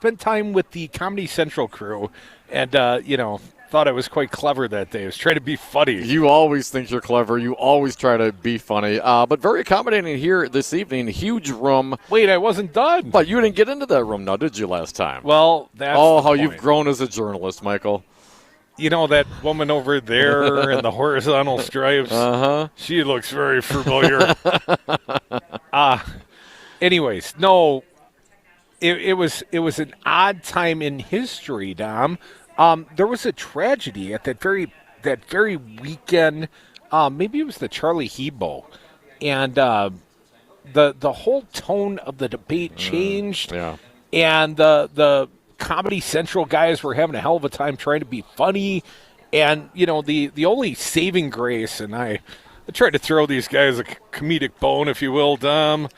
spent time with the Comedy Central crew, and thought I was quite clever that day. I was trying to be funny. You always think you're clever. You always try to be funny. But very accommodating here this evening. Huge room. Wait, I wasn't done. But you didn't get into that room now, did you, last time? Well, that's how the you've point. grown as a journalist, Michael. You know that woman over there in the horizontal stripes? Uh-huh. She looks very familiar. Anyways, no, it was an odd time in history, Dom. There was a tragedy at that very weekend. Maybe it was the Charlie Hebdo, and the whole tone of the debate changed. Yeah. And the Comedy Central guys were having a hell of a time trying to be funny, and the only saving grace, and I tried to throw these guys a comedic bone, if you will, Dom.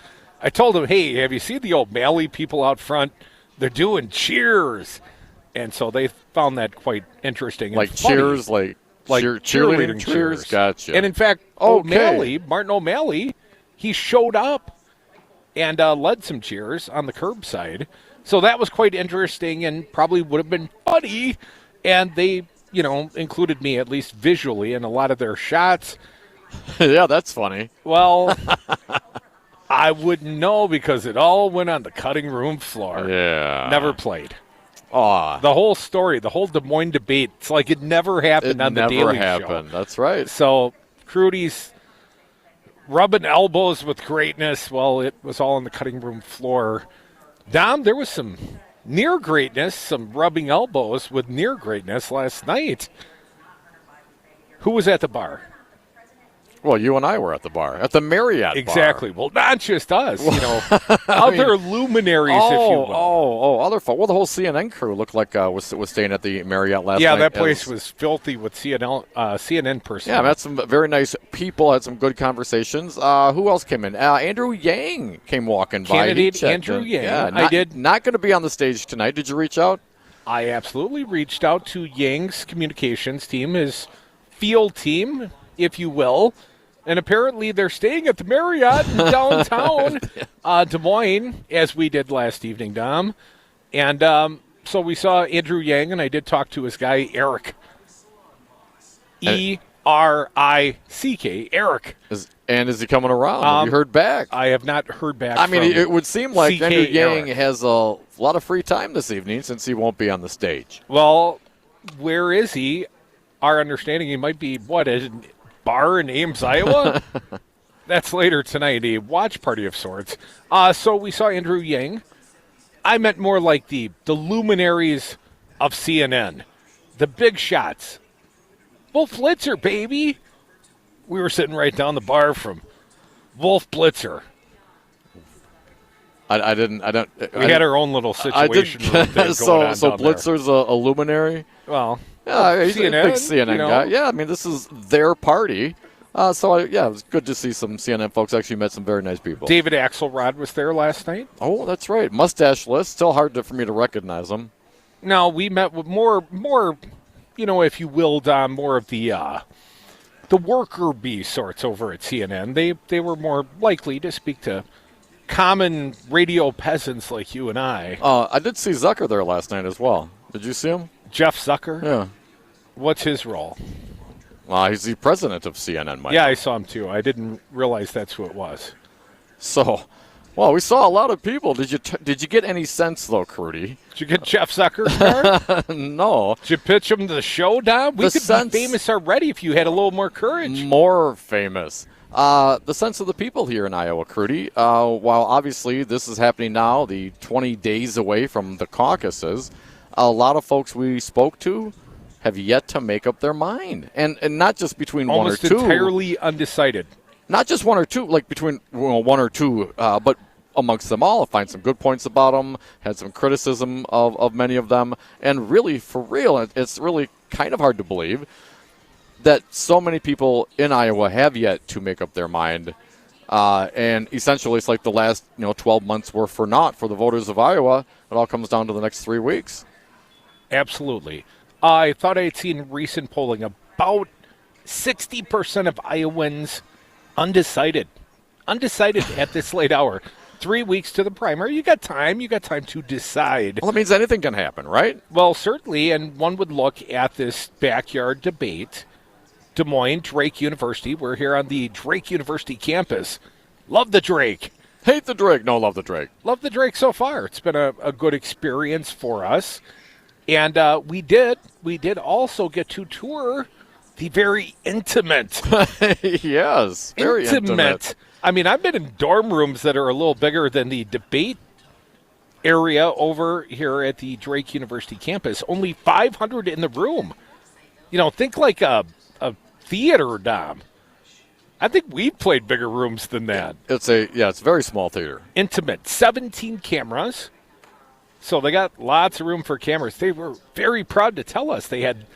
I told them, hey, have you seen the O'Malley people out front? They're doing cheers. And so they found that quite interesting. And like funny. cheers, like cheerleading cheers? Gotcha. And in fact, Martin O'Malley, he showed up and led some cheers on the curbside. So that was quite interesting and probably would have been funny. And they, included me at least visually in a lot of their shots. Yeah, that's funny. Well, I wouldn't know because it all went on the cutting room floor. Yeah. Never played. Aw. The whole story, the whole Des Moines debate, it's like it never happened on the Daily Show. It never happened. That's right. So, Crudy's rubbing elbows with greatness. Well, it was all on the cutting room floor. Dom, there was some near greatness, some rubbing elbows with near greatness last night. Who was at the bar? Well, you and I were at the bar, at the Marriott Exactly. bar. Well, not just us, other luminaries, if you will. Other folks. Well, the whole CNN crew looked like was staying at the Marriott last night. Yeah, that place was filthy with CNN personnel. Yeah, met some very nice people, had some good conversations. Who else came in? Andrew Yang came walking by. Candidate Andrew Yang. Yeah, I did. Not going to be on the stage tonight. Did you reach out? I absolutely reached out to Yang's communications team, his field team, if you will. And apparently they're staying at the Marriott in downtown Des Moines, as we did last evening, Dom. And so we saw Andrew Yang, and I did talk to his guy, Eric. Erick, Eric. Is he coming around? Have you heard back? I have not heard back I mean, it would seem like CK Andrew Yang Eric has a lot of free time this evening since he won't be on the stage. Well, where is he? Our understanding, he might be, a bar in Ames, Iowa? That's later tonight, a watch party of sorts. So we saw Andrew Yang. I meant more like the luminaries of CNN, the big shots. Wolf Blitzer, baby. We were sitting right down the bar from Wolf Blitzer. We had our own little situation. So Blitzer's a luminary? Well, yeah, he's CNN, a big CNN guy. Yeah, I mean, this is their party. It was good to see some CNN folks. Actually met some very nice people. David Axelrod was there last night. Oh, that's right. Mustache-less. Still hard for me to recognize him. No, we met with more, if you will, Don, more of the worker bee sorts over at CNN. They were more likely to speak to common radio peasants like you and I. I did see Zucker there last night as well. Did you see him? Jeff Zucker? Yeah. What's his role? He's the president of CNN, Mike. Yeah, I saw him too. I didn't realize that's who it was. So, we saw a lot of people. Did you get any sense, though, Crudy? Did you get Jeff Zucker's card? No. Did you pitch him to the show, Don? We could be famous already if you had a little more courage. More famous. The sense of the people here in Iowa, Crudy, while obviously this is happening now, the 20 days away from the caucuses, a lot of folks we spoke to have yet to make up their mind. And not just between almost one or two. Almost entirely undecided. Not just one or two, like between one or two, but amongst them all. I find some good points about them, had some criticism of many of them. And really, for real, it's really kind of hard to believe that so many people in Iowa have yet to make up their mind. And essentially, it's like the last 12 months were for naught for the voters of Iowa. It all comes down to the next 3 weeks. Absolutely. I thought I had seen recent polling about 60% of Iowans undecided at this late hour. 3 weeks to the primary. You got time. You got time to decide. Well, that means anything can happen, right? Well, certainly, and one would look at this backyard debate. Des Moines, Drake University. We're here on the Drake University campus. Love the Drake. Hate the Drake. No, love the Drake. Love the Drake so far. It's been a good experience for us. And we did also get to tour the very intimate. Yes, very intimate. I mean, I've been in dorm rooms that are a little bigger than the debate area over here at the Drake University campus. Only 500 in the room. You know, think like a theater, Dom. I think we've played bigger rooms than that. It's a very small theater. Intimate. 17 cameras. So they got lots of room for cameras. They were very proud to tell us they had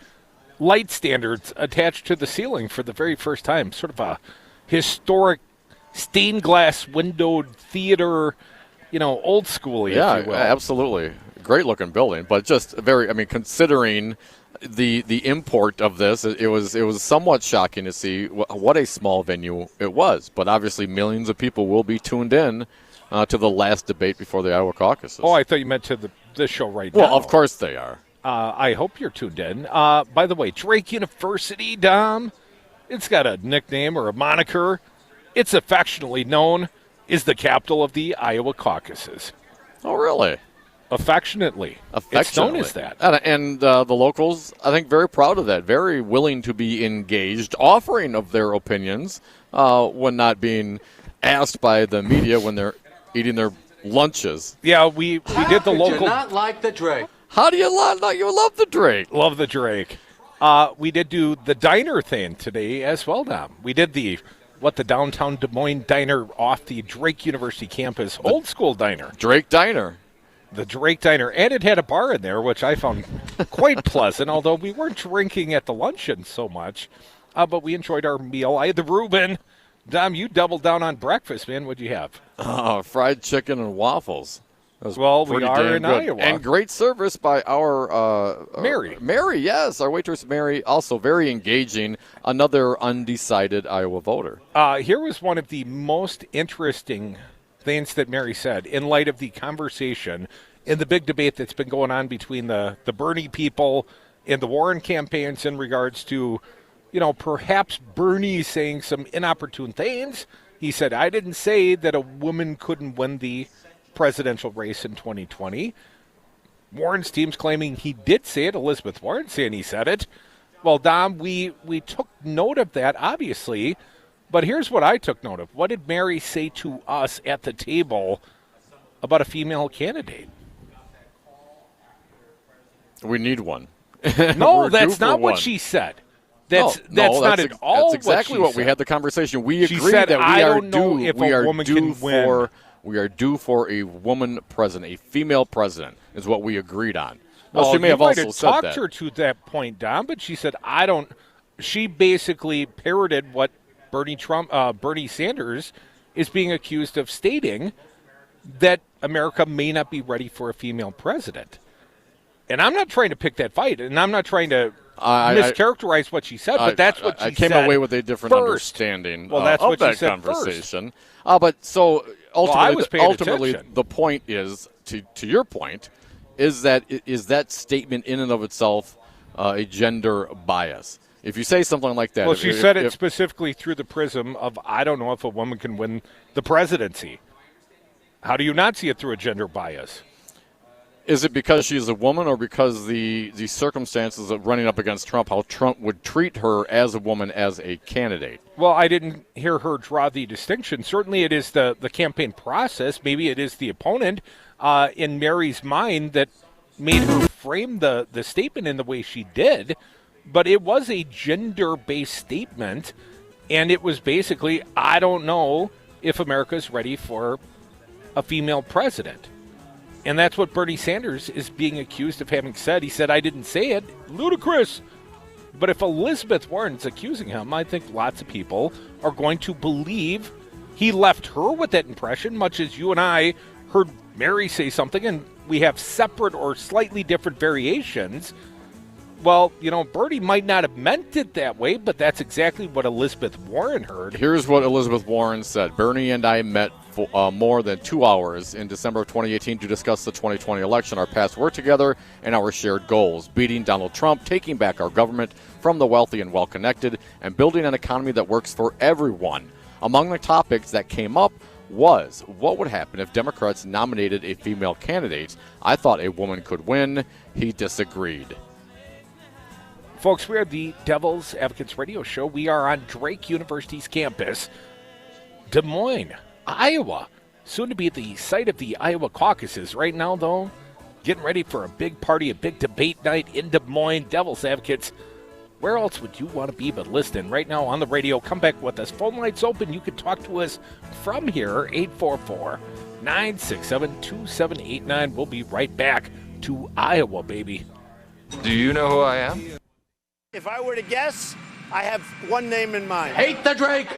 light standards attached to the ceiling for the very first time. Sort of a historic stained glass windowed theater, old school, if you will. Absolutely. Great looking building, but just considering the import of this, it was somewhat shocking to see what a small venue it was. But obviously millions of people will be tuned in to the last debate before the Iowa caucuses. Oh, I thought you meant to the show right now. Well, of course they are. I hope you're tuned in. By the way, Drake University, Dom, it's got a nickname or a moniker. It's affectionately known as the capital of the Iowa caucuses. Oh, really? Affectionately. It's known as that. And the locals, I think, very proud of that, very willing to be engaged, offering of their opinions when not being asked by the media when they're eating their lunches. Yeah, we did the local. Do not like the Drake. How do you love the Drake? Love the Drake. We did do the diner thing today as well, Dom. We did the downtown Des Moines diner off the Drake University campus, old school diner. Drake Diner. The Drake Diner, and it had a bar in there, which I found quite pleasant, although we weren't drinking at the luncheon so much. But we enjoyed our meal. I had the Reuben. Dom, you doubled down on breakfast, man. What'd you have? Fried chicken and waffles. Well, we are in good. Iowa. And great service by our Mary. Mary, yes. Our waitress, Mary, also very engaging. Another undecided Iowa voter. Here was one of the most interesting things that Mary said in light of the conversation in the big debate that's been going on between the Bernie people and the Warren campaigns in regards to, perhaps Bernie saying some inopportune things. He said, I didn't say that a woman couldn't win the presidential race in 2020. Warren's team's claiming he did say it. Elizabeth Warren saying he said it. Well, Dom, we took note of that, obviously. But here's what I took note of. What did Mary say to us at the table about a female candidate? We need one. No, that's not what she said. That's not at all. That's exactly what we had the conversation. We agreed said, that I don't know if a woman can win. We are due for a woman president, a female president, is what we agreed on. Well, she may have also said talked that. her to that point, Don, but she said, I don't. She basically parroted what Bernie Sanders is being accused of stating, that America may not be ready for a female president. And I'm not trying to pick that fight, and I'm not trying to mischaracterize what she said, but that's what she said. I came away with a different first. understanding that's of what that she said conversation. But so ultimately, the point is, to your point, is that statement in and of itself a gender bias? If you say something like that. Well, she said it specifically through the prism of, I don't know if a woman can win the presidency. How do you not see it through a gender bias? Is it because she's a woman or because the circumstances of running up against Trump, how Trump would treat her as a woman as a candidate? Well, I didn't hear her draw the distinction. Certainly it is the campaign process. Maybe it is the opponent in Mary's mind that made her frame the statement in the way she did. But it was a gender-based statement, and it was basically, I don't know if America's ready for a female president. And that's what Bernie Sanders is being accused of having said. He said, I didn't say it. Ludicrous. But if Elizabeth Warren's accusing him, I think lots of people are going to believe he left her with that impression, much as you and I heard Mary say something, and we have separate or slightly different variations. Well, Bernie might not have meant it that way, but that's exactly what Elizabeth Warren heard. Here's what Elizabeth Warren said. Bernie and I met for more than 2 hours in December of 2018 to discuss the 2020 election, our past work together, and our shared goals, beating Donald Trump, taking back our government from the wealthy and well-connected, and building an economy that works for everyone. Among the topics that came up was what would happen if Democrats nominated a female candidate. I thought a woman could win. He disagreed. Folks, we are the Devil's Advocates Radio Show. We are on Drake University's campus, Des Moines, Iowa. Soon to be the site of the Iowa caucuses. Right now, though, getting ready for a big party, a big debate night in Des Moines. Devil's Advocates. Where else would you want to be but listening? Right now on the radio, come back with us. Phone lines open. You can talk to us from here, 844-967-2789. We'll be right back to Iowa, baby. Do you know who I am? If I were to guess, I have one name in mind. Hate the Drake!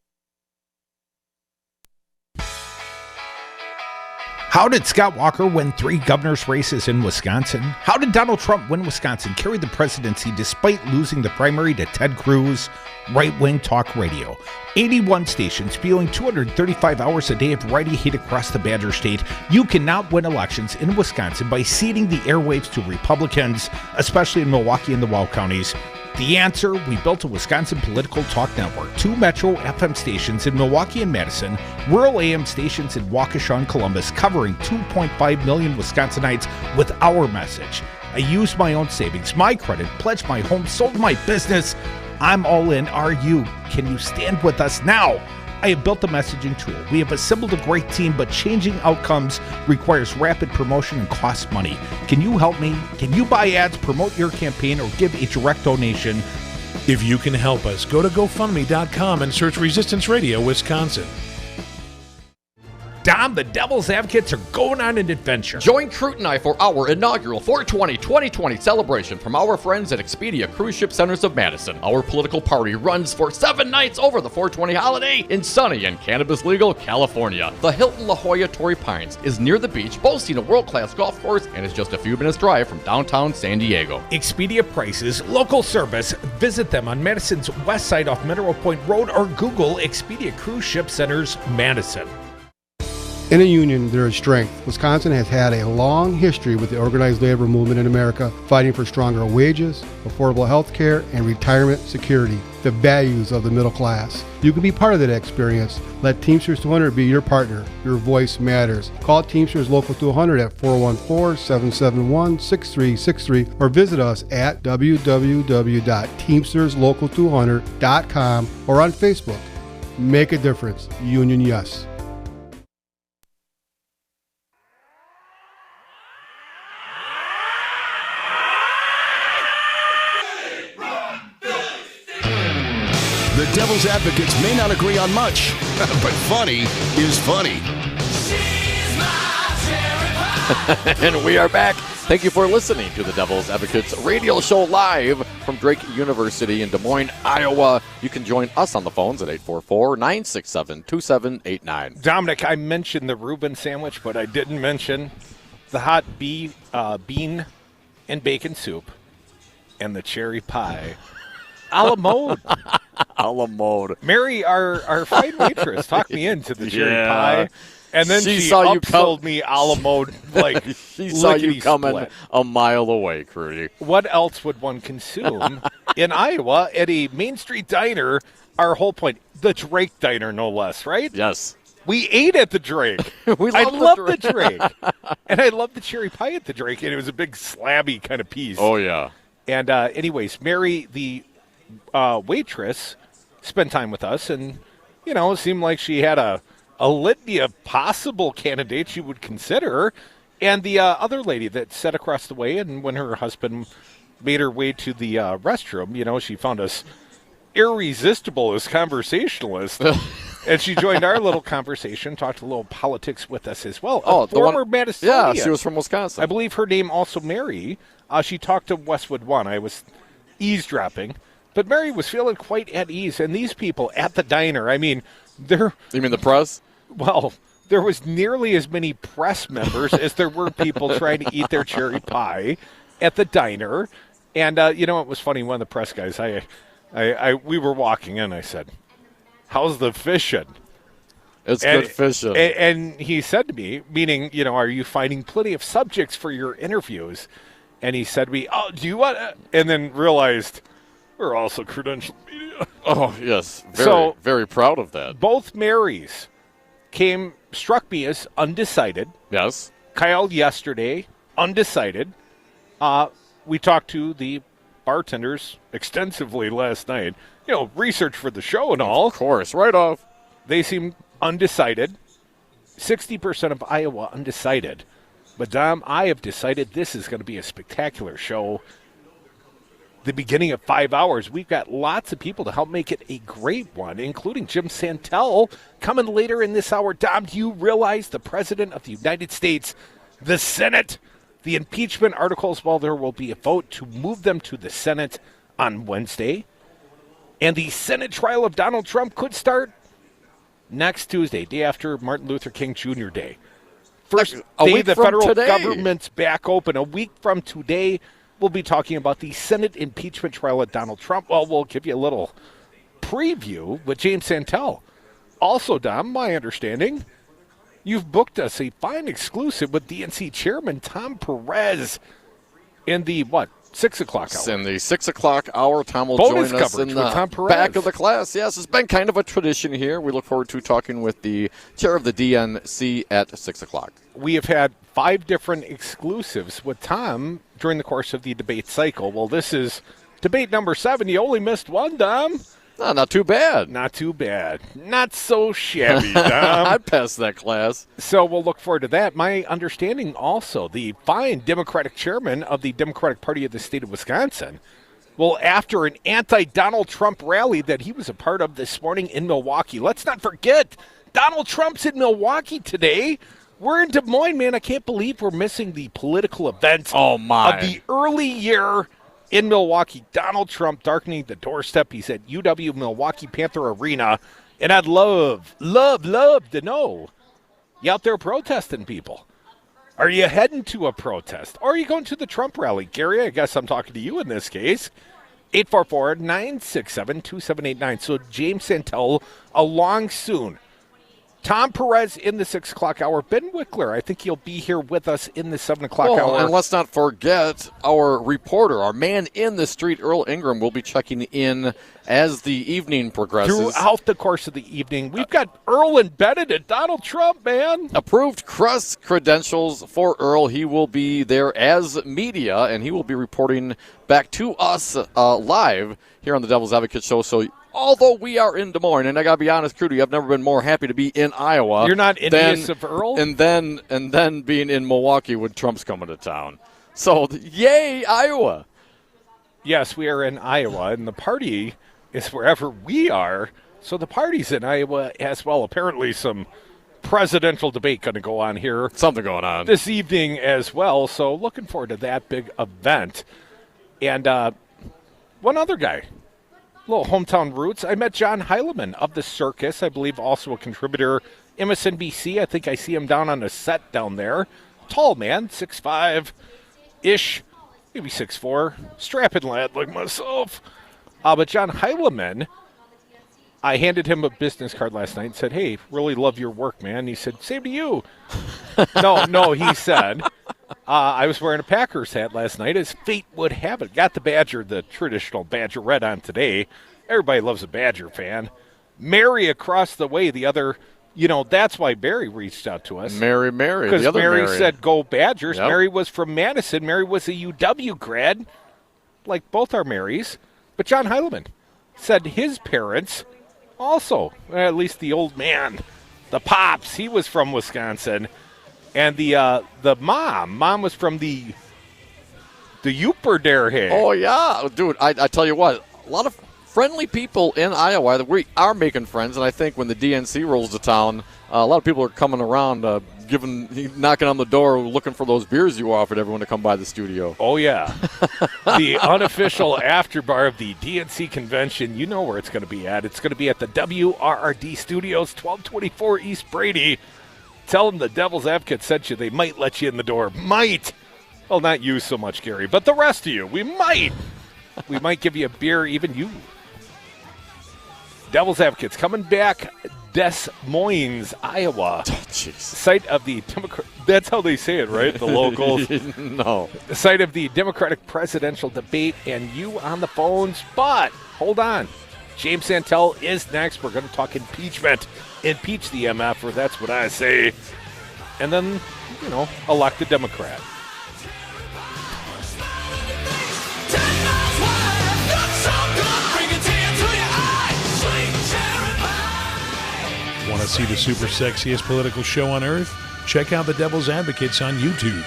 How did Scott Walker win 3 governor's races in Wisconsin? How did Donald Trump win Wisconsin, carry the presidency despite losing the primary to Ted Cruz? Right-wing talk radio. 81 stations spewing 235 hours a day of righty hate across the Badger State. You cannot win elections in Wisconsin by ceding the airwaves to Republicans, especially in Milwaukee and the Weld counties. The answer, we built a Wisconsin political talk network, 2 Metro FM stations in Milwaukee and Madison, rural AM stations in Waukesha and Columbus, covering 2.5 million Wisconsinites with our message. I used my own savings, my credit, pledged my home, sold my business. I'm all in. Are you? Can you stand with us now? I have built a messaging tool. We have assembled a great team, but changing outcomes requires rapid promotion and costs money. Can you help me? Can you buy ads, promote your campaign, or give a direct donation? If you can help us, go to GoFundMe.com and search Resistance Radio Wisconsin. Dom, the Devil's Advocates are going on an adventure. Join Crute and I for our inaugural 420 2020 celebration from our friends at Expedia Cruise Ship Centers of Madison. Our political party runs for 7 nights over the 420 holiday in sunny and cannabis-legal California. The Hilton La Jolla Torrey Pines is near the beach, boasting a world-class golf course, and is just a few minutes drive from downtown San Diego. Expedia prices, local service. Visit them on Madison's west side off Mineral Point Road or Google Expedia Cruise Ship Centers Madison. In a union, there is strength. Wisconsin has had a long history with the organized labor movement in America, fighting for stronger wages, affordable health care, and retirement security, the values of the middle class. You can be part of that experience. Let Teamsters 200 be your partner. Your voice matters. Call Teamsters Local 200 at 414-771-6363 or visit us at www.teamsterslocal200.com or on Facebook. Make a difference. Union yes. The Devil's Advocates may not agree on much, but funny is funny. And we are back. Thank you for listening to the Devil's Advocates radio show live from Drake University in Des Moines, Iowa. You can join us on the phones at 844-967-2789. Dominic, I mentioned the Reuben sandwich, but I didn't mention the hot bean and bacon soup and the cherry pie. A la mode. A la mode. Mary, our fine waitress, talked me into the cherry pie, and then she saw you upsold me a la mode, like she saw you coming split. a mile away, Crudy. What else would one consume in Iowa at a Main Street diner? Our whole point, the Drake diner, no less, right? Yes. We ate at the Drake. I love the Drake. And I love the cherry pie at the Drake, and it was a big slabby kind of piece. Oh, yeah. And anyways, Mary, the waitress, spent time with us, and it seemed like she had a litany of possible candidates she would consider. And the other lady that sat across the way, and when her husband made her way to the restroom, she found us irresistible as conversationalists. And she joined our little conversation, talked a little politics with us as well. Oh, former Madisonian. Yeah, she was from Wisconsin. I believe her name also Mary. She talked to Westwood One. I was eavesdropping. But Mary was feeling quite at ease, and these people at the diner, I mean, they're... You mean the press? Well, there was nearly as many press members as there were people trying to eat their cherry pie at the diner. And, it was funny, one of the press guys, we were walking in, I said, "How's the fishing?" It's good fishing. And he said to me, meaning, are you finding plenty of subjects for your interviews? And he said to me, oh, do you want to? And then realized we're also credentialed media. Oh, yes. So, very proud of that. Both Marys struck me as undecided. Yes. Kyle yesterday, undecided. We talked to the bartenders extensively last night. Research for the show and all. Of course, right off. They seem undecided. 60% of Iowa undecided. But, Dom, I have decided this is going to be a spectacular show. The beginning of 5 hours, we've got lots of people to help make it a great one, including Jim Santelle coming later in this hour. Dom, do you realize the President of the United States, the Senate, the impeachment articles, well, there will be a vote to move them to the Senate on Wednesday. And the Senate trial of Donald Trump could start next Tuesday, day after Martin Luther King Jr. Day. First day the federal government's back open. A week from today, we'll be talking about the Senate impeachment trial of Donald Trump. Well, we'll give you a little preview with James Santelle. Also, Dom, my understanding, you've booked us a fine exclusive with DNC Chairman Tom Perez in the, 6 o'clock hour? In the 6 o'clock hour, Tom will Bonus join us in the Tom Perez. back of the class. Yes, it's been kind of a tradition here. We look forward to talking with the chair of the DNC at 6 o'clock. We have had 5 different exclusives with Tom during the course of the debate cycle. Well, this is debate number 7. You only missed one, Dom. No, not too bad. Not too bad. Not so shabby, Dom. I'd pass that class. So we'll look forward to that. My understanding also, the fine Democratic chairman of the Democratic Party of the state of Wisconsin, well, after an anti-Donald Trump rally that he was a part of this morning in Milwaukee. Let's not forget, Donald Trump's in Milwaukee today. We're in Des Moines, man. I can't believe we're missing the political event of the early year in Milwaukee. Donald Trump darkening the doorstep. He's at UW Milwaukee Panther Arena. And I'd love to know, you out there protesting, people? Are you heading to a protest? Or are you going to the Trump rally? Gary, I guess I'm talking to you in this case. 844-967-2789. So James Santelle along soon. Tom Perez in the 6 o'clock hour. Ben Wickler, I think he'll be here with us in the 7 o'clock hour. And let's not forget our reporter, our man in the street, Earl Ingram, will be checking in as the evening progresses. Throughout the course of the evening, we've got Earl embedded at Donald Trump, man. Approved crust credentials for Earl. He will be there as media, and he will be reporting back to us live here on the Devil's Advocate Show. So although we are in Des Moines, and I got to be honest, Crudy, I've never been more happy to be in Iowa. You're not envious of Earl? And then being in Milwaukee when Trump's coming to town. So, yay, Iowa. Yes, we are in Iowa, and the party is wherever we are. So the party's in Iowa as well. Apparently some presidential debate going to go on here. Something going on. This evening as well. So looking forward to that big event. And one other guy. Little hometown roots. I met John Heilemann of the Circus, I believe also a contributor, MSNBC. I think I see him down on a set down there. Tall man, 6'5"-ish, maybe 6'4", strapping lad like myself. But John Heilemann, I handed him a business card last night and said, hey, really love your work, man. He said, same to you. No, he said, I was wearing a Packers hat last night, as fate would have it. Got the Badger, the traditional Badger red on today. Everybody loves a Badger fan. Mary across the way, the other, that's why Barry reached out to us. Mary. Because Mary said, go Badgers. Yep. Mary was from Madison. Mary was a UW grad, like both our Marys. But John Heilemann said his parents also, at least the old man, the pops, he was from Wisconsin. And the mom was from the Uperdare. Oh, yeah. Dude, I tell you what, a lot of friendly people in Iowa that we are making friends, and I think when the DNC rolls to town, a lot of people are coming around, knocking on the door, looking for those beers you offered everyone to come by the studio. Oh, yeah. The unofficial afterbar of the DNC convention, you know where it's going to be at. It's going to be at the WRRD Studios, 1224 East Brady. Tell them the Devil's Advocate sent you. They might let you in the door. Might. Well, not you so much, Gary, but the rest of you. We might. We might give you a beer, even you. Devil's Advocates coming back. Des Moines, Iowa. Site of the Democrat. That's how they say it, right? The locals. No. The site of the Democratic presidential debate, and you on the phones. But hold on. James Santelle is next. We're going to talk impeachment. Impeach the MF, or that's what I say. And then, elect a Democrat. Want to see the super sexiest political show on earth? Check out the Devil's Advocates on YouTube.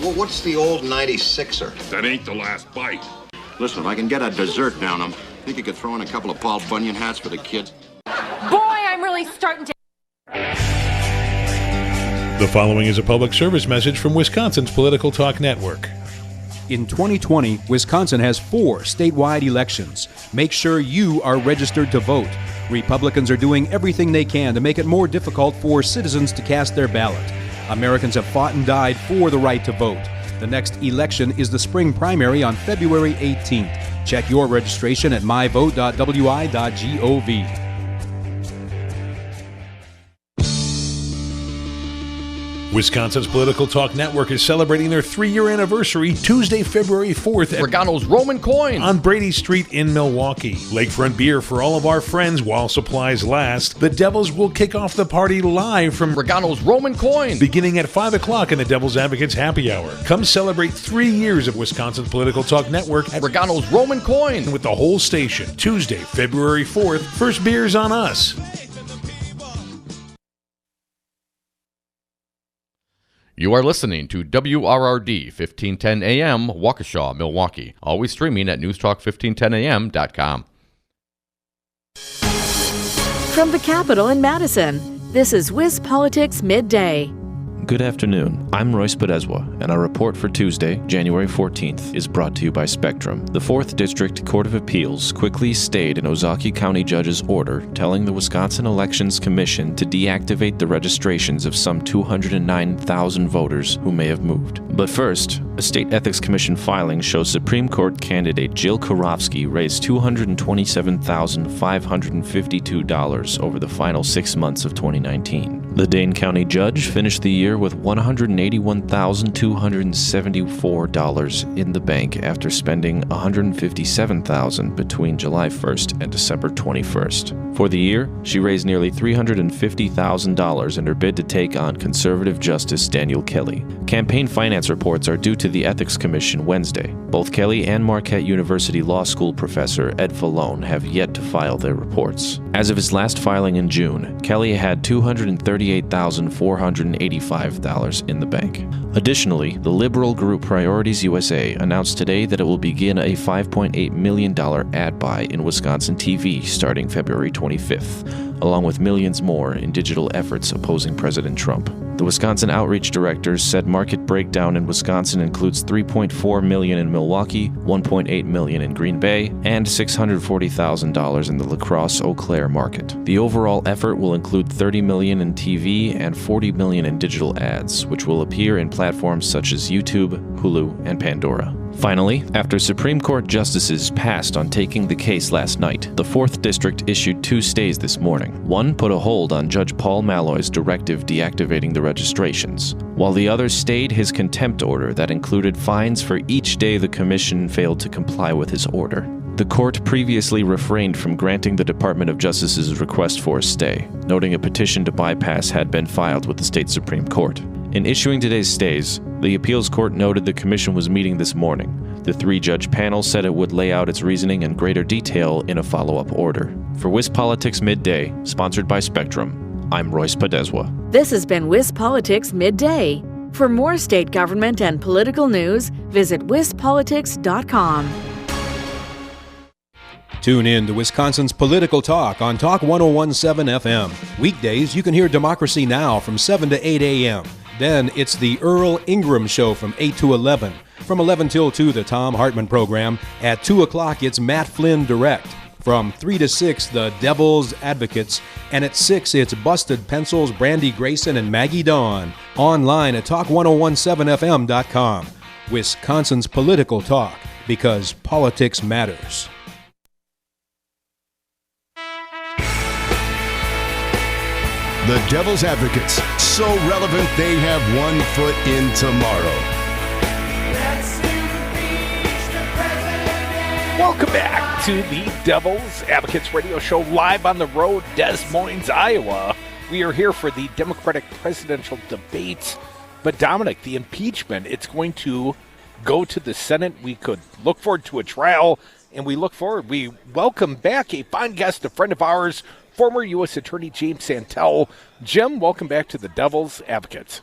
Well, what's the old 96er? That ain't the last bite. Listen, if I can get a dessert down them, think you could throw in a couple of Paul Bunyan hats for the kids? Boy, I'm really starting to... The following is a public service message from Wisconsin's Political Talk Network. In 2020, Wisconsin has 4 statewide elections. Make sure you are registered to vote. Republicans are doing everything they can to make it more difficult for citizens to cast their ballot. Americans have fought and died for the right to vote. The next election is the spring primary on February 18th. Check your registration at myvote.wi.gov. Wisconsin's Political Talk Network is celebrating their 3-year anniversary Tuesday, February 4th at Regano's Roman Coin on Brady Street in Milwaukee. Lakefront beer for all of our friends while supplies last. The Devils will kick off the party live from Regano's Roman Coin beginning at 5 o'clock in the Devil's Advocates Happy Hour. Come celebrate 3 years of Wisconsin's Political Talk Network at Regano's Roman Coin with the whole station. Tuesday, February 4th. First beer's on us. You are listening to WRRD 1510 AM, Waukesha, Milwaukee. Always streaming at newstalk1510am.com. From the Capitol in Madison, this is WIS Politics Midday. Good afternoon. I'm Royce Podeswa, and our report for Tuesday, January 14th, is brought to you by Spectrum. The 4th District Court of Appeals quickly stayed an Ozaukee County judge's order telling the Wisconsin Elections Commission to deactivate the registrations of some 209,000 voters who may have moved. But first, a State Ethics Commission filing shows Supreme Court candidate Jill Karofsky raised $227,552 over the final 6 months of 2019. The Dane County judge finished the year with $181,274 in the bank after spending $157,000 between July 1st and December 21st. For the year, she raised nearly $350,000 in her bid to take on conservative Justice Daniel Kelly. Campaign finance reports are due to the Ethics Commission Wednesday. Both Kelly and Marquette University Law School professor Ed Falone have yet to file their reports. As of his last filing in June, Kelly had $238,485 in the bank. Additionally, the liberal group Priorities USA announced today that it will begin a $5.8 million ad buy in Wisconsin TV starting February 25th, along with millions more in digital efforts opposing President Trump. The Wisconsin Outreach Directors said market breakdown in Wisconsin includes $3.4 million in Milwaukee, $1.8 million in Green Bay, and $640,000 in the La Crosse-Eau Claire market. The overall effort will include $30 million in TV and $40 million in digital ads, which will appear in platforms such as YouTube, Hulu, and Pandora. Finally, after Supreme Court justices passed on taking the case last night, the 4th District issued 2 stays this morning. One put a hold on Judge Paul Malloy's directive deactivating the registrations, while the other stayed his contempt order that included fines for each day the commission failed to comply with his order. The court previously refrained from granting the Department of Justice's request for a stay, noting a petition to bypass had been filed with the state Supreme Court. In issuing today's stays, the appeals court noted the commission was meeting this morning. The 3-judge panel said it would lay out its reasoning in greater detail in a follow-up order. For WIS Politics Midday, sponsored by Spectrum, I'm Royce Podeswa. This has been WIS Politics Midday. For more state government and political news, visit wispolitics.com. Tune in to Wisconsin's Political Talk on Talk 1017 FM. Weekdays, you can hear Democracy Now! From 7 to 8 a.m. Then it's the Earl Ingram Show from 8 to 11. From 11 till 2, the Tom Hartman Program. At 2 o'clock, it's Matt Flynn Direct. From 3 to 6, the Devil's Advocates. And at 6, it's Busted Pencils, Brandy Grayson, and Maggie Dawn. Online at talk1017fm.com. Wisconsin's Political Talk. because politics matters. The Devil's Advocates, so relevant they have one foot in tomorrow. Welcome back to the Devil's Advocates radio show live on the road, Des Moines, Iowa. We are here for the Democratic presidential debates. But Dominic, the impeachment, it's going to go to the Senate. We could look forward to a trial, and we welcome back a fine guest, a friend of ours, former U.S. Attorney James Santelle. Jim, welcome back to the Devil's Advocates.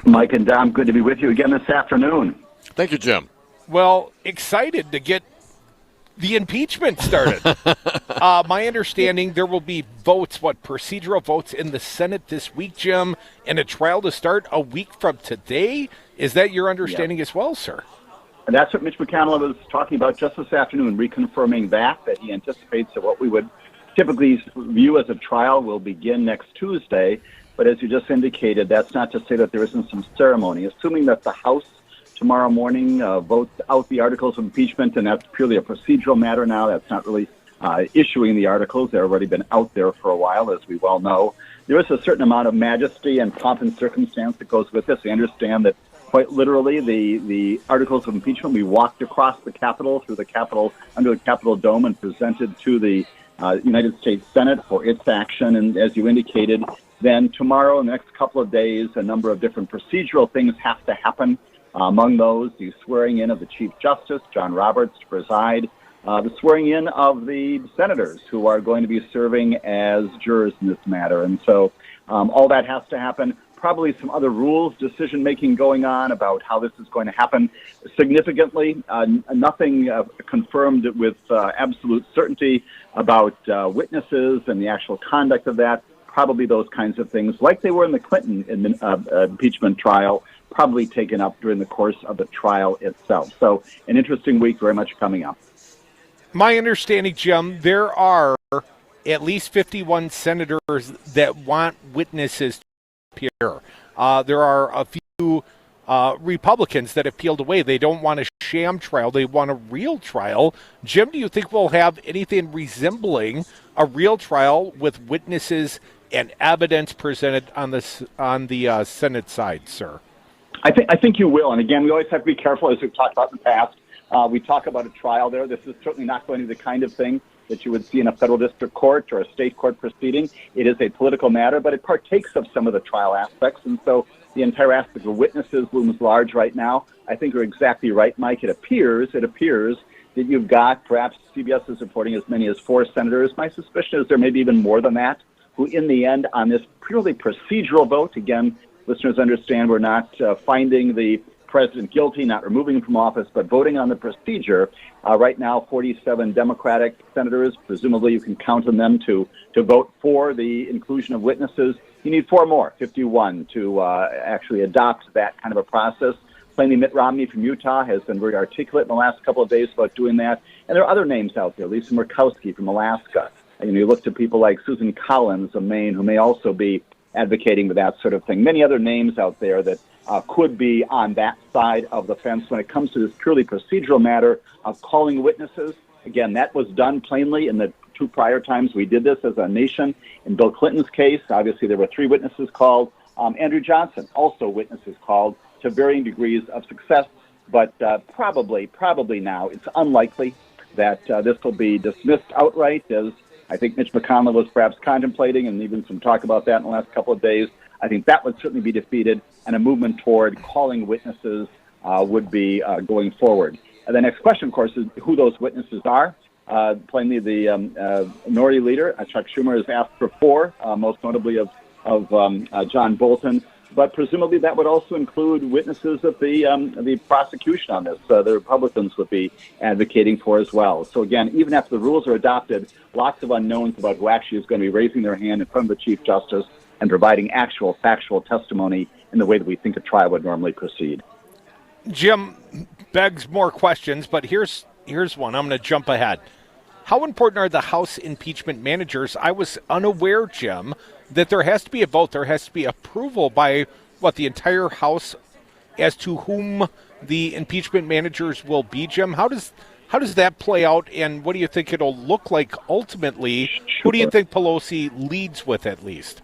Mike and Dom, good to be with you again this afternoon. Thank you, Jim. Well, excited to get the impeachment started. My understanding, there will be procedural votes in the Senate this week, Jim, and a trial to start a week from today? Is that your understanding as well, sir? And that's what Mitch McConnell was talking about just this afternoon, reconfirming that he anticipates that what we would typically view as a trial will begin next Tuesday. But as you just indicated, that's not to say that there isn't some ceremony. Assuming that the House tomorrow morning votes out the articles of impeachment, and that's purely a procedural matter now. That's not really issuing the articles. They've already been out there for a while, as we well know. There is a certain amount of majesty and pomp and circumstance that goes with this. I understand that quite literally the articles of impeachment, we walked across the Capitol, through the Capitol, under the Capitol Dome, and presented to the United States Senate for its action. And as you indicated, then tomorrow, in the next couple of days, a number of different procedural things have to happen. Among those, the swearing in of the Chief Justice, John Roberts, to preside, the swearing in of the senators who are going to be serving as jurors in this matter. And so all that has to happen. Probably some other rules, decision-making going on about how this is going to happen. Significantly, nothing confirmed with absolute certainty about witnesses and the actual conduct of that. Probably those kinds of things, like they were in the Clinton impeachment trial, probably taken up during the course of the trial itself. So an interesting week very much coming up. My understanding, Jim, there are at least 51 senators that want witnesses to appear. There are a few Republicans that have peeled away. They don't want a sham trial. They want a real trial. Jim, do you think we'll have anything resembling a real trial with witnesses and evidence presented on the Senate side, sir? I think you will. And again, we always have to be careful, as we've talked about in the past. We talk about a trial there. This is certainly not going to be the kind of thing that you would see in a federal district court or a state court proceeding. It is a political matter, but it partakes of some of the trial aspects. And so the entire aspect of witnesses looms large right now. I think you're exactly right, Mike. It appears that you've got, perhaps CBS is reporting, as many as 4 senators. My suspicion is there may be even more than that, who in the end on this purely procedural vote, again, listeners understand we're not finding the president guilty, not removing him from office, but voting on the procedure. Right now, 47 Democratic senators, presumably you can count on them to vote for the inclusion of witnesses. You need 4 more, 51, to actually adopt that kind of a process. Plainly, Mitt Romney from Utah has been very articulate in the last couple of days about doing that. And there are other names out there, Lisa Murkowski from Alaska. And you look to people like Susan Collins of Maine, who may also be advocating for that sort of thing. Many other names out there that could be on that side of the fence when it comes to this purely procedural matter of calling witnesses. Again, that was done plainly in the 2 prior times we did this as a nation. In Bill Clinton's case, obviously there were 3 witnesses called. Andrew Johnson, also witnesses called, to varying degrees of success. But probably now it's unlikely that this will be dismissed outright, as I think Mitch McConnell was perhaps contemplating, and even some talk about that in the last couple of days. I think that would certainly be defeated, and a movement toward calling witnesses would be going forward. And the next question, of course, is who those witnesses are. Plainly, the minority leader, Chuck Schumer, has asked for 4, most notably of John Bolton. But presumably that would also include witnesses of the prosecution on this. The Republicans would be advocating for as well. So again, even after the rules are adopted, lots of unknowns about who actually is going to be raising their hand in front of the Chief Justice and providing actual factual testimony in the way that we think a trial would normally proceed. Jim, begs more questions, but here's one. I'm going to jump ahead. How important are the House impeachment managers? I was unaware, Jim, that there has to be a vote. There has to be approval by, the entire House as to whom the impeachment managers will be, Jim? How does that play out, and what do you think it'll look like ultimately? Who do you think Pelosi leads with, at least?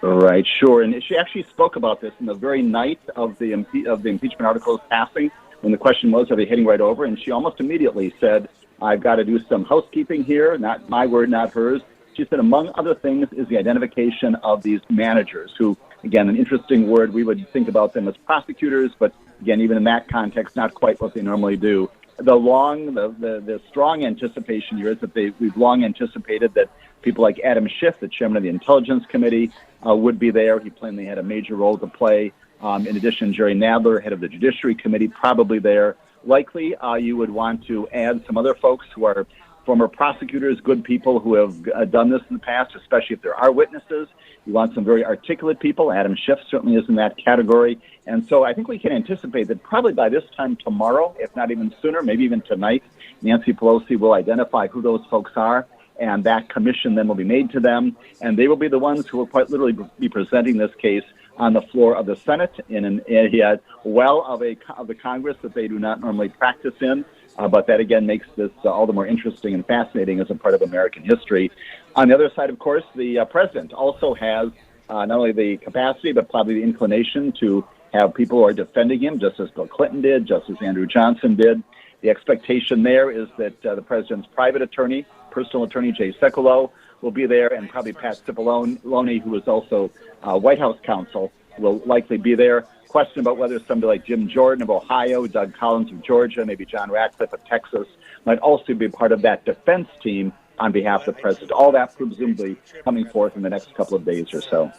Right, sure. And she actually spoke about this in the very night of the impeachment articles passing, when the question was, are they heading right over? And she almost immediately said, I've got to do some housekeeping here, not my word, not hers. She said, among other things, is the identification of these managers who, again, an interesting word. We would think about them as prosecutors, but again, even in that context, not quite what they normally do. The strong anticipation here is that we've long anticipated that people like Adam Schiff, the chairman of the Intelligence Committee, would be there. He plainly had a major role to play. In addition, Jerry Nadler, head of the Judiciary Committee, probably there. Likely, you would want to add some other folks who are former prosecutors, good people who have done this in the past, especially if there are witnesses. You want some very articulate people. Adam Schiff certainly is in that category. And so I think we can anticipate that probably by this time tomorrow, if not even sooner, maybe even tonight, Nancy Pelosi will identify who those folks are, and that commission then will be made to them. And they will be the ones who will quite literally be presenting this case on the floor of the Senate in an area well of the Congress that they do not normally practice in. But that, again, makes this all the more interesting and fascinating as a part of American history. On the other side, of course, the president also has not only the capacity, but probably the inclination to have people who are defending him, just as Bill Clinton did, just as Andrew Johnson did. The expectation there is that the president's private attorney, personal attorney, Jay Sekulow, will be there, and probably Pat Cipollone, who is also White House counsel, will likely be there. Question about whether somebody like Jim Jordan of Ohio, Doug Collins of Georgia, maybe John Ratcliffe of Texas might also be part of that defense team on behalf of the president. All that presumably coming forth in the next couple of days or so.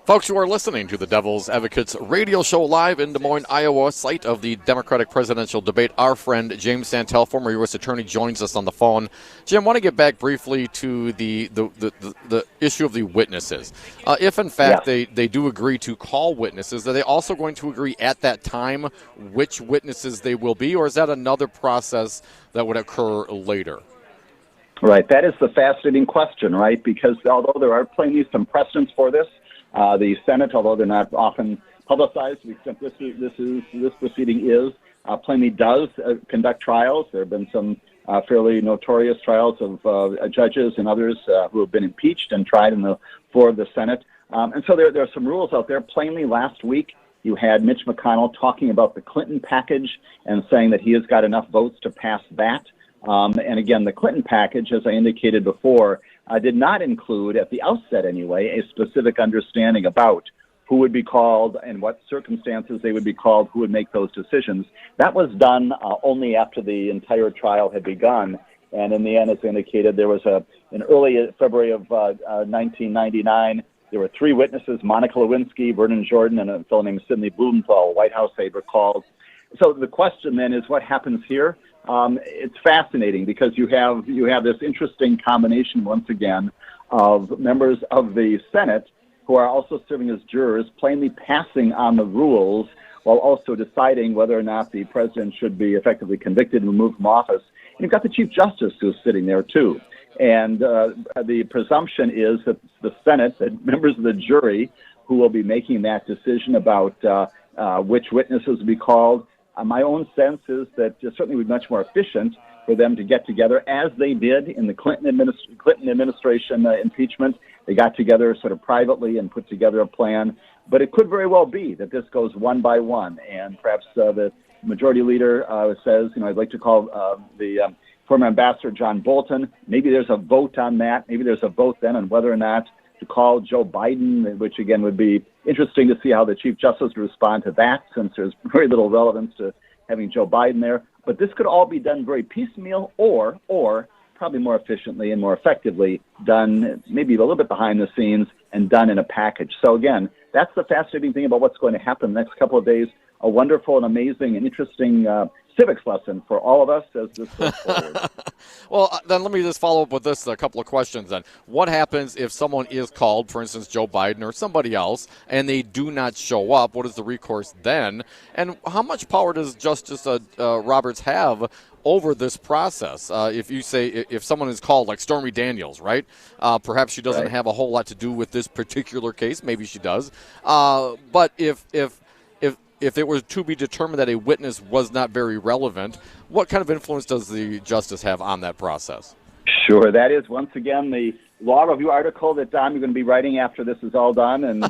Folks, you are listening to the Devil's Advocates radio show live in Des Moines, Iowa, site of the Democratic presidential debate. Our friend James Santelle, former U.S. Attorney, joins us on the phone. Jim, I want to get back briefly to the issue of the witnesses. If, in fact, they do agree to call witnesses, are they also going to agree at that time which witnesses they will be, or is that another process that would occur later? Right. That is the fascinating question, right? Because although there are plainly some precedents for this, the Senate, although they're not often publicized, this proceeding is plainly does conduct trials. There have been some fairly notorious trials of judges and others who have been impeached and tried in the floor of the Senate. And so there are some rules out there. Plainly, last week you had Mitch McConnell talking about the Clinton package and saying that he has got enough votes to pass that. And again, the Clinton package, as I indicated before, did not include, at the outset anyway, a specific understanding about who would be called and what circumstances they would be called, who would make those decisions. That was done only after the entire trial had begun. And in the end, as I indicated, there was in early February of 1999, there were three witnesses, Monica Lewinsky, Vernon Jordan, and a fellow named Sidney Blumenthal, White House aide, were called. So the question then is what happens here? It's fascinating because you have this interesting combination once again of members of the Senate who are also serving as jurors, plainly passing on the rules while also deciding whether or not the president should be effectively convicted and removed from office. And you've got the Chief Justice who's sitting there too. And the presumption is that the Senate, that members of the jury who will be making that decision about which witnesses will be called. My own sense is that it certainly would be much more efficient for them to get together, as they did in the Clinton administration impeachment. They got together sort of privately and put together a plan. But it could very well be that this goes one by one, and perhaps the majority leader says, I'd like to call the former ambassador John Bolton. Maybe there's a vote on that. Maybe there's a vote then on whether or not to call Joe Biden, which again would be interesting to see how the Chief Justice would respond to that, since there's very little relevance to having Joe Biden there. But this could all be done very piecemeal, or probably more efficiently and more effectively done maybe a little bit behind the scenes and done in a package. So again, that's the fascinating thing about what's going to happen the next couple of days. A wonderful and amazing and interesting civics lesson for all of us as this goes forward. Well, then let me just follow up with this, a couple of questions then. What happens if someone is called, for instance, Joe Biden or somebody else, and they do not show up? What is the recourse then? And how much power does Justice Roberts have over this process? If you say, if someone is called, like Stormy Daniels, right? Perhaps she doesn't have a whole lot to do with this particular case. Maybe she does. But if if it were to be determined that a witness was not very relevant, what kind of influence does the justice have on that process? Sure, that is, once again, the law review article that, Don, you're going to be writing after this is all done, and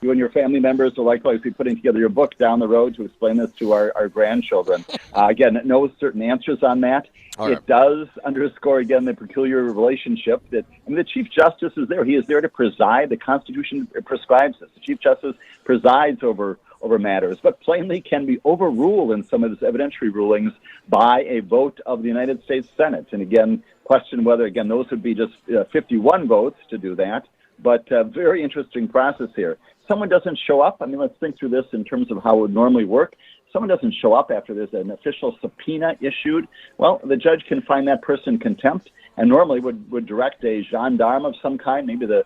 you and your family members will likewise be putting together your book down the road to explain this to our grandchildren. Again, no certain answers on that. Right. It does underscore, again, the peculiar relationship that, the Chief Justice is there. He is there to preside. The Constitution prescribes this. The Chief Justice presides over matters, but plainly can be overruled in some of his evidentiary rulings by a vote of the United States Senate. And again, question whether, again, those would be just 51 votes to do that, but very interesting process here. Someone doesn't show up. I mean, let's think through this in terms of how it would normally work. Someone doesn't show up after there's an official subpoena issued. Well, the judge can find that person contempt and normally would direct a gendarme of some kind, maybe the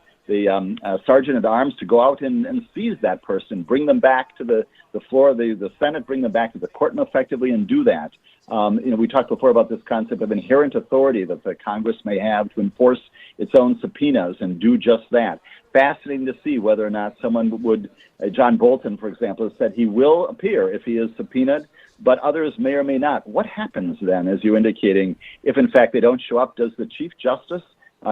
sergeant at arms, to go out and seize that person, bring them back to the floor of the Senate, bring them back to the courtroom effectively, and do that. We talked before about this concept of inherent authority that the Congress may have to enforce its own subpoenas and do just that. Fascinating to see whether or not someone would, John Bolton, for example, has said he will appear if he is subpoenaed, but others may or may not. What happens then, as you're indicating, if in fact they don't show up? Does the Chief Justice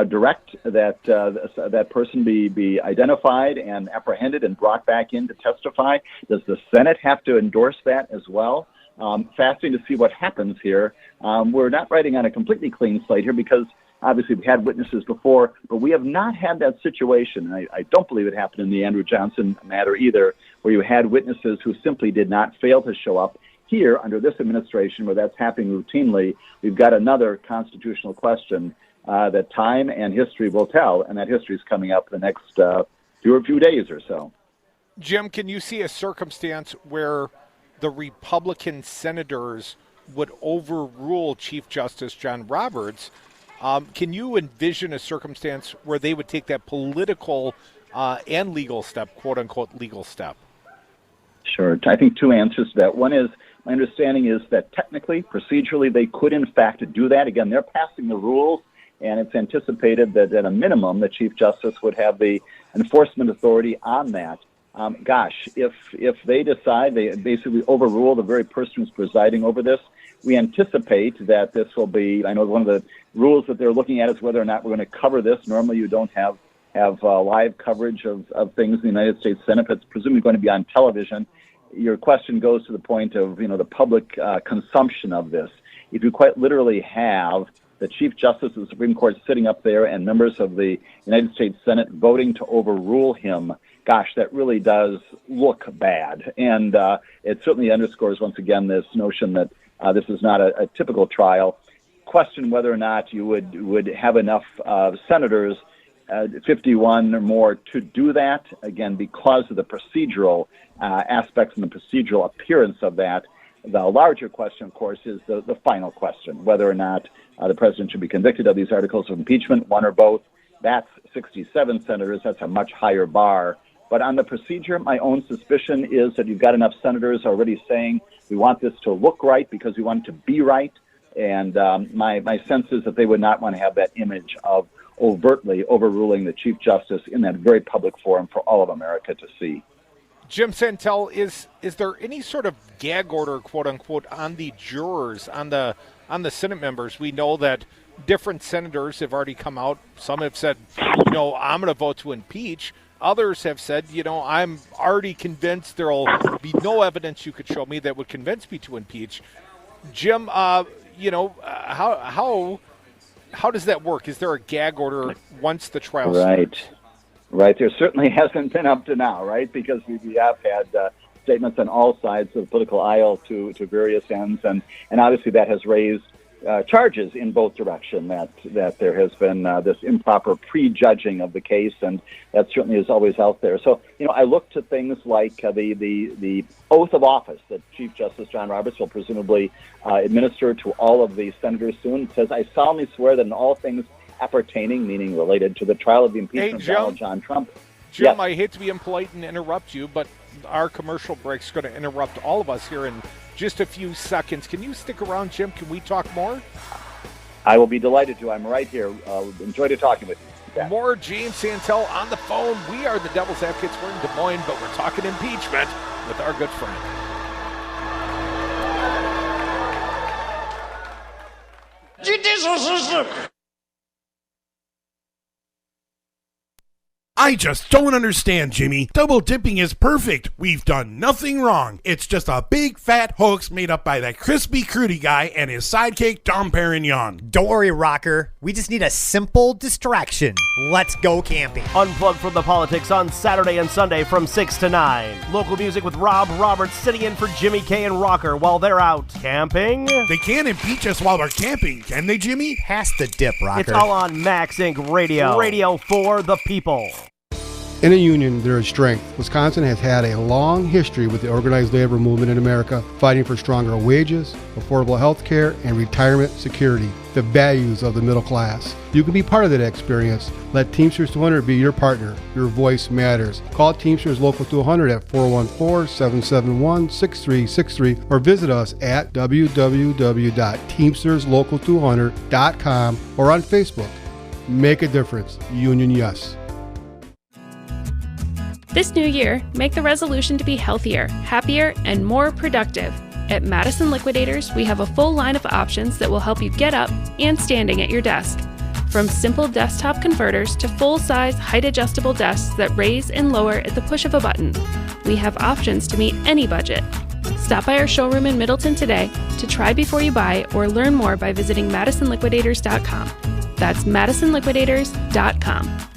direct that person be identified and apprehended and brought back in to testify? Does the Senate have to endorse that as well? Fascinating to see what happens here. We're not writing on a completely clean slate here because obviously we had witnesses before, but we have not had that situation. And I don't believe it happened in the Andrew Johnson matter either, where you had witnesses who simply did not fail to show up. Here, under this administration, where that's happening routinely, we've got another constitutional question that time and history will tell, and that history is coming up in the next few days or so. Jim, can you see a circumstance where the Republican senators would overrule Chief Justice John Roberts? Can you envision a circumstance where they would take that political and legal step, quote-unquote legal step? Sure. I think two answers to that. One is, my understanding is that technically, procedurally, they could in fact do that. Again, they're passing the rules, and it's anticipated that at a minimum, the Chief Justice would have the enforcement authority on that. If they decide, they basically overrule the very person who's presiding over this, we anticipate that this will be, I know one of the rules that they're looking at is whether or not we're going to cover this. Normally you don't have live coverage of things in the United States Senate, but it's presumably going to be on television. Your question goes to the point of, the public consumption of this. If you quite literally have the Chief Justice of the Supreme Court sitting up there and members of the United States Senate voting to overrule him, that really does look bad. And it certainly underscores, once again, this notion that this is not a typical trial. Question whether or not you would have enough senators, 51 or more, to do that, again, because of the procedural aspects and the procedural appearance of that. The larger question, of course, is the final question, whether or not the president should be convicted of these articles of impeachment, one or both. That's 67 senators. That's a much higher bar. But on the procedure, my own suspicion is that you've got enough senators already saying we want this to look right because we want it to be right. And my sense is that they would not want to have that image of overtly overruling the Chief Justice in that very public forum for all of America to see. Jim Santelle, is there any sort of gag order, quote unquote, on the jurors, on the Senate members? We know that different senators have already come out. Some have said, I'm going to vote to impeach. Others have said, I'm already convinced there will be no evidence you could show me that would convince me to impeach. Jim, how does that work? Is there a gag order once the trial starts? Right. There certainly hasn't been up to now, right? Because we have had statements on all sides of the political aisle to various ends, and obviously that has raised charges in both directions, that there has been this improper prejudging of the case, and that certainly is always out there. So, I look to things like the oath of office that Chief Justice John Roberts will presumably administer to all of the senators soon. It says, I solemnly swear that in all things appertaining, meaning related to the trial of the impeachment of Donald John Trump. Jim, Yes. I hate to be impolite and interrupt you, but our commercial break's going to interrupt all of us here in just a few seconds. Can you stick around, Jim? Can we talk more? I will be delighted to. I'm right here. Enjoyed talking with you. Yeah. More James Santelle on the phone. We are the Devil's Advocates. We're in Des Moines, but we're talking impeachment. with our good friend. Judicial system. I just don't understand, Jimmy. Double dipping is perfect. We've done nothing wrong. It's just a big fat hoax made up by that crispy crudy guy and his sidekick Dom Perignon. Don't worry, Rocker. We just need a simple distraction. Let's go camping. Unplug from the politics on Saturday and Sunday from 6 to 9. Local music with Rob Roberts sitting in for Jimmy K and Rocker while they're out camping. They can't impeach us while we're camping, can they, Jimmy? Pass the dip, Rocker. It's all on Max Inc. Radio. Radio for the people. In a union, there is strength. Wisconsin has had a long history with the organized labor movement in America, fighting for stronger wages, affordable health care, and retirement security, the values of the middle class. You can be part of that experience. Let Teamsters 200 be your partner. Your voice matters. Call Teamsters Local 200 at 414-771-6363 or visit us at www.teamsterslocal200.com or on Facebook. Make a difference. Union yes. This new year, make the resolution to be healthier, happier, and more productive. At Madison Liquidators, we have a full line of options that will help you get up and standing at your desk. From simple desktop converters to full-size, height-adjustable desks that raise and lower at the push of a button. We have options to meet any budget. Stop by our showroom in Middleton today to try before you buy or learn more by visiting MadisonLiquidators.com. That's MadisonLiquidators.com.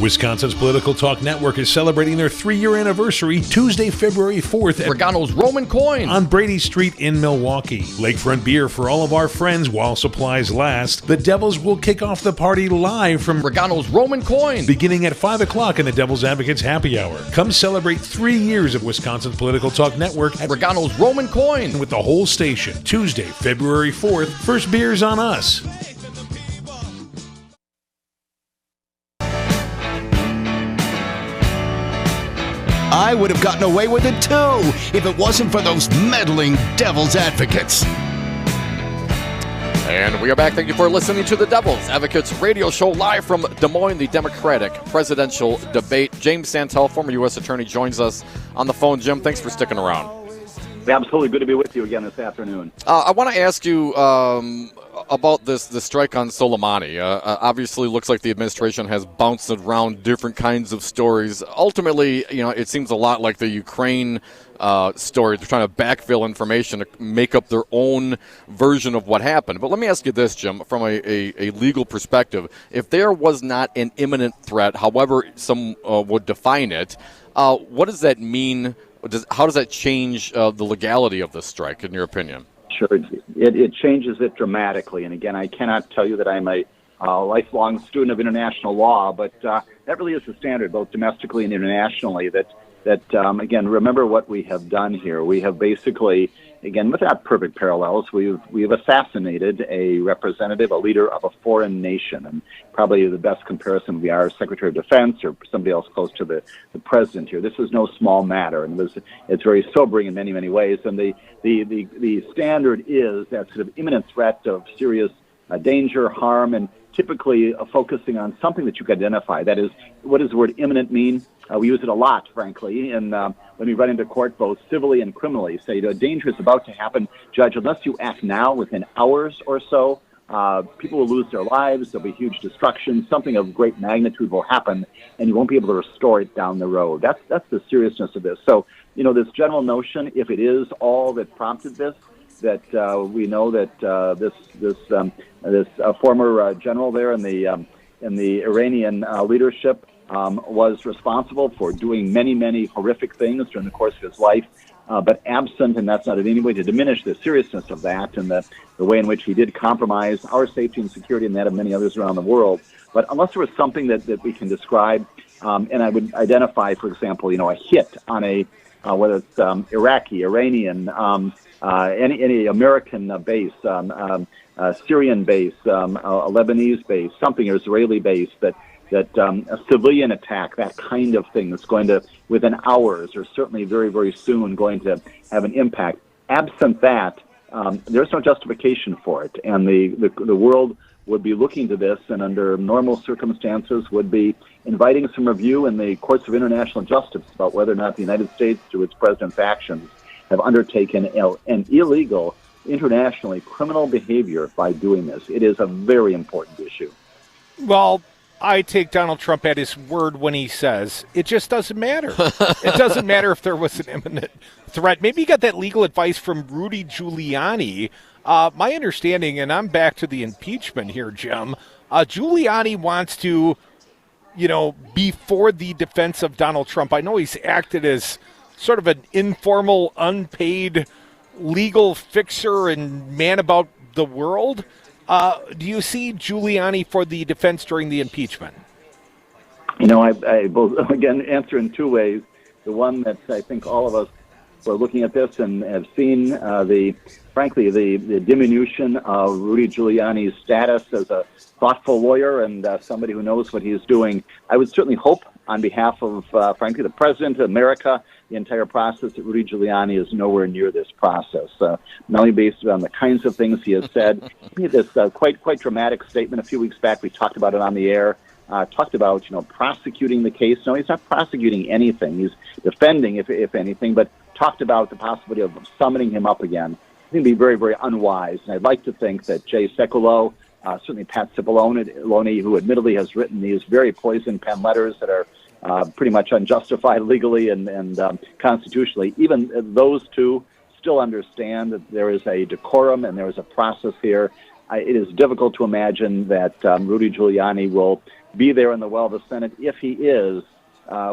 Wisconsin's Political Talk Network is celebrating their 3-year anniversary Tuesday, February 4th at Regano's Roman Coin on Brady Street in Milwaukee. Lakefront beer for all of our friends while supplies last. The Devils will kick off the party live from Regano's Roman Coin beginning at 5 o'clock in the Devil's Advocates Happy Hour. Come celebrate 3 years of Wisconsin's Political Talk Network at Regano's Roman Coin with the whole station. Tuesday, February 4th. First beer's on us. I would have gotten away with it too if it wasn't for those meddling devil's advocates. And we are back. Thank you for listening to the Devil's Advocates radio show live from Des Moines, the Democratic presidential debate. James Santelle, former U.S. Attorney, joins us on the phone. Jim, thanks for sticking around. Absolutely good to be with you again this afternoon. I want to ask you about the strike on Soleimani. Obviously, looks like the administration has bounced around different kinds of stories. Ultimately, it seems a lot like the Ukraine story. They're trying to backfill information to make up their own version of what happened. But let me ask you this, Jim, from a legal perspective. If there was not an imminent threat, however some would define it, what does that mean? How does that change the legality of this strike, in your opinion? Sure. It changes it dramatically. And again, I cannot tell you that I'm a lifelong student of international law, but that really is the standard, both domestically and internationally, that again, remember what we have done here. We have basically, again, without perfect parallels, we've assassinated a representative, a leader of a foreign nation. And probably the best comparison would be our Secretary of Defense or somebody else close to the president here. This is no small matter, and it's very sobering in many, many ways. And the standard is that sort of imminent threat of serious danger, harm, and typically focusing on something that you can identify. That is, what does the word imminent mean? We use it a lot, frankly, and when we run into court, both civilly and criminally, say, danger is about to happen, Judge, unless you act now within hours or so, people will lose their lives, there'll be huge destruction, something of great magnitude will happen, and you won't be able to restore it down the road. That's the seriousness of this. So, this general notion, if it is all that prompted this, that we know that this former general there in the Iranian leadership was responsible for doing many, many horrific things during the course of his life, but absent, and that's not in any way to diminish the seriousness of that and the way in which he did compromise our safety and security and that of many others around the world. But unless there was something that we can describe, and I would identify, for example, a hit on whether it's Iraqi, Iranian, any American base, Syrian base, a Lebanese base, something Israeli base, that a civilian attack, that kind of thing that's going to, within hours or certainly very, very soon, going to have an impact. Absent that, there's no justification for it. And the world would be looking to this, and under normal circumstances would be inviting some review in the courts of international justice about whether or not the United States, through its president's actions, have undertaken an illegal, internationally criminal behavior by doing this. It is a very important issue. Well, I take Donald Trump at his word when he says it just doesn't matter. It doesn't matter if there was an imminent threat. Maybe you got that legal advice from Rudy Giuliani. My understanding, and I'm back to the impeachment here, Jim, Giuliani wants to, be for the defense of Donald Trump. I know he's acted as sort of an informal, unpaid legal fixer and man about the world. Do you see Giuliani for the defense during the impeachment? I will, again, answer in two ways. The one that I think all of us are looking at this and have seen the diminution of Rudy Giuliani's status as a thoughtful lawyer and somebody who knows what he is doing. I would certainly hope on behalf of, the President of America, the entire process, that Rudy Giuliani is nowhere near this process. Not only based on the kinds of things he has said, he had this quite dramatic statement a few weeks back. We talked about it on the air. Talked about prosecuting the case. No, he's not prosecuting anything. He's defending, if anything, but talked about the possibility of summoning him up again. I think it'd be very, very unwise. And I'd like to think that Jay Sekulow, certainly Pat Cipollone, who admittedly has written these very poison pen letters that are pretty much unjustified legally and constitutionally, even those two still understand that there is a decorum and there is a process here. It is difficult to imagine that Rudy Giuliani will be there in the well of the Senate. If he is,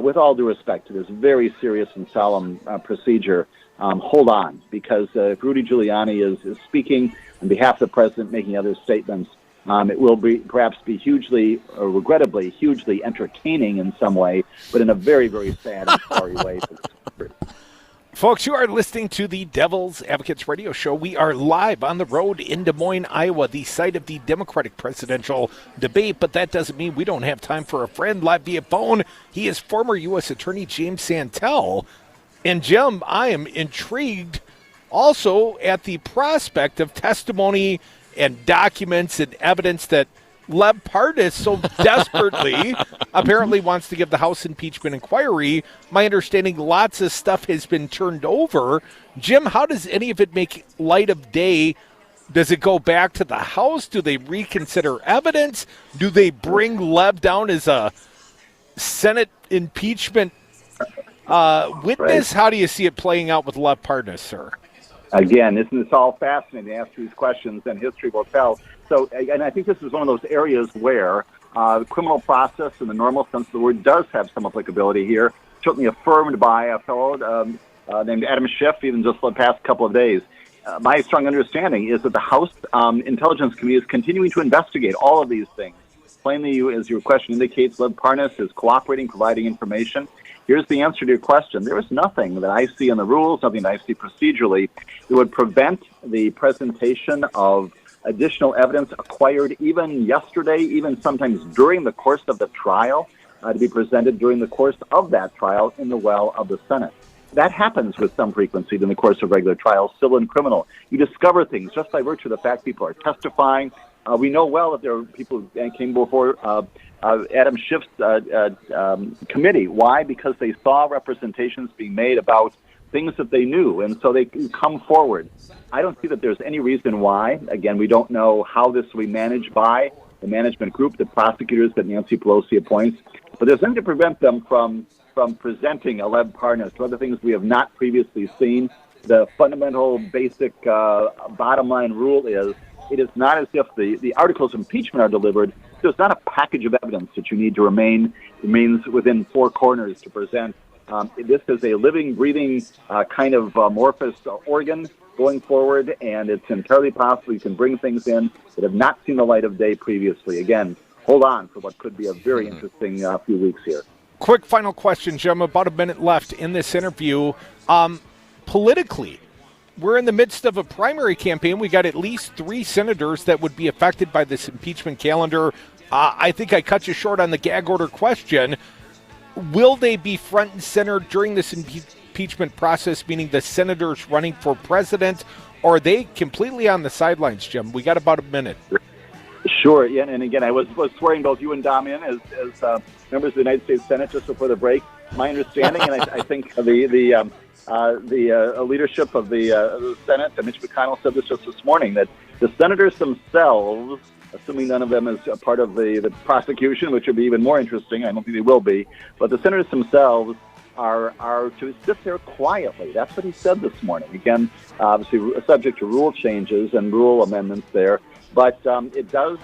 with all due respect to this very serious and solemn procedure, hold on, because if Rudy Giuliani is speaking on behalf of the president, making other statements, it will perhaps be hugely, or regrettably, hugely entertaining in some way, but in a very, very sad and sorry way. Folks, you are listening to the Devil's Advocates Radio Show. We are live on the road in Des Moines, Iowa, the site of the Democratic presidential debate, but that doesn't mean we don't have time for a friend live via phone. He is former U.S. Attorney James Santelle. And, Jim, I am intrigued also at the prospect of testimony and documents and evidence that Lev Parnas so desperately apparently wants to give the House impeachment inquiry. My understanding, lots of stuff has been turned over. Jim, how does any of it make light of day? Does it go back to the House? Do they reconsider evidence? Do they bring Lev down as a Senate impeachment witness? Right. How do you see it playing out with Lev Parnas, sir? Again, isn't this all fascinating to ask these questions, and history will tell. So, and I think this is one of those areas where the criminal process, in the normal sense of the word, does have some applicability here, certainly affirmed by a fellow named Adam Schiff, even just the past couple of days. My strong understanding is that the House Intelligence Committee is continuing to investigate all of these things. Plainly, as your question indicates, Lev Parnas is cooperating, providing information. Here's the answer to your question. There is nothing that I see in the rules, nothing that I see procedurally, that would prevent the presentation of additional evidence acquired even yesterday, even sometimes during the course of the trial, to be presented during the course of that trial in the well of the Senate. That happens with some frequency in the course of regular trials, civil and criminal. You discover things just by virtue of the fact people are testifying. We know well that there are people who came before Adam Schiff's committee. Why? Because they saw representations being made about things that they knew, and so they can come forward. I don't see that there's any reason why. Again, we don't know how this will be managed by the management group, the prosecutors that Nancy Pelosi appoints, but there's nothing to prevent them from presenting a Lev Parnas or other things we have not previously seen. The fundamental, basic, bottom line rule is it is not as if the articles of impeachment are delivered. There's not a package of evidence that you need to remains within four corners to present. This is a living, breathing kind of amorphous organ going forward, and it's entirely possible you can bring things in that have not seen the light of day previously. Again, hold on for what could be a very interesting few weeks here. Quick final question, Jim. About a minute left in this interview. Politically, we're in the midst of a primary campaign. We got at least 3 senators that would be affected by this impeachment calendar. I think I cut you short on the gag order question. Will they be front and center during this impeachment process, meaning the senators running for president, or are they completely on the sidelines, Jim? We got about a minute. Sure, yeah, and again, I was swearing both you and Dom in as members of the United States Senate just before the break. My understanding, and I think the leadership of the Senate, Mitch McConnell, said this just this morning, that the senators themselves, assuming none of them is a part of the prosecution, which would be even more interesting, I don't think they will be, but the senators themselves are to sit there quietly. That's what he said this morning. Again, obviously subject to rule changes and rule amendments there. But it does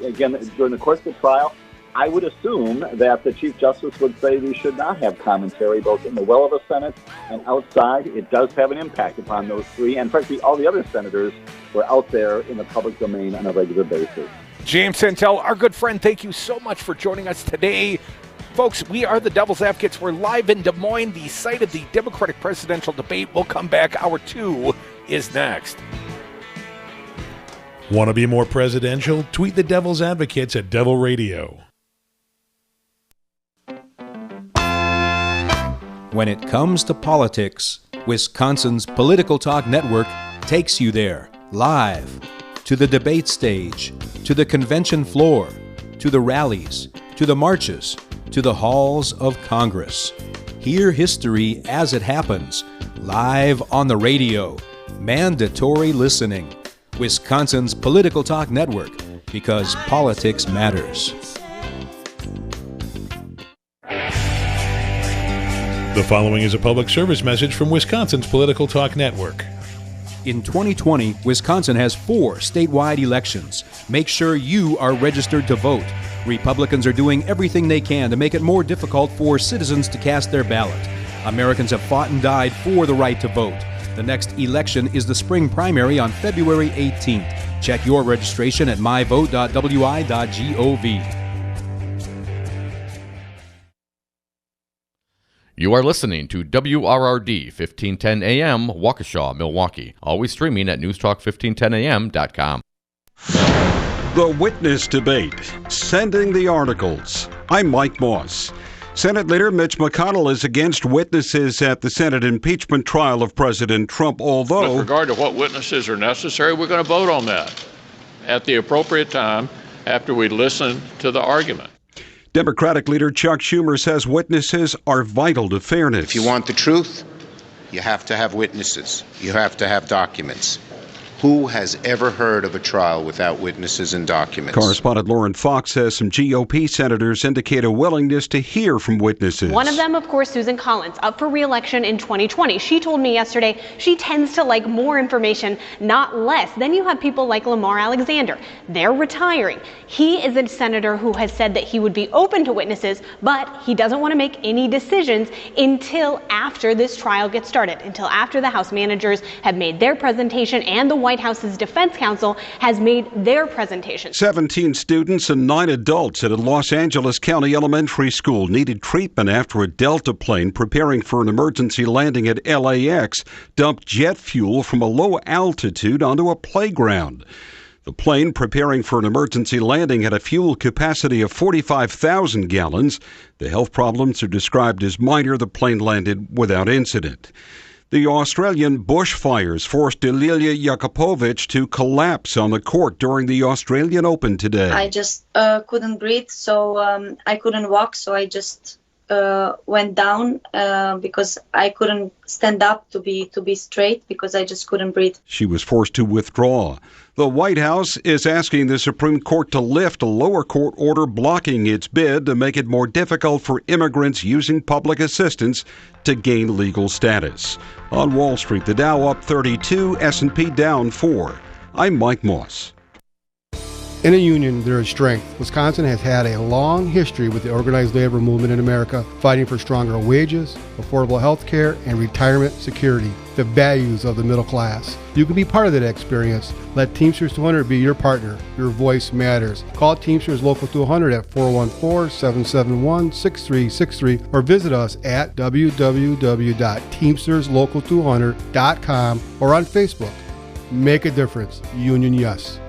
again, during the course of the trial, I would assume that the Chief Justice would say we should not have commentary both in the well of the Senate and outside. It does have an impact upon those three, and frankly, all the other senators who are out there in the public domain on a regular basis. James Santelle, our good friend, thank you so much for joining us today. Folks, we are the Devil's Advocates. We're live in Des Moines, the site of the Democratic presidential debate. We'll come back. Hour 2 is next. Want to be more presidential? Tweet the Devil's Advocates at Devil Radio. When it comes to politics, Wisconsin's Political Talk Network takes you there, live, to the debate stage, to the convention floor, to the rallies, to the marches, to the halls of Congress. Hear history as it happens, live on the radio. Mandatory listening. Wisconsin's Political Talk Network, because politics matters. The following is a public service message from Wisconsin's Political Talk Network. In 2020, Wisconsin has 4 statewide elections. Make sure you are registered to vote. Republicans are doing everything they can to make it more difficult for citizens to cast their ballot. Americans have fought and died for the right to vote. The next election is the spring primary on February 18th. Check your registration at myvote.wi.gov. You are listening to WRRD 1510 AM, Waukesha, Milwaukee. Always streaming at newstalk1510am.com. The witness debate. Sending the articles. I'm Mike Moss. Senate Leader Mitch McConnell is against witnesses at the Senate impeachment trial of President Trump, although... With regard to what witnesses are necessary, we're going to vote on that at the appropriate time after we listen to the argument. Democratic leader Chuck Schumer says witnesses are vital to fairness. If you want the truth, you have to have witnesses. You have to have documents. Who has ever heard of a trial without witnesses and documents? Correspondent Lauren Fox says some GOP senators indicate a willingness to hear from witnesses. One of them, of course, Susan Collins, up for re-election in 2020. She told me yesterday she tends to like more information, not less. Then you have people like Lamar Alexander. They're retiring. He is a senator who has said that he would be open to witnesses, but he doesn't want to make any decisions until after this trial gets started, until after the House managers have made their presentation and the White House's Defense Counsel has made their presentation. 17 students and 9 adults at a Los Angeles County elementary school needed treatment after a Delta plane preparing for an emergency landing at LAX dumped jet fuel from a low altitude onto a playground. The plane preparing for an emergency landing had a fuel capacity of 45,000 gallons. The health problems are described as minor. The plane landed without incident. The Australian bushfires forced Ililia Jakupovic to collapse on the court during the Australian Open today. I just couldn't breathe, so I couldn't walk, so I just went down because I couldn't stand up to be straight because I just couldn't breathe. She was forced to withdraw. The White House is asking the Supreme Court to lift a lower court order blocking its bid to make it more difficult for immigrants using public assistance to gain legal status. On Wall Street, the Dow up 32, S&P down 4. I'm Mike Moss. In a union, there is strength. Wisconsin has had a long history with the organized labor movement in America, fighting for stronger wages, affordable health care, and retirement security, the values of the middle class. You can be part of that experience. Let Teamsters 200 be your partner. Your voice matters. Call Teamsters Local 200 at 414-771-6363 or visit us at www.teamsterslocal200.com or on Facebook. Make a difference. Union Yes.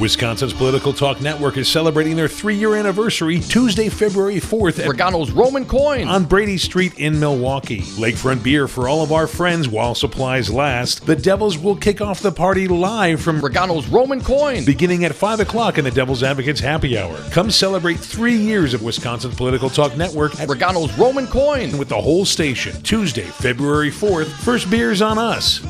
Wisconsin's Political Talk Network is celebrating their 3-year anniversary Tuesday, February 4th at Regano's Roman Coin on Brady Street in Milwaukee. Lakefront beer for all of our friends while supplies last. The Devils will kick off the party live from Regano's Roman Coin beginning at 5 o'clock in the Devil's Advocates Happy Hour. Come celebrate 3 years of Wisconsin's Political Talk Network at Regano's Roman Coin with the whole station. Tuesday, February 4th. First beer's on us.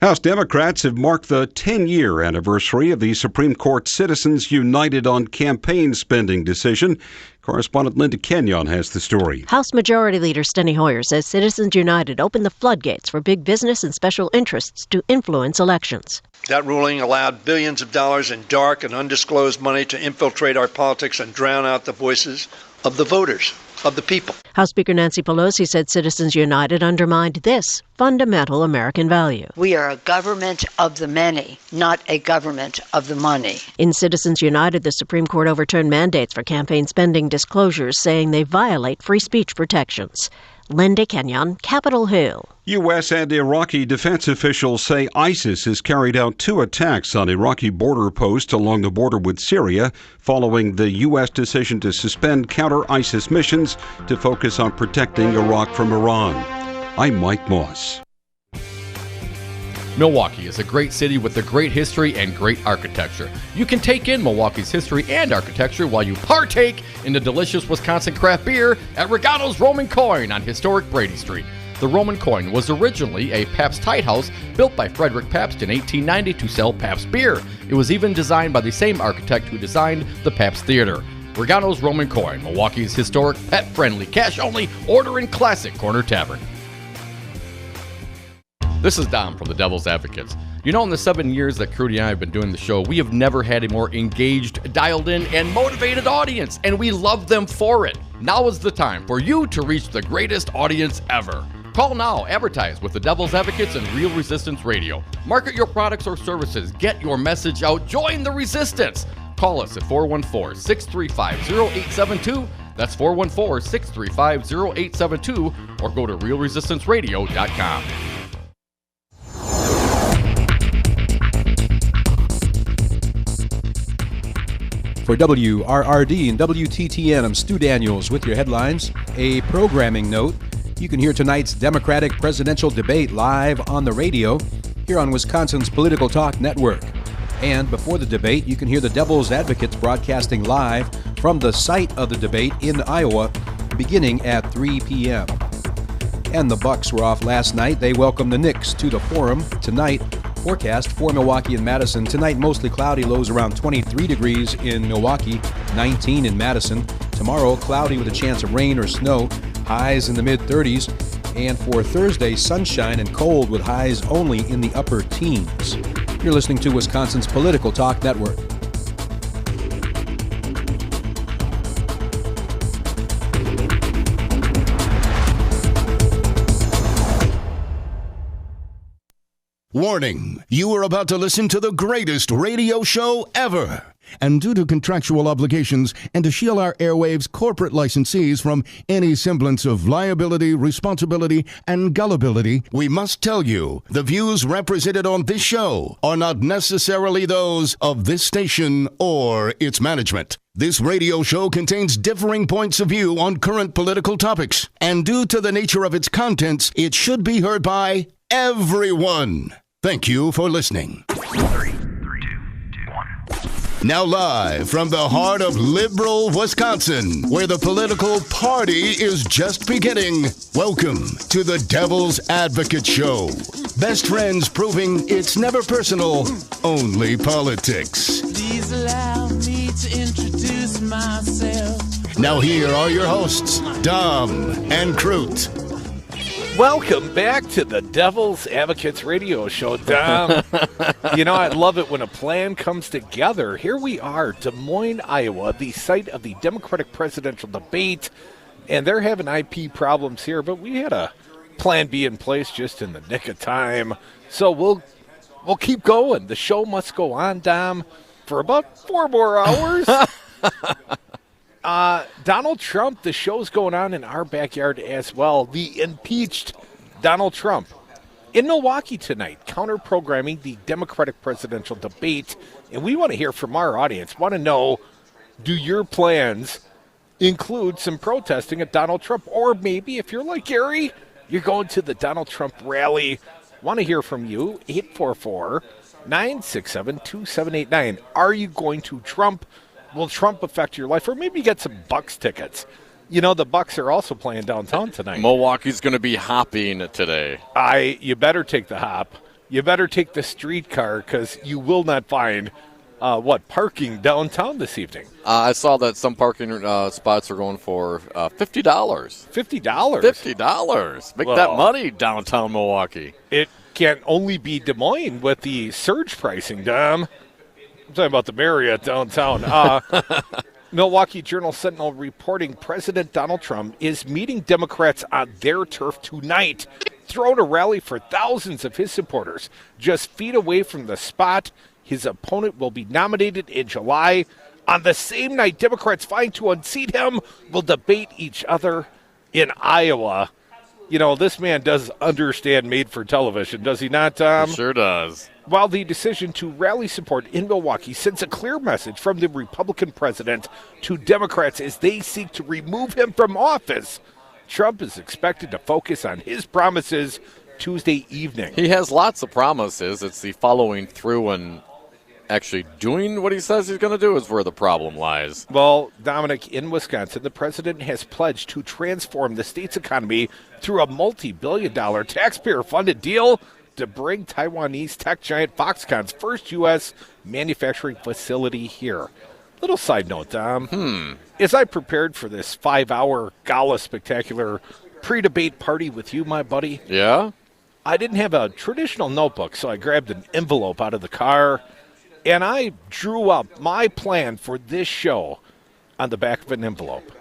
House Democrats have marked the 10-year anniversary of the Supreme Court Citizens United on Campaign Spending decision. Correspondent Linda Kenyon has the story. House Majority Leader Steny Hoyer says Citizens United opened the floodgates for big business and special interests to influence elections. That ruling allowed billions of dollars in dark and undisclosed money to infiltrate our politics and drown out the voices of the voters, of the people. House Speaker Nancy Pelosi said Citizens United undermined this fundamental American value. We are a government of the many, not a government of the money. In Citizens United, the Supreme Court overturned mandates for campaign spending disclosures, saying they violate free speech protections. Linda Kenyon, Capitol Hill. U.S. and Iraqi defense officials say ISIS has carried out 2 attacks on Iraqi border posts along the border with Syria, following the U.S. decision to suspend counter-ISIS missions to focus on protecting Iraq from Iran. I'm Mike Moss. Milwaukee is a great city with a great history and great architecture. You can take in Milwaukee's history and architecture while you partake in the delicious Wisconsin craft beer at Regano's Roman Coin on historic Brady Street. The Roman Coin was originally a Pabst Tide House built by Frederick Pabst in 1890 to sell Pabst beer. It was even designed by the same architect who designed the Pabst Theater. Regano's Roman Coin, Milwaukee's historic, pet-friendly, cash-only, order and classic corner tavern. This is Dom from the Devil's Advocates. You know, in the 7 years that Crudy and I have been doing the show, we have never had a more engaged, dialed in, and motivated audience, and we love them for it. Now is the time for you to reach the greatest audience ever. Call now, advertise with the Devil's Advocates and Real Resistance Radio. Market your products or services, get your message out, join the resistance. Call us at 414-635-0872. That's 414-635-0872, or go to realresistanceradio.com. For WRRD and WTTN, I'm Stu Daniels with your headlines. A programming note: you can hear tonight's Democratic presidential debate live on the radio here on Wisconsin's Political Talk Network. And before the debate, you can hear the Devil's Advocates broadcasting live from the site of the debate in Iowa beginning at 3 p.m. And the Bucks were off last night. They welcome the Knicks to the Forum tonight. Forecast for Milwaukee and Madison. Tonight, mostly cloudy, lows around 23 degrees in Milwaukee, 19 in Madison. Tomorrow, cloudy with a chance of rain or snow, highs in the mid-30s. And for Thursday, sunshine and cold with highs only in the upper teens. You're listening to Wisconsin's Political Talk Network. Warning, you are about to listen to the greatest radio show ever. And due to contractual obligations and to shield our airwaves corporate licensees from any semblance of liability, responsibility, and gullibility, we must tell you the views represented on this show are not necessarily those of this station or its management. This radio show contains differing points of view on current political topics, and due to the nature of its contents, it should be heard by everyone. Thank you for listening. 3, 2, 1. Now live from the heart of liberal Wisconsin, where the political party is just beginning, welcome to the Devil's Advocate Show. Best friends proving it's never personal, only politics. Please allow me to introduce myself. Now here are your hosts, Dom and Crute. Welcome back to the Devil's Advocates radio show, Dom. You know, I love it when a plan comes together. Here we are, Des Moines, Iowa, the site of the Democratic presidential debate, and they're having IP problems here, but we had a plan B in place just in the nick of time. So we'll keep going. The show must go on, Dom, for about 4 more hours. Donald Trump, the show's going on in our backyard as well. The impeached Donald Trump In Milwaukee tonight, counter-programming the Democratic presidential debate, and we want to hear from our audience. Want to know, do your plans include some protesting at Donald Trump? Or maybe, if you're like Gary, you're going to the Donald Trump rally. Want to hear from you, 844-967-2789. Are you going to Trump? Will Trump affect your life? Or maybe get some Bucks tickets. You know, the Bucks are also playing downtown tonight. Milwaukee's going to be hopping today. You better take the hop. You better take the streetcar because you will not find, parking downtown this evening. I saw that some parking spots are going for $50. $50? $50. Make that money, downtown Milwaukee. It can only be Des Moines with the surge pricing, Dom. I'm talking about the Marriott downtown. Milwaukee Journal-Sentinel reporting President Donald Trump is meeting Democrats on their turf tonight, throwing a rally for thousands of his supporters. Just feet away from the spot, his opponent will be nominated in July. On the same night, Democrats vying to unseat him will debate each other in Iowa. You know, this man does understand made for television, does he not, Tom? He sure does. While the decision to rally support in Milwaukee sends a clear message from the Republican president to Democrats as they seek to remove him from office, Trump is expected to focus on his promises Tuesday evening. He has lots of promises. It's the following through and actually doing what he says he's going to do is where the problem lies. Well, Dominic, in Wisconsin, the president has pledged to transform the state's economy through a multi-billion-dollar taxpayer-funded deal to bring Taiwanese tech giant Foxconn's first U.S. manufacturing facility here. Little side note, Dom. As I prepared for this 5-hour gala spectacular pre-debate party with you, my buddy, yeah, I didn't have a traditional notebook, so I grabbed an envelope out of the car, and I drew up my plan for this show on the back of an envelope.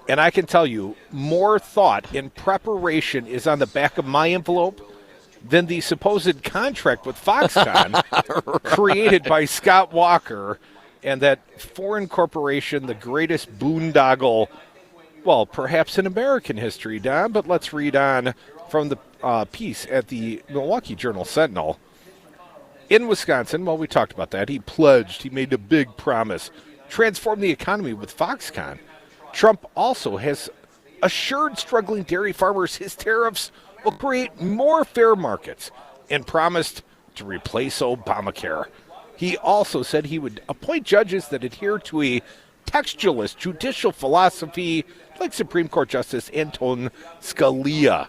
And I can tell you, more thought and preparation is on the back of my envelope than the supposed contract with Foxconn Right. created by Scott Walker and that foreign corporation, the greatest boondoggle, well, perhaps in American history, Don, but let's read on from the piece at the Milwaukee Journal-Sentinel. In Wisconsin, well, we talked about that. He pledged, he made a big promise, transform the economy with Foxconn. Trump also has assured struggling dairy farmers his tariffs will create more fair markets and promised to replace Obamacare. He also said he would appoint judges that adhere to a textualist judicial philosophy like Supreme Court Justice Antonin Scalia.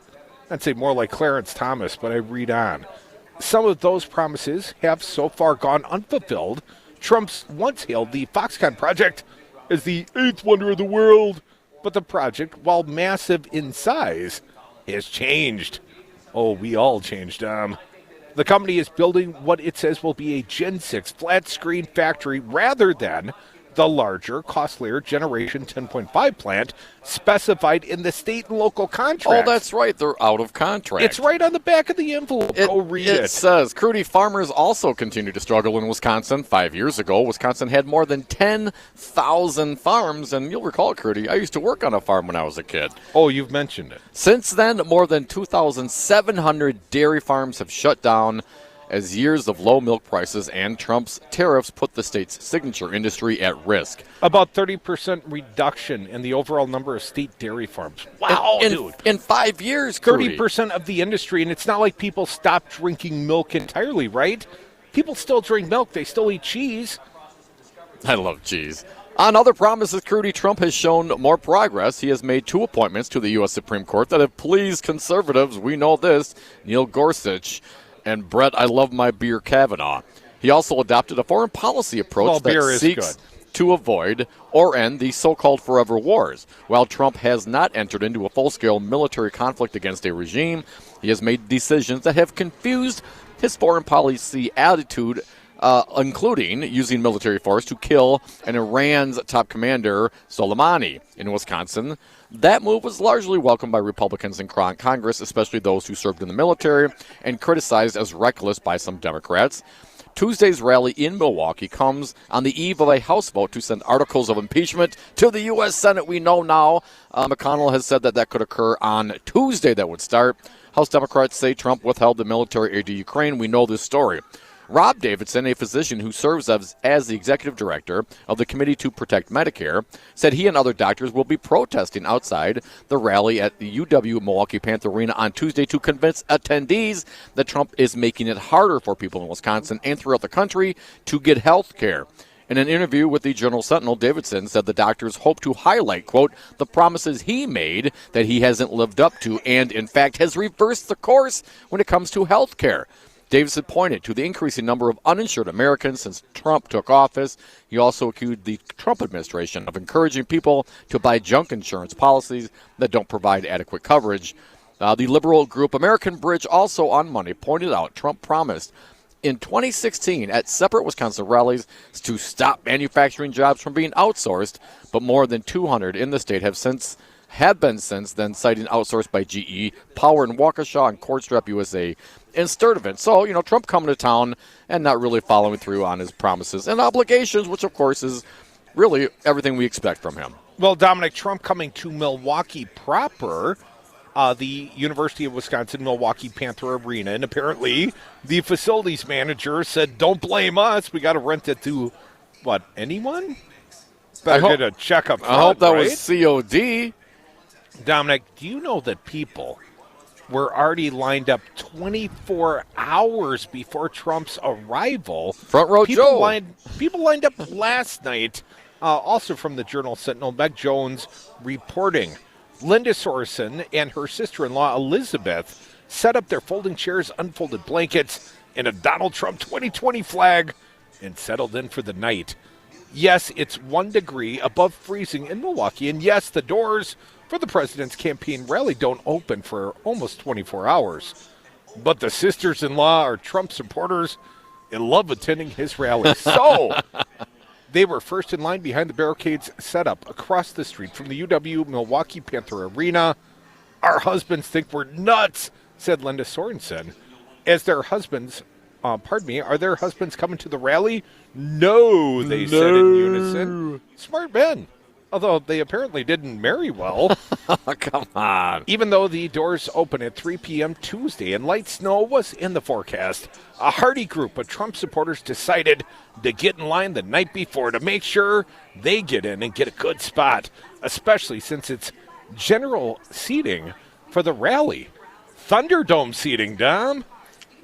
I'd say more like Clarence Thomas, but I read on. Some of those promises have so far gone unfulfilled. Trump's once hailed the Foxconn project as the eighth wonder of the world, but the project, while massive in size, has changed. Oh, we all changed, The company is building what it says will be a Gen 6 flat-screen factory rather than the larger, costlier Generation 10.5 plant specified in the state and local contracts. Oh, that's right. They're out of contract. It's right on the back of the envelope. Go read it. It says, Crudy, farmers also continue to struggle in Wisconsin. 5 years ago, Wisconsin had more than 10,000 farms. And you'll recall, Crudy, I used to work on a farm when I was a kid. Oh, you've mentioned it. Since then, more than 2,700 dairy farms have shut down as years of low milk prices and Trump's tariffs put the state's signature industry at risk. About 30% reduction in the overall number of state dairy farms. Wow, dude. In 5 years, 30% of the industry, and it's not like people stopped drinking milk entirely, right? People still drink milk. They still eat cheese. I love cheese. On other promises, Crudy, Trump has shown more progress. He has made 2 appointments to the U.S. Supreme Court that have pleased conservatives. We know this, Neil Gorsuch and Brett, I love my beer, Kavanaugh. He also adopted a foreign policy approach that seeks to avoid or end the so-called forever wars. While Trump has not entered into a full-scale military conflict against a regime, he has made decisions that have confused his foreign policy attitude, including using military force to kill an Iran's top commander, Soleimani, in Wisconsin. That move was largely welcomed by Republicans in Congress, especially those who served in the military, and criticized as reckless by some Democrats. Tuesday's rally in Milwaukee comes on the eve of a House vote to send articles of impeachment to the U.S. Senate. We know now McConnell has said that could occur on Tuesday that would start. House Democrats say Trump withheld the military aid to Ukraine. We know this story. Rob Davidson, a physician who serves as the executive director of the Committee to Protect Medicare, said he and other doctors will be protesting outside the rally at the UW Milwaukee Panther Arena on Tuesday to convince attendees that Trump is making it harder for people in Wisconsin and throughout the country to get health care. In an interview with the Journal Sentinel, Davidson said the doctors hope to highlight, quote, the promises he made that he hasn't lived up to and, in fact, has reversed the course when it comes to health care. Davidson pointed to the increasing number of uninsured Americans since Trump took office. He also accused the Trump administration of encouraging people to buy junk insurance policies that don't provide adequate coverage. The liberal group American Bridge, also on Monday, pointed out Trump promised in 2016 at separate Wisconsin rallies to stop manufacturing jobs from being outsourced, but more than 200 in the state have been since then, citing outsourced by GE, Power and Waukesha, and Cordstrap USA in Sturtevant. So, Trump coming to town and not really following through on his promises and obligations, which, of course, is really everything we expect from him. Well, Dominic, Trump coming to Milwaukee proper, the University of Wisconsin Milwaukee Panther Arena, and apparently the facilities manager said, don't blame us. We got to rent it to, anyone? Better get a check up front, I hope that right? was COD. Dominic, do you know that people were already lined up 24 hours before Trump's arrival? Front row Joe. People lined up last night, also from the Journal Sentinel, Meg Jones reporting. Linda Sorensen and her sister-in-law Elizabeth set up their folding chairs, unfolded blankets, and a Donald Trump 2020 flag and settled in for the night. Yes, it's 1 degree above freezing in Milwaukee, and yes, the doors for the president's campaign rally don't open for almost 24 hours. But the sisters-in-law are Trump supporters and love attending his rally. So they were first in line behind the barricades set up across the street from the UW Milwaukee Panther Arena. Our husbands think we're nuts, said Linda Sorensen. As their husbands, are their husbands coming to the rally? No, they said in unison. Smart men. Although they apparently didn't marry well. Come on. Even though the doors open at 3 p.m. Tuesday and light snow was in the forecast, a hearty group of Trump supporters decided to get in line the night before to make sure they get in and get a good spot, especially since it's general seating for the rally. Thunderdome seating, Dom.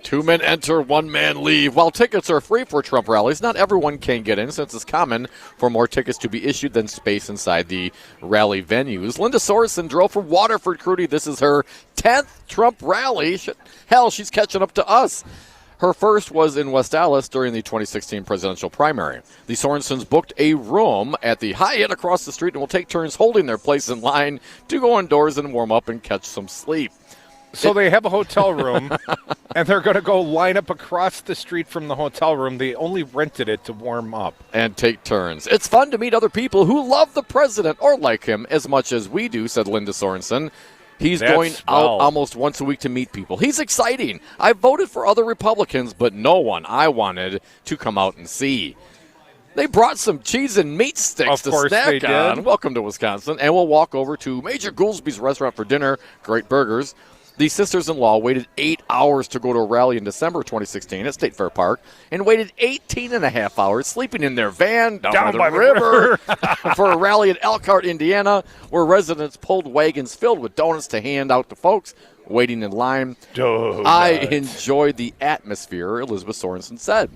2 men enter, 1 man leave. While tickets are free for Trump rallies, not everyone can get in, since it's common for more tickets to be issued than space inside the rally venues. Linda Sorensen drove from Waterford, Crudy. This is her 10th Trump rally. Hell, she's catching up to us. Her first was in West Allis during the 2016 presidential primary. The Sorensens booked a room at the Hyatt across the street and will take turns holding their place in line to go indoors and warm up and catch some sleep. So they have a hotel room, and they're going to go line up across the street from the hotel room. They only rented it to warm up. And take turns. It's fun to meet other people who love the president or like him as much as we do, said Linda Sorensen. He's going out almost once a week to meet people. He's exciting. I voted for other Republicans, but no one I wanted to come out and see. They brought some cheese and meat sticks to snack on. Welcome to Wisconsin. And we'll walk over to Major Goolsby's restaurant for dinner. Great burgers. The sisters-in-law waited 8 hours to go to a rally in December 2016 at State Fair Park and waited 18 and a half hours sleeping in their van down by the river for a rally in Elkhart, Indiana, where residents pulled wagons filled with donuts to hand out to folks waiting in line. Donuts. I enjoyed the atmosphere, Elizabeth Sorensen said.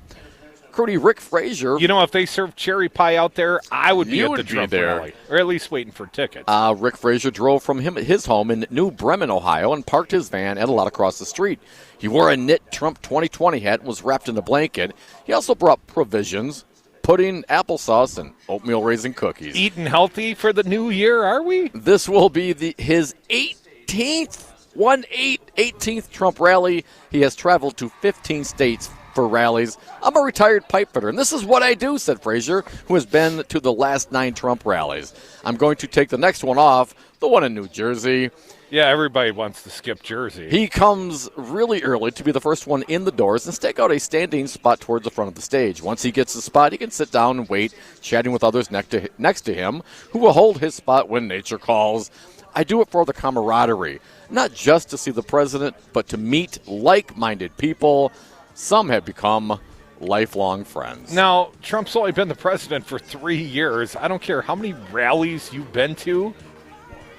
Crudy, Rick Frazier. You know, if they served cherry pie out there, I would be at the Trump rally, or at least waiting for tickets. Rick Frazier drove from his home in New Bremen, Ohio, and parked his van at a lot across the street. He wore a knit Trump 2020 hat and was wrapped in a blanket. He also brought provisions, pudding, applesauce, and oatmeal raisin cookies. Eating healthy for the new year, are we? This will be his 18th Trump rally. He has traveled to 15 states for rallies. I'm a retired pipe fitter, and this is what I do, said Frazier, who has been to the last 9 Trump rallies. I'm going to take the next one off, the one in New Jersey. Yeah, everybody wants to skip Jersey. He comes really early to be the first one in the doors and stake out a standing spot towards the front of the stage. Once he gets the spot, he can sit down and wait, chatting with others next to him, who will hold his spot when nature calls. I do it for the camaraderie, not just to see the president, but to meet like-minded people. Some have become lifelong friends. Now, Trump's only been the president for 3 years. I don't care how many rallies you've been to.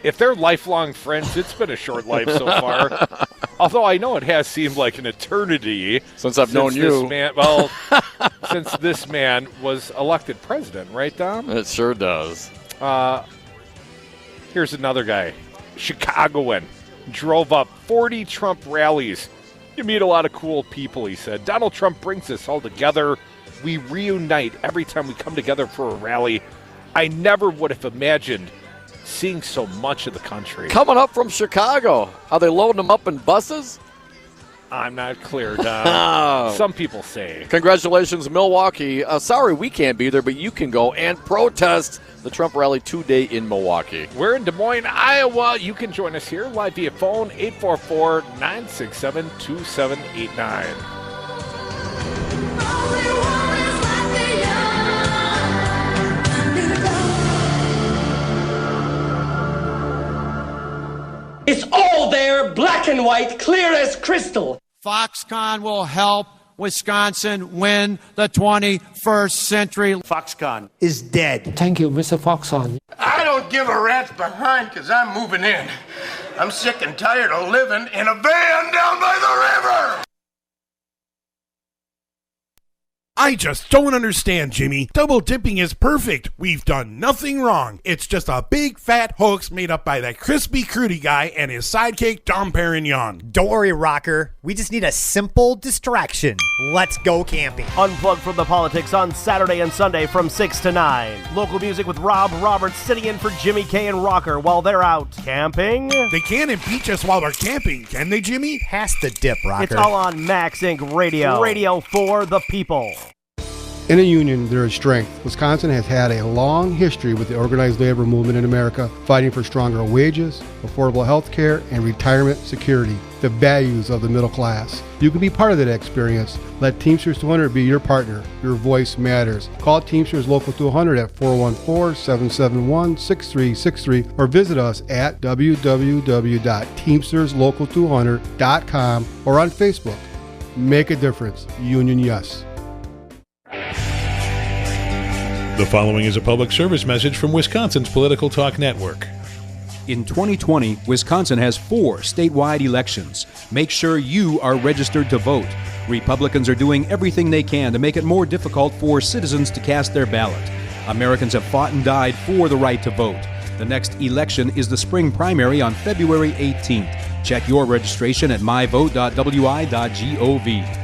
If they're lifelong friends, it's been a short life so far. Although I know it has seemed like an eternity since I've known you. Since this man was elected president, right, Dom? It sure does. Here's another guy, Chicagoan, drove up 40 Trump rallies. You meet a lot of cool people, he said. Donald Trump brings us all together. We reunite every time we come together for a rally. I never would have imagined seeing so much of the country. Coming up from Chicago. Are they loading them up in buses? I'm not clear, Don. Some people say. Congratulations, Milwaukee. Sorry we can't be there, but you can go and protest the Trump rally today in Milwaukee. We're in Des Moines, Iowa. You can join us here live via phone, 844-967-2789. It's all there, black and white, clear as crystal. Foxconn will help Wisconsin win the 21st century. Foxconn is dead. Thank you, Mr. Foxconn. I don't give a rat's behind because I'm moving in. I'm sick and tired of living in a van down by the river. I just don't understand, Jimmy. Double dipping is perfect. We've done nothing wrong. It's just a big fat hoax made up by that crispy crudy guy and his sidekick, Dom Perignon. Don't worry, Rocker. We just need a simple distraction. Let's go camping. Unplugged from the politics on Saturday and Sunday from 6 to 9. Local music with Rob Roberts sitting in for Jimmy K and Rocker while they're out camping. They can't impeach us while we're camping, can they, Jimmy? Has to dip, Rocker. It's all on Max Inc. Radio. Radio for the people. In a union, there is strength. Wisconsin has had a long history with the organized labor movement in America, fighting for stronger wages, affordable health care, and retirement security, the values of the middle class. You can be part of that experience. Let Teamsters 200 be your partner. Your voice matters. Call Teamsters Local 200 at 414-771-6363 or visit us at www.teamsterslocal200.com or on Facebook. Make a difference. Union Yes. The following is a public service message from Wisconsin's Political Talk Network. In 2020, Wisconsin has 4 statewide elections. Make sure you are registered to vote. Republicans are doing everything they can to make it more difficult for citizens to cast their ballot. Americans have fought and died for the right to vote. The next election is the spring primary on February 18th. Check your registration at myvote.wi.gov.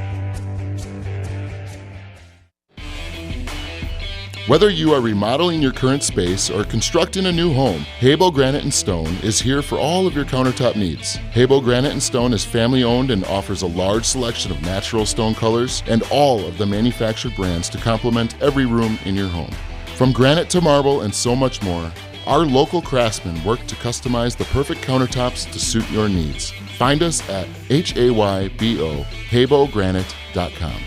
Whether you are remodeling your current space or constructing a new home, Habo Granite & Stone is here for all of your countertop needs. Habo Granite & Stone is family-owned and offers a large selection of natural stone colors and all of the manufactured brands to complement every room in your home. From granite to marble and so much more, our local craftsmen work to customize the perfect countertops to suit your needs. Find us at HAYBO, HABOGranite.com.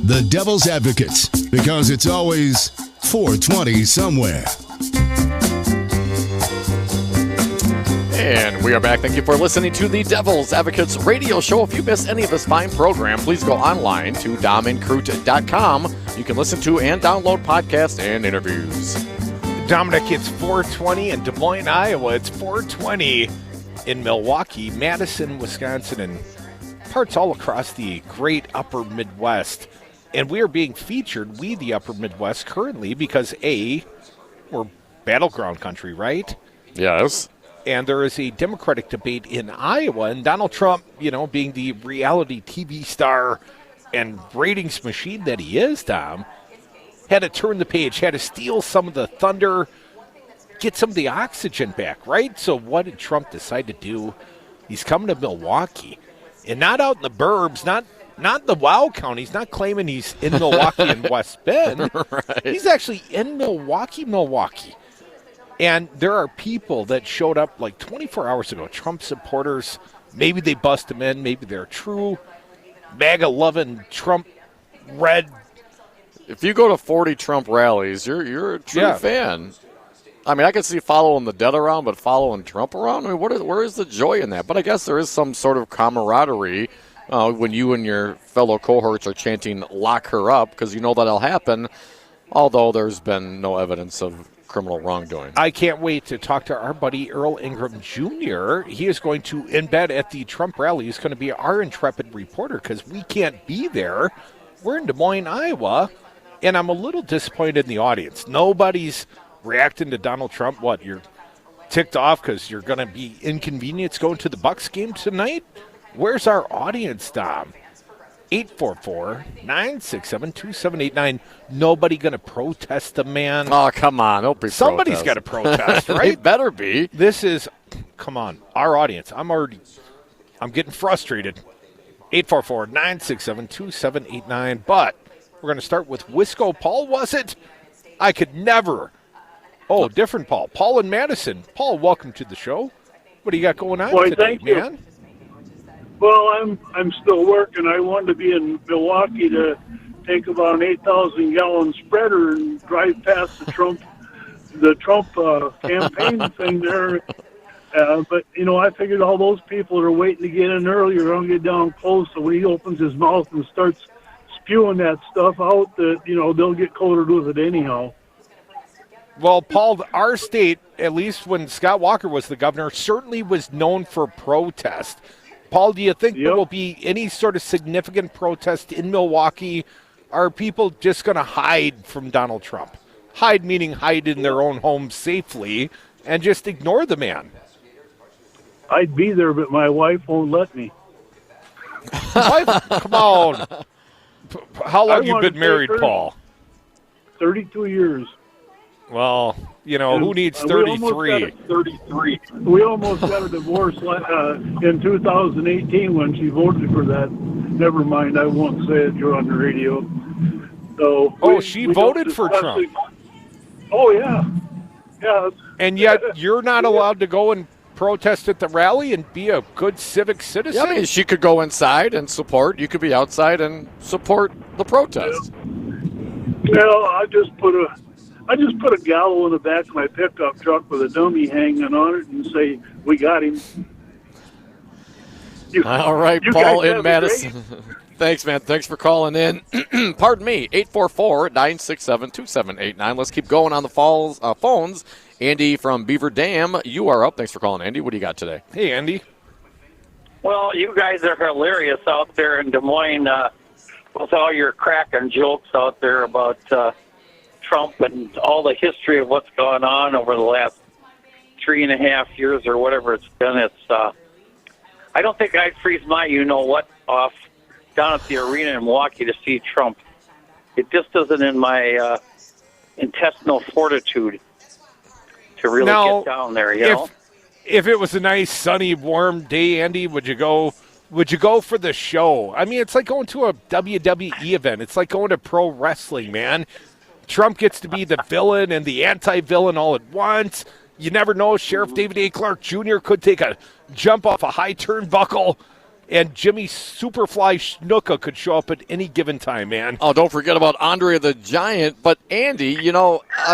The Devil's Advocates, because it's always 420 somewhere. And we are back. Thank you for listening to the Devil's Advocates radio show. If you missed any of this fine program, please go online to domandcrute.com. You can listen to and download podcasts and interviews. Dominic, it's 420 in Des Moines, Iowa. It's 420 in Milwaukee, Madison, Wisconsin, and parts all across the great upper Midwest. And we are being featured, we the upper Midwest, currently because, A, we're battleground country, right? Yes. And there is a Democratic debate in Iowa, and Donald Trump, being the reality TV star and ratings machine that he is, Tom, had to turn the page, had to steal some of the thunder, get some of the oxygen back, right? So what did Trump decide to do? He's coming to Milwaukee, and not out in the burbs, not the Wow County. He's not claiming he's in Milwaukee and West Bend. Right. He's actually in Milwaukee. And there are people that showed up like 24 hours ago, Trump supporters. Maybe they bust them in. Maybe they're true MAGA-loving Trump red. If you go to 40 Trump rallies, you're a true fan. I mean, I can see following the dead around, but following Trump around? I mean, where is the joy in that? But I guess there is some sort of camaraderie when you and your fellow cohorts are chanting, lock her up, because you know that'll happen, although there's been no evidence of criminal wrongdoing. I can't wait to talk to our buddy Earl Ingram Jr. He is going to embed at the Trump rally. He's going to be our intrepid reporter because we can't be there. We're in Des Moines, Iowa, and I'm a little disappointed in the audience. Nobody's reacting to Donald Trump. What, you're ticked off because you're going to be inconvenienced going to the Bucks game tonight? Where's our audience, Dom? 844-967-2789. Nobody going to protest the man. Oh, come on. Don't be Somebody's got to protest, right? It better be. This is, come on, our audience. I'm getting frustrated. 844-967-2789. But we're going to start with Wisco. Paul, was it? I could never. Oh, different Paul. Paul in Madison. Paul, welcome to the show. What do you got going on today, thank you. man? Well, I'm still working. I wanted to be in Milwaukee to take about an 8,000-gallon spreader and drive past the Trump campaign thing there. But, I figured all those people that are waiting to get in earlier don't get down close, so when he opens his mouth and starts spewing that stuff out, that, they'll get coated with it anyhow. Well, Paul, our state, at least when Scott Walker was the governor, certainly was known for protest. Paul, do you think there will be any sort of significant protest in Milwaukee? Are people just going to hide from Donald Trump? Hide meaning hide in their own homes safely and just ignore the man. I'd be there, but my wife won't let me. Come on. How long you been married, Paul? 32 years. Well, who needs 33? 33. We almost got a divorce in 2018 when she voted for that. Never mind, I won't say it. You're on the radio. So she voted for Trump. Oh, yeah. Yeah. And yet you're not allowed to go and protest at the rally and be a good civic citizen? Yeah, I mean, she could go inside and support. You could be outside and support the protest. Well, I just put a gallows in the back of my pickup truck with a dummy hanging on it and say, we got him. All right, Paul in Madison. Thanks, man. Thanks for calling in. Pardon me, 844-967-2789. Let's keep going on the phones. Andy from Beaver Dam, you are up. Thanks for calling, Andy. What do you got today? Hey, Andy. Well, you guys are hilarious out there in Des Moines with all your cracking jokes out there about Trump and all the history of what's gone on over the last 3.5 years or whatever it's been. It's I don't think I'd freeze my you-know-what off down at the arena in Milwaukee to see Trump. It just isn't in my intestinal fortitude to really get down there, you know? If it was a nice, sunny, warm day, Andy, would you go for the show? I mean, it's like going to a WWE event. It's like going to pro wrestling, man. Trump gets to be the villain and the anti-villain all at once. You never know. Sheriff David A. Clark Jr. could take a jump off a high turnbuckle, and Jimmy Superfly Snuka could show up at any given time, man. Oh, don't forget about Andre the Giant. But Andy, I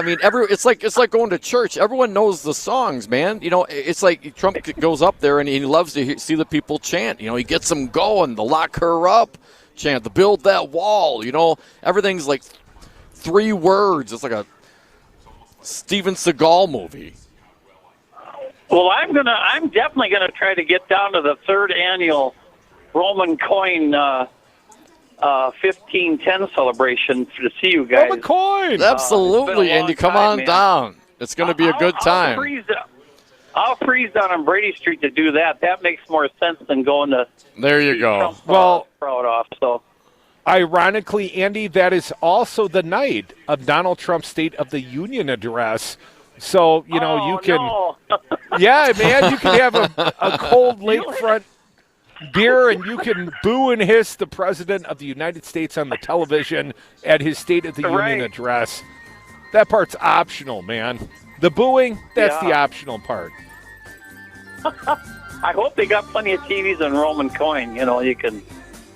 mean, it's like going to church. Everyone knows the songs, man. It's like Trump goes up there and he loves to see the people chant. He gets them going. The lock her up chant, the build that wall. Everything's like 3 words. It's like a Steven Seagal movie. Well, I'm definitely gonna try to get down to the 3rd annual Roman coin 1510 celebration to see you guys. Roman coin, absolutely, Andy. Come on down. It's going to be a good time. I'll freeze down on Brady Street to do that. That makes more sense than going to. There you go. Trump, proud off. So. Ironically, Andy, that is also the night of Donald Trump's State of the Union address. So, you can... No. Yeah, man, you can have a cold lakefront beer and you can boo and hiss the President of the United States on the television at his State of the Union address. That part's optional, man. The booing, that's the optional part. I hope they got plenty of TVs and Roman coin. You can,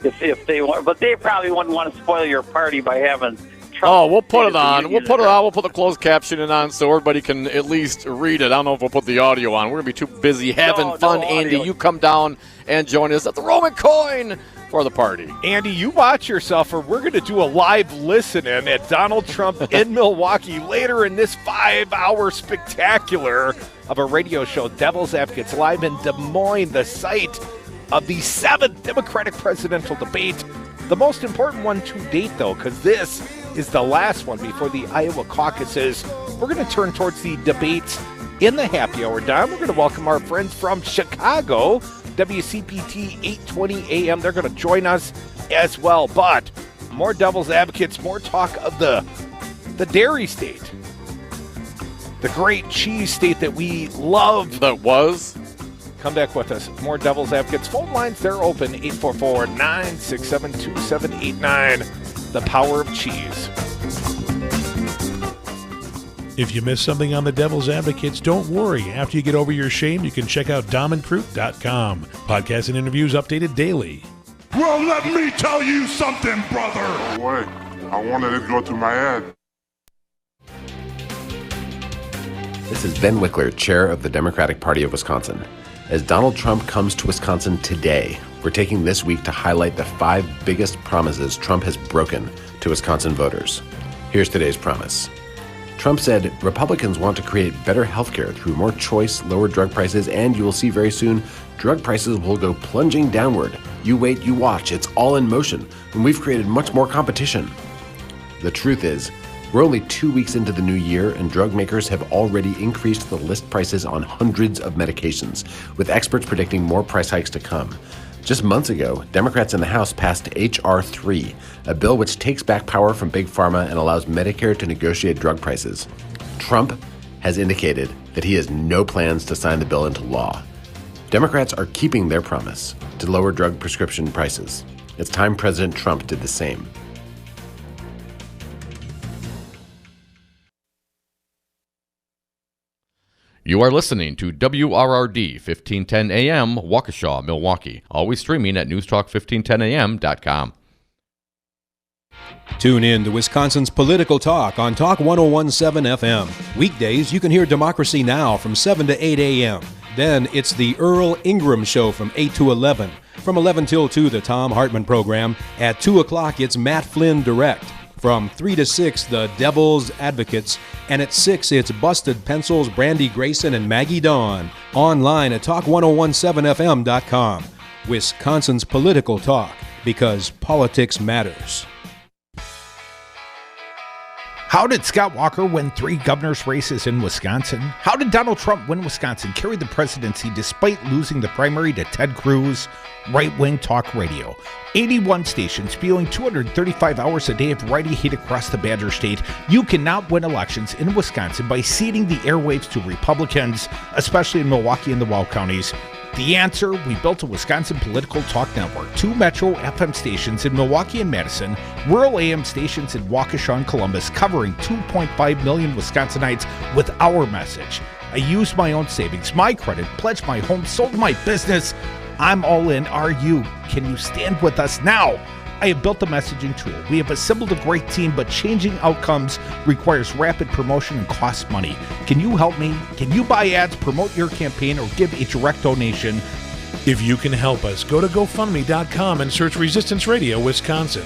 if they want, but they probably wouldn't want to spoil your party by having Trump. Oh, we'll put it on. We'll put it on. We'll put the closed captioning on so everybody can at least read it. I don't know if we'll put the audio on. We're going to be too busy having fun, Andy. You come down and join us at the Roman coin for the party. Andy, you watch yourself, or we're going to do a live listen-in at Donald Trump in Milwaukee later in this 5-hour spectacular of a radio show, Devil's Advocates, live in Des Moines, the site of the 7th Democratic presidential debate. The most important one to date, though, because this is the last one before the Iowa caucuses. We're going to turn towards the debates in the happy hour, Don. We're going to welcome our friends from Chicago, WCPT 820 AM. They're going to join us as well. But more Devil's Advocates, more talk of the dairy state, the great cheese state that we love. That was. Come back with us. More Devil's Advocates. Phone lines, they're open. 844-967-2789. The power of cheese. If you missed something on the Devil's Advocates, don't worry. After you get over your shame, you can check out domandcroot.com. Podcasts and interviews updated daily. Well, let me tell you something, brother. No way. I wanted it to go to my head. This is Ben Wickler, chair of the Democratic Party of Wisconsin. As Donald Trump comes to Wisconsin today, we're taking this week to highlight the 5 biggest promises Trump has broken to Wisconsin voters. Here's today's promise. Trump said Republicans want to create better health care through more choice, lower drug prices, and you will see very soon drug prices will go plunging downward. You wait, you watch. It's all in motion, and we've created much more competition. The truth is, we're only 2 weeks into the new year, and drug makers have already increased the list prices on hundreds of medications, with experts predicting more price hikes to come. Just months ago, Democrats in the House passed H.R. 3, a bill which takes back power from Big Pharma and allows Medicare to negotiate drug prices. Trump has indicated that he has no plans to sign the bill into law. Democrats are keeping their promise to lower drug prescription prices. It's time President Trump did the same. You are listening to WRRD 1510 AM, Waukesha, Milwaukee. Always streaming at newstalk1510am.com. Tune in to Wisconsin's Political Talk on Talk 1017 FM. Weekdays, you can hear Democracy Now! From 7 to 8 a.m. Then it's the Earl Ingram Show from 8 to 11. From 11 till 2, the Tom Hartman Program. At 2 o'clock, it's Matt Flynn Direct. From 3 to 6, the Devil's Advocates. And at 6, it's Busted Pencils, Brandy Grayson, and Maggie Dawn. Online at talk1017fm.com. Wisconsin's Political Talk, because politics matters. How did Scott Walker win 3 governor's races in Wisconsin? How did Donald Trump win Wisconsin, carry the presidency despite losing the primary to Ted Cruz? Right-wing talk radio. 81 stations spewing 235 hours a day of righty hate across the Badger State. You cannot win elections in Wisconsin by ceding the airwaves to Republicans, especially in Milwaukee and the Weld counties. The answer, we built a Wisconsin political talk network, 2 Metro FM stations in Milwaukee and Madison, rural AM stations in Waukesha and Columbus, covering 2.5 million Wisconsinites with our message. I used my own savings, my credit, pledged my home, sold my business. I'm all in. Are you? Can you stand with us now? I have built a messaging tool. We have assembled a great team, but changing outcomes requires rapid promotion and costs money. Can you help me? Can you buy ads, promote your campaign, or give a direct donation? If you can help us, go to GoFundMe.com and search Resistance Radio Wisconsin.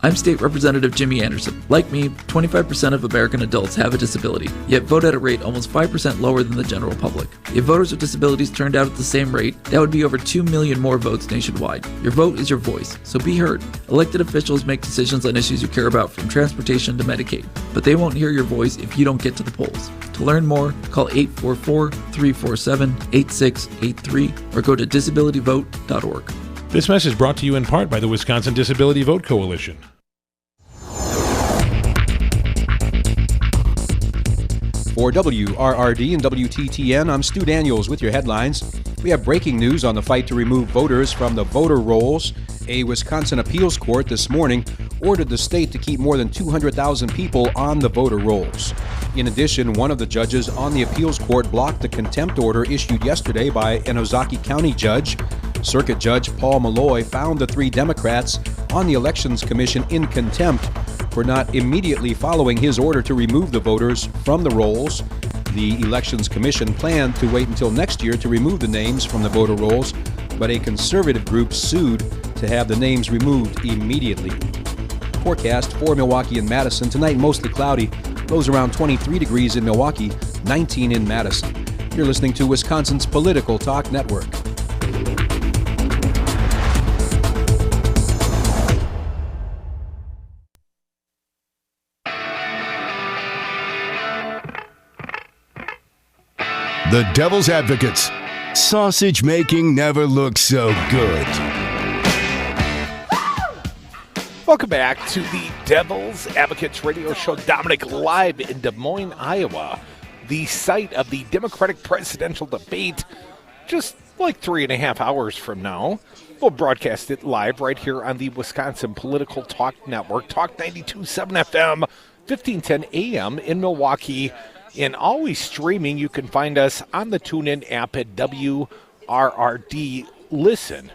I'm State Representative Jimmy Anderson. Like me, 25% of American adults have a disability, yet vote at a rate almost 5% lower than the general public. If voters with disabilities turned out at the same rate, that would be over 2 million more votes nationwide. Your vote is your voice, so be heard. Elected officials make decisions on issues you care about, from transportation to Medicaid, but they won't hear your voice if you don't get to the polls. To learn more, call 844-347-8683 or go to disabilityvote.org. This message brought to you in part by the Wisconsin Disability Vote Coalition. For WRRD and WTTN, I'm Stu Daniels with your headlines. We have breaking news on the fight to remove voters from the voter rolls. A Wisconsin appeals court this morning ordered the state to keep more than 200,000 people on the voter rolls. In addition, one of the judges on the appeals court blocked the contempt order issued yesterday by an Ozaukee County judge. Circuit Judge Paul Malloy found the 3 Democrats on the Elections Commission in contempt for not immediately following his order to remove the voters from the rolls. The Elections Commission planned to wait until next year to remove the names from the voter rolls, but a conservative group sued to have the names removed immediately. Forecast for Milwaukee and Madison tonight, mostly cloudy. Lows around 23 degrees in Milwaukee, 19 in Madison. You're listening to Wisconsin's Political Talk Network. The Devil's Advocates. Sausage making never looks so good. Welcome back to the Devil's Advocates radio show. Dominic, live in Des Moines, Iowa, the site of the Democratic presidential debate, just like 3.5 hours from now. We'll broadcast it live right here on the Wisconsin Political Talk Network, Talk 92.7 FM, 1510 AM in Milwaukee. And always streaming, you can find us on the TuneIn app at WRRD. Listen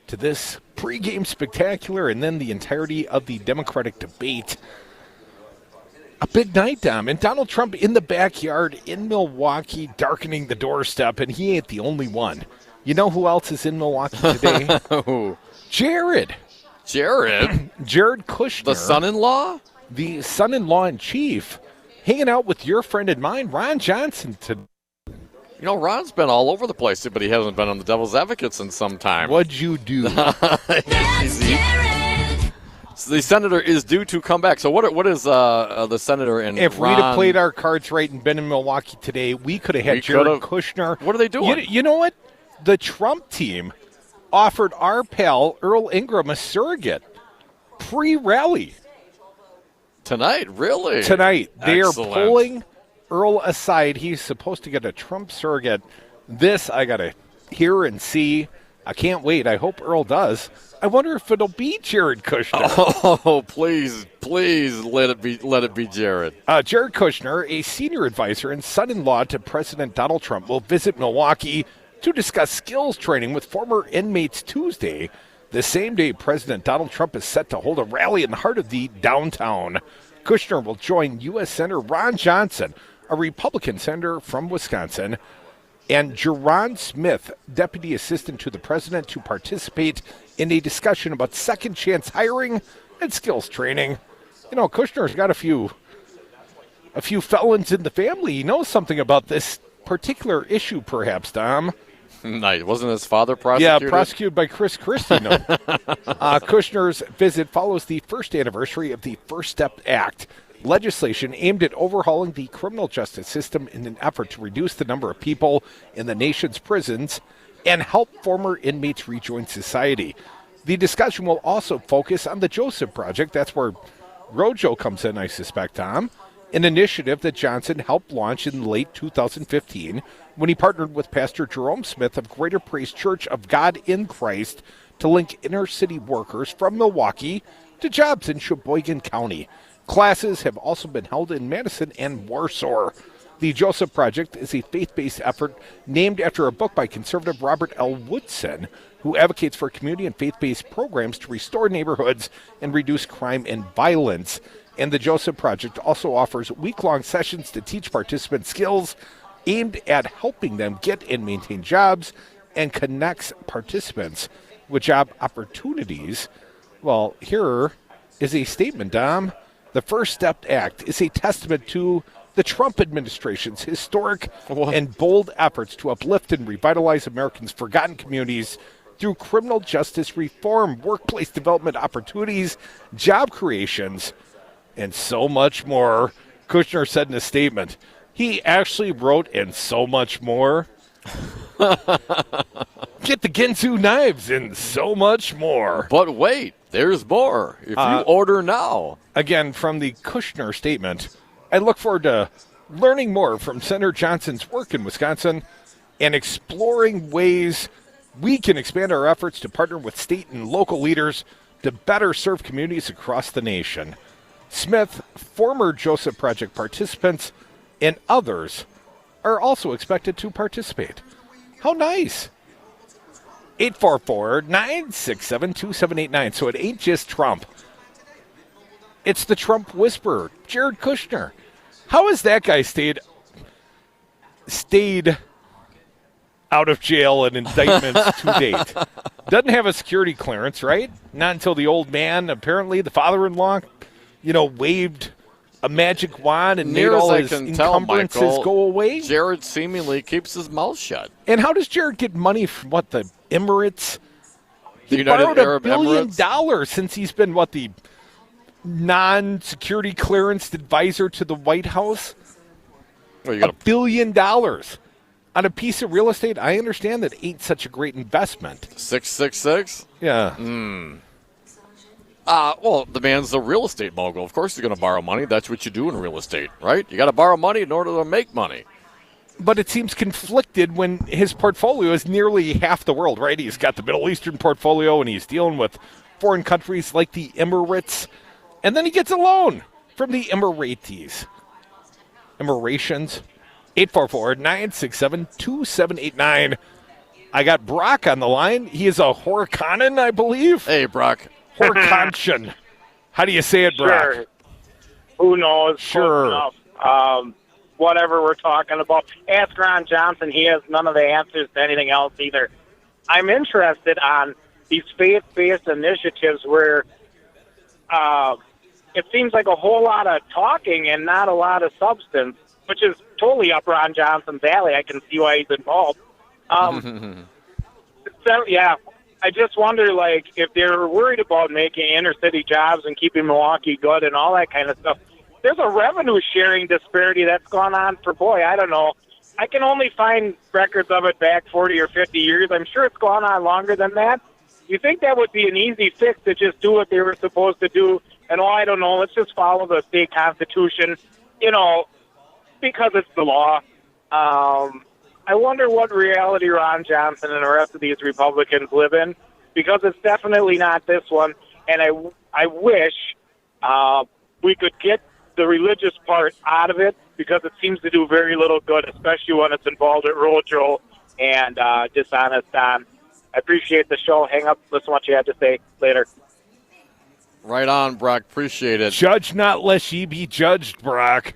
to this pregame spectacular and then the entirety of the Democratic debate. A big night, Dom. And Donald Trump in the backyard in Milwaukee, darkening the doorstep, and he ain't the only one. You know who else is in Milwaukee today? Jared. Jared? Jared Kushner. The son-in-law? The son-in-law in chief. Hanging out with your friend and mine, Ron Johnson. You know, Ron's been all over the place, but he hasn't been on the Devil's Advocates in some time. What'd you do? So the senator is due to come back. So what is the senator and if Ron... we'd have played our cards right and been in Milwaukee today, we could have had Jared Kushner. What are they doing? You know what? The Trump team offered our pal Earl Ingram a surrogate pre-rally. Tonight, really? Tonight. They Excellent. are pulling Earl aside. He's supposed to get a Trump surrogate. This I got to hear and see. I can't wait. I hope Earl does. I wonder if it'll be Jared Kushner. Oh, please let it be Jared. Jared Kushner, a senior advisor and son-in-law to President Donald Trump, will visit Milwaukee to discuss skills training with former inmates Tuesday. The same day President Donald Trump is set to hold a rally in the heart of the downtown. Kushner will join U.S. Senator Ron Johnson, a Republican senator from Wisconsin, and Jerron Smith, deputy assistant to the president, to participate in a discussion about second chance hiring and skills training. You know, Kushner's got a few felons in the family. He knows something about this particular issue, perhaps, Dom. Nice. Wasn't his father prosecuted? Yeah, prosecuted by Chris Christie. No. Kushner's visit follows the first anniversary of the First Step Act, legislation aimed at overhauling the criminal justice system in an effort to reduce the number of people in the nation's prisons and help former inmates rejoin society. The discussion will also focus on the Joseph Project. That's where Rojo comes in, I suspect, Tom. An initiative that Johnson helped launch in late 2015 when he partnered with Pastor Jerome Smith of Greater Praise Church of God in Christ to link inner-city workers from Milwaukee to jobs in Sheboygan County. Classes have also been held in Madison and Warsaw. The Joseph Project is a faith-based effort named after a book by conservative Robert L. Woodson, who advocates for community and faith-based programs to restore neighborhoods and reduce crime and violence. And the Joseph Project also offers week-long sessions to teach participants skills aimed at helping them get and maintain jobs and connects participants with job opportunities. Well, here is a statement, Dom. The First Step Act is a testament to the Trump administration's historic and bold efforts to uplift and revitalize Americans' forgotten communities through criminal justice reform, workplace development opportunities, job creations, and so much more, Kushner said in a statement. He actually wrote, and so much more. Get the Ginsu knives and so much more. But wait, there's more. If you order now. Again, from the Kushner statement, I look forward to learning more from Senator Johnson's work in Wisconsin and exploring ways we can expand our efforts to partner with state and local leaders to better serve communities across the nation. Smith, former Joseph Project participants, and others are also expected to participate. How nice! 844-967-2789. So it ain't just Trump. It's the Trump whisperer, Jared Kushner. How has that guy stayed out of jail and indictments to date? Doesn't have a security clearance, right? Not until the old man, apparently the father-in-law, waved a magic wand and made all his encumbrances go away. Jared seemingly keeps his mouth shut. And how does Jared get money from the Emirates? The He United borrowed Arab $1 billion Emirates? since he's been the non-security clearanced advisor to the White House. Well, $1 billion on a piece of real estate. I understand that ain't such a great investment. 666? Yeah. Well, the man's a real estate mogul. Of course he's going to borrow money. That's what you do in real estate, right? You got to borrow money in order to make money. But it seems conflicted when his portfolio is nearly half the world, right? He's got the Middle Eastern portfolio, and he's dealing with foreign countries like the Emirates. And then he gets a loan from the Emiratis. Emirations. 844-967-2789. I got Brock on the line. He is a Horikanen, I believe. Hey, Brock. Horikanen. How do you say it, Brock? Sure. Who knows? Sure. Whatever we're talking about. Ask Ron Johnson. He has none of the answers to anything else either. I'm interested on these faith-based initiatives where it seems like a whole lot of talking and not a lot of substance, which is totally up Ron Johnson's alley. I can see why he's involved. So, yeah, I just wonder, if they're worried about making inner-city jobs and keeping Milwaukee good and all that kind of stuff. There's a revenue-sharing disparity that's gone on for, I don't know. I can only find records of it back 40 or 50 years. I'm sure it's gone on longer than that. You think that would be an easy fix to just do what they were supposed to do? And, I don't know, let's just follow the state constitution, because it's the law. I wonder what reality Ron Johnson and the rest of these Republicans live in, because it's definitely not this one. And I wish we could get the religious part out of it, because it seems to do very little good, especially when it's involved at Rojo and dishonest Don. I appreciate the show. Hang up, listen to what you had to say. Later. Right on, Brock. Appreciate it. Judge not lest ye be judged, Brock.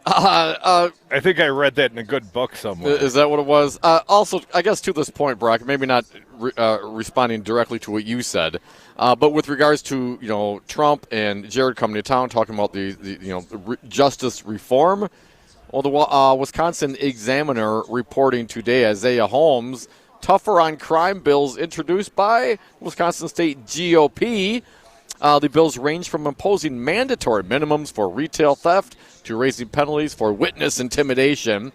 I think I read that in a good book somewhere. Is that what it was? Also, I guess to this point, Brock, maybe not responding directly to what you said, but with regards to Trump and Jared coming to town talking about the justice reform. Well, the Wisconsin Examiner reporting today, Isaiah Holmes, tougher on crime bills introduced by Wisconsin State GOP. The bills range from imposing mandatory minimums for retail theft to raising penalties for witness intimidation.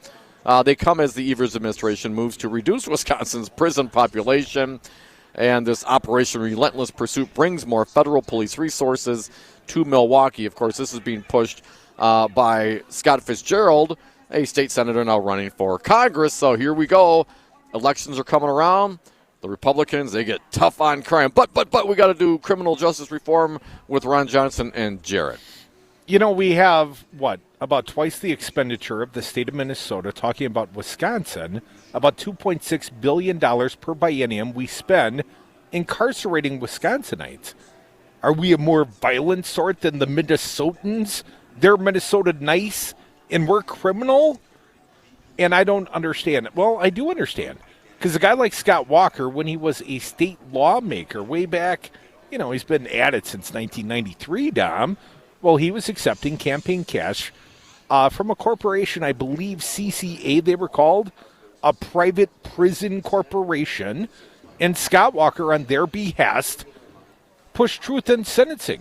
They come as the Evers administration moves to reduce Wisconsin's prison population, and this Operation Relentless Pursuit brings more federal police resources to Milwaukee. Of course, this is being pushed by Scott Fitzgerald, a state senator now running for Congress. So here we go. Elections are coming around. The Republicans, they get tough on crime. But we got to do criminal justice reform with Ron Johnson and Jared. We have, about twice the expenditure of the state of Minnesota, talking about Wisconsin, about $2.6 billion per biennium we spend incarcerating Wisconsinites. Are we a more violent sort than the Minnesotans? They're Minnesota nice and we're criminal? And I don't understand. Well, I do understand. Because a guy like Scott Walker, when he was a state lawmaker way back, he's been at it since 1993, Dom. Well, he was accepting campaign cash from a corporation, I believe CCA they were called, a private prison corporation. And Scott Walker, on their behest, pushed truth in sentencing.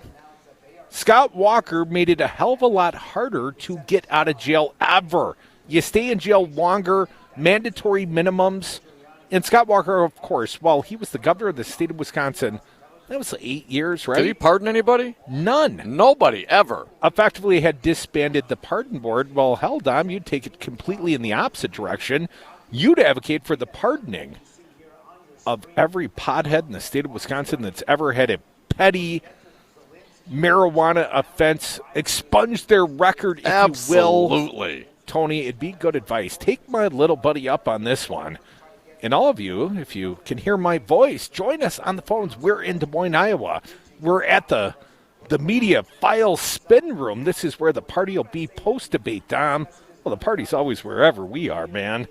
Scott Walker made it a hell of a lot harder to get out of jail ever. You stay in jail longer, mandatory minimums. And Scott Walker, of course, while he was the governor of the state of Wisconsin That was 8 years, right? Did he pardon anybody? None. Nobody, ever. Effectively had disbanded the pardon board. Well, hell, Dom, you'd take it completely in the opposite direction. You'd advocate for the pardoning of every pothead in the state of Wisconsin that's ever had a petty marijuana offense, expunge their record, if Absolutely. you will. Tony, it'd be good advice. Take my little buddy up on this one. And all of you, if you can hear my voice, join us on the phones. We're in Des Moines, Iowa. We're at the media file spin room. This is where the party will be post-debate, Dom. Well, the party's always wherever we are, man.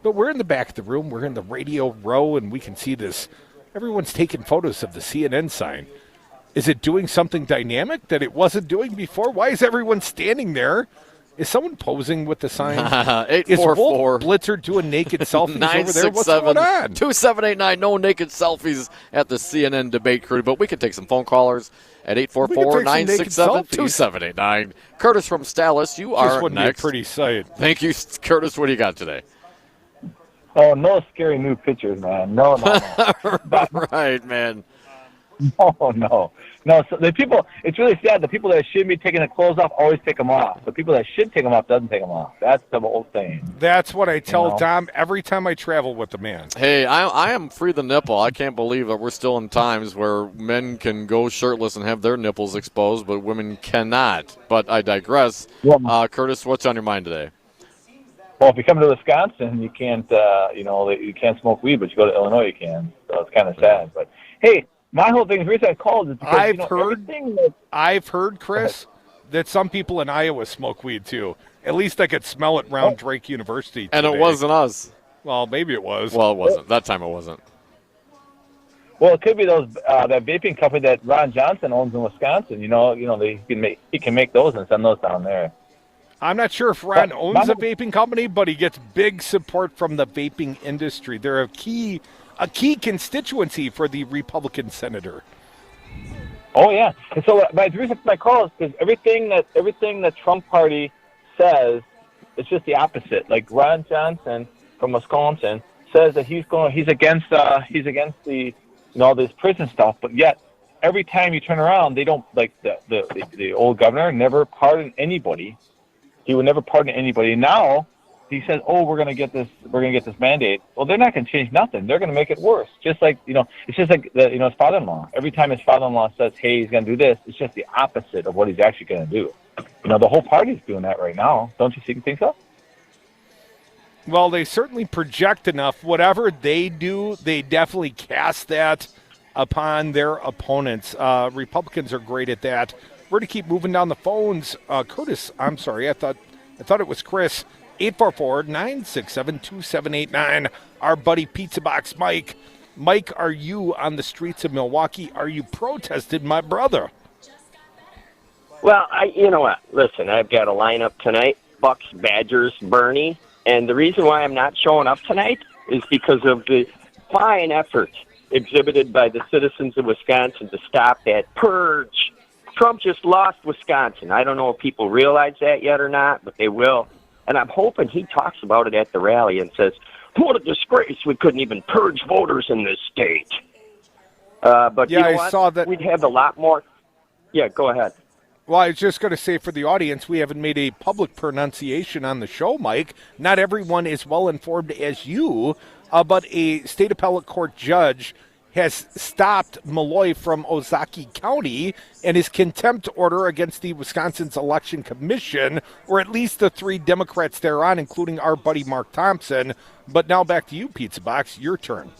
But we're in the back of the room. We're in the radio row, and we can see this. Everyone's taking photos of the CNN sign. Is it doing something dynamic that it wasn't doing before? Why is everyone standing there? Is someone posing with the sign? 844 Is Wolf Blitzer doing naked selfies over there? What's going on? 2789, no naked selfies at the CNN debate crew, but we can take some phone callers at 844-967-2789. Curtis from Dallas, you are This would next. be a pretty sight. Thank you, Curtis. What do you got today? Oh, no scary new pictures, man. No. Right, man. No, so the people, it's really sad. The people that shouldn't be taking the clothes off always take them off. The people that should take them off doesn't take them off. That's the whole thing. That's what I tell know? Dom every time I travel with the man. Hey, I am free the nipple. I can't believe that we're still in times where men can go shirtless and have their nipples exposed, but women cannot. But I digress. Curtis, what's on your mind today? Well, if you come to Wisconsin, you can't, you can't smoke weed, but you go to Illinois, you can. So it's kind of sad. But hey, my whole thing, the reason I called is because I've heard, Chris, that some people in Iowa smoke weed too. At least I could smell it around Drake University today. And it wasn't us. Well, maybe it was. Well, it wasn't. That time it wasn't. Well, it could be those that vaping company that Ron Johnson owns in Wisconsin. He can make those and send those down there. I'm not sure if Ron owns a vaping company, but he gets big support from the vaping industry. They're a key constituency for the Republican senator. Oh yeah, and so the reason for my call is because everything that Trump party says, it's just the opposite. Like Ron Johnson from Wisconsin says that he's against the all this prison stuff, but yet every time you turn around, they don't, like the old governor never pardoned anybody. He would never pardon anybody. Now he says, "Oh, we're gonna get this mandate." Well, they're not gonna change nothing. They're gonna make it worse. Just like it's just like his father-in-law. Every time his father-in-law says, "Hey, he's gonna do this," it's just the opposite of what he's actually gonna do. The whole party's doing that right now. Don't you think so? Well, they certainly project enough. Whatever they do, they definitely cast that upon their opponents. Republicans are great at that. We're to keep moving down the phones. Curtis, I'm sorry, I thought it was Chris. 844-967-2789. Our buddy Pizza Box Mike. Mike, are you on the streets of Milwaukee? Are you protested, my brother? Well, you know what? Listen, I've got a lineup tonight. Bucks, Badgers, Bernie. And the reason why I'm not showing up tonight is because of the fine effort exhibited by the citizens of Wisconsin to stop that purge. Trump just lost Wisconsin. I don't know if people realize that yet or not, but they will. And I'm hoping he talks about it at the rally and says, "What a disgrace. We couldn't even purge voters in this state." But yeah, you know I what? saw that. We'd have a lot more. Yeah, go ahead. Well, I was just going to say for the audience, we haven't made a public pronunciation on the show, Mike. Not everyone is well informed as you, but a state appellate court judge has stopped Malloy from Ozaukee County and his contempt order against the Wisconsin's Election Commission, or at least the 3 Democrats thereon, including our buddy Mark Thompson. But now back to you, Pizza Box. Your turn.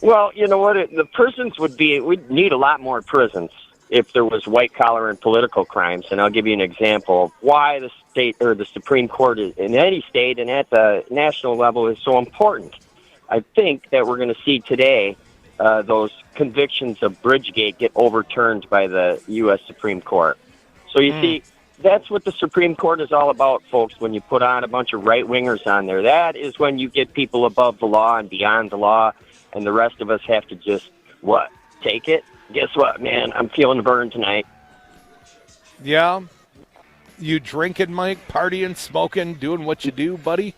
Well, you know what? The prisons we'd need a lot more prisons if there was white-collar and political crimes. And I'll give you an example of why the state or the Supreme Court in any state and at the national level is so important. I think that we're going to see today those convictions of Bridgegate get overturned by the U.S. Supreme Court. So you see, that's what the Supreme Court is all about, folks, when you put on a bunch of right-wingers on there. That is when you get people above the law and beyond the law, and the rest of us have to just, take it? Guess what, man? I'm feeling burned tonight. Yeah? You drinking, Mike? Partying, smoking, doing what you do, buddy?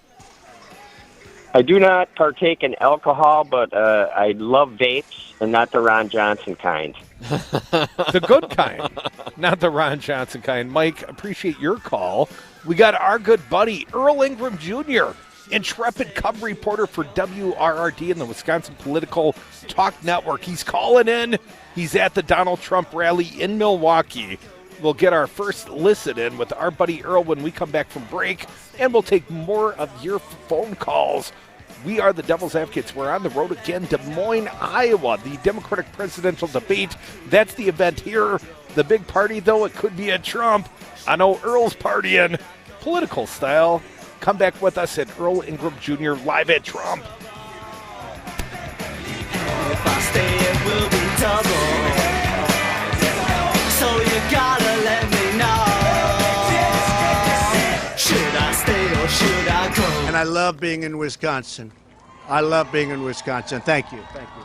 I do not partake in alcohol, but I love vapes, and not the Ron Johnson kind. The good kind, not the Ron Johnson kind. Mike, appreciate your call. We got our good buddy, Earl Ingram Jr., intrepid cub reporter for WRRD and the Wisconsin Political Talk Network. He's calling in. He's at the Donald Trump rally in Milwaukee. We'll get our first listen in with our buddy Earl when we come back from break, and we'll take more of your phone calls. We are the Devil's Advocates. We're on the road again, Des Moines, Iowa, the Democratic presidential debate. That's the event here. The big party, though, it could be at Trump. I know Earl's partying, political style. Come back with us at Earl Ingram Jr. live at Trump. If I stay, it will be double. So you gotta let me know. Should I stay or should I go? And I love being in Wisconsin. I love being in Wisconsin. Thank you. Thank you.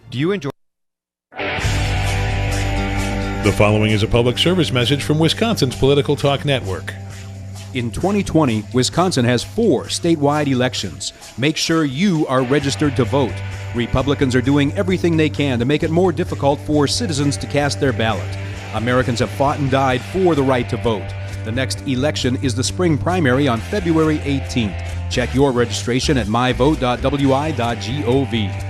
Do you enjoy? The following is a public service message from Wisconsin's Political Talk Network. In 2020, Wisconsin has 4 statewide elections. Make sure you are registered to vote. Republicans are doing everything they can to make it more difficult for citizens to cast their ballot. Americans have fought and died for the right to vote. The next election is the spring primary on February 18th. Check your registration at myvote.wi.gov.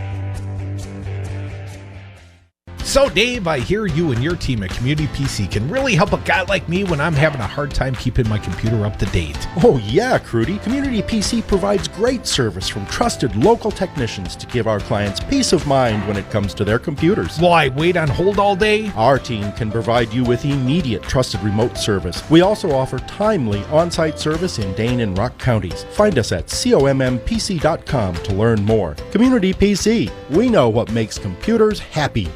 So, Dave, I hear you and your team at Community PC can really help a guy like me when I'm having a hard time keeping my computer up to date. Oh, yeah, Crudy. Community PC provides great service from trusted local technicians to give our clients peace of mind when it comes to their computers. Why, wait on hold all day? Our team can provide you with immediate trusted remote service. We also offer timely on-site service in Dane and Rock counties. Find us at commpc.com to learn more. Community PC. We know what makes computers happy.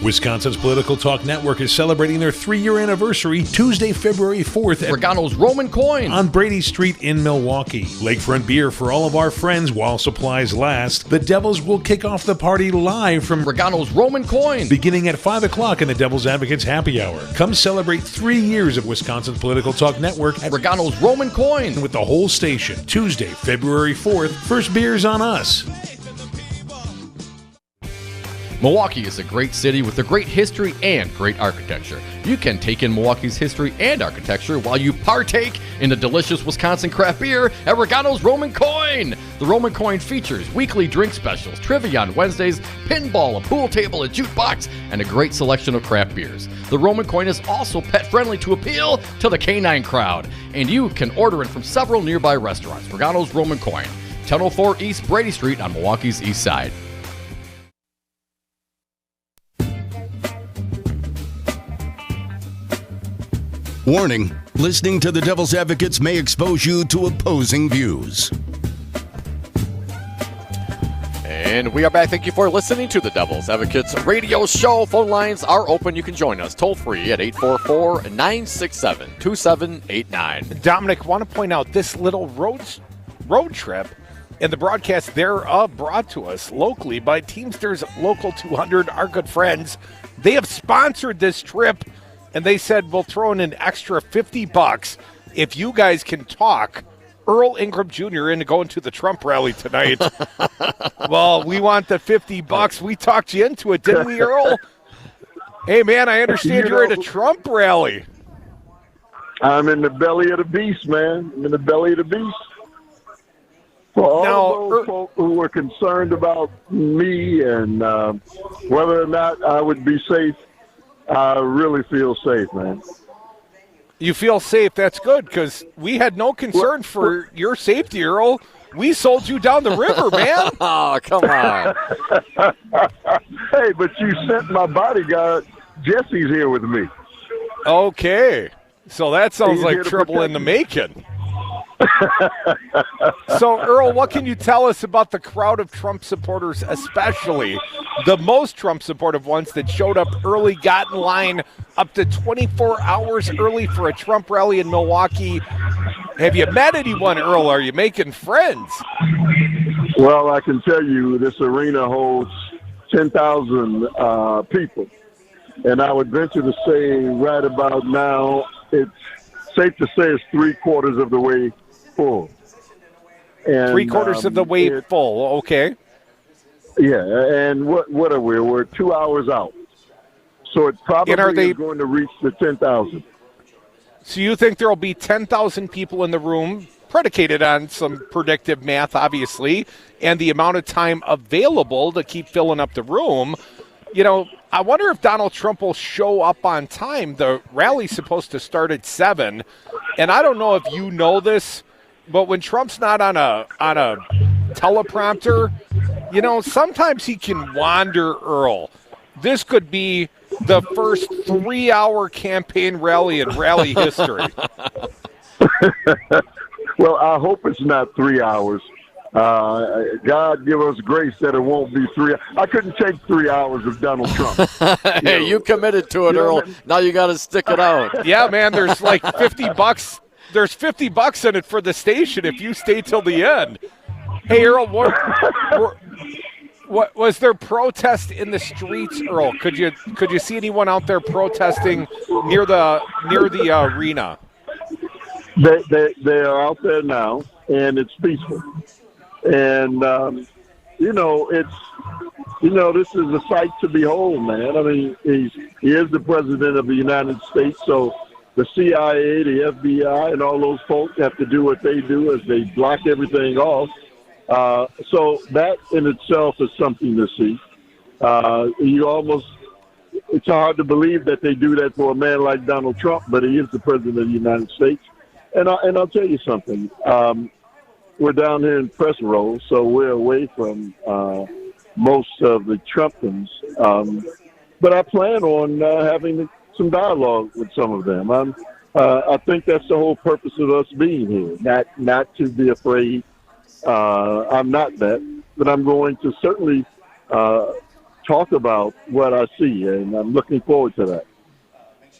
Wisconsin's Political Talk Network is celebrating their 3-year anniversary Tuesday, February 4th at Regano's Roman Coin on Brady Street in Milwaukee. Lakefront beer for all of our friends while supplies last. The Devils will kick off the party live from Regano's Roman Coin beginning at 5 o'clock in the Devil's Advocates Happy Hour. Come celebrate 3 years of Wisconsin's Political Talk Network at Regano's Roman Coin with the whole station. Tuesday, February 4th. First beer's on us. Milwaukee is a great city with a great history and great architecture. You can take in Milwaukee's history and architecture while you partake in the delicious Wisconsin craft beer at Regano's Roman Coin. The Roman Coin features weekly drink specials, trivia on Wednesdays, pinball, a pool table, a jukebox, and a great selection of craft beers. The Roman Coin is also pet-friendly to appeal to the canine crowd, and you can order it from several nearby restaurants. Regano's Roman Coin, 1004 East Brady Street on Milwaukee's east side. Warning, listening to the Devil's Advocates may expose you to opposing views. And we are back. Thank you for listening to the Devil's Advocates radio show. Phone lines are open. You can join us toll free at 844-967-2789. Dominic, want to point out this little road trip and the broadcast thereof brought to us locally by Teamsters Local 200, our good friends. They have sponsored this trip. And they said, we'll throw in an extra $50 if you guys can talk Earl Ingram Jr. into going to the Trump rally tonight. Well, we want the $50. We talked you into it, didn't we, Earl? Hey, man, I understand you're at a Trump rally. I'm in the belly of the beast, man. I'm in the belly of the beast. For all those folk who are concerned about me and whether or not I would be safe, I really feel safe, man. You feel safe. That's good, because we had no concern for your safety, Earl. We sold you down the river, man. Oh, come on. Hey, but you sent my bodyguard. Jesse's here with me. Okay. So that sounds like trouble in the making. So, Earl, what can you tell us about the crowd of Trump supporters, especially the most Trump supportive ones that showed up early, got in line up to 24 hours early for a Trump rally in Milwaukee? Have you met anyone, Earl? Are you making friends? Well, I can tell you this arena holds 10,000 people. And I would venture to say right about now it's safe to say it's 3/4 of the way full. And, 3/4 of the way full. Okay. Yeah, and what are we? We're 2 hours out, so it probably is going to reach the 10,000. So you think there will be 10,000 people in the room, predicated on some predictive math, obviously, and the amount of time available to keep filling up the room. You know, I wonder if Donald Trump will show up on time. The rally's supposed to start at 7, and I don't know if you know this, but when Trump's not on a teleprompter, you know, sometimes he can wander, Earl. This could be the first 3-hour campaign rally in rally history. Well, I hope it's not 3 hours. God give us grace that it won't be 3. I couldn't take 3 hours of Donald Trump. Hey, you committed to it, Earl. Now you got to stick it out. Yeah, man, there's like $50. There's $50 in it for the station if you stay till the end. Hey, Earl, what was there protest in the streets, Earl? Could you see anyone out there protesting near the arena? They are out there now, and it's peaceful. And this is a sight to behold, man. I mean, he is the president of the United States, so the CIA, the FBI, and all those folks have to do what they do as they block everything off. So that in itself is something to see. It's hard to believe that they do that for a man like Donald Trump, but he is the president of the United States. And I'll tell you something. We're down here in press row, so we're away from most of the Trumpans. But I plan on having some dialogue with some of them. I think that's the whole purpose of us being here, not to be afraid. I'm not that, but I'm going to certainly talk about what I see, and I'm looking forward to that.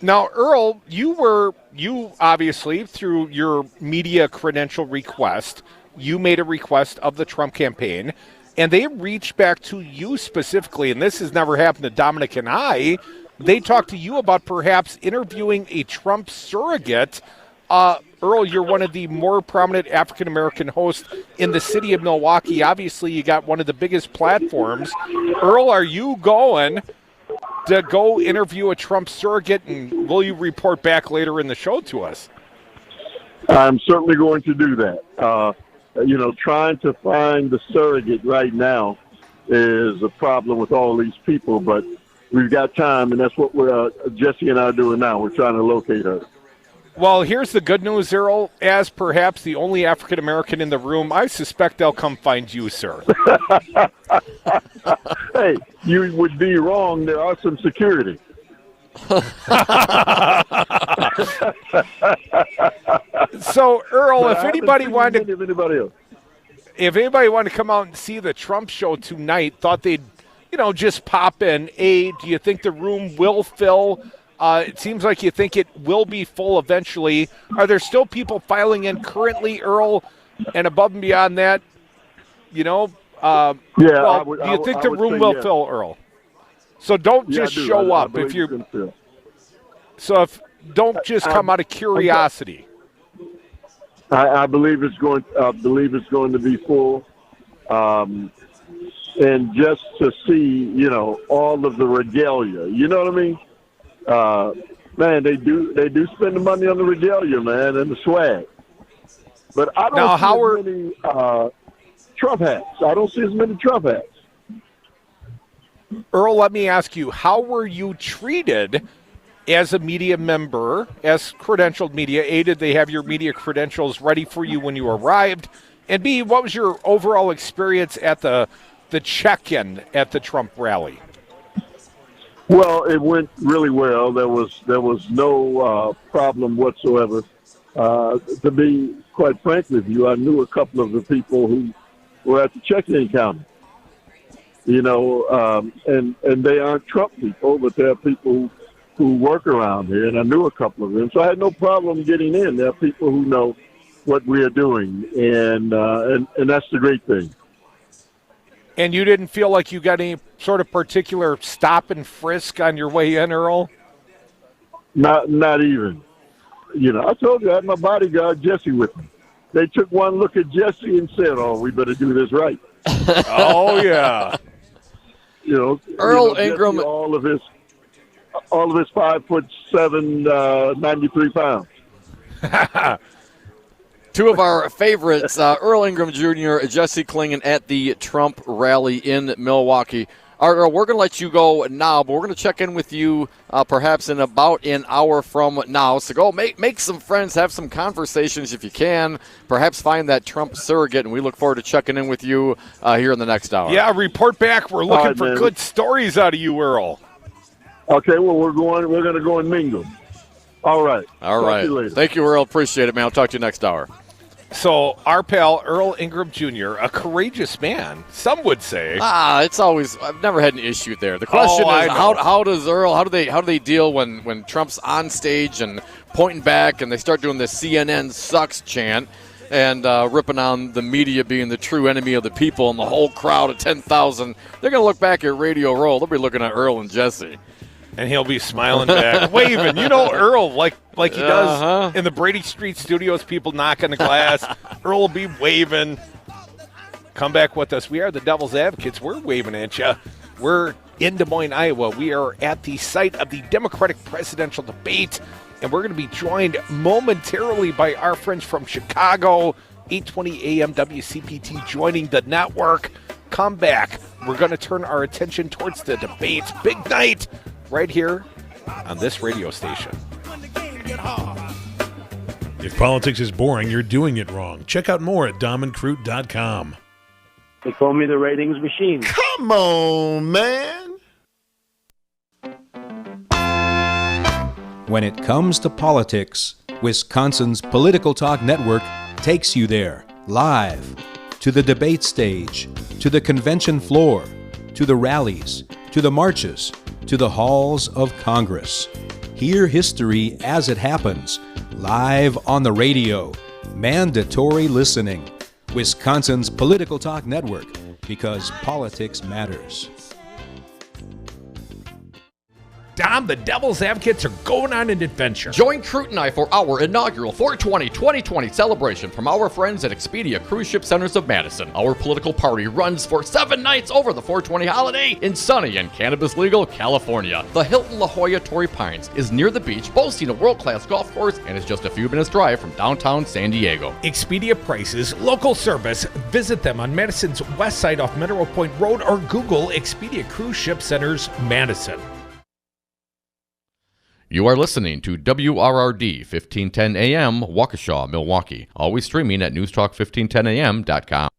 Now, Earl, you obviously, through your media credential request, you made a request of the Trump campaign, and they reached back to you specifically, and this has never happened to Dominic and I. They talked to you about perhaps interviewing a Trump surrogate. Earl, you're one of the more prominent African-American hosts in the city of Milwaukee. Obviously, you got one of the biggest platforms. Earl, are you going to go interview a Trump surrogate, and will you report back later in the show to us? I'm certainly going to do that. Trying to find the surrogate right now is a problem with all these people, but we've got time, and that's what Jesse and I are doing now. We're trying to locate her. Well, here's the good news, Earl. As perhaps the only African-American in the room, I suspect they'll come find you, sir. Hey, you would be wrong. There are some security. So, Earl, if anybody wanted to come out and see the Trump show tonight, thought they'd, just pop in. Do you think the room will fill? It seems like you think it will be full eventually. Are there still people filing in currently, Earl? And above and beyond that, do you think the room will fill, Earl? So don't just show up if you're. So don't just come out of curiosity. I believe it's going. I believe it's going to be full, and just to see, all of the regalia. You know what I mean? Man, they do spend the money on the regalia, man, and the swag. But I don't see as many Trump hats. I don't see as many Trump hats. Earl, let me ask you, how were you treated as a media member, as credentialed media? A, did they have your media credentials ready for you when you arrived? And B, what was your overall experience at the check-in at the Trump rally? Well, it went really well. There was no problem whatsoever. To be quite frank with you, I knew a couple of the people who were at the check-in counter. And they aren't Trump people, but they're people who work around here, and I knew a couple of them. So I had no problem getting in. There are people who know what we are doing, and that's the great thing. And you didn't feel like you got any sort of particular stop and frisk on your way in, Earl? Not even. I told you I had my bodyguard Jesse with me. They took one look at Jesse and said, "Oh, we better do this right." Oh yeah. Earl Ingram, Jesse, all of his 5'7", 93 pounds. two of our favorites, Earl Ingram Jr., Jesse Klingon at the Trump rally in Milwaukee. Earl, we're going to let you go now, but we're going to check in with you perhaps in about an hour from now. So go make some friends, have some conversations if you can, perhaps find that Trump surrogate, and we look forward to checking in with you here in the next hour. Yeah, report back. We're looking right, for man. good stories out of you, Earl. Okay, well, we're going to go and mingle. All right. All Talk right. to you later. Thank you, Earl. Appreciate it, man. I'll talk to you next hour. So our pal Earl Ingram Jr., a courageous man, some would say. It's always, I've never had an issue there. The question is how does Earl, how do they deal when Trump's on stage and pointing back and they start doing the CNN sucks chant and ripping on the media being the true enemy of the people, and the whole crowd of 10,000, they're going to look back at Radio Row. They'll be looking at Earl and Jesse. And he'll be smiling back, waving. Earl, like he does in the Brady Street studios, people knocking the glass. Earl will be waving. Come back with us. We are the Devil's Advocates. We're waving at you. We're in Des Moines, Iowa. We are at the site of the Democratic presidential debate, and we're going to be joined momentarily by our friends from Chicago, 820 AM WCPT, joining the network. Come back. We're going to turn our attention towards the debate. Big night. Right here on this radio station. If politics is boring, you're doing it wrong. Check out more at domandcroot.com. They call me the ratings machine. Come on, man. When it comes to politics, Wisconsin's Political Talk Network takes you there, live, to the debate stage, to the convention floor, to the rallies, to the marches, to the halls of Congress. Hear history as it happens, live on the radio. Mandatory listening. Wisconsin's Political Talk Network, because politics matters. Dom, the Devil's Advocates are going on an adventure. Join Crute and I for our inaugural 420-2020 celebration from our friends at Expedia Cruise Ship Centers of Madison. Our political party runs for 7 nights over the 420 holiday in sunny and cannabis-legal California. The Hilton La Jolla Torrey Pines is near the beach, boasting a world-class golf course, and is just a few minutes' drive from downtown San Diego. Expedia prices, local service. Visit them on Madison's west side off Mineral Point Road or Google Expedia Cruise Ship Centers Madison. You are listening to WRRD 1510 AM, Waukesha, Milwaukee. Always streaming at newstalk1510am.com.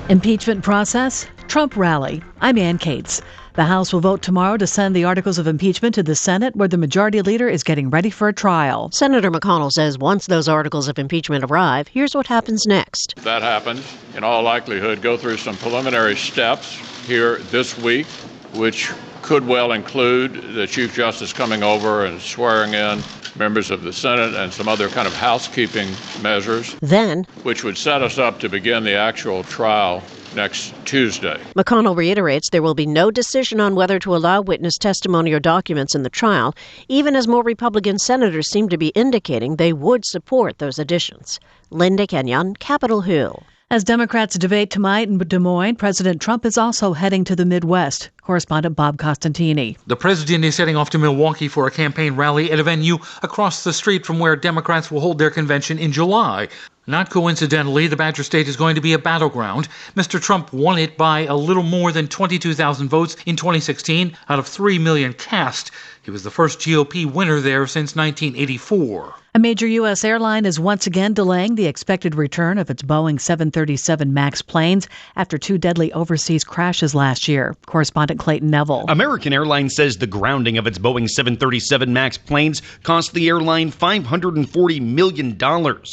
Impeachment process, Trump rally. I'm Ann Cates. The House will vote tomorrow to send the articles of impeachment to the Senate, where the majority leader is getting ready for a trial. Senator McConnell says once those articles of impeachment arrive, here's what happens next. That happens, in all likelihood, go through some preliminary steps here this week, which could well include the Chief Justice coming over and swearing in members of the Senate and some other kind of housekeeping measures. Then, which would set us up to begin the actual trial next Tuesday. McConnell reiterates there will be no decision on whether to allow witness testimony or documents in the trial, even as more Republican senators seem to be indicating they would support those additions. Linda Kenyon, Capitol Hill. As Democrats debate tonight in Des Moines, President Trump is also heading to the Midwest. Correspondent Bob Costantini. The president is heading off to Milwaukee for a campaign rally at a venue across the street from where Democrats will hold their convention in July. Not coincidentally, the Badger State is going to be a battleground. Mr. Trump won it by a little more than 22,000 votes in 2016 out of 3 million cast. He was the first GOP winner there since 1984. A major U.S. airline is once again delaying the expected return of its Boeing 737 MAX planes after 2 deadly overseas crashes last year. Correspondent Clayton Neville. American Airlines says the grounding of its Boeing 737 MAX planes cost the airline $540 million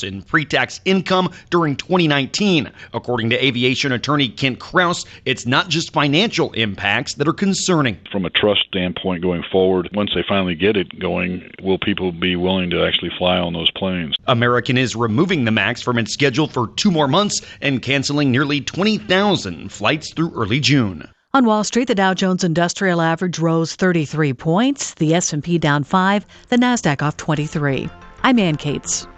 in pre-tax income during 2019. According to aviation attorney Kent Krause, it's not just financial impacts that are concerning. From a trust standpoint going forward, once they finally get it going, will people be willing to actually fly on those planes? American is removing the MAX from its schedule for 2 more months and canceling nearly 20,000 flights through early June. On Wall Street, the Dow Jones Industrial Average rose 33 points, the S&P down 5, the Nasdaq off 23. I'm Ann Cates.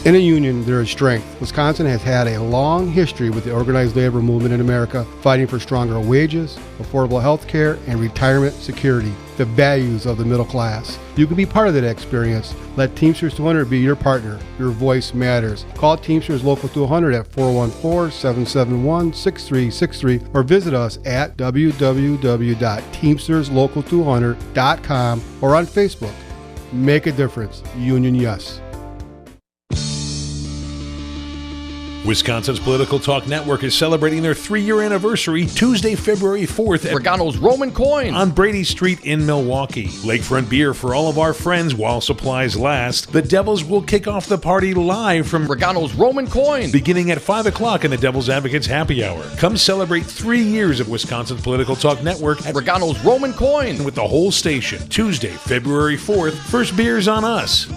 In a union, there is strength. Wisconsin has had a long history with the organized labor movement in America, fighting for stronger wages, affordable health care, and retirement security, the values of the middle class. You can be part of that experience. Let Teamsters 200 be your partner. Your voice matters. Call Teamsters Local 200 at 414-771-6363 or visit us at www.teamsterslocal200.com or on Facebook. Make a difference. Union yes. Wisconsin's Political Talk Network is celebrating their 3-year anniversary Tuesday, February 4th at Regano's Roman Coin on Brady Street in Milwaukee. Lakefront beer for all of our friends while supplies last. The Devils will kick off the party live from Regano's Roman Coin beginning at 5 o'clock in the Devil's Advocates Happy Hour. Come celebrate 3 years of Wisconsin's Political Talk Network at Regano's Roman Coin with the whole station. Tuesday, February 4th. First beer's on us.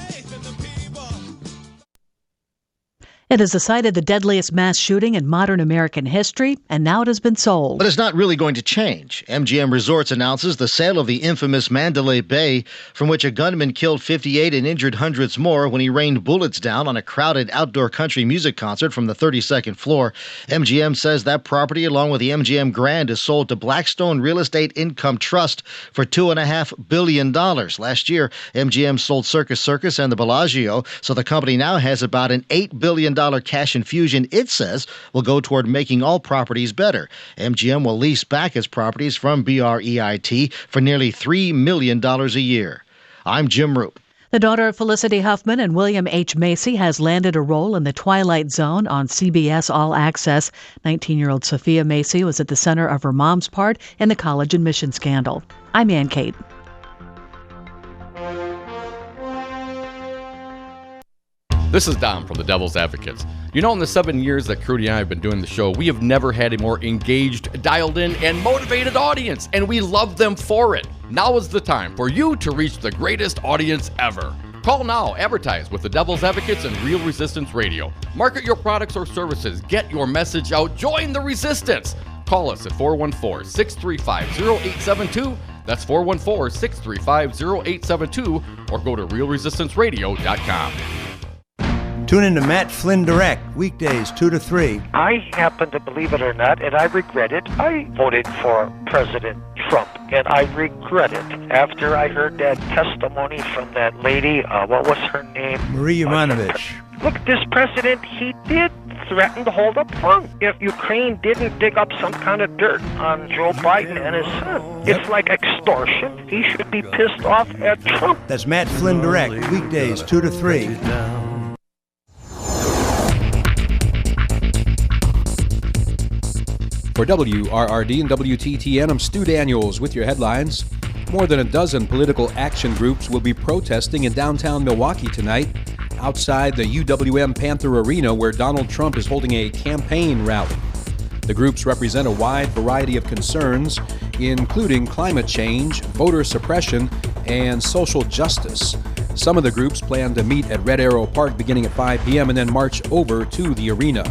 It is the site of the deadliest mass shooting in modern American history, and now it has been sold. But it's not really going to change. MGM Resorts announces the sale of the infamous Mandalay Bay, from which a gunman killed 58 and injured hundreds more when he rained bullets down on a crowded outdoor country music concert from the 32nd floor. MGM says that property, along with the MGM Grand, is sold to Blackstone Real Estate Income Trust for $2.5 billion. Last year, MGM sold Circus Circus and the Bellagio, so the company now has about an $8 billion cash infusion it says will go toward making all properties better. MGM will lease back its properties from BREIT for nearly $3 million a year. I'm Jim Roop. The daughter of Felicity Huffman and William H. Macy has landed a role in The Twilight Zone on CBS All Access. 19-year-old Sophia Macy was at the center of her mom's part in the college admission scandal. I'm Ann Kate. This is Dom from the Devil's Advocates. You know, in the 7 years that Crudy and I have been doing the show, we have never had a more engaged, dialed in, and motivated audience, and we love them for it. Now is the time for you to reach the greatest audience ever. Call now, advertise with the Devil's Advocates and Real Resistance Radio. Market your products or services, get your message out, join the resistance. Call us at 414-635-0872. That's 414-635-0872, or go to realresistanceradio.com. Tune in to Matt Flynn Direct, weekdays 2 to 3. I happen to believe it or not, and I regret it, I voted for President Trump, and I regret it. After I heard that testimony from that lady, what was her name? Marie Yovanovitch. Look, this president, he did threaten to hold up front if Ukraine didn't dig up some kind of dirt on Joe Biden and his son. It's like extortion. He should be pissed off at Trump. That's Matt Flynn Direct, weekdays 2 to 3. For WRRD and WTTN, I'm Stu Daniels with your headlines. More than a dozen political action groups will be protesting in downtown Milwaukee tonight outside the UWM Panther Arena, where Donald Trump is holding a campaign rally. The groups represent a wide variety of concerns, including climate change, voter suppression, and social justice. Some of the groups plan to meet at Red Arrow Park beginning at 5 p.m. and then march over to the arena.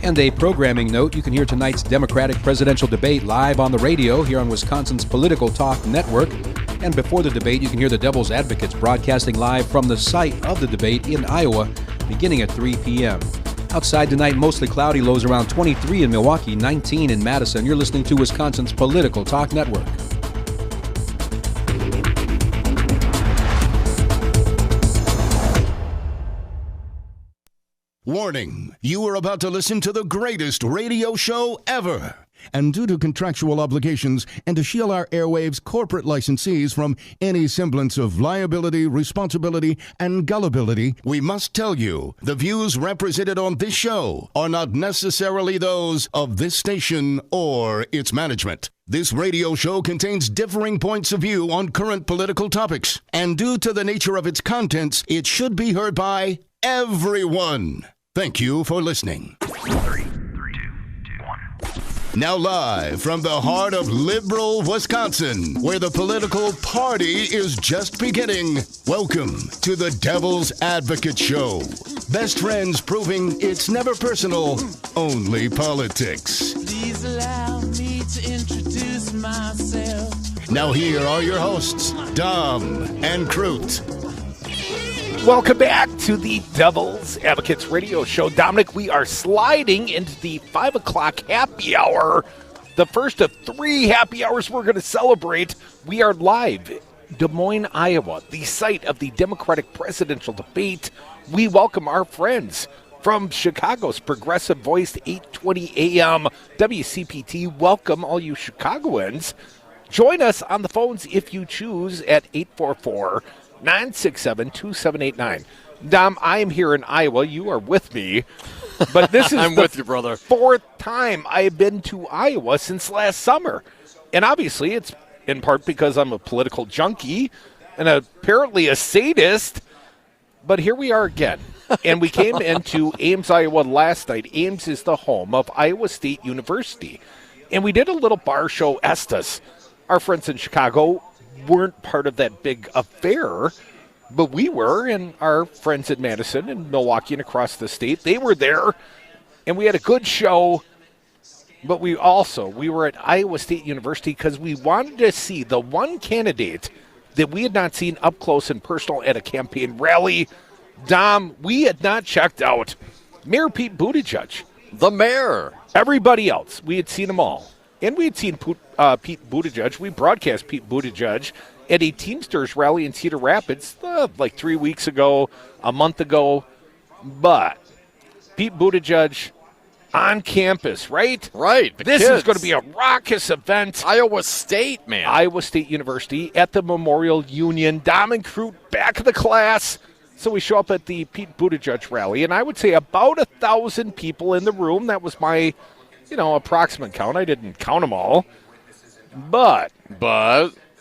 And a programming note, you can hear tonight's Democratic presidential debate live on the radio here on Wisconsin's Political Talk Network. And before the debate, you can hear the Devil's Advocates broadcasting live from the site of the debate in Iowa beginning at 3 p.m. Outside tonight, mostly cloudy, lows around 23 in Milwaukee, 19 in Madison. You're listening to Wisconsin's Political Talk Network. Warning, you are about to listen to the greatest radio show ever. And due to contractual obligations and to shield our airwaves' corporate licensees from any semblance of liability, responsibility, and gullibility, we must tell you the views represented on this show are not necessarily those of this station or its management. This radio show contains differing points of view on current political topics, and due to the nature of its contents, it should be heard by everyone. Thank you for listening. 3, 2, 1. Now live from the heart of liberal Wisconsin, where the political party is just beginning, welcome to the Devil's Advocate Show. Best friends proving it's never personal, only politics. Please allow me to introduce myself. Now here are your hosts, Dom and Crute. Welcome back to the Devil's Advocates Radio Show. Dominic, we are sliding into the 5 o'clock happy hour, the first of 3 happy hours we're going to celebrate. We are live, Des Moines, Iowa, the site of the Democratic presidential debate. We welcome our friends from Chicago's Progressive Voice, 820 AM WCPT. Welcome, all you Chicagoans. Join us on the phones if you choose at 844-967-2789. Dom, I am here in Iowa. You are with me. But this is I'm with you, brother. 4th time I have been to Iowa since last summer. And obviously it's in part because I'm a political junkie and apparently a sadist. But here we are again. And we came into Ames, Iowa last night. Ames is the home of Iowa State University. And we did a little bar show, Estes. Our friends in Chicago weren't part of that big affair, but we were, and our friends in Madison and Milwaukee and across the state, they were there, and we had a good show. But we were at Iowa State University because we wanted to see the one candidate that we had not seen up close and personal at a campaign rally. Dom, we had not checked out Mayor Pete Buttigieg. The mayor. Everybody else, we had seen them all. And we had seen Pete Buttigieg. We broadcast Pete Buttigieg at a Teamsters rally in Cedar Rapids like 3 weeks ago, a month ago. But Pete Buttigieg on campus, right? Right. This is going to be a raucous event. Iowa State, man. Iowa State University at the Memorial Union. Dom and Crute back of the class. So we show up at the Pete Buttigieg rally, and I would say about 1,000 people in the room. That was my approximate count. I didn't count them all. But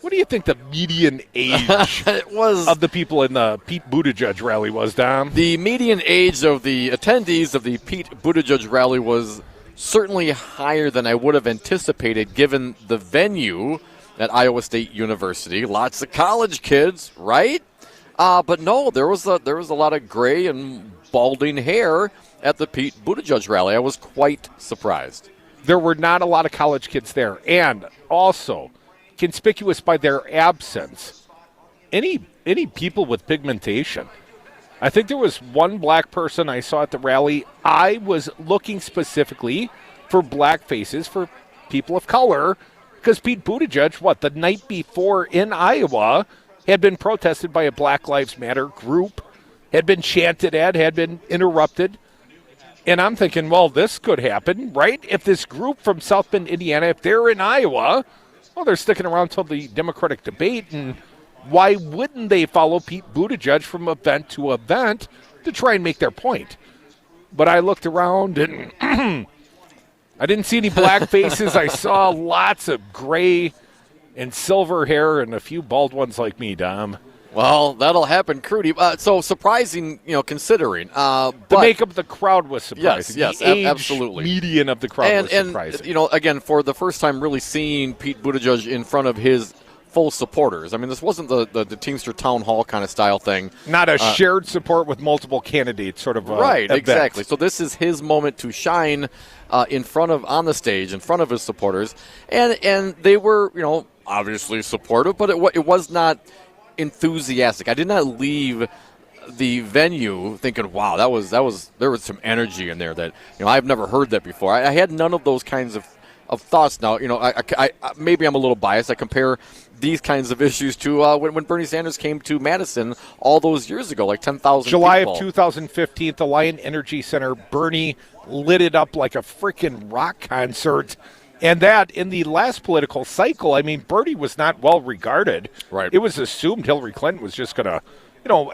what do you think the median age of the people in the Pete Buttigieg rally was, Dom? The median age of the attendees of the Pete Buttigieg rally was certainly higher than I would have anticipated given the venue at Iowa State University. Lots of college kids, right? But no, there was a lot of gray and balding hair at the Pete Buttigieg rally. I was quite surprised. There were not a lot of college kids there. And also, conspicuous by their absence, any people with pigmentation. I think there was one black person I saw at the rally. I was looking specifically for black faces for people of color because Pete Buttigieg, the night before in Iowa, had been protested by a Black Lives Matter group, had been chanted at, had been interrupted. And I'm thinking, well, this could happen, right? If this group from South Bend, Indiana, if they're in Iowa, well, they're sticking around till the Democratic debate, and why wouldn't they follow Pete Buttigieg from event to event to try and make their point? But I looked around, and I didn't see any black faces. I saw lots of gray and silver hair and a few bald ones like me, Dom. Well, that'll happen, Crudy. So surprising, considering. The makeup of the crowd was surprising. Yes, the age absolutely. Median of the crowd was surprising. And, again, for the first time really seeing Pete Buttigieg in front of his full supporters. I mean, this wasn't the Teamster Town Hall kind of style thing. Not a shared support with multiple candidates sort of right, event. Exactly. So this is his moment to shine on the stage, in front of his supporters. And they were, obviously supportive, but it was not enthusiastic. I did not leave the venue thinking, wow, there was some energy in there that I've never heard that before. I had none of those kinds of thoughts. Now I maybe I'm a little biased. I compare these kinds of issues to when Bernie Sanders came to Madison all those years ago, like 10,000 July people. of 2015, the Lion Energy Center. Bernie lit it up like a freaking rock concert. And that, in the last political cycle, I mean, Bernie was not well regarded. Right. It was assumed Hillary Clinton was just going to,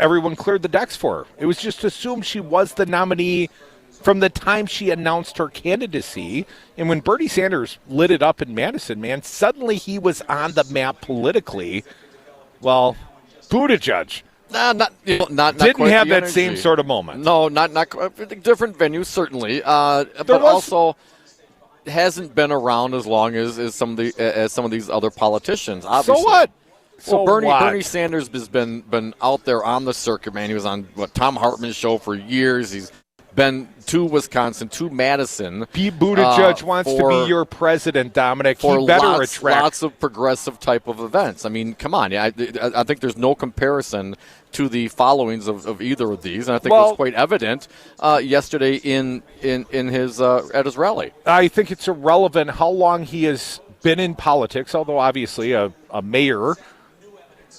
everyone cleared the decks for her. It was just assumed she was the nominee from the time she announced her candidacy. And when Bernie Sanders lit it up in Madison, man, suddenly he was on the map politically. Well, Buttigieg not didn't quite have the that energy. same sort of moment. No, not different venues certainly, but also hasn't been around as long as some of these other politicians. Obviously. So what? So Bernie Sanders has been out there on the circuit, man. He was on Tom Hartman's show for years. He's been to Wisconsin, to Madison. Pete Buttigieg wants to be your president, Dominic. For he better lots attract of progressive type of events. I mean, come on. I think there's no comparison to the followings of either of these, and I think it was quite evident yesterday in his at his rally. I think it's irrelevant how long he has been in politics, although obviously a mayor.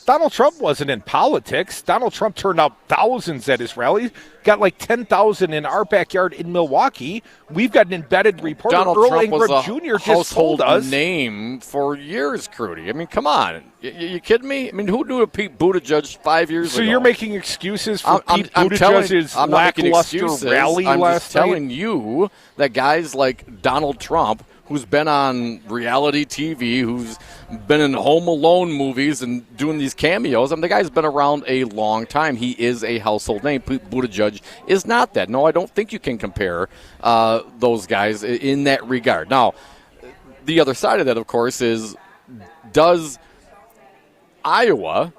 Donald Trump wasn't in politics. Donald Trump turned out thousands at his rally. Got like 10,000 in our backyard in Milwaukee. We've got an embedded reporter, Donald Earl Trump Ingram was a Jr. just household told us. name for years, Crudy. I mean, come on. You kidding me? I mean, who knew Pete Buttigieg 5 years ago? So you're making excuses for Pete I'm Buttigieg's lackluster rally I'm last just telling you that guys like Donald Trump, who's been on reality TV, who's been in Home Alone movies and doing these cameos. I mean, the guy's been around a long time. He is a household name. Pete Buttigieg is not that. No, I don't think you can compare those guys in that regard. Now, the other side of that, of course, is does Iowa,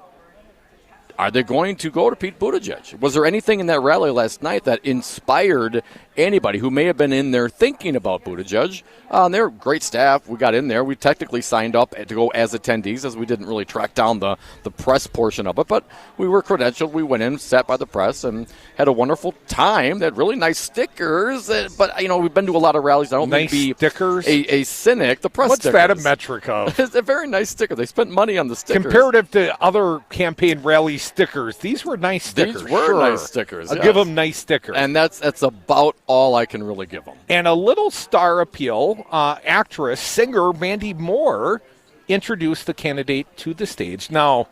are they going to go to Pete Buttigieg? Was there anything in that rally last night that inspired anybody who may have been in there thinking about Buttigieg? They're great staff. We got in there. We technically signed up to go as attendees, as we didn't really track down the press portion of it. But we were credentialed. We went in, sat by the press, and had a wonderful time. They had really nice stickers. But, you know, we've been to a lot of rallies. I don't nice mean to be stickers? a cynic. The press What's stickers. that a metric of? It's a very nice sticker. They spent money on the stickers. Comparative to other campaign rally stickers, these were nice stickers. These were nice stickers. I'll give them nice stickers. And that's about all I can really give them. And a little star appeal, actress, singer Mandy Moore introduced the candidate to the stage. Now,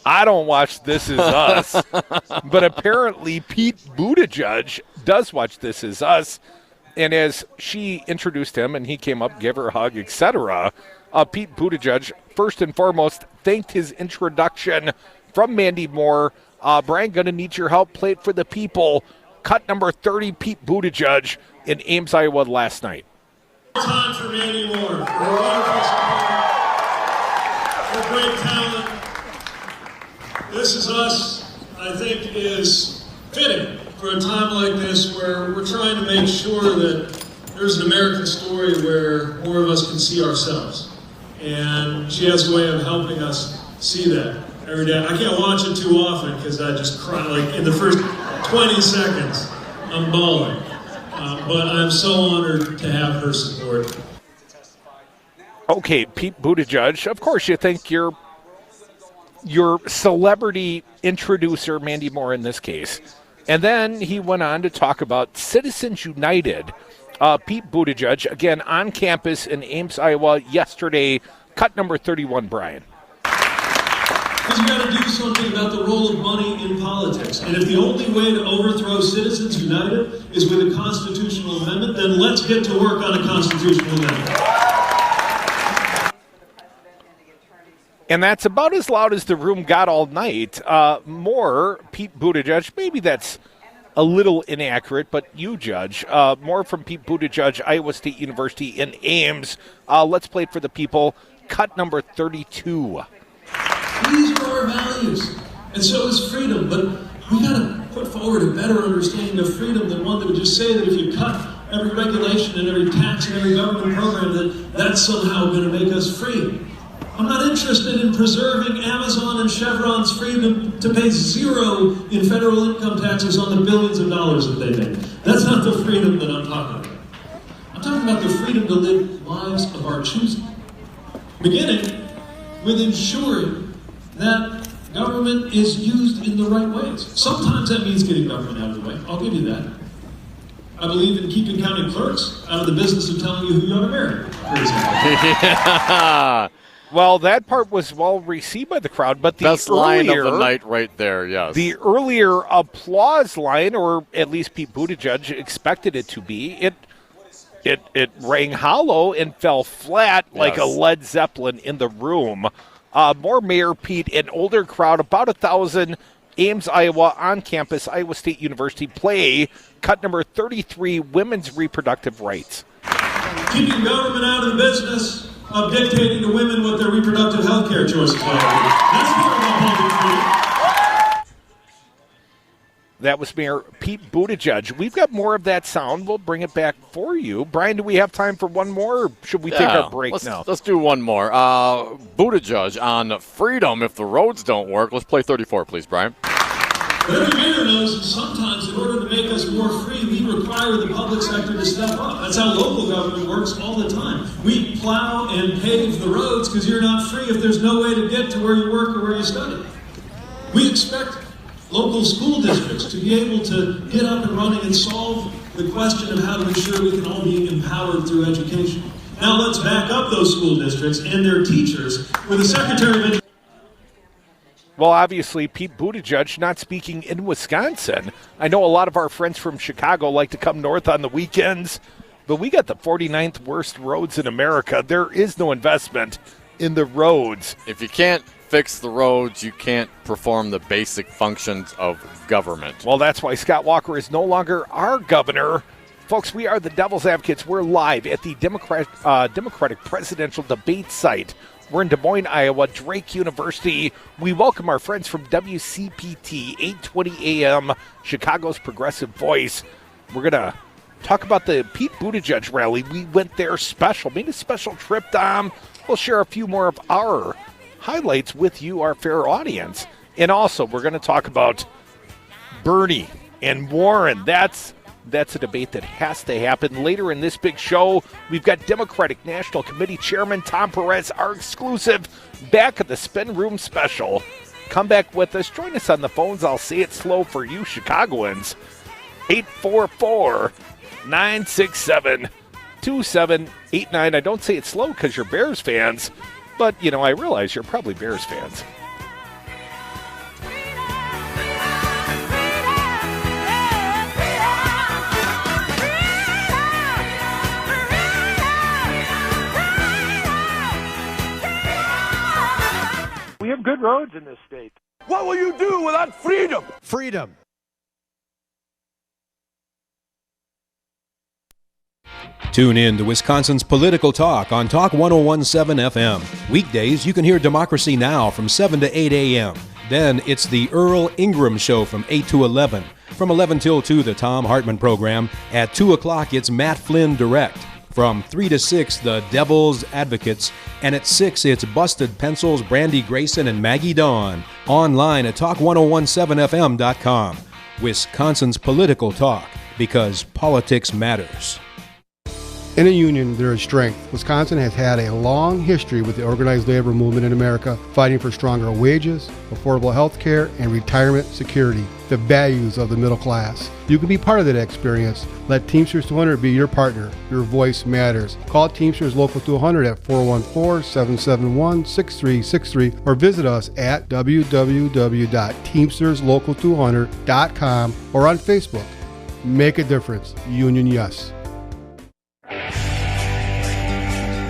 I don't watch This Is Us, but apparently Pete Buttigieg does watch This Is Us. And as she introduced him and he came up, gave her a hug, etc., Pete Buttigieg, first and foremost, thanked his introduction from Mandy Moore. Brian, going to need your help. Play it for the people. Cut number 30, Pete Buttigieg in Ames, Iowa last night. Time for Mandy Moore. For wonderful support. For great talent. This Is Us, I think, is fitting for a time like this where we're trying to make sure that there's an American story where more of us can see ourselves. And she has a way of helping us see that every day. I can't watch it too often because I just cry, like in the first 20 seconds, I'm bawling. But I'm so honored to have her support. Okay, Pete Buttigieg, of course you think your celebrity introducer, Mandy Moore in this case. And then he went on to talk about Citizens United. Pete Buttigieg, again, on campus in Ames, Iowa, yesterday. Cut number 31, Brian. Because you got to do something about the role of money in politics. And if the only way to overthrow Citizens United is with a constitutional amendment, then let's get to work on a constitutional amendment. And that's about as loud as the room got all night. More, Pete Buttigieg, maybe that's a little inaccurate, but you judge. More from Pete Buttigieg, Iowa State University in Ames. Let's play it for the people. Cut number 32. These are our values, and so is freedom, but we got to put forward a better understanding of freedom than one that would just say that if you cut every regulation and every tax and every government program, that's somehow going to make us free. I'm not interested in preserving Amazon and Chevron's freedom to pay zero in federal income taxes on the billions of dollars that they make. That's not the freedom that I'm talking about. I'm talking about the freedom to live lives of our choosing, beginning with ensuring that government is used in the right ways. Sometimes that means getting government out of the way. I'll give you that. I believe in keeping county clerks out of the business of telling you who you ought to marry, for example. Well, that part was well received by the crowd, but the best line of the night right there, yes. The earlier applause line, or at least Pete Buttigieg expected it to be, it rang hollow and fell flat like a Led Zeppelin in the room. More Mayor Pete, an older crowd, about 1,000, Ames, Iowa, on campus, Iowa State University. Play cut number 33, women's reproductive rights. Keeping government out of the business of dictating to women what their reproductive health care choices are. That's part of public freedom. That was Mayor Pete Buttigieg. We've got more of that sound. We'll bring it back for you. Brian, do we have time for one more, or should we take our break now? Let's do one more. Buttigieg on freedom if the roads don't work. Let's play 34, please, Brian. But every mayor knows sometimes in order to make us more free, we require the public sector to step up. That's how local government works all the time. We plow and pave the roads because you're not free if there's no way to get to where you work or where you study. We expect local school districts to be able to get up and running and solve the question of how to ensure we can all be empowered through education. Now let's back up those school districts and their teachers with the Secretary of Education. Well, obviously, Pete Buttigieg not speaking in Wisconsin. I know a lot of our friends from Chicago like to come north on the weekends, but we got the 49th worst roads in America. There is no investment in the roads. If you can't fix the roads, you can't perform the basic functions of government. Well, that's why Scott Walker is no longer our governor. Folks, we are the Devil's Advocates. We're live at the Democratic presidential debate site. We're in Des Moines, Iowa, Drake University. We welcome our friends from WCPT, 820 AM, Chicago's Progressive Voice. We're going to talk about the Pete Buttigieg rally. We went there special, made a special trip, Dom. We'll share a few more of our highlights with you, our fair audience. And also, we're going to talk about Bernie and Warren. That's a debate that has to happen. Later in this big show, we've got Democratic National Committee Chairman Tom Perez, our exclusive Back of the Spin Room special. Come back with us. Join us on the phones. I'll say it slow for you Chicagoans. 844-967-2789. I don't say it slow because you're Bears fans. But, I realize you're probably Bears fans. We have good roads in this state. What will you do without freedom? Freedom. Tune in to Wisconsin's Political Talk on Talk 1017 FM. Weekdays, you can hear Democracy Now! From 7 to 8 a.m. Then it's the Earl Ingram Show from 8 to 11. From 11 till 2, the Tom Hartman Program. At 2 o'clock, it's Matt Flynn Direct. From 3 to 6, the Devil's Advocates. And at 6, it's Busted Pencils, Brandy Grayson, and Maggie Dawn. Online at talk1017fm.com. Wisconsin's Political Talk, because politics matters. In a union, there is strength. Wisconsin has had a long history with the organized labor movement in America, fighting for stronger wages, affordable health care, and retirement security, the values of the middle class. You can be part of that experience. Let Teamsters 200 be your partner. Your voice matters. Call Teamsters Local 200 at 414-771-6363 or visit us at www.teamsterslocal200.com or on Facebook. Make a difference. Union yes.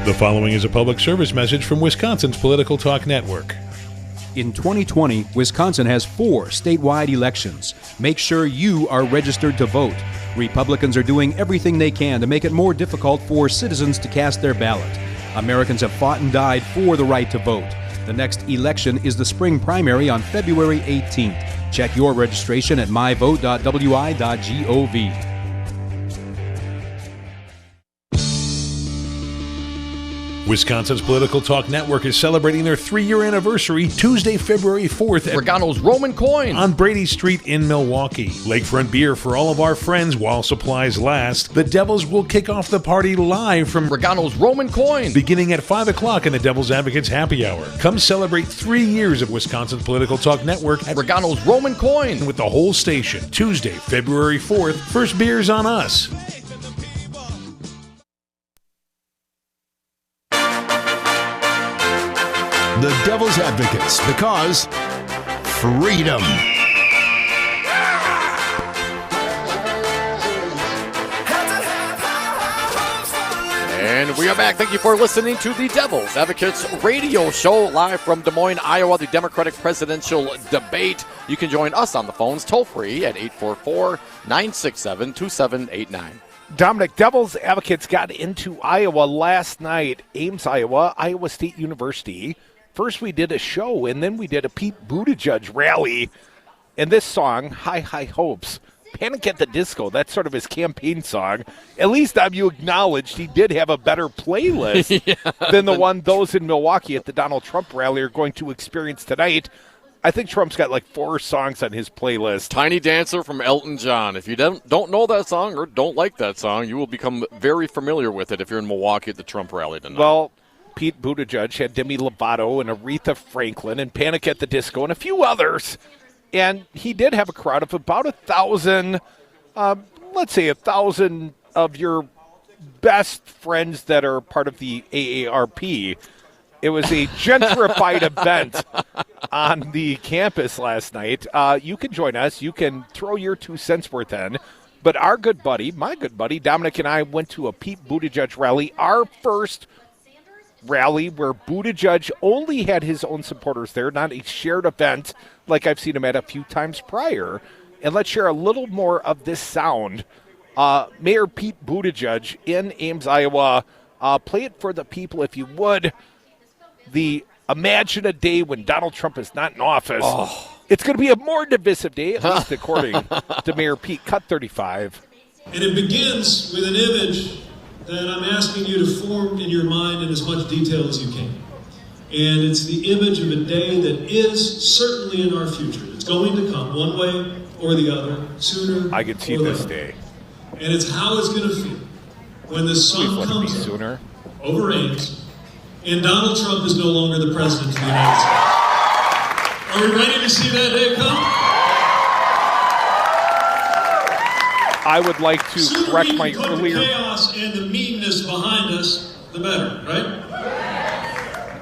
The following is a public service message from Wisconsin's Political Talk Network. In 2020, Wisconsin has 4 statewide elections. Make sure you are registered to vote. Republicans are doing everything they can to make it more difficult for citizens to cast their ballot. Americans have fought and died for the right to vote. The next election is the spring primary on February 18th. Check your registration at myvote.wi.gov. Wisconsin's Political Talk Network is celebrating their 3-year anniversary Tuesday, February 4th at Regano's Roman Coin on Brady Street in Milwaukee. Lakefront beer for all of our friends while supplies last. The Devils will kick off the party live from Regano's Roman Coin beginning at 5 o'clock in the Devil's Advocates Happy Hour. Come celebrate 3 years of Wisconsin's Political Talk Network at Regano's Roman Coin with the whole station. Tuesday, February 4th. First beer's on us. The Devil's Advocates, because freedom. And we are back. Thank you for listening to the Devil's Advocates radio show live from Des Moines, Iowa, the Democratic presidential debate. You can join us on the phones toll free at 844-967-2789. Dominic, Devil's Advocates got into Iowa last night. Ames, Iowa, Iowa State University. First we did a show, and then we did a Pete Buttigieg rally. And this song, High High Hopes, Panic at the Disco, that's sort of his campaign song. At least you acknowledged he did have a better playlist than the one those in Milwaukee at the Donald Trump rally are going to experience tonight. I think Trump's got like 4 songs on his playlist. Tiny Dancer from Elton John. If you don't know that song or don't like that song, you will become very familiar with it if you're in Milwaukee at the Trump rally tonight. Well, Pete Buttigieg had Demi Lovato and Aretha Franklin and Panic at the Disco and a few others. And he did have a crowd of about 1,000, let's say 1,000 of your best friends that are part of the AARP. It was a gentrified event on the campus last night. You can join us. You can throw your 2 cents worth in. But our good buddy, my good buddy, Dominic and I went to a Pete Buttigieg rally, our first rally where Buttigieg only had his own supporters there, not a shared event like I've seen him at a few times prior. And let's share a little more of this sound. Mayor Pete Buttigieg in Ames, Iowa. Play it for the people if you would. Imagine a day when Donald Trump is not in office. Oh. It's going to be a more divisive day, at least according to Mayor Pete. Cut 35. And it begins with an image that I'm asking you to form in your mind in as much detail as you can. And it's the image of a day that is certainly in our future. It's going to come one way or the other, sooner I can see this day. And it's how it's going to feel when the sun comes sooner over Ames and Donald Trump is no longer the president of the United States. Are we ready to see that day come? I would like to correct my earlier... The chaos and the meanness behind us, the better, right?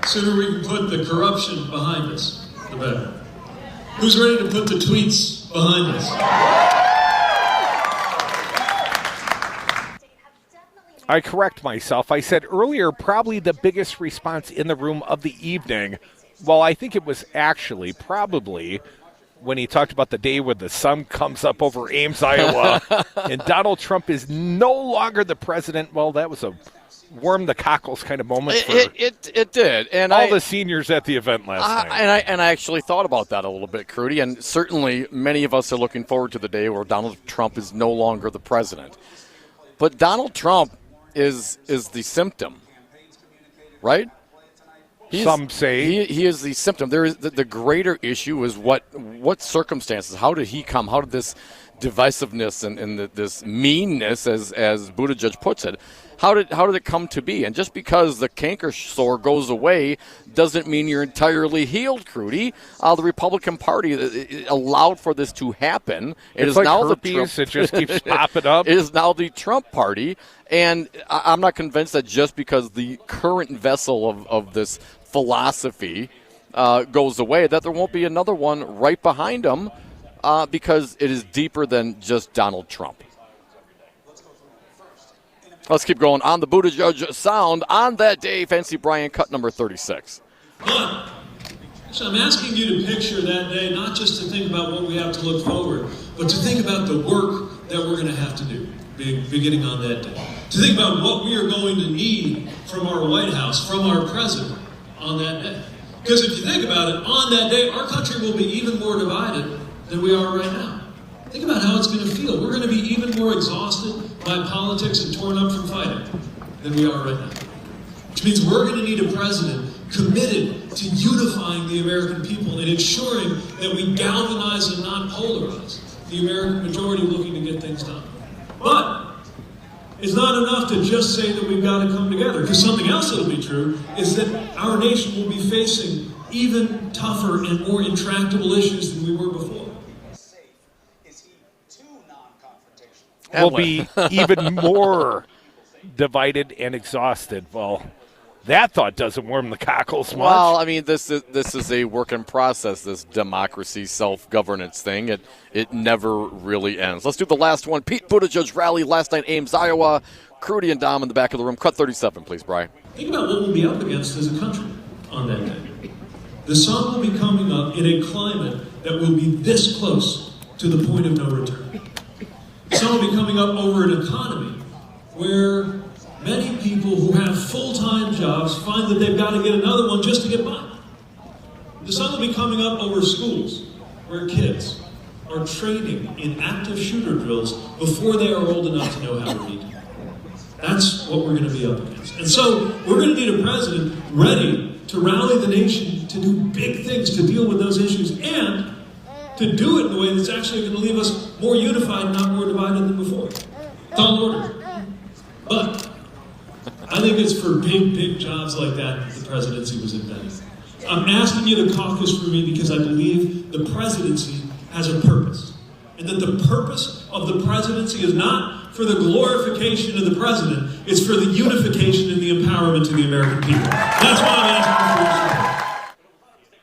Sooner we can put the corruption behind us, the better. Who's ready to put the tweets behind us? I correct myself. I said earlier probably the biggest response in the room of the evening. Well, I think it was actually probably when he talked about the day where the sun comes up over Ames, Iowa, and Donald Trump is no longer the president. Well, that was a warm the cockles kind of moment for it did. And all the seniors at the event last night. And I actually thought about that a little bit, Crudy, and certainly many of us are looking forward to the day where Donald Trump is no longer the president. But Donald Trump is the symptom, right? Some say he is the symptom. There is the greater issue is what circumstances? How did he come? How did this divisiveness and this meanness, as Buttigieg puts it, how did it come to be? And just because the canker sore goes away doesn't mean you're entirely healed, Crudy. The Republican Party allowed for this to happen. It it's is like now herpes. It just keeps popping up. It is now the Trump Party, and I'm not convinced that just because the current vessel of this philosophy goes away, that there won't be another one right behind him, because it is deeper than just Donald Trump. Let's keep going on the Buttigieg sound on that day. Fancy Brian, cut number 36. So I'm asking you to picture that day, not just to think about what we have to look forward, but to think about the work that we're going to have to do beginning on that day. To think about what we are going to need from our White House, from our president on that day. Because if you think about it, on that day, our country will be even more divided than we are right now. Think about how it's going to feel. We're going to be even more exhausted by politics and torn up from fighting than we are right now. Which means we're going to need a president committed to unifying the American people and ensuring that we galvanize and not polarize the American majority looking to get things done. But it's not enough to just say that we've got to come together, because something else that'll be true is that our nation will be facing even tougher and more intractable issues than we were before. Will be even more divided and exhausted. Well, that thought doesn't warm the cockles much. Well, I mean, this is a work in process, this democracy, self-governance thing. It never really ends. Let's do the last one. Pete Buttigieg rally last night, Ames, Iowa. Crudy and Dom in the back of the room. Cut 37, please, Brian. Think about what we'll be up against as a country on that day. The sun will be coming up in a climate that will be this close to the point of no return. The sun will be coming up over an economy where many people who have full-time jobs find that they've got to get another one just to get by. The sun will be coming up over schools where kids are training in active shooter drills before they are old enough to know how to read. That's what we're going to be up against. And so we're going to need a president ready to rally the nation to do big things to deal with those issues and to do it in a way that's actually going to leave us more unified, not more divided than before. Tall order. But I think it's for big, big jobs like that the presidency was invented. I'm asking you to caucus for me because I believe the presidency has a purpose. And that the purpose of the presidency is not for the glorification of the president, it's for the unification and the empowerment of the American people. That's why I'm asking for your support.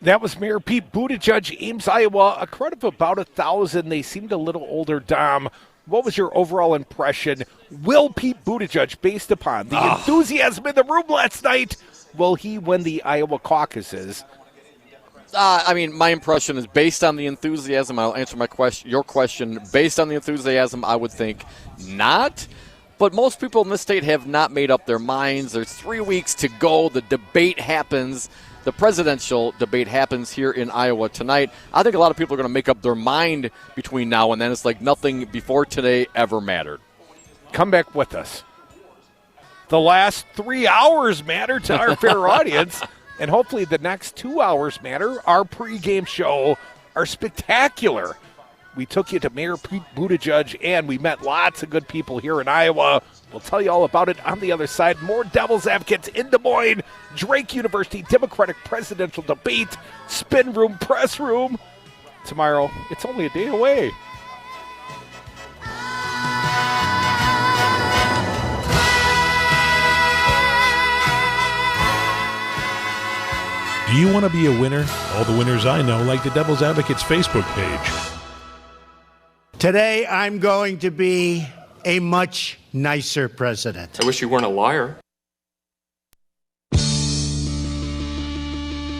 That was Mayor Pete Buttigieg, Ames, Iowa. A crowd of about 1,000. They seemed a little older, Dom. What was your overall impression? Will Pete Buttigieg, based upon the enthusiasm in the room last night, will he win the Iowa caucuses? My impression is based on the enthusiasm. I'll answer your question. Based on the enthusiasm, I would think not. But most people in this state have not made up their minds. There's 3 weeks to go. The debate happens. The presidential debate happens here in Iowa tonight. I think a lot of people are going to make up their mind between now and then. It's like nothing before today ever mattered. Come back with us. The last 3 hours matter to our fair audience, and hopefully the next 2 hours matter. Our pregame show are spectacular. We took you to Mayor Pete Buttigieg, and we met lots of good people here in Iowa. We'll tell you all about it on the other side. More Devil's Advocates in Des Moines, Drake University Democratic presidential debate, spin room, press room. Tomorrow, it's only a day away. Do you want to be a winner? All the winners I know like the Devil's Advocates Facebook page. Today, I'm going to be a much nicer president. I wish you weren't a liar.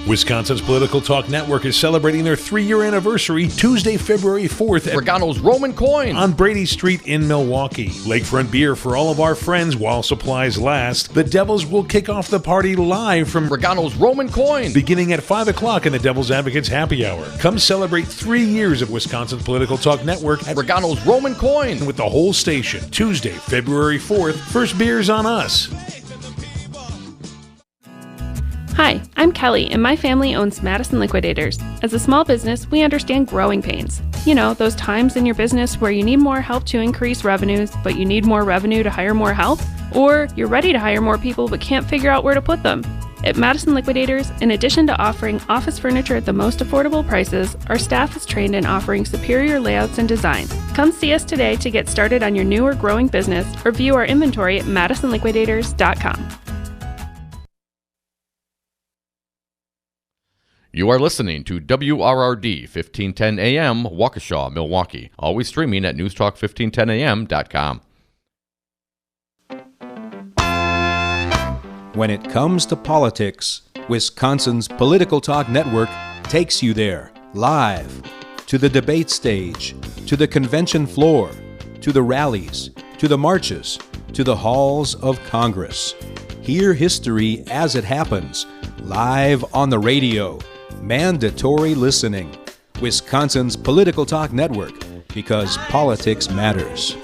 Wisconsin's Political Talk Network is celebrating their 3-year anniversary Tuesday, February 4th at Regano's Roman Coin on Brady Street in Milwaukee. Lakefront beer for all of our friends while supplies last. The Devils will kick off the party live from Regano's Roman Coin beginning at 5 o'clock in the Devil's Advocates Happy Hour. Come celebrate 3 years of Wisconsin's Political Talk Network at Regano's Roman Coin with the whole station. Tuesday, February 4th. First beer's on us. Hi, I'm Kelly, and my family owns Madison Liquidators. As a small business, we understand growing pains. You know, those times in your business where you need more help to increase revenues, but you need more revenue to hire more help? Or you're ready to hire more people but can't figure out where to put them? At Madison Liquidators, in addition to offering office furniture at the most affordable prices, our staff is trained in offering superior layouts and designs. Come see us today to get started on your new or growing business, or view our inventory at madisonliquidators.com. You are listening to WRRD 1510 AM, Waukesha, Milwaukee. Always streaming at newstalk1510am.com. When it comes to politics, Wisconsin's Political Talk Network takes you there, live, to the debate stage, to the convention floor, to the rallies, to the marches, to the halls of Congress. Hear history as it happens, live on the radio. Mandatory listening. Wisconsin's Political Talk Network, because politics matters.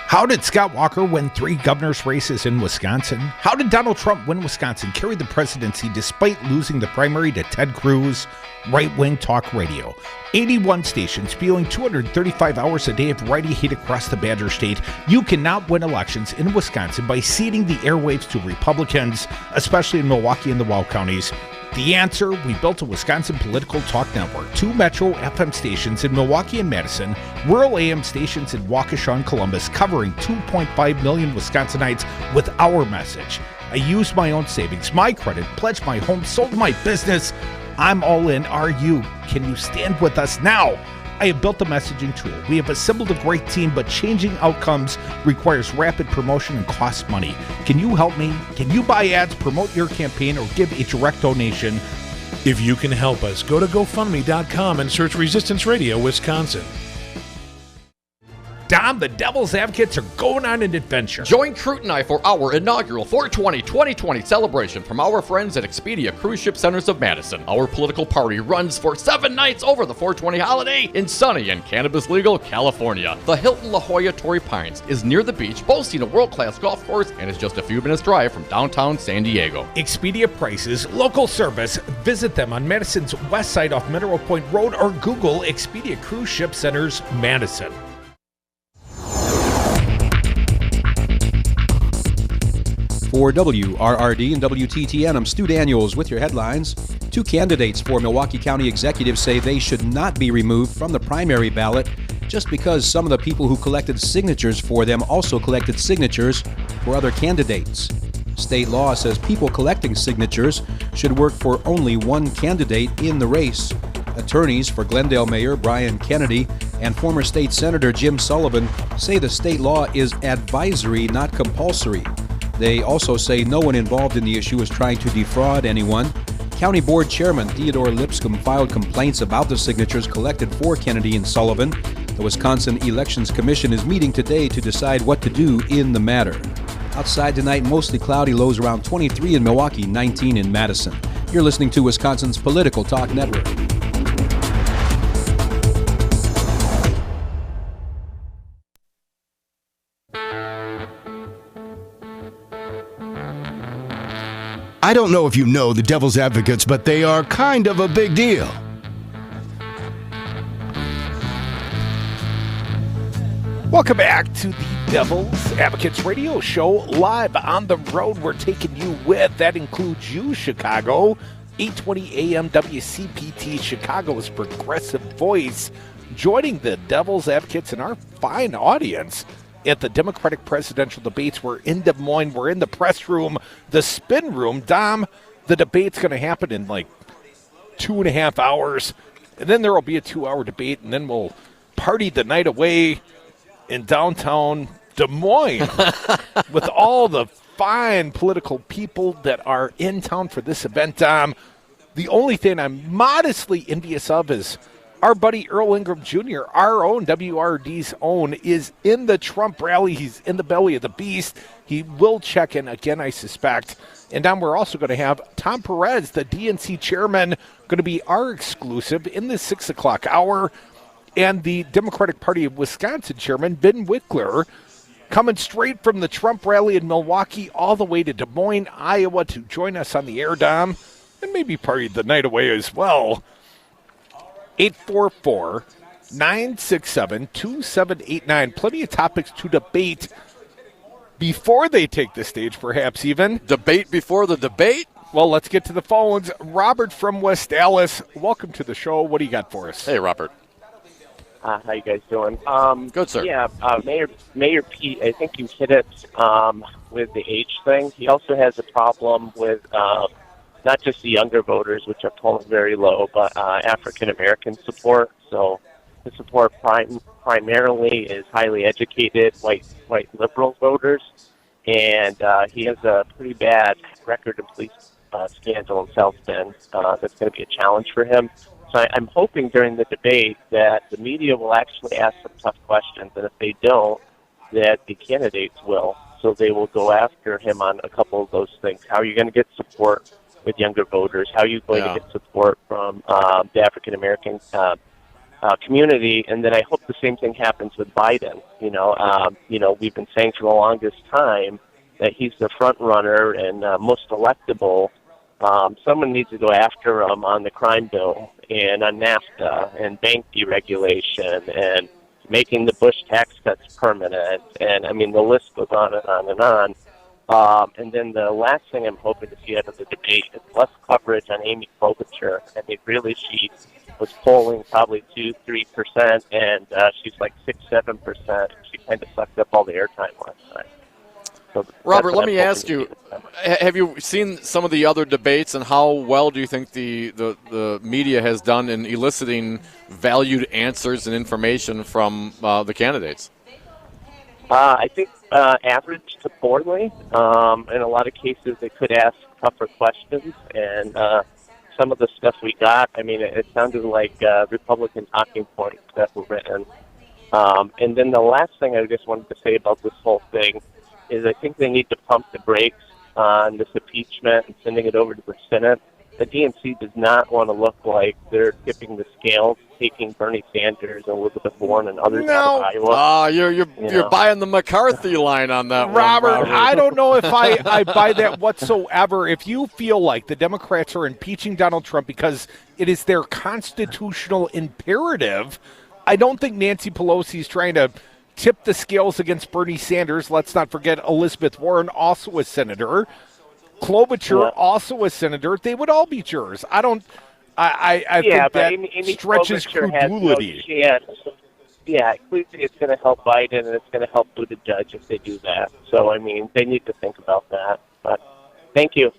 How did Scott Walker win 3 governor's races in Wisconsin? How did Donald Trump win Wisconsin, carry the presidency despite losing the primary to Ted Cruz? Right-wing talk radio. 81 stations spewing 235 hours a day of variety hate across the Badger State. You cannot win elections in Wisconsin by ceding the airwaves to Republicans, especially in Milwaukee and the Wow counties. The answer, we built a Wisconsin Political Talk Network, 2 Metro FM stations in Milwaukee and Madison, rural AM stations in Waukesha and Columbus, covering 2.5 million Wisconsinites with our message. I used my own savings, my credit, pledged my home, sold my business. I'm all in. Are you? Can you stand with us now? I have built a messaging tool. We have assembled a great team, but changing outcomes requires rapid promotion and costs money. Can you help me? Can you buy ads, promote your campaign, or give a direct donation? If you can help us, go to GoFundMe.com and search Resistance Radio Wisconsin. Dom, the Devil's Advocates are going on an adventure. Join Crute and I for our inaugural 420-2020 celebration from our friends at Expedia Cruise Ship Centers of Madison. Our political party runs for 7 nights over the 420 holiday in sunny and cannabis-legal California. The Hilton La Jolla Torrey Pines is near the beach, boasting a world-class golf course, and is just a few minutes drive from downtown San Diego. Expedia prices, local service. Visit them on Madison's west side off Mineral Point Road or Google Expedia Cruise Ship Centers Madison. For WRRD and WTTN, I'm Stu Daniels with your headlines. 2 candidates for Milwaukee County executives say they should not be removed from the primary ballot just because some of the people who collected signatures for them also collected signatures for other candidates. State law says people collecting signatures should work for only one candidate in the race. Attorneys for Glendale Mayor Brian Kennedy and former state Senator Jim Sullivan say the state law is advisory, not compulsory. They also say no one involved in the issue is trying to defraud anyone. County Board Chairman Theodore Lipscomb filed complaints about the signatures collected for Kennedy and Sullivan. The Wisconsin Elections Commission is meeting today to decide what to do in the matter. Outside tonight, mostly cloudy, lows around 23 in Milwaukee, 19 in Madison. You're listening to Wisconsin's Political Talk Network. I don't know if you know the Devil's Advocates, but they are kind of a big deal. Welcome back to the Devil's Advocates radio show, live on the road. We're taking you with. That includes you, Chicago. 820 AM WCPT, Chicago's progressive voice, joining the Devil's Advocates and our fine audience at the Democratic presidential debates. We're in Des Moines. We're in the press room, the spin room. Dom, the debate's going to happen in like 2.5 hours, and then there will be a 2-hour debate, and then we'll party the night away in downtown Des Moines with all the fine political people that are in town for this event, Dom. The only thing I'm modestly envious of is our buddy Earl Ingram Jr., our own WRD's own, is in the Trump rally. He's in the belly of the beast. He will check in again, I suspect. And Dom, we're also going to have Tom Perez, the DNC chairman, going to be our exclusive in the 6 o'clock hour. And the Democratic Party of Wisconsin chairman, Ben Wickler, coming straight from the Trump rally in Milwaukee all the way to Des Moines, Iowa, to join us on the air, Dom, and maybe party the night away as well. 844-967-2789. Plenty of topics to debate before they take the stage, perhaps even. Debate before the debate? Well, let's get to the phones. Robert from West Dallas, welcome to the show. What do you got for us? Hey, Robert. How you guys doing? Good, sir. Yeah, Mayor Pete, I think you hit it with the age thing. He also has a problem with not just the younger voters, which are polling very low, but African-American support. So the support primarily is highly educated white liberal voters, and he has a pretty bad record of police scandal in South Bend. That's going to be a challenge for him. So I'm hoping during the debate that the media will actually ask some tough questions, and if they don't, that the candidates will. So they will go after him on a couple of those things. How are you going to get support with younger voters? How are you going to get support from the African-American community? And then I hope the same thing happens with Biden. We've been saying for the longest time that he's the front runner and most electable. Someone needs to go after him on the crime bill and on NAFTA and bank deregulation and making the Bush tax cuts permanent. And, I mean, the list goes on and on and on. And then the last thing I'm hoping to see out of the debate is less coverage on Amy Klobuchar. I mean, really, she was polling probably 2-3%, and she's like 6-7%. She kind of sucked up all the airtime last time. So Robert, let me ask you, have you seen some of the other debates, and how well do you think the media has done in eliciting valued answers and information from the candidates? I think average to poorly. In a lot of cases, they could ask tougher questions, and some of the stuff we got, I mean, it sounded like Republican talking points that were written. And then the last thing I just wanted to say about this whole thing is I think they need to pump the brakes on this impeachment and sending it over to the Senate. The DNC does not want to look like they're tipping the scales, taking Bernie Sanders and Elizabeth Warren and others out of Iowa. You're buying the McCarthy line on that Robert, one, Robert. I don't know if I buy that whatsoever. If you feel like the Democrats are impeaching Donald Trump because it is their constitutional imperative, I don't think Nancy Pelosi is trying to tip the scales against Bernie Sanders. Let's not forget Elizabeth Warren, also a senator. Klobuchar, also a senator. They would all be jurors. I think that Amy stretches Klobuchar has credulity. No chance. Yeah, clearly it's going to help Biden and it's going to help Buttigieg if they do that. So, I mean, they need to think about that. But thank you.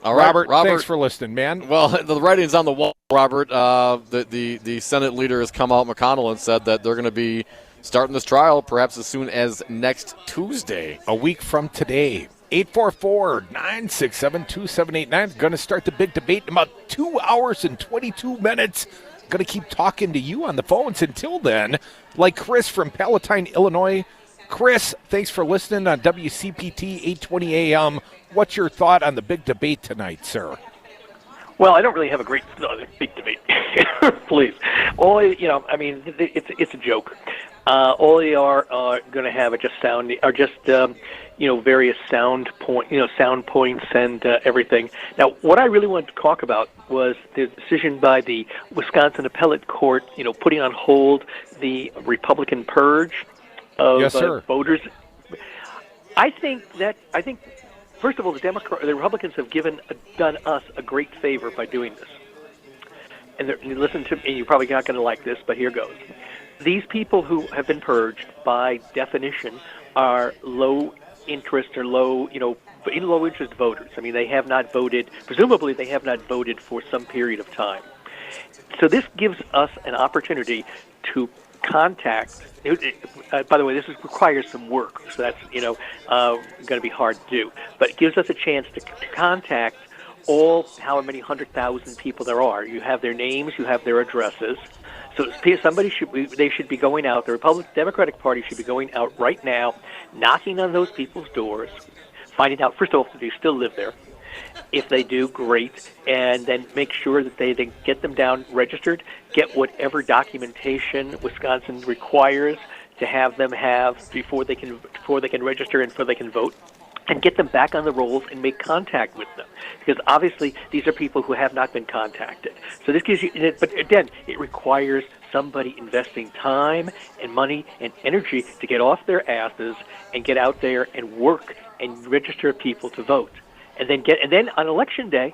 All right, Robert, thanks for listening, man. Well, the writing's on the wall, Robert. The Senate leader has come out, McConnell, and said that they're going to be starting this trial perhaps as soon as next Tuesday. A week from today. 844-967-2789. Going to start the big debate in about 2 hours and 22 minutes. Going to keep talking to you on the phones until then, like Chris from Palatine, Illinois. Chris, thanks for listening on WCPT 820 AM. What's your thought on the big debate tonight, sir? Well, I don't really have a great big debate. Please. It's a joke. All they are going to have are just various sound points and everything. Now, what I really wanted to talk about was the decision by the Wisconsin Appellate Court, putting on hold the Republican purge of voters. I think first of all, the Republicans have done us a great favor by doing this. And listen to me, and you're probably not going to like this, but here goes. These people who have been purged, by definition, are low interest or low interest voters. I mean, they have not voted. Presumably, they have not voted for some period of time. So this gives us an opportunity to contact. By the way, this requires some work, so that's going to be hard to do. But it gives us a chance to contact all how many 100,000 people there are. You have their names, you have their addresses. So somebody should be going out. The Democratic Party should be going out right now, knocking on those people's doors, finding out first of all if they still live there. If they do, great, and then make sure that they get them down registered, get whatever documentation Wisconsin requires to have them have before they can register and before they can vote, and get them back on the rolls and make contact with them. Because obviously these are people who have not been contacted. So this gives you, but again, it requires somebody investing time and money and energy to get off their asses and get out there and work and register people to vote. And then on election day,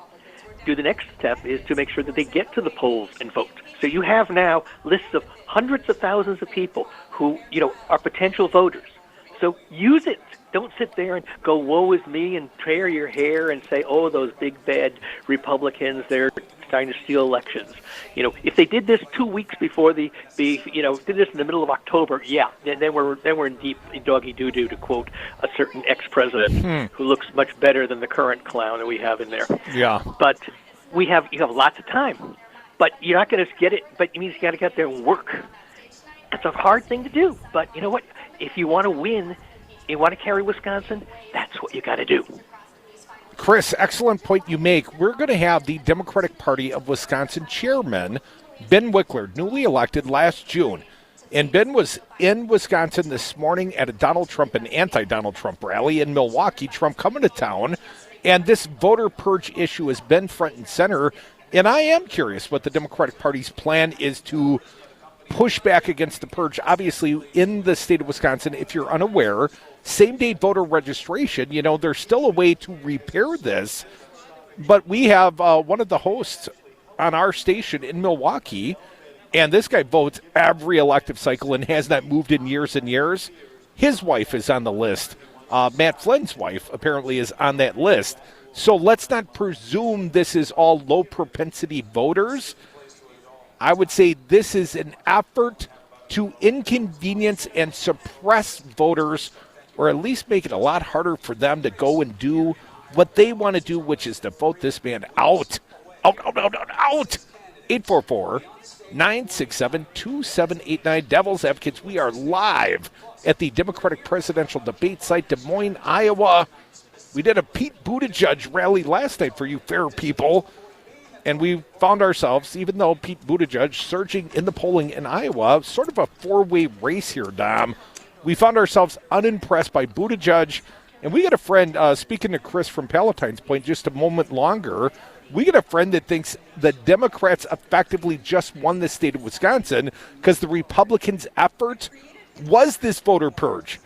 the next step is to make sure that they get to the polls and vote. So you have now lists of hundreds of thousands of people who, are potential voters. So use it. Don't sit there and go, woe is me, and tear your hair and say, oh, those big bad Republicans, they're trying to steal elections. If they did this 2 weeks before did this in the middle of October, then we're in deep doggy doo-doo, to quote a certain ex-president who looks much better than the current clown that we have in there. Yeah. But you have lots of time. But you're not going to get it, but it means you got to get there and work. It's a hard thing to do, but you know what? If you want to win, you want to carry Wisconsin, that's what you got to do. Chris, excellent point you make. We're going to have the Democratic Party of Wisconsin chairman, Ben Wickler, newly elected last June. And Ben was in Wisconsin this morning at an anti-Donald Trump rally in Milwaukee. Trump coming to town. And this voter purge issue has been front and center. And I am curious what the Democratic Party's plan is to push back against the purge. Obviously, in the state of Wisconsin, if you're unaware, same-day voter registration, there's still a way to repair this. But we have one of the hosts on our station in Milwaukee, and this guy votes every elective cycle and has not moved in years and years. His wife is on the list. Matt Flynn's wife apparently is on that list. So let's not presume this is all low-propensity voters. I would say this is an effort to inconvenience and suppress voters, or at least make it a lot harder for them to go and do what they want to do, which is to vote this man out. Out. 844-967-2789. Devil's Advocates, we are live at the Democratic Presidential Debate Site, Des Moines, Iowa. We did a Pete Buttigieg rally last night for you fair people, and we found ourselves, even though Pete Buttigieg surging in the polling in Iowa, sort of a four-way race here, Dom. We found ourselves unimpressed by Buttigieg, and we got a friend, speaking to Chris from Palatine's Point just a moment longer, we got a friend that thinks the Democrats effectively just won the state of Wisconsin because the Republicans' effort was this voter purge.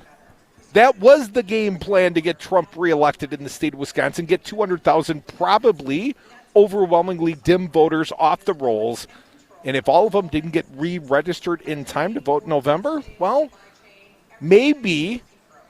That was the game plan to get Trump reelected in the state of Wisconsin, get 200,000 probably overwhelmingly dim voters off the rolls. And if all of them didn't get re-registered in time to vote in November, well, maybe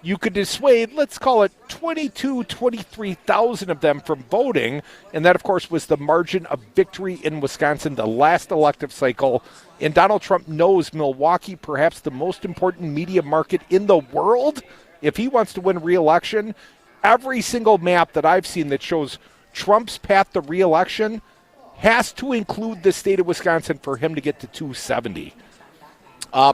you could dissuade, let's call it 23,000 of them from voting. And that, of course, was the margin of victory in Wisconsin, the last elective cycle. And Donald Trump knows Milwaukee, perhaps the most important media market in the world. If he wants to win re-election, every single map that I've seen that shows Trump's path to re-election has to include the state of Wisconsin for him to get to 270.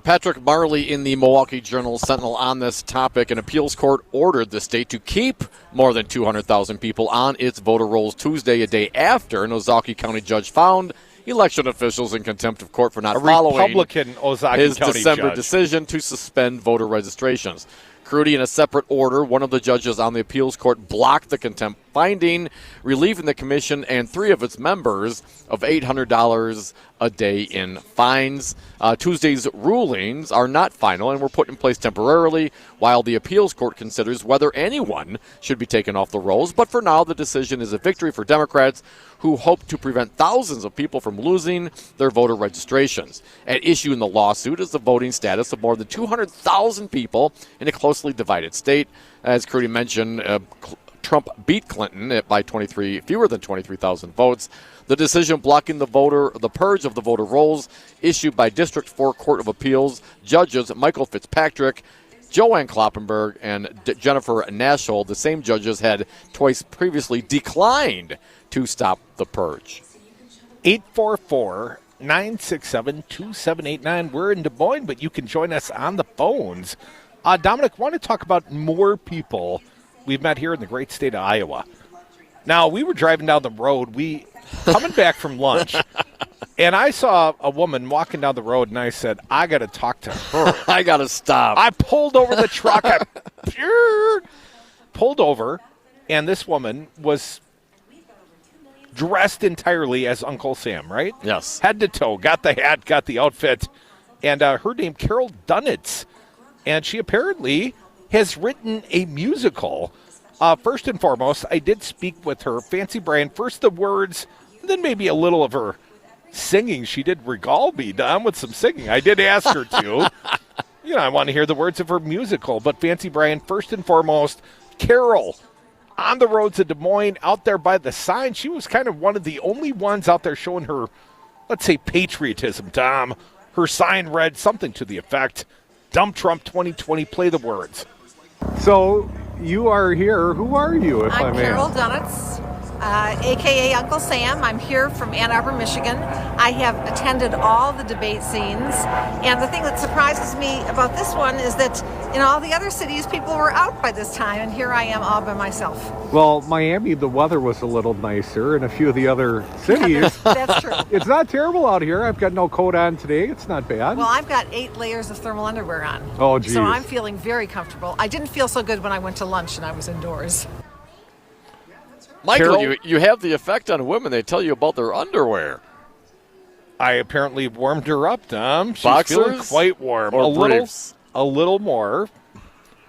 Patrick Marley in the Milwaukee Journal-Sentinel on this topic. An appeals court ordered the state to keep more than 200,000 people on its voter rolls Tuesday, a day after an Ozaukee County judge found election officials in contempt of court for not following Republican Ozaukee his County December judge. decision to suspend voter registrations. Crudy, in a separate order, one of the judges on the appeals court blocked the contempt finding, relieving the commission and three of its members of $800 a day in fines. Tuesday's rulings are not final and were put in place temporarily while the appeals court considers whether anyone should be taken off the rolls. But for now, the decision is a victory for Democrats who hope to prevent thousands of people from losing their voter registrations. At issue in the lawsuit is the voting status of more than 200,000 people in a closely divided state. As Crudy mentioned, Trump beat Clinton by fewer than 23,000 votes. The decision blocking the purge of the voter rolls issued by District 4 Court of Appeals judges Michael Fitzpatrick, Joanne Kloppenberg, and Jennifer Nashel, the same judges had twice previously declined to stop the purge. 844-967-2789. We're in Des Moines, but you can join us on the phones. Dominic, want to talk about more people we've met here in the great state of Iowa. Now, we were driving down the road, coming back from lunch, and I saw a woman walking down the road, and I said, I got to talk to her. I got to stop. I pulled over the truck. I pulled over, and this woman was dressed entirely as Uncle Sam, right? Yes. Head to toe, got the hat, got the outfit, and her name, Carol Dunitz, and she apparently has written a musical. First and foremost, I did speak with her. Fancy Brian, first the words, then maybe a little of her singing. She did regale me, Dom, with some singing. I did ask her to. I want to hear the words of her musical. But Fancy Brian, first and foremost, Carol, on the roads of Des Moines, out there by the sign. She was kind of one of the only ones out there showing her, let's say, patriotism, Tom. Her sign read something to the effect, Dump Trump 2020, play the words. So you are here. Who are you, if I I'm may Carol ask? Dunitz, a.k.a. Uncle Sam. I'm here from Ann Arbor, Michigan. I have attended all the debate scenes, and the thing that surprises me about this one is that in all the other cities, people were out by this time, and here I am all by myself. Well, Miami, the weather was a little nicer, and a few of the other cities. That's true. It's not terrible out here. I've got no coat on today. It's not bad. Well, I've got 8 layers of thermal underwear on. Oh, geez. So I'm feeling very comfortable. I didn't feel so good when I went to lunch and I was indoors. Michael, Carol? you have the effect on women. They tell you about their underwear. I apparently warmed her up, Tom. She's Boxers feeling quite warm. or briefs? A little more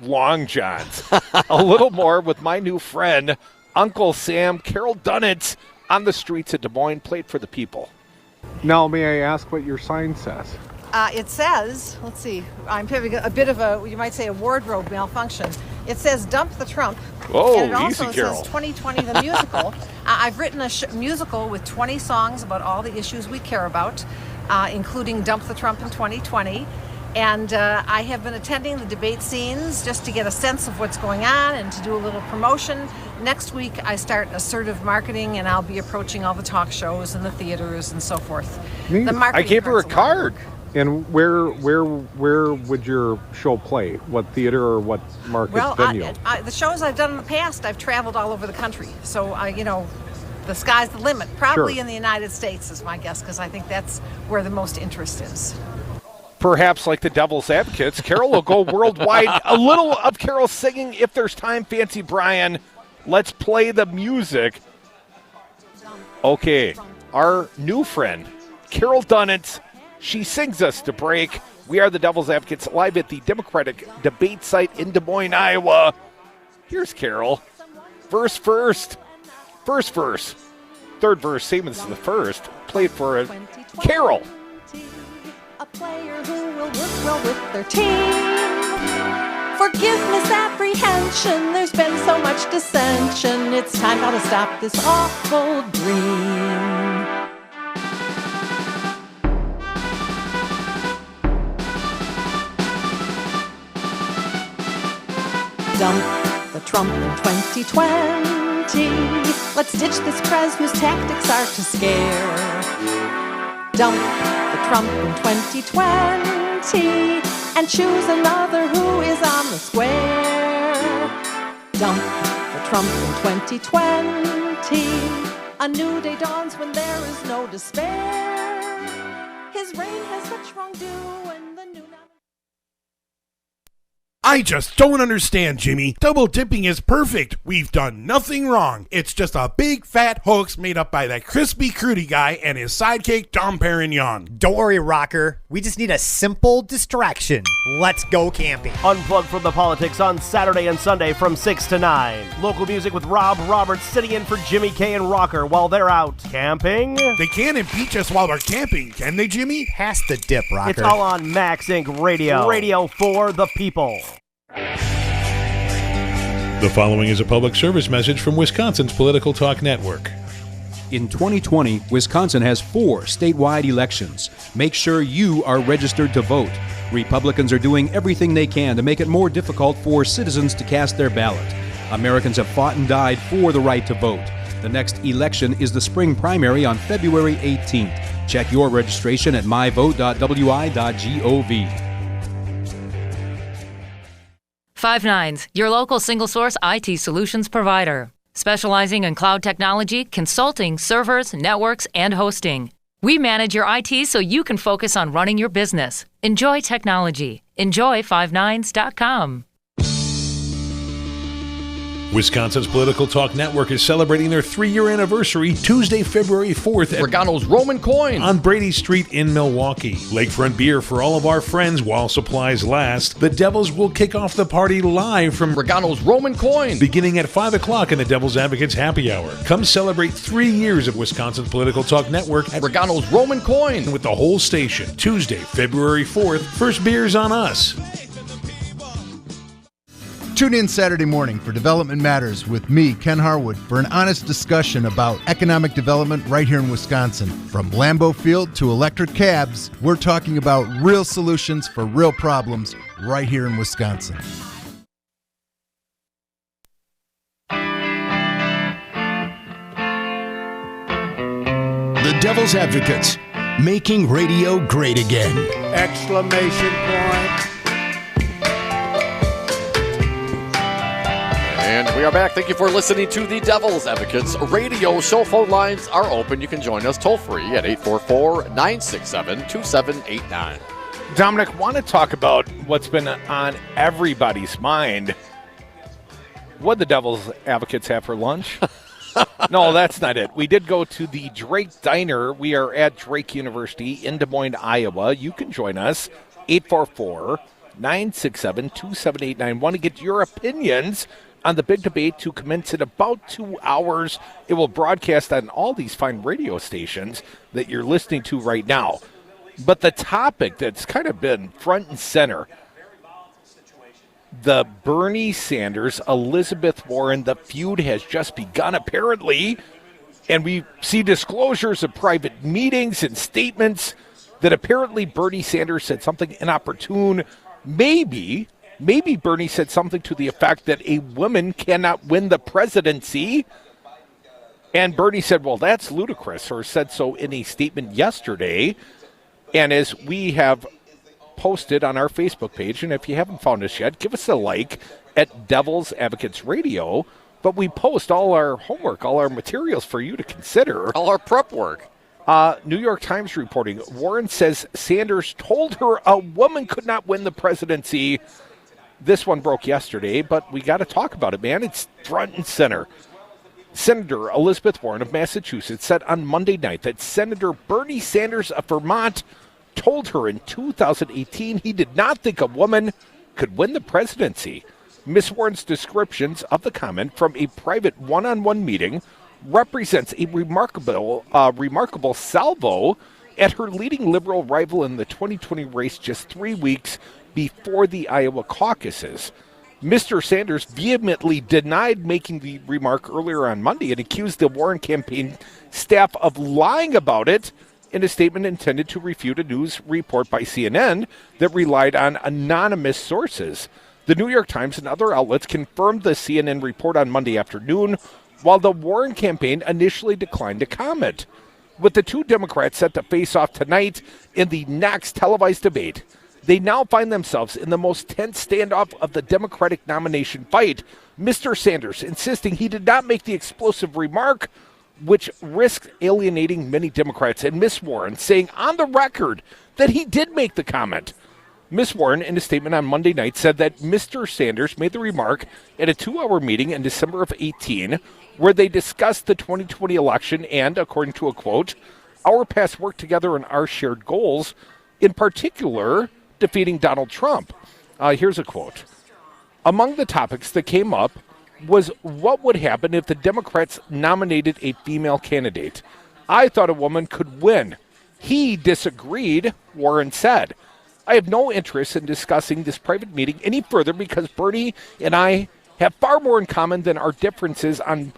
long johns. A little more with my new friend, Uncle Sam, Carol Dunitz, on the streets of Des Moines, played for the people. Now, may I ask what your sign says? It says, let's see, I'm having a bit of a, you might say, a wardrobe malfunction. It says dump the Trump. Oh, and it also easy, Carol. says 2020 the musical. I've written a musical with 20 songs about all the issues we care about, including Dump the Trump in 2020. And I have been attending the debate scenes just to get a sense of what's going on and to do a little promotion. next week I start assertive marketing, and I'll be approaching all the talk shows and the theaters and so forth. Neat. The marketing I gave her a part's lot of card. work. And where would your show play? What theater or what market Well, venue? the shows I've done in the past, I've traveled all over the country. So, the sky's the limit. Probably Sure. in the United States is my guess, because I think that's where the most interest is. Perhaps like the Devil's Advocates, Carol will go worldwide. A little of Carol singing, If There's Time, Fancy Brian. Let's play the music. Okay, our new friend, Carol Dunnett, she sings us to break. We are the Devil's Advocates live at the Democratic debate site in Des Moines, Iowa. Here's Carol. Verse first. First verse. Third verse, same as the first. Played for Carol. A player who will work well with their team. Forgive misapprehension, there's been so much dissension. It's time now to stop this awful dream. Dump the Trump in 2020. Let's ditch this prez whose tactics are to scare. Dump the Trump in 2020 and choose another who is on the square. Dump the Trump in 2020. A new day dawns when there is no despair. His reign has such wrongdoing, the new I just don't understand, Jimmy. Double dipping is perfect. We've done nothing wrong. It's just a big fat hoax made up by that crispy crudy guy and his sidekick Dom Perignon. Don't worry, Rocker. We just need a simple distraction. Let's go camping. Unplug from the politics on Saturday and Sunday from 6 to 9. Local music with Rob Roberts sitting in for Jimmy K and Rocker while they're out camping. They can't impeach us while we're camping, can they, Jimmy? Pass the dip, Rocker. It's all on Max Inc. Radio. Radio for the people. The following is a public service message from Wisconsin's Political Talk Network. In 2020, Wisconsin has 4 statewide elections. Make sure you are registered to vote. Republicans are doing everything they can to make it more difficult for citizens to cast their ballot. Americans have fought and died for the right to vote. The next election is the spring primary on February 18th. Check your registration at myvote.wi.gov. 5 9s, your local single-source IT solutions provider. Specializing in cloud technology, consulting, servers, networks, and hosting. We manage your IT so you can focus on running your business. Enjoy technology. Enjoy 59s.com. Wisconsin's Political Talk Network is celebrating their 3-year anniversary Tuesday, February 4th at Regano's Roman Coin on Brady Street in Milwaukee. Lakefront beer for all of our friends while supplies last. The Devils will kick off the party live from Regano's Roman Coin beginning at 5 o'clock in the Devil's Advocates Happy Hour. Come celebrate 3 years of Wisconsin's Political Talk Network at Regano's Roman Coin with the whole station. Tuesday, February 4th. First beer's on us. Tune in Saturday morning for Development Matters with me, Ken Harwood, for an honest discussion about economic development right here in Wisconsin. From Lambeau Field to electric cabs, we're talking about real solutions for real problems right here in Wisconsin. The Devil's Advocates, making radio great again. Exclamation point. And we are back. Thank you for listening to the Devil's Advocates radio show. Phone lines are open. You can join us toll free at 844-967-2789. Dominic, want to talk about what's been on everybody's mind. What the Devil's Advocates have for lunch? No, that's not it. We did go to the Drake Diner. We are at Drake University in Des Moines, Iowa. You can join us, 844-967-2789. Want to get your opinions on the big debate to commence in about 2 hours. It will broadcast on all these fine radio stations that you're listening to right now. But the topic that's kind of been front and center, the Bernie Sanders, Elizabeth Warren, the feud has just begun apparently, and we see disclosures of private meetings and statements that apparently Bernie Sanders said something inopportune, maybe Maybe Bernie said something to the effect that a woman cannot win the presidency. And Bernie said, well, that's ludicrous, or said so in a statement yesterday. And as we have posted on our Facebook page, and if you haven't found us yet, give us a like at Devil's Advocates Radio. But we post all our homework, all our materials for you to consider. All our prep work. New York Times reporting, Warren says Sanders told her a woman could not win the presidency. This one broke yesterday, but we got to talk about it, man. It's front and center. Senator Elizabeth Warren of Massachusetts said on Monday night that Senator Bernie Sanders of Vermont told her in 2018 he did not think a woman could win the presidency. Ms. Warren's descriptions of the comment from a private one-on-one meeting represents a remarkable salvo at her leading liberal rival in the 2020 race just 3 weeks before the Iowa caucuses. Mr. Sanders vehemently denied making the remark earlier on Monday and accused the Warren campaign staff of lying about it in a statement intended to refute a news report by CNN that relied on anonymous sources. The New York Times and other outlets confirmed the CNN report on Monday afternoon, while the Warren campaign initially declined to comment. With the two Democrats set to face off tonight in the next televised debate, they now find themselves in the most tense standoff of the Democratic nomination fight, Mr. Sanders insisting he did not make the explosive remark, which risked alienating many Democrats, and Ms. Warren saying on the record that he did make the comment. Ms. Warren, in a statement on Monday night, said that Mr. Sanders made the remark at a 2-hour meeting in December of 18, where they discussed the 2020 election and, according to a quote, our past work together and our shared goals, in particular, defeating Donald Trump. Here's a quote. Among the topics that came up was what would happen if the Democrats nominated a female candidate. I thought a woman could win. He disagreed, Warren said. I have no interest in discussing this private meeting any further because Bernie and I have far more in common than our differences on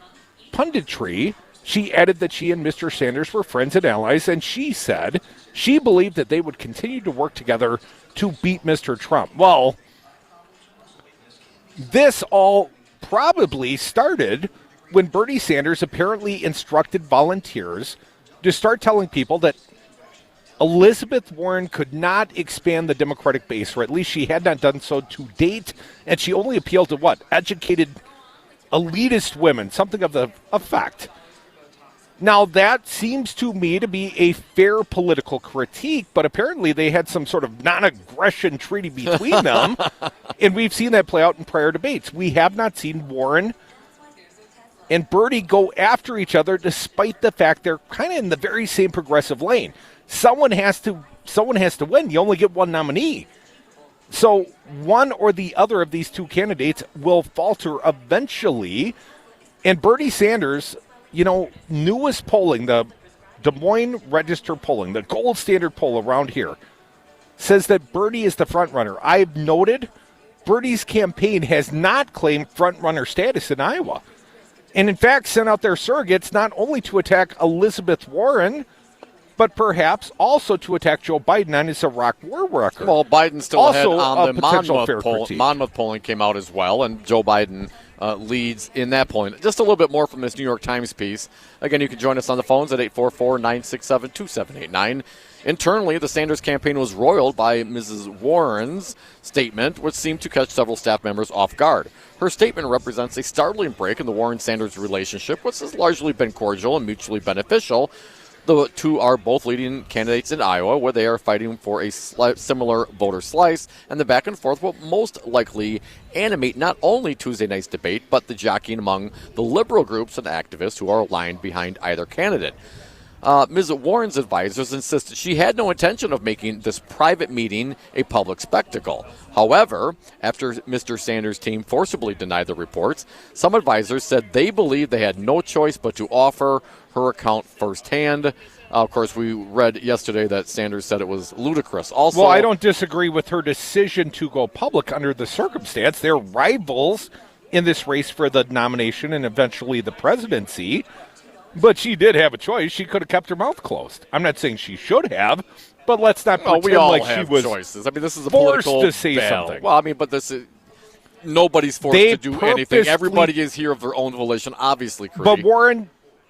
punditry. She added that she and Mr. Sanders were friends and allies, and she said she believed that they would continue to work together to beat Mr. Trump. Well, this all probably started when Bernie Sanders apparently instructed volunteers to start telling people that Elizabeth Warren could not expand the Democratic base, or at least she had not done so to date, and she only appealed to what? Educated, elitist women, something of the effect. Now, that seems to me to be a fair political critique, but apparently they had some sort of non-aggression treaty between them, and we've seen that play out in prior debates. We have not seen Warren and Bernie go after each other, despite the fact they're kind of in the very same progressive lane. Someone has to win. You only get one nominee. So one or the other of these two candidates will falter eventually. And Bernie Sanders, newest polling, the Des Moines Register polling, the gold standard poll around here, says that Bernie is the front runner. I've noted Bernie's campaign has not claimed front runner status in Iowa. And in fact, sent out their surrogates not only to attack Elizabeth Warren, but perhaps also to attack Joe Biden on his Iraq war record. Well, Biden still also ahead on the Monmouth poll. Monmouth polling came out as well, and Joe Biden leads in that polling. Just a little bit more from this New York Times piece. Again, you can join us on the phones at 844-967-2789. Internally, the Sanders campaign was roiled by Mrs. Warren's statement, which seemed to catch several staff members off guard. Her statement represents a startling break in the Warren-Sanders relationship, which has largely been cordial and mutually beneficial. The two are both leading candidates in Iowa, where they are fighting for a similar voter slice, and the back and forth will most likely animate not only Tuesday night's debate, but the jockeying among the liberal groups and activists who are aligned behind either candidate. Ms. Warren's advisors insisted she had no intention of making this private meeting a public spectacle. However, after Mr. Sanders' team forcibly denied the reports, some advisors said they believed they had no choice but to offer her account firsthand. Of course, we read yesterday that Sanders said it was ludicrous. Also, well, I don't disagree with her decision to go public under the circumstance. They're rivals in this race for the nomination and eventually the presidency. But she did have a choice. She could have kept her mouth closed. I'm not saying she should have, but let's not pretend we all like have she was choices. I mean, this is a forced political to say battle. something. Well, I mean, but this is, Nobody's forced They to do anything. purposely- Everybody is here of their own volition, obviously, Creedy. But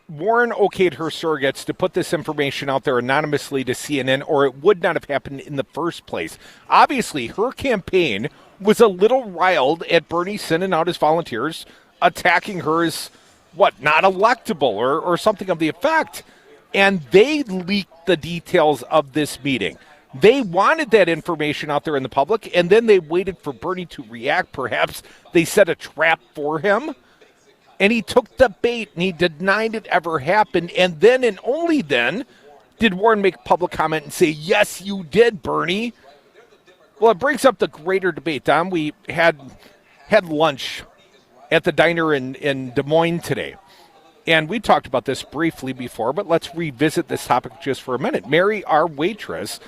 Warren okayed her surrogates to put this information out there anonymously to CNN, or it would not have happened in the first place. Obviously, her campaign was a little riled at Bernie sending out his volunteers, attacking her as, not electable or something of the effect. And they leaked the details of this meeting. They wanted that information out there in the public, and then they waited for Bernie to react. Perhaps they set a trap for him. And he took the bait, and he denied it ever happened. And then, and only then, did Warren make public comment and say, yes, you did, Bernie. Well, it brings up the greater debate, Dom. We had lunch at the diner in Des Moines today. And we talked about this briefly before, but let's revisit this topic just for a minute. Mary, our waitress,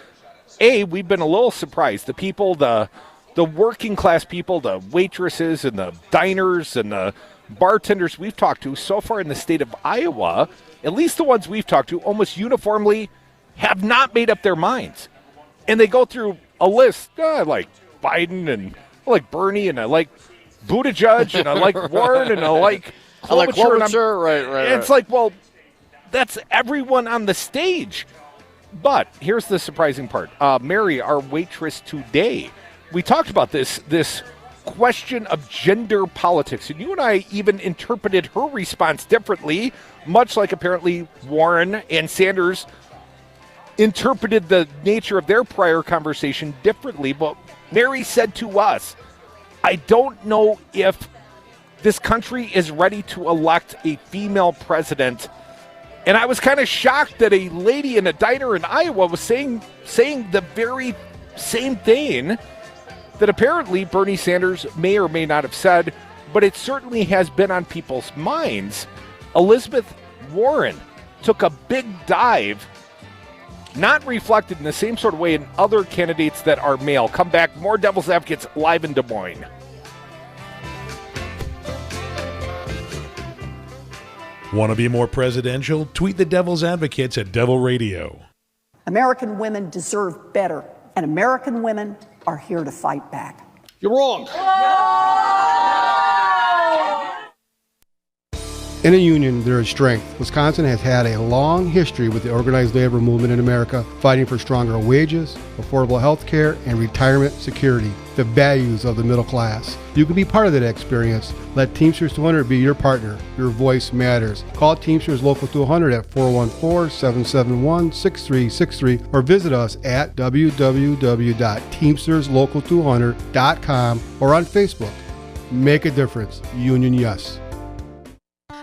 we've been a little surprised. The people, the working class people, the waitresses and the diners and the bartenders we've talked to so far in the state of Iowa, at least the ones we've talked to, almost uniformly have not made up their minds. And they go through a list. I like Biden, and I like Bernie, and I like Buttigieg, and I like Warren, and I like Klobuchar. Right. It's like, well, that's everyone on the stage. But here's the surprising part. Mary, our waitress today, we talked about this question of gender politics, and you and I even interpreted her response differently, much like apparently Warren and Sanders interpreted the nature of their prior conversation differently. But Mary said to us, I don't know if this country is ready to elect a female president. And I was kind of shocked that a lady in a diner in Iowa was saying the very same thing that apparently Bernie Sanders may or may not have said, but it certainly has been on people's minds. Elizabeth Warren took a big dive, not reflected in the same sort of way in other candidates that are male. Come back, more Devil's Advocates live in Des Moines. Want to be more presidential? Tweet the Devil's Advocates at Devil Radio. American women deserve better, and American women are here to fight back. You're wrong. In a union, there is strength. Wisconsin has had a long history with the organized labor movement in America, fighting for stronger wages, affordable health care, and retirement security, the values of the middle class. You can be part of that experience. Let Teamsters 200 be your partner. Your voice matters. Call Teamsters Local 200 at 414-771-6363 or visit us at www.teamsterslocal200.com or on Facebook. Make a difference. Union Yes.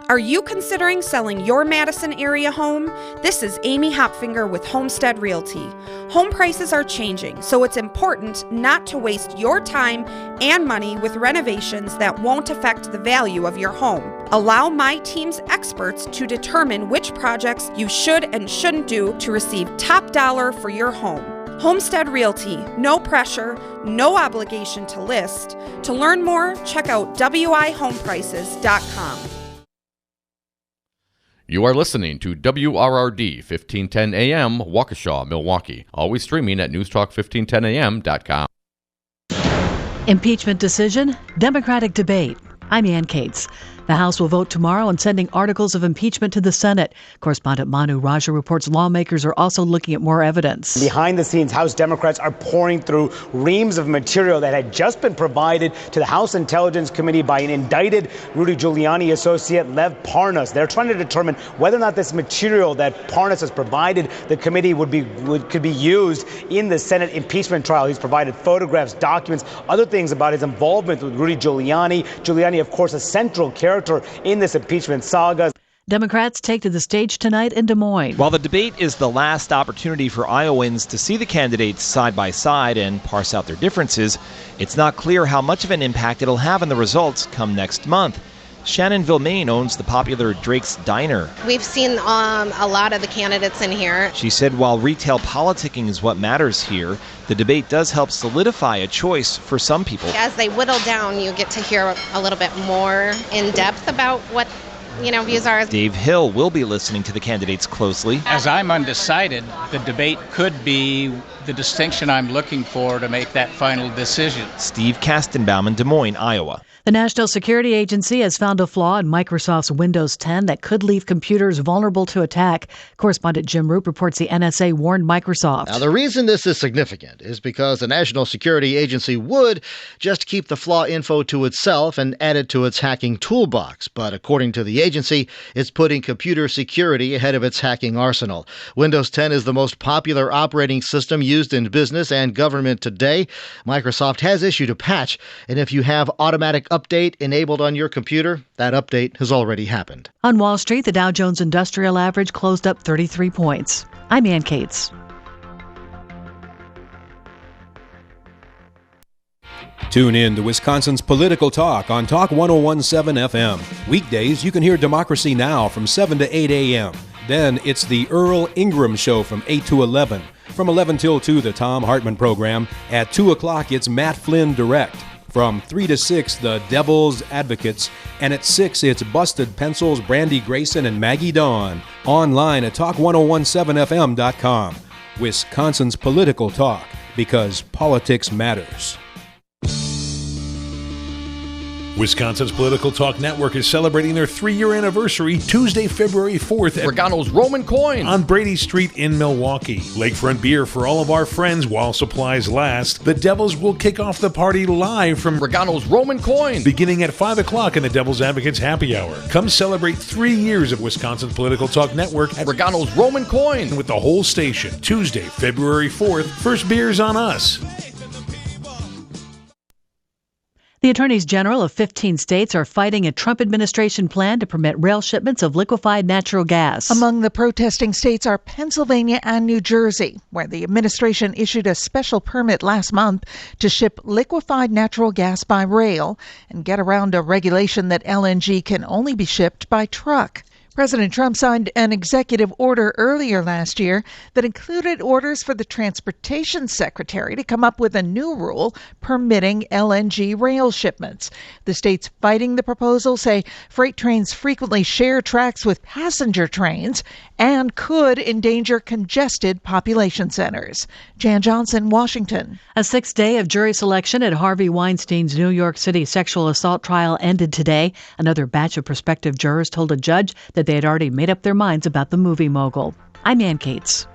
Are you considering selling your Madison area home? This is Amy Hopfinger with Homestead Realty. Home prices are changing, so it's important not to waste your time and money with renovations that won't affect the value of your home. Allow my team's experts to determine which projects you should and shouldn't do to receive top dollar for your home. Homestead Realty, no pressure, no obligation to list. To learn more, check out wihomeprices.com. You are listening to WRRD 1510 AM, Waukesha, Milwaukee. Always streaming at newstalk1510am.com. Impeachment decision, Democratic debate. I'm Ann Cates. The House will vote tomorrow on sending articles of impeachment to the Senate. Correspondent Manu Raja reports lawmakers are also looking at more evidence. Behind the scenes, House Democrats are pouring through reams of material that had just been provided to the House Intelligence Committee by an indicted Rudy Giuliani associate, Lev Parnas. They're trying to determine whether or not this material that Parnas has provided the committee could be used in the Senate impeachment trial. He's provided photographs, documents, other things about his involvement with Rudy Giuliani. Giuliani, of course, a central character in this impeachment saga. Democrats take to the stage tonight in Des Moines. While the debate is the last opportunity for Iowans to see the candidates side by side and parse out their differences, it's not clear how much of an impact it'll have on the results come next month. Shannon Vilmain owns the popular Drake's Diner. We've seen a lot of the candidates in here. She said while retail politicking is what matters here, the debate does help solidify a choice for some people. As they whittle down, you get to hear a little bit more in depth about what views are. Dave Hill will be listening to the candidates closely. As I'm undecided, the debate could be the distinction I'm looking for to make that final decision. Steve Kastenbaum in Des Moines, Iowa. The National Security Agency has found a flaw in Microsoft's Windows 10 that could leave computers vulnerable to attack. Correspondent Jim Roop reports the NSA warned Microsoft. Now, the reason this is significant is because the National Security Agency would just keep the flaw info to itself and add it to its hacking toolbox. But according to the agency, it's putting computer security ahead of its hacking arsenal. Windows 10 is the most popular operating system used in business and government today. Microsoft has issued a patch, and if you have automatic update enabled on your computer, that update has already happened. On Wall Street, the Dow Jones Industrial Average closed up 33 points. I'm Ann Cates. Tune in to Wisconsin's Political Talk on Talk 101.7 FM. Weekdays, you can hear Democracy Now! From 7 to 8 a.m. Then it's the Earl Ingram Show from 8 to 11. From 11 till 2, the Tom Hartman Program. At 2 o'clock, it's Matt Flynn Direct. From 3 to 6, the Devil's Advocates. And at 6, it's Busted Pencils, Brandy Grayson, and Maggie Dawn. Online at talk1017fm.com. Wisconsin's Political Talk, because politics matters. Wisconsin's Political Talk Network is celebrating their 3-year anniversary Tuesday, February 4th at Regano's Roman Coin on Brady Street in Milwaukee. Lakefront beer for all of our friends while supplies last. The Devils will kick off the party live from Regano's Roman Coin beginning at 5 o'clock in the Devil's Advocates Happy Hour. Come celebrate 3 years of Wisconsin's Political Talk Network at Regano's Roman Coin with the whole station. Tuesday, February 4th. First beer's on us. The attorneys general of 15 states are fighting a Trump administration plan to permit rail shipments of liquefied natural gas. Among the protesting states are Pennsylvania and New Jersey, where the administration issued a special permit last month to ship liquefied natural gas by rail and get around a regulation that LNG can only be shipped by truck. President Trump signed an executive order earlier last year that included orders for the Transportation Secretary to come up with a new rule permitting LNG rail shipments. The states fighting the proposal say freight trains frequently share tracks with passenger trains and could endanger congested population centers. Jan Johnson, Washington. A 6th day of jury selection at Harvey Weinstein's New York City sexual assault trial ended today. Another batch of prospective jurors told a judge that they had already made up their minds about the movie mogul. I'm Ann Cates.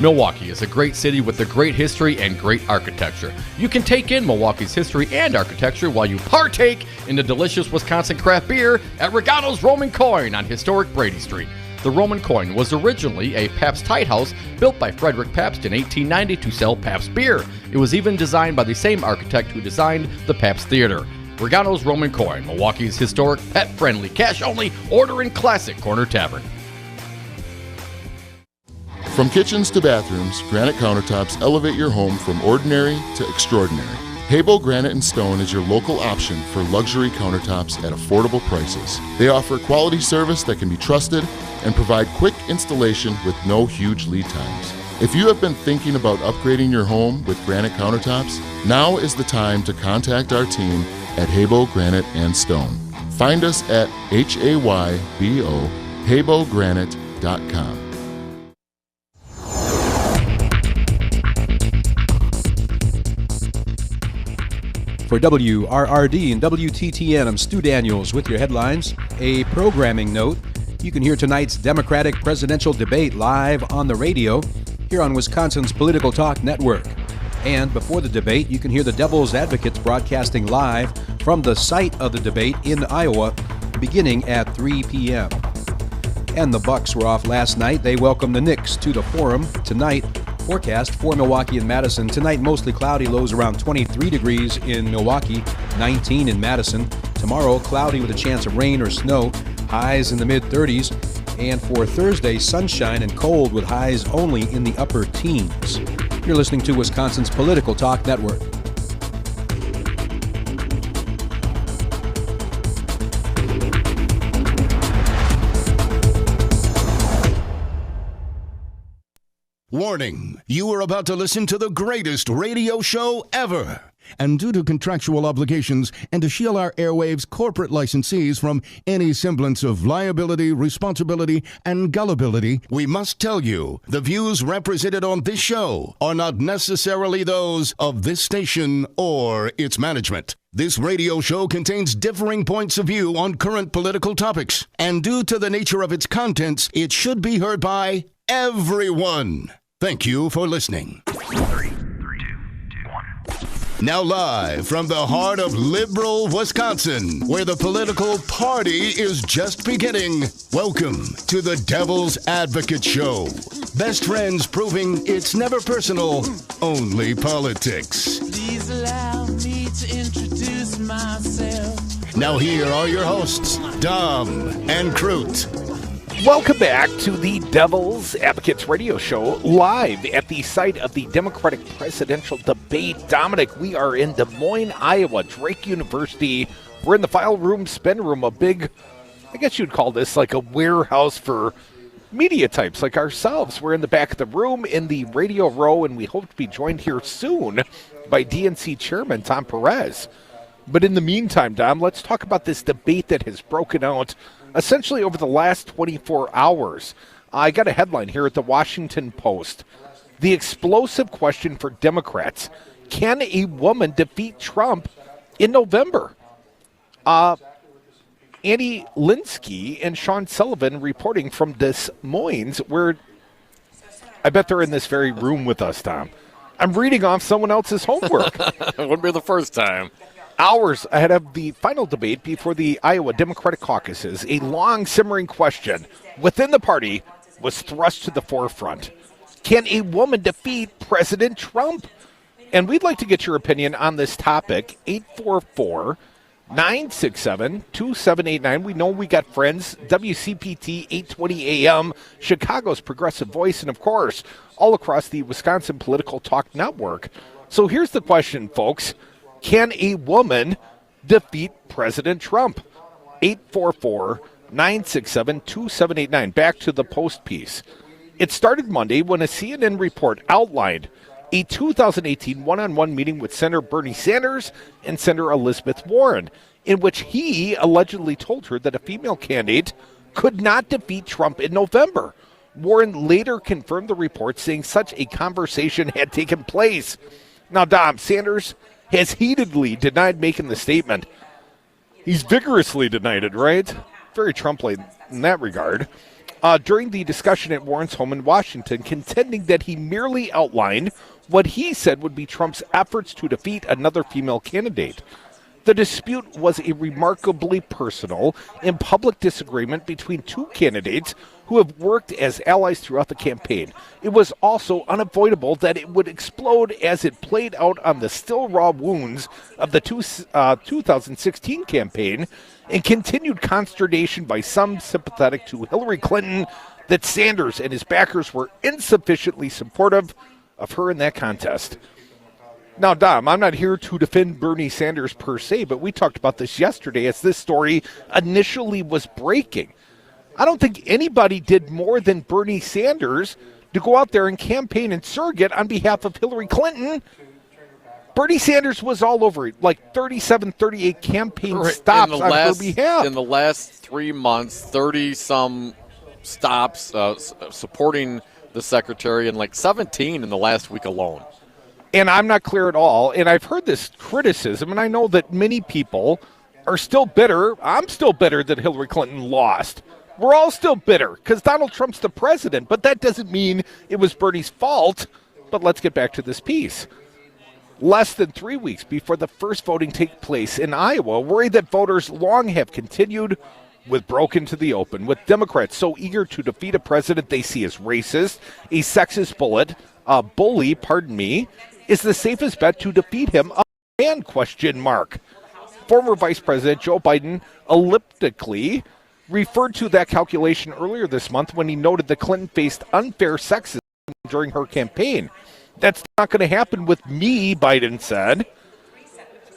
Milwaukee is a great city with a great history and great architecture. You can take in Milwaukee's history and architecture while you partake in the delicious Wisconsin craft beer at Regano's Roman Coin on historic Brady Street. The Roman Coin was originally a Pabst Tight House built by Frederick Pabst in 1890 to sell Pabst beer. It was even designed by the same architect who designed the Pabst Theater. Regano's Roman Coin, Milwaukee's historic, pet-friendly, cash-only, order and classic corner tavern. From kitchens to bathrooms, granite countertops elevate your home from ordinary to extraordinary. Habo Granite & Stone is your local option for luxury countertops at affordable prices. They offer quality service that can be trusted and provide quick installation with no huge lead times. If you have been thinking about upgrading your home with granite countertops, now is the time to contact our team at Habo Granite & Stone. Find us at HAYBO, HaboGranite.com. For WRRD and WTTN, I'm Stu Daniels with your headlines. A programming note, you can hear tonight's Democratic presidential debate live on the radio here on Wisconsin's Political Talk Network. And before the debate, you can hear the Devil's Advocates broadcasting live from the site of the debate in Iowa beginning at 3 p.m. And the Bucks were off last night. They welcome the Knicks to the Forum tonight. Forecast for Milwaukee and Madison. Tonight, mostly cloudy, lows around 23 degrees in Milwaukee, 19 in Madison. Tomorrow, cloudy with a chance of rain or snow, highs in the mid-30s. And for Thursday, sunshine and cold with highs only in the upper teens. You're listening to Wisconsin's Political Talk Network. Warning, you are about to listen to the greatest radio show ever. and due to contractual obligations and to shield our airwaves' corporate licensees from any semblance of liability, responsibility, and gullibility, we must tell you the views represented on this show are not necessarily those of this station or its management. This radio show contains differing points of view on current political topics, and due to the nature of its contents, it should be heard by everyone. Thank you for listening. 3, 2, 2, 1. Now live from the heart of liberal Wisconsin, where the political party is just beginning, welcome to the Devil's Advocate Show. Best friends proving it's never personal, only politics. Please allow me to introduce myself. Now here are your hosts, Dom and Crute. Welcome back to the Devil's Advocates Radio Show, live at the site of the Democratic presidential debate. Dominic, we are in Des Moines, Iowa, Drake University. We're in the file room, spin room, a big, I guess you'd call this like a warehouse for media types like ourselves. We're in the back of the room in the radio row, and we hope to be joined here soon by DNC Chairman Tom Perez. But in the meantime, Dom, let's talk about this debate that has broken out essentially over the last 24 hours. I got a headline here at the Washington Post. The explosive question for Democrats: can a woman defeat Trump in November? Andy Linsky and Sean Sullivan reporting from Des Moines, where I bet they're in this very room with us, Tom. I'm reading off someone else's homework. It wouldn't be the first time. Hours ahead of the final debate before the Iowa Democratic caucuses, a long simmering question within the party was thrust to the forefront. Can a woman defeat President Trump? And we'd like to get your opinion on this topic. 844-967-2789. We know we got friends. WCPT 820 AM, Chicago's Progressive Voice, and of course, all across the Wisconsin Political Talk Network. So here's the question, folks. Can a woman defeat President Trump? 844-967-2789. Back to the Post piece. It started Monday when a CNN report outlined a 2018 one-on-one meeting with Senator Bernie Sanders and Senator Elizabeth Warren, in which he allegedly told her that a female candidate could not defeat Trump in November. Warren later confirmed the report, saying such a conversation had taken place. Now, Dom, Sanders has heatedly denied making the statement. He's vigorously denied it, right? Very Trump-like in that regard. During the discussion at Warren's home in Washington, contending that he merely outlined what he said would be Trump's efforts to defeat another female candidate. The dispute was a remarkably personal and public disagreement between two candidates who have worked as allies throughout the campaign. It was also unavoidable that it would explode as it played out on the still raw wounds of the 2016 campaign and continued consternation by some sympathetic to Hillary Clinton that Sanders and his backers were insufficiently supportive of her in that contest. Now, Dom, I'm not here to defend Bernie Sanders per se, but we talked about this yesterday as this story initially was breaking. I don't think anybody did more than Bernie Sanders to go out there and campaign and surrogate on behalf of Hillary Clinton. Bernie Sanders was all over it, like 37, 38 campaign stops on her behalf. In the last 3 months, 30-some stops supporting the secretary, and like 17 in the last week alone. And I'm not clear at all, and I've heard this criticism, and I know that many people are still bitter. I'm still bitter that Hillary Clinton lost. We're all still bitter because Donald Trump's the president, but that doesn't mean it was Bernie's fault. But let's get back to this piece. Less than 3 weeks before the first voting takes place in Iowa, worry that voters long have continued with broken to the open, with Democrats so eager to defeat a president they see as racist, a sexist bully, is the safest bet to defeat him a man, ? Former Vice President Joe Biden elliptically referred to that calculation earlier this month when he noted that Clinton faced unfair sexism during her campaign. That's not going to happen with me, Biden said.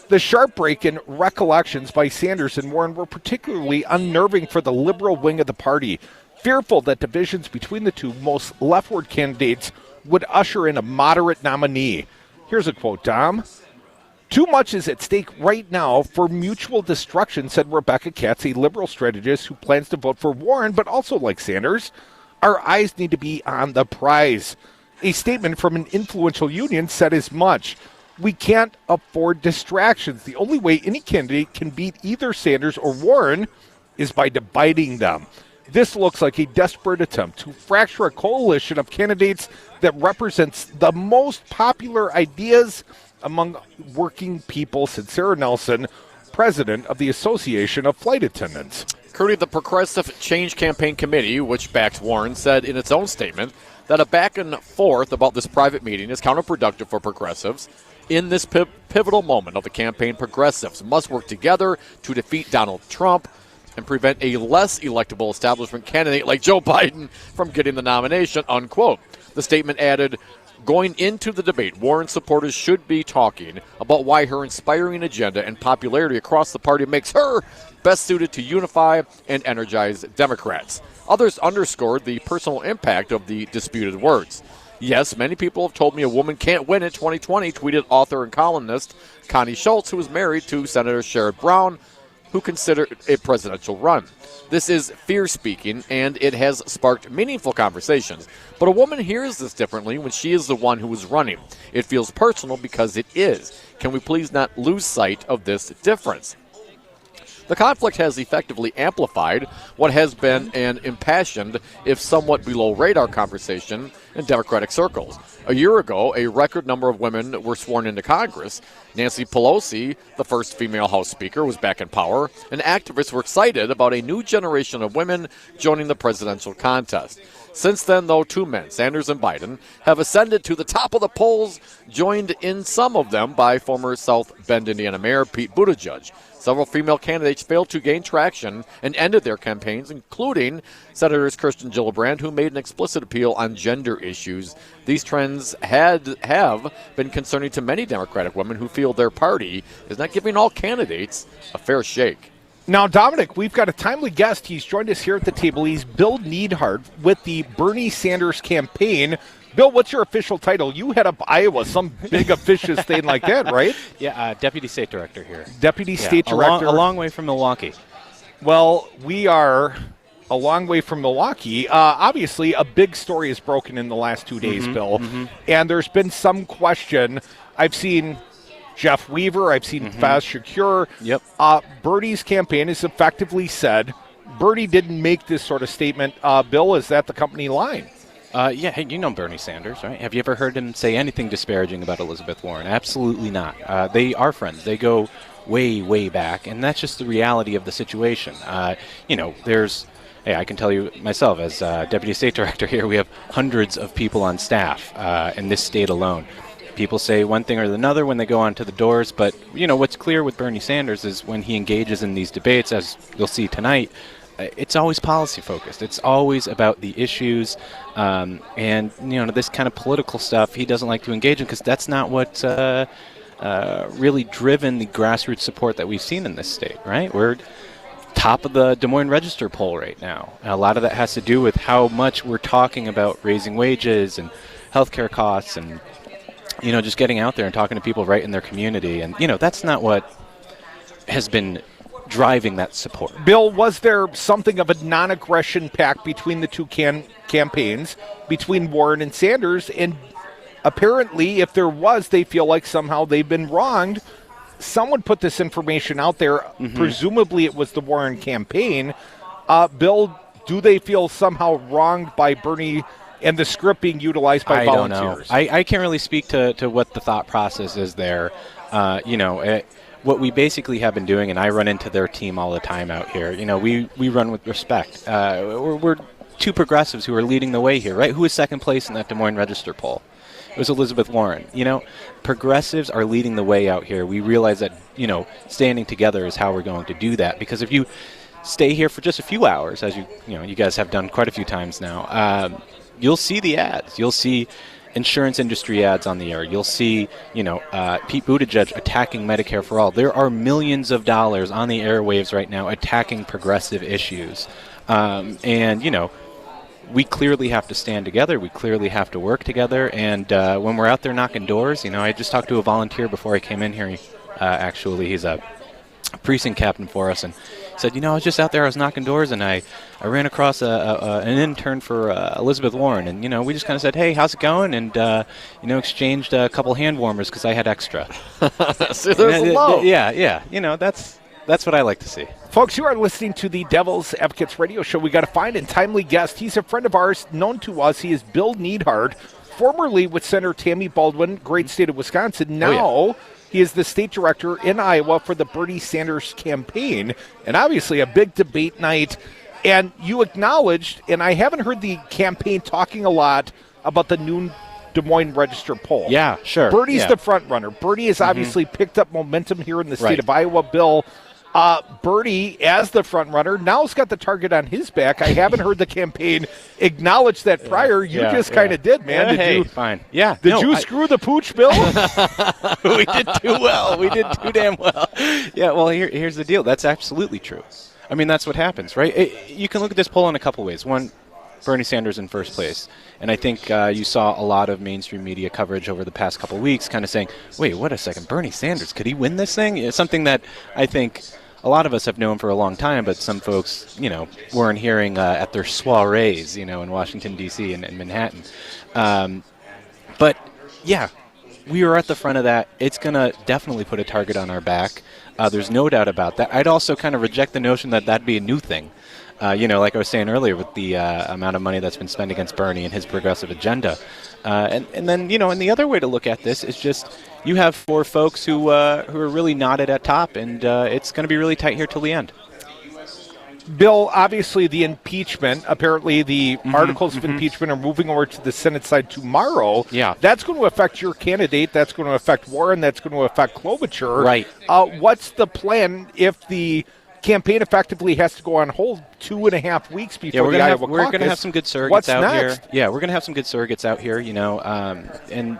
The sharp break in recollections by Sanders and Warren were particularly unnerving for the liberal wing of the party, fearful that divisions between the two most leftward candidates would usher in a moderate nominee. Here's a quote, Dom. Too much is at stake right now for mutual destruction, said Rebecca Katz, a liberal strategist who plans to vote for Warren, but also like Sanders. Our eyes need to be on the prize. A statement from an influential union said as much. We can't afford distractions. The only way any candidate can beat either Sanders or Warren is by dividing them. This looks like a desperate attempt to fracture a coalition of candidates that represents the most popular ideas among working people, said Sarah Nelson, president of the Association of Flight Attendants. Currently, the Progressive Change Campaign Committee, which backs Warren, said in its own statement that a back and forth about this private meeting is counterproductive for progressives. In this pivotal moment of the campaign, progressives must work together to defeat Donald Trump and prevent a less electable establishment candidate like Joe Biden from getting the nomination, unquote. The statement added, going into the debate, Warren supporters should be talking about why her inspiring agenda and popularity across the party makes her best suited to unify and energize Democrats. Others underscored the personal impact of the disputed words. Yes, many people have told me a woman can't win in 2020, tweeted author and columnist Connie Schultz, who is married to Senator Sherrod Brown, who considered a presidential run. This is fear-speaking, and it has sparked meaningful conversations. But a woman hears this differently when she is the one who is running. It feels personal because it is. Can we please not lose sight of this difference? The conflict has effectively amplified what has been an impassioned, if somewhat below radar conversation in Democratic circles. A year ago, a record number of women were sworn into Congress. Nancy Pelosi, the first female House Speaker, was back in power, and activists were excited about a new generation of women joining the presidential contest. Since then, though, two men, Sanders and Biden, have ascended to the top of the polls, joined in some of them by former South Bend, Indiana Mayor Pete Buttigieg. Several female candidates failed to gain traction and ended their campaigns, including Senators Kirsten Gillibrand, who made an explicit appeal on gender issues. These trends have been concerning to many Democratic women who feel their party is not giving all candidates a fair shake. Now, Dominic, we've got a timely guest. He's joined us here at the table. He's Bill Neidhart with the Bernie Sanders campaign. Bill, what's your official title? You head up Iowa, some big officious thing like that, right? Yeah, Deputy State Director here. Deputy State Director. A long way from Milwaukee. Well, we are a long way from Milwaukee. Obviously, a big story is broken in the last 2 days, Bill. And there's been some question. I've seen Jeff Weaver. I've seen Faz Shakur. Yep. Bernie's campaign has effectively said Bernie didn't make this sort of statement. Bill, is that the company line? Yeah, hey, you know Bernie Sanders, right? Have you ever heard him say anything disparaging about Elizabeth Warren? Absolutely not. They are friends. They go way, way back, and that's just the reality of the situation. I can tell you myself, as Deputy State Director here, we have hundreds of people on staff in this state alone. People say one thing or another when they go onto the doors, but, what's clear with Bernie Sanders is when he engages in these debates, as you'll see tonight, it's always policy focused. It's always about the issues, and this kind of political stuff he doesn't like to engage in because that's not what's really driven the grassroots support that we've seen in this state. Right, we're top of the Des Moines Register poll right now. And a lot of that has to do with how much we're talking about raising wages and healthcare costs, and just getting out there and talking to people right in their community. And that's not what has been driving that support. Bill, was there something of a non-aggression pact between the two campaigns, between Warren and Sanders? And apparently, if there was, they feel like somehow they've been wronged. Someone put this information out there. Presumably it was the Warren campaign. Bill, do they feel somehow wronged by Bernie and the script being utilized by volunteers? I don't know. I can't really speak to what the thought process is there. What we basically have been doing, and I run into their team all the time out here, we run with respect. We're two progressives who are leading the way here, right? Who was second place in that Des Moines Register poll? It was Elizabeth Warren. Progressives are leading the way out here. We realize that, standing together is how we're going to do that. Because if you stay here for just a few hours, as you guys have done quite a few times now, you'll see the ads. You'll see insurance industry ads on the air. You'll see, Pete Buttigieg attacking Medicare for all. There are millions of dollars on the airwaves right now attacking progressive issues. We clearly have to stand together. We clearly have to work together. And when we're out there knocking doors, I just talked to a volunteer before I came in here. actually. He's a precinct captain for us, and said, I was just out there, I was knocking doors, and I ran across an intern for Elizabeth Warren, and, we just kind of said, hey, how's it going? And, exchanged a couple hand warmers because I had extra. So there's love. Yeah. That's what I like to see. Folks, you are listening to the Devil's Advocates radio show. We got a fine and timely guest. He's a friend of ours, known to us. He is Bill Neidhart, formerly with Senator Tammy Baldwin, great state of Wisconsin. Now he is the state director in Iowa for the Bernie Sanders campaign, and obviously a big debate night. And you acknowledged, and I haven't heard the campaign talking a lot about the noon Des Moines Register poll. Yeah, sure. Bernie's the front runner. Bernie has obviously picked up momentum here in the state of Iowa. Bill, Bernie, as the front runner, now has got the target on his back. I haven't heard the campaign acknowledge that prior. You just kind of did, man. Did you? Fine. Yeah. Did you screw the pooch, Bill? We did too well. We did too damn well. Yeah, well, here's the deal. That's absolutely true. I mean, that's what happens, right? You can look at this poll in a couple ways. One, Bernie Sanders in first place. And I think you saw a lot of mainstream media coverage over the past couple weeks kind of saying, wait, what a second, Bernie Sanders, could he win this thing? It's something that I think a lot of us have known for a long time, but some folks, weren't hearing at their soirees, in Washington, D.C. and Manhattan. But, yeah, we are at the front of that. It's going to definitely put a target on our back. There's no doubt about that. I'd also kind of reject the notion that that'd be a new thing. Like I was saying earlier, with the amount of money that's been spent against Bernie and his progressive agenda. And then, and the other way to look at this is just you have four folks who are really knotted at top, and it's going to be really tight here till the end. Bill, obviously the impeachment, apparently the articles of impeachment are moving over to the Senate side tomorrow. Yeah. That's going to affect your candidate. That's going to affect Warren. That's going to affect Klobuchar. Right. What's the plan if the campaign effectively has to go on hold 2.5 weeks before the Iowa caucus? We're going to have some good surrogates What's out next? here. Yeah, we're going to have some good surrogates out here, and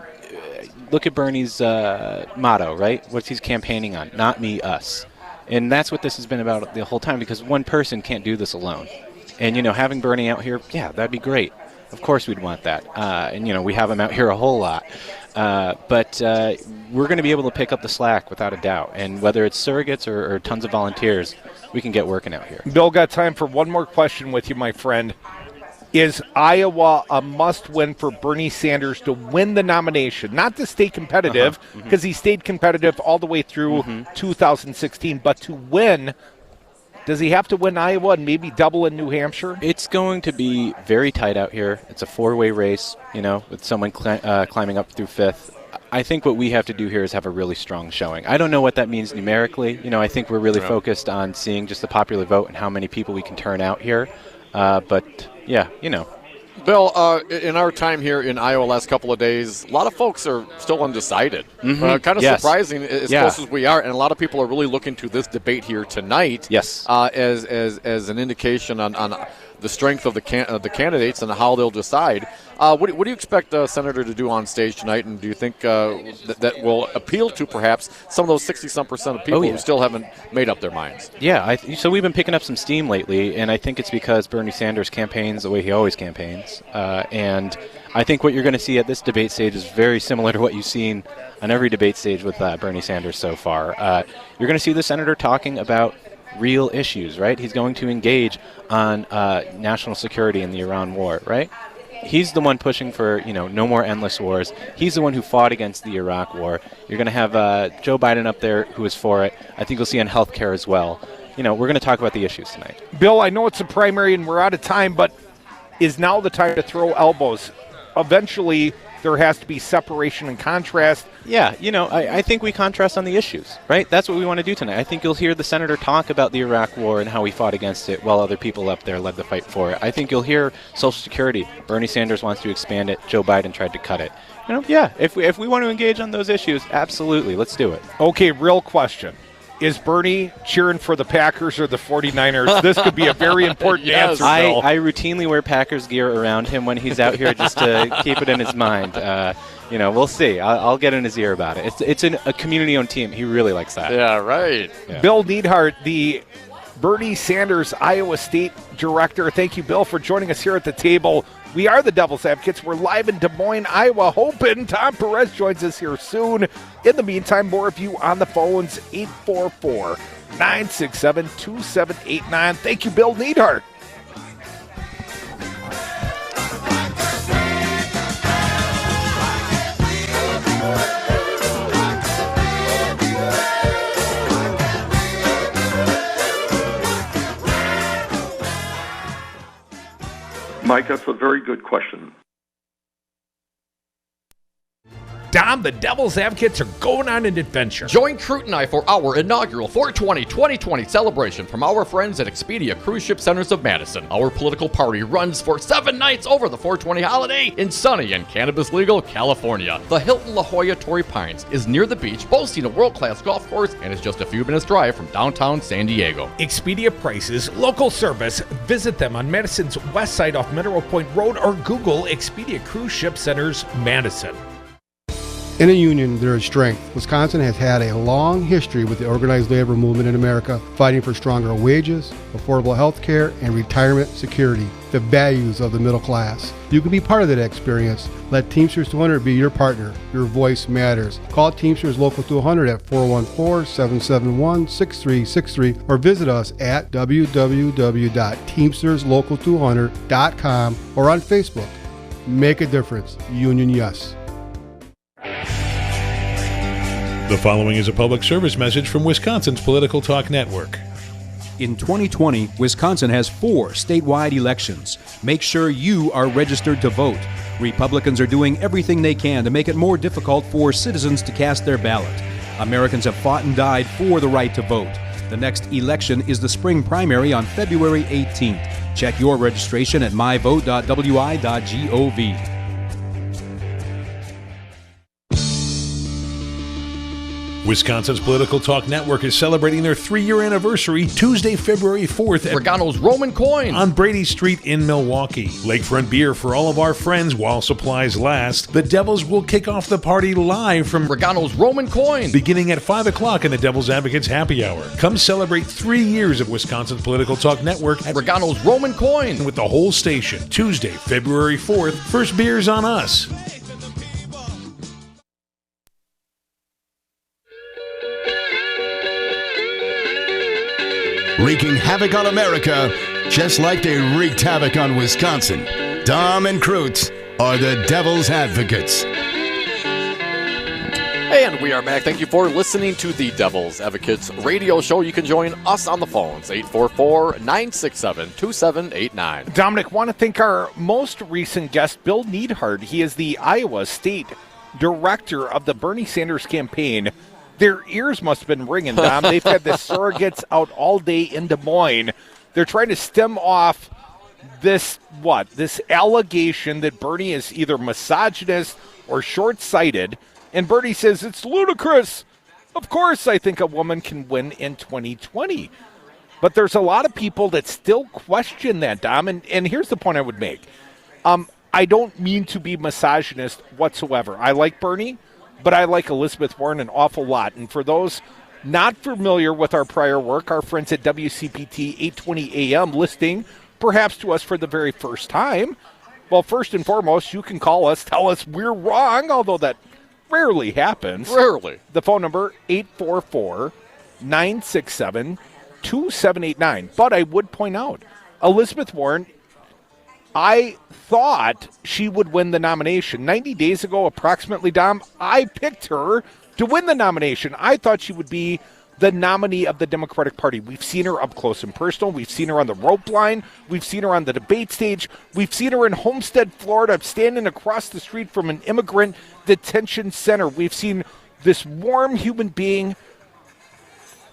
look at Bernie's motto, right? What's he's campaigning on? Not me, us. And that's what this has been about the whole time, because one person can't do this alone. And, having Bernie out here, yeah, that'd be great. Of course we'd want that. And, we have him out here a whole lot. But we're going to be able to pick up the slack without a doubt. And whether it's surrogates or tons of volunteers, we can get working out here. Bill, got time for one more question with you, my friend. Is Iowa a must-win for Bernie Sanders to win the nomination? Not to stay competitive, because he stayed competitive all the way through 2016, but to win, does he have to win Iowa and maybe double in New Hampshire? It's going to be very tight out here. It's a four-way race, with someone climbing up through fifth. I think what we have to do here is have a really strong showing. I don't know what that means numerically. I think we're really focused on seeing just the popular vote and how many people we can turn out here. But, yeah, Bill, in our time here in Iowa last couple of days, a lot of folks are still undecided. Kind of surprising as close as we are, and a lot of people are really looking to this debate here tonight as an indication on the strength of the candidates and how they'll decide. What do you expect Senator to do on stage tonight, and do you think that will appeal to perhaps some of those 60-some% of people who still haven't made up their minds? Yeah, so we've been picking up some steam lately, and I think it's because Bernie Sanders campaigns the way he always campaigns. And I think what you're going to see at this debate stage is very similar to what you've seen on every debate stage with Bernie Sanders so far. You're going to see the senator talking about real issues, right? He's going to engage on national security in the Iran war, right? He's the one pushing for, no more endless wars. He's the one who fought against the Iraq war. You're going to have Joe Biden up there who is for it. I think you'll see on health care as well. We're going to talk about the issues tonight. Bill, I know it's a primary and we're out of time, but is now the time to throw elbows? Eventually, there has to be separation and contrast. Yeah, I think we contrast on the issues, right? That's what we want to do tonight. I think you'll hear the senator talk about the Iraq war and how he fought against it while other people up there led the fight for it. I think you'll hear Social Security. Bernie Sanders wants to expand it. Joe Biden tried to cut it. If we want to engage on those issues, absolutely, let's do it. Okay, real question. Is Bernie cheering for the Packers or the 49ers? This could be a very important answer, Bill. I routinely wear Packers gear around him when he's out here just to keep it in his mind. We'll see. I'll get in his ear about it. It's a community-owned team. He really likes that. Yeah, right. Yeah. Bill Neidhart, the Bernie Sanders, Iowa State Director. Thank you, Bill, for joining us here at the table. We are the Devil's Advocates. We're live in Des Moines, Iowa, hoping Tom Perez joins us here soon. In the meantime, more of you on the phones, 844-967-2789. Thank you, Bill Neidhart. Mike, that's a very good question. Dom, the Devil's Advocates are going on an adventure. Join Crute and I for our inaugural 420 celebration from our friends at Expedia Cruise Ship Centers of Madison. Our political party runs for 7 nights over the 420 holiday in sunny and cannabis-legal California. The Hilton La Jolla Torrey Pines is near the beach, boasting a world-class golf course, and is just a few minutes drive from downtown San Diego. Expedia prices, local service. Visit them on Madison's west side off Mineral Point Road or Google Expedia Cruise Ship Centers Madison. In a union, there is strength. Wisconsin has had a long history with the organized labor movement in America, fighting for stronger wages, affordable health care, and retirement security, the values of the middle class. You can be part of that experience. Let Teamsters 200 be your partner. Your voice matters. Call Teamsters Local 200 at 414-771-6363 or visit us at www.teamsterslocal200.com or on Facebook. Make a difference. Union Yes. The following is a public service message from Wisconsin's Political Talk Network. In 2020, Wisconsin has 4 statewide elections. Make sure you are registered to vote. Republicans are doing everything they can to make it more difficult for citizens to cast their ballot. Americans have fought and died for the right to vote. The next election is the spring primary on February 18th. Check your registration at myvote.wi.gov. Wisconsin's Political Talk Network is celebrating their 3-year anniversary Tuesday, February 4th at Regano's Roman Coin on Brady Street in Milwaukee. Lakefront beer for all of our friends while supplies last. The Devils will kick off the party live from Regano's Roman Coin beginning at 5 o'clock in the Devil's Advocates Happy Hour. Come celebrate 3 years of Wisconsin's Political Talk Network at Regano's Roman Coin with the whole station. Tuesday, February 4th. First beer's on us. Wreaking havoc on America, just like they wreaked havoc on Wisconsin. Dom and Crute are the Devil's Advocates. And we are back. Thank you for listening to the Devil's Advocates radio show. You can join us on the phones, 844-967-2789. Dominic, want to thank our most recent guest, Bill Neidhart. He is the Iowa State Director of the Bernie Sanders campaign. Their ears must have been ringing, Dom. They've had the surrogates out all day in Des Moines. They're trying to stem off this allegation that Bernie is either misogynist or short-sighted. And Bernie says, it's ludicrous. Of course I think a woman can win in 2020. But there's a lot of people that still question that, Dom. And here's the point I would make. I don't mean to be misogynist whatsoever. I like Bernie, but I like Elizabeth Warren an awful lot. And for those not familiar with our prior work, our friends at WCPT 820 AM listening perhaps to us for the very first time, well, first and foremost, you can call us, tell us we're wrong, although that rarely happens. Rarely. The phone number, 844-967-2789. But I would point out, Elizabeth Warren, I thought she would win the nomination. 90 days ago, approximately, Dom, I picked her to win the nomination. I thought she would be the nominee of the Democratic Party. We've seen her up close and personal. We've seen her on the rope line. We've seen her on the debate stage. We've seen her in Homestead, Florida, standing across the street from an immigrant detention center. We've seen this warm human being.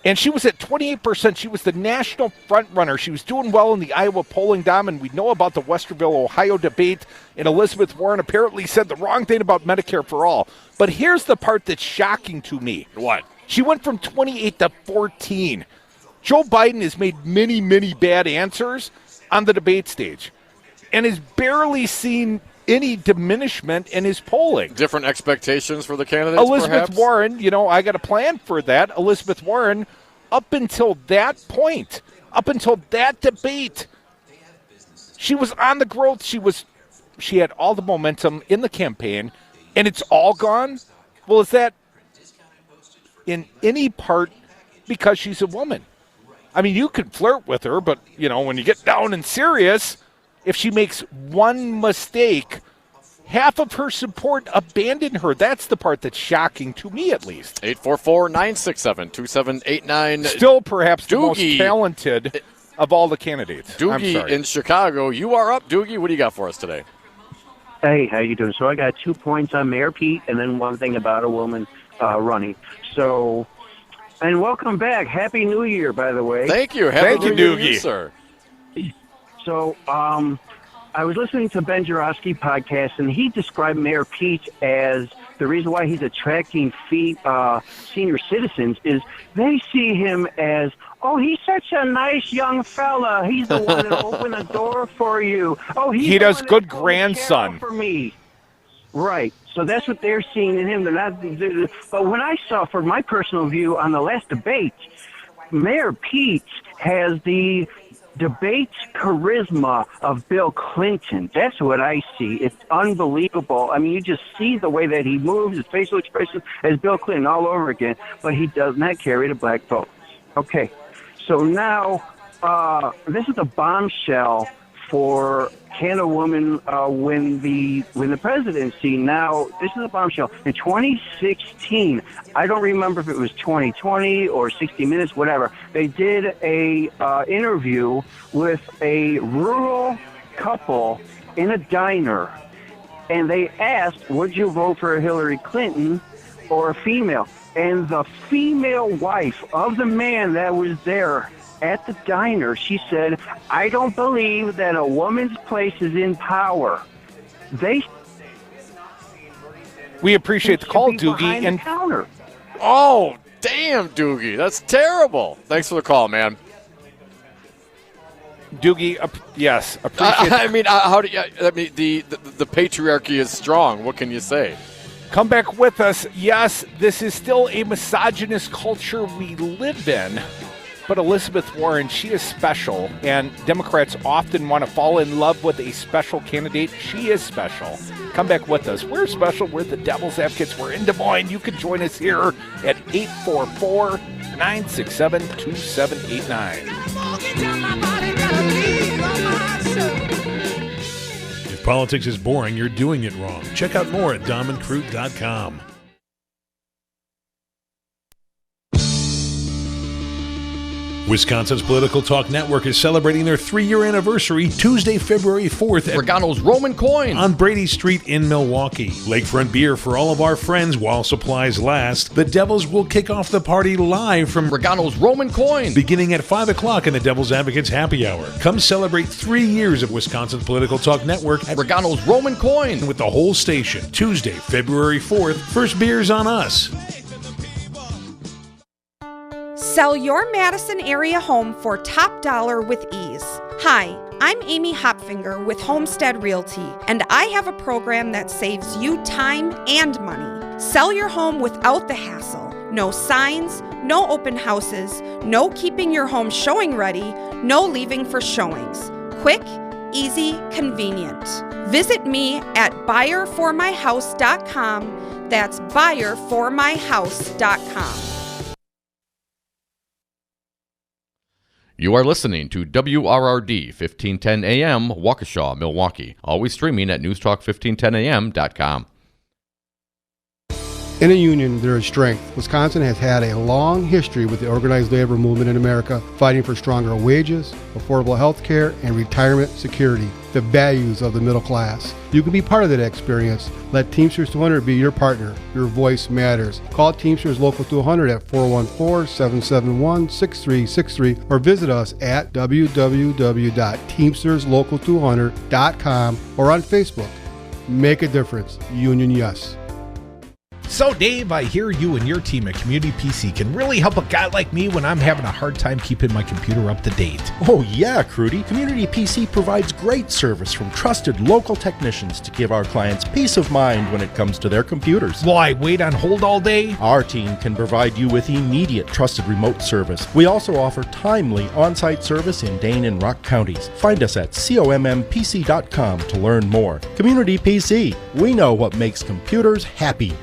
And she was at 28%. She was the national front runner. She was doing well in the Iowa polling, Dom, and we know about the Westerville, Ohio debate. And Elizabeth Warren apparently said the wrong thing about Medicare for all. But here's the part that's shocking to me. What? She went from 28 to 14. Joe Biden has made many, many bad answers on the debate stage and has barely seen any diminishment in his polling. Different expectations for the candidates, Elizabeth perhaps? Warren, I got a plan for that. Elizabeth Warren, up until that point, Up until that debate, she was on the growth. She had all the momentum in the campaign, and it's all gone? Well, is that in any part because she's a woman? I mean, you could flirt with her, but, when you get down and serious, if she makes one mistake, half of her support abandoned her. That's the part that's shocking to me, at least. 844-967-2789. Still perhaps the most Doogie. talented of all the candidates. Doogie in Chicago. You are up, Doogie. What do you got for us today? Hey, how you doing? So I got 2 points on Mayor Pete and then one thing about a woman running. So, and welcome back. Happy New Year, by the way. Thank you. Happy New Year to you, sir. So, I was listening to Ben Joravsky podcast, and he described Mayor Pete as the reason why he's attracting senior citizens is they see him as, oh, he's such a nice young fella. He's the one that opened the door for you. Oh, he does good grandson for me. Right. So that's what they're seeing in him. But when I saw, for my personal view on the last debate, Mayor Pete has the debate charisma of Bill Clinton. That's what I see. It's unbelievable. I mean, you just see the way that he moves, his facial expression as Bill Clinton all over again, but he does not carry the black vote. Okay, so now this is a bombshell for can a woman win the presidency? Now, this is a bombshell. In 2016, I don't remember if it was 2020 or 60 Minutes, whatever, they did a interview with a rural couple in a diner, and they asked, would you vote for Hillary Clinton or a female? And the female wife of the man that was there at the diner, she said, I don't believe that a woman's place is in power. We appreciate the call, Doogie. And counter. Oh, damn, Doogie. That's terrible. Thanks for the call, man. Doogie, yes, appreciate I mean, how do you, I mean, the patriarchy is strong. What can you say? Come back with us. Yes, this is still a misogynist culture we live in. But Elizabeth Warren, she is special, and Democrats often want to fall in love with a special candidate. She is special. Come back with us. We're special. We're the Devil's Advocates. We're in Des Moines. You can join us here at 844-967-2789. If politics is boring, you're doing it wrong. Check out more at domandcroot.com. Wisconsin's Political Talk Network is celebrating their 3-year anniversary Tuesday, February 4th at Regano's Roman Coin on Brady Street in Milwaukee. Lakefront beer for all of our friends while supplies last. The Devils will kick off the party live from Regano's Roman Coin beginning at 5 o'clock in the Devil's Advocates Happy Hour. Come celebrate 3 years of Wisconsin's Political Talk Network at Regano's Roman Coin with the whole station. Tuesday, February 4th. First beer's on us. Sell your Madison area home for top dollar with ease. Hi, I'm Amy Hopfinger with Homestead Realty, and I have a program that saves you time and money. Sell your home without the hassle. No signs, no open houses, no keeping your home showing ready, no leaving for showings. Quick, easy, convenient. Visit me at buyerformyhouse.com. That's buyerformyhouse.com. You are listening to WRRD 1510 AM, Waukesha, Milwaukee. Always streaming at newstalk1510am.com. In a union, there is strength. Wisconsin has had a long history with the organized labor movement in America, fighting for stronger wages, affordable health care, and retirement security, the values of the middle class. You can be part of that experience. Let Teamsters 200 be your partner. Your voice matters. Call Teamsters Local 200 at 414-771-6363 or visit us at www.teamsterslocal200.com or on Facebook. Make a difference. Union Yes. So, Dave, I hear you and your team at Community PC can really help a guy like me when I'm having a hard time keeping my computer up to date. Oh, yeah, Crudy. Community PC provides great service from trusted local technicians to give our clients peace of mind when it comes to their computers. Why, wait on hold all day? Our team can provide you with immediate trusted remote service. We also offer timely on-site service in Dane and Rock counties. Find us at commpc.com to learn more. Community PC. We know what makes computers happy.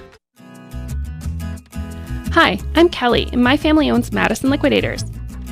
Hi, I'm Kelly, and my family owns Madison Liquidators.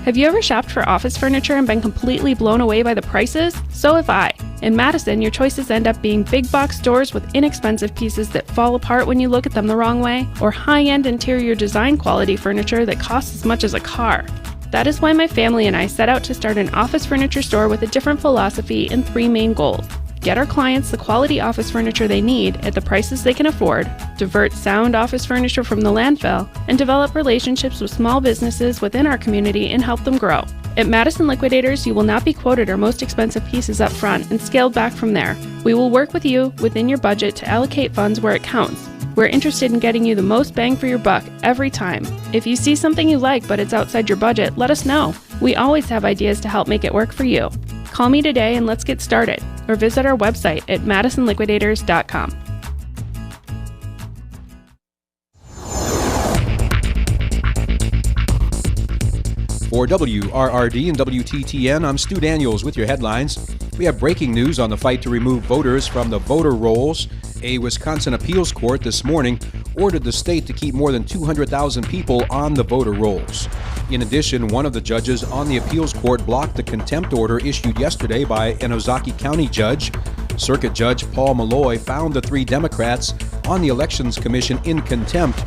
Have you ever shopped for office furniture and been completely blown away by the prices? So have I. In Madison, your choices end up being big box stores with inexpensive pieces that fall apart when you look at them the wrong way, or high-end interior design quality furniture that costs as much as a car. That is why my family and I set out to start an office furniture store with a different philosophy and 3 main goals. Get our clients the quality office furniture they need at the prices they can afford, divert sound office furniture from the landfill, and develop relationships with small businesses within our community and help them grow. At Madison Liquidators, you will not be quoted our most expensive pieces up front and scaled back from there. We will work with you within your budget to allocate funds where it counts. We're interested in getting you the most bang for your buck every time. If you see something you like but it's outside your budget, let us know. We always have ideas to help make it work for you. Call me today and let's get started, or visit our website at madisonliquidators.com. For WRRD and WTTN, I'm Stu Daniels with your headlines. We have breaking news on the fight to remove voters from the voter rolls. A Wisconsin appeals court this morning ordered the state to keep more than 200,000 people on the voter rolls. In addition, one of the judges on the appeals court blocked the contempt order issued yesterday by an Ozaukee County judge. Circuit Judge Paul Malloy found the 3 Democrats on the Elections Commission in contempt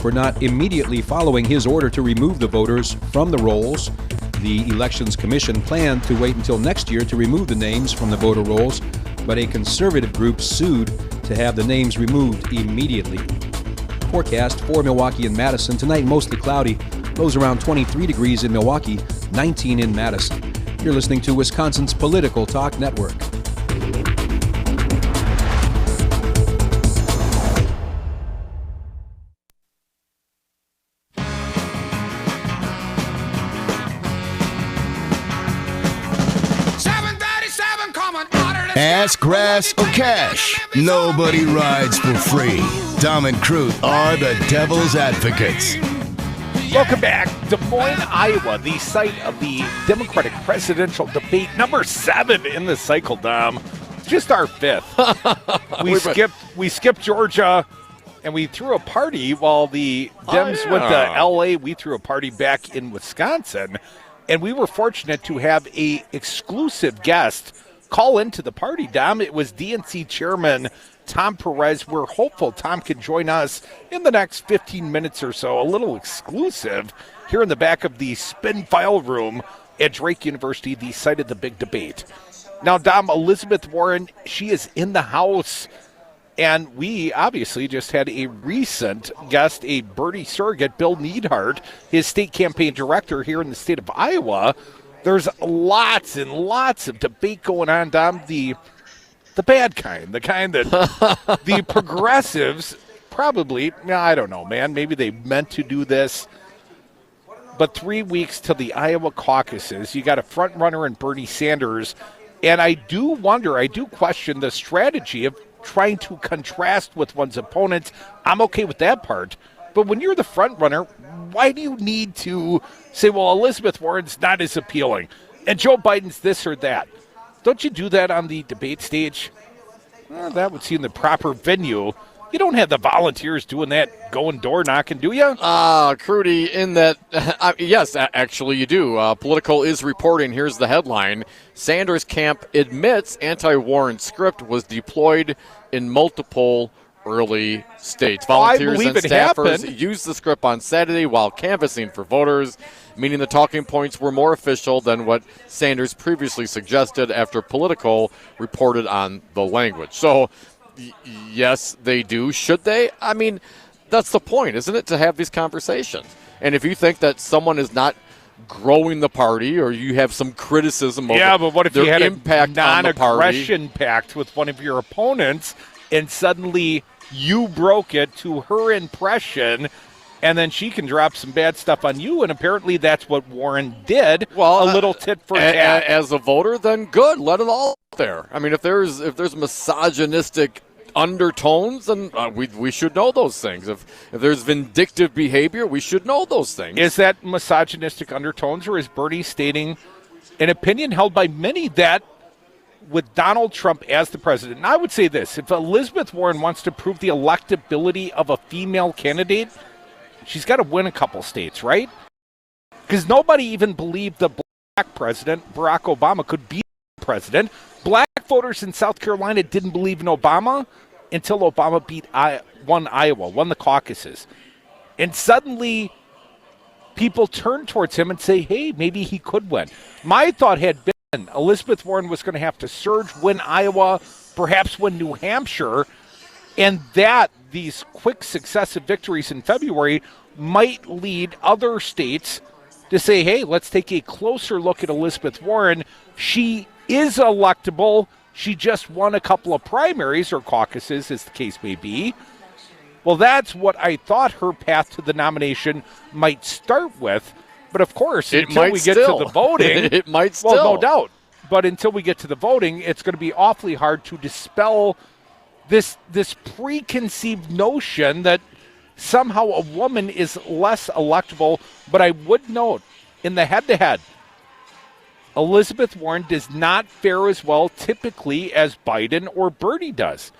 for not immediately following his order to remove the voters from the rolls. The Elections Commission planned to wait until next year to remove the names from the voter rolls, but a conservative group sued to have the names removed immediately. Forecast for Milwaukee and Madison tonight, mostly cloudy. Lows around 23 degrees in Milwaukee, 19 in Madison. You're listening to Wisconsin's Political Talk Network. Ass, grass, or cash, nobody rides for free. Dom and Crute are the devil's advocates. Welcome back. Des Moines, Iowa, the site of the Democratic presidential debate, number 7 in the cycle, Dom. Just our 5th. We skipped Georgia, and we threw a party while the Dems went to L.A. We threw a party back in Wisconsin, and we were fortunate to have a exclusive guest call into the party, Dom. It was DNC Chairman Tom Perez. We're hopeful Tom can join us in the next 15 minutes or so, a little exclusive here in the back of the spin file room at Drake University, the site of the big debate. Now, Dom, Elizabeth Warren, she is in the house, and we obviously just had a recent guest, a Bernie surrogate, Bill Neidhart, his state campaign director here in the state of Iowa. There's lots and lots of debate going on, Dom. The bad kind, the kind that the progressives probably, I don't know, man, maybe they meant to do this. But 3 weeks till the Iowa caucuses, you got a front runner in Bernie Sanders. And I do question the strategy of trying to contrast with one's opponents. I'm okay with that part. But when you're the front runner, why do you need to say, well, Elizabeth Warren's not as appealing and Joe Biden's this or that? Don't you do that on the debate stage? Well, that would seem the proper venue. You don't have the volunteers doing that, going door knocking, do you? Crudy, in that, yes, actually you do. Political is reporting, here's the headline. Sanders camp admits anti-Warren script was deployed in multiple early states. Volunteers and staffers used the script on Saturday while canvassing for voters, meaning the talking points were more official than what Sanders previously suggested after Politico reported on the language. So, yes, they do. Should they? I mean, that's the point, isn't it, to have these conversations? And if you think that someone is not growing the party or you have some criticism of but what if their you had impact a on the party? non-aggression pact with one of your opponents and suddenly you broke it to her impression, and then she can drop some bad stuff on you, and apparently that's what Warren did. Well, a little tit for tat. As a voter, then good. Let it all out there. I mean, if there's misogynistic undertones, then we should know those things. If there's vindictive behavior, we should know those things. Is that misogynistic undertones, or is Bernie stating an opinion held by many that with Donald Trump as the president? And I would say this: if Elizabeth Warren wants to prove the electability of a female candidate, she's got to win a couple states, right? Because nobody even believed the black president, Barack Obama, could be president. Black voters in South Carolina didn't believe in Obama until Obama won Iowa, won the caucuses. And suddenly people turn towards him and say, hey, maybe he could win. My thought had been Elizabeth Warren was going to have to surge, win Iowa, perhaps win New Hampshire, and that these quick successive victories in February might lead other states to say, hey, let's take a closer look at Elizabeth Warren. She is electable. She just won a couple of primaries or caucuses, as the case may be. Well, that's what I thought her path to the nomination might start with. But, of course, until we get to the voting, it might still. Well, no doubt. But until we get to the voting, it's going to be awfully hard to dispel this preconceived notion that somehow a woman is less electable. But I would note, in the head-to-head, Elizabeth Warren does not fare as well typically as Biden or Bernie does.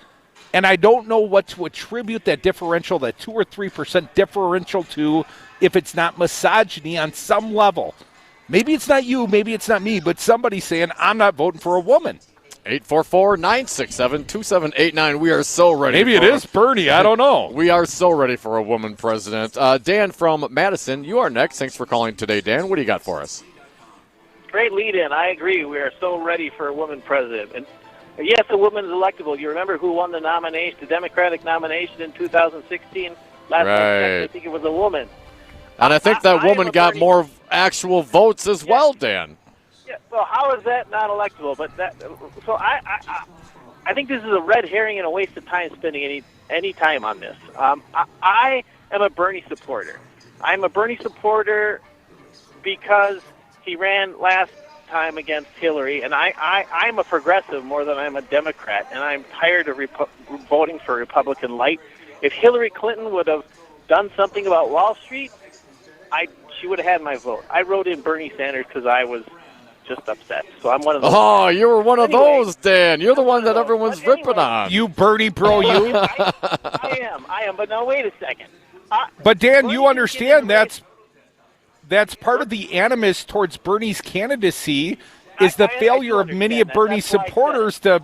And I don't know what to attribute that differential, that 2 or 3% differential to, if it's not misogyny on some level. Maybe it's not you, maybe it's not me, but somebody's saying, I'm not voting for a woman. 844-967-2789. We are so ready. Maybe it is Bernie. I don't know. We are so ready for a woman president. Dan from Madison, you are next. Thanks for calling today, Dan. What do you got for us? Great lead-in. I agree. We are so ready for a woman president. And yes, a woman is electable. You remember who won the nomination, the Democratic nomination in 2016? Last Right. I think it was a woman. And I think that woman got more actual votes as well, Dan. Yeah. So how is that not electable? But that. So I think this is a red herring and a waste of time spending any time on this. I am a Bernie supporter. I'm a Bernie supporter because he ran last time against Hillary, and I'm a progressive more than I'm a Democrat, and I'm tired of voting for Republican light. If Hillary Clinton would have done something about Wall Street, she would have had my vote. I wrote in Bernie Sanders because I was just upset. So I'm one of those. Oh, you were one of those, Dan. You're the one that everyone's ripping on. You Bernie bro, you. I am. But now wait a second. But Dan, you understand that's part of the animus towards Bernie's candidacy is the failure of many of Bernie's supporters to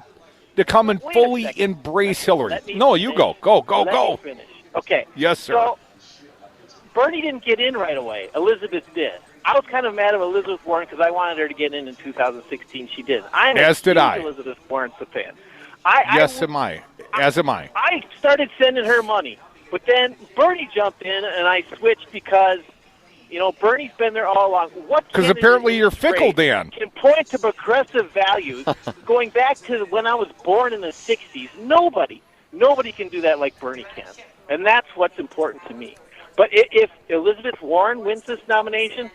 come and fully embrace Hillary. No, you go. Go. Let me finish. Okay. Yes, sir. So Bernie didn't get in right away. Elizabeth did. I was kind of mad at Elizabeth Warren because I wanted her to get in 2016. She did. As did I. Elizabeth Warren's a fan. As am I. I started sending her money, but then Bernie jumped in, and I switched because, Bernie's been there all along. Because apparently you're fickle, Dan. Can point to progressive values going back to when I was born in the 60s. Nobody can do that like Bernie can, and that's what's important to me. But if Elizabeth Warren wins this nomination,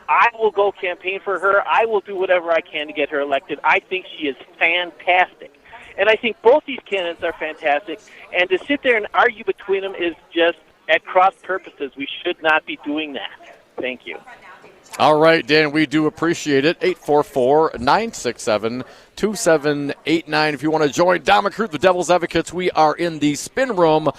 I will go campaign for her. I will do whatever I can to get her elected. I think she is fantastic. And I think both these candidates are fantastic. And to sit there and argue between them is just at cross purposes. We should not be doing that. Thank you. All right, Dan, we do appreciate it. 844-967-2789. If you want to join Don McCroot, the Devil's Advocates, we are in the spin room,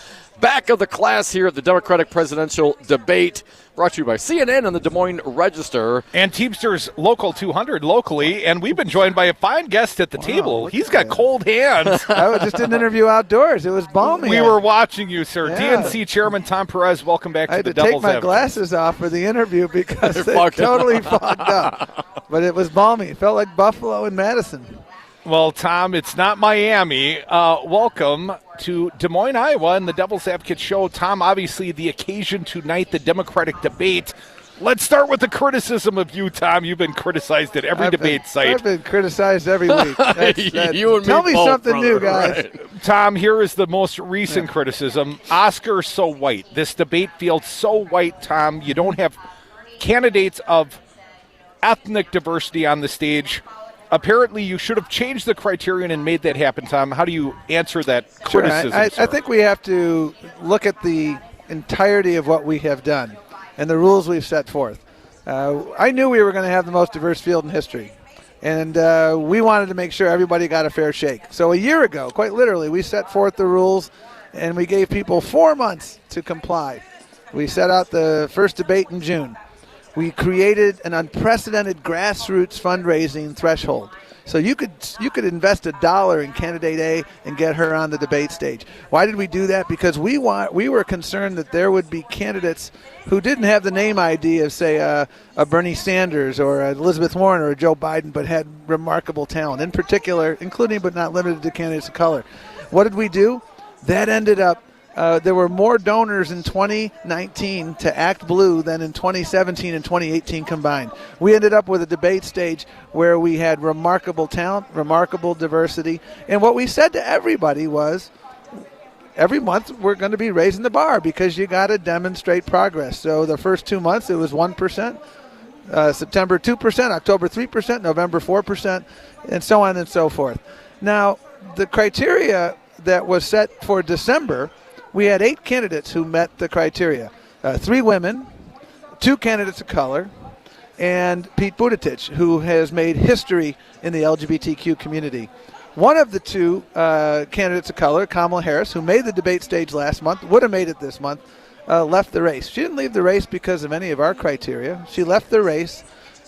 back of the class here at the Democratic presidential debate, brought to you by CNN and the Des Moines Register. And Teamsters Local 200 locally, and we've been joined by a fine guest at the table. He's got cold hands. I just did an interview outdoors. It was balmy. We were watching you, sir. Yeah. DNC Chairman Tom Perez, welcome back to the Devil's Devil's Advocates. I had to take my Advocates. glasses off for the interview because they totally fogged up. But it was balmy. It felt like Buffalo and Madison. Well, Tom, it's not Miami. Welcome to Des Moines, Iowa, and the Devil's Advocate Show. Tom, obviously the occasion tonight, the Democratic debate. Let's start with the criticism of you, Tom. You've been criticized at every debate site. I've been criticized every week. You and me tell me both, something brother, new, guys. right. Tom, here is the most recent criticism. Oscar's so white. This debate feels so white, Tom. You don't have candidates of ethnic diversity on the stage. Apparently, you should have changed the criterion and made that happen, Tom. How do you answer that criticism? I think we have to look at the entirety of what we have done and the rules we've set forth. I knew we were going to have the most diverse field in history, and we wanted to make sure everybody got a fair shake. So a year ago, quite literally, we set forth the rules, and we gave people 4 months to comply. We set out the first debate in June. We created an unprecedented grassroots fundraising threshold. So you could invest $1 in candidate A and get her on the debate stage. Why did we do that? Because we were concerned that there would be candidates who didn't have the name ID of, say, a Bernie Sanders or a Elizabeth Warren or a Joe Biden, but had remarkable talent, in particular, including but not limited to candidates of color. What did we do? That ended up there were more donors in 2019 to Act Blue than in 2017 and 2018 combined. We ended up with a debate stage where we had remarkable talent, remarkable diversity, and what we said to everybody was, every month we're going to be raising the bar because you got to demonstrate progress. So the first 2 months it was 1%, September 2%, October 3%, November 4%, and so on and so forth. Now, the criteria that was set for December, we had 8 candidates who met the criteria. 3 women, 2 candidates of color, and Pete Buttigieg, who has made history in the LGBTQ community. One of the 2 candidates of color, Kamala Harris, who made the debate stage last month, would have made it this month, left the race. She didn't leave the race because of any of our criteria. She left the race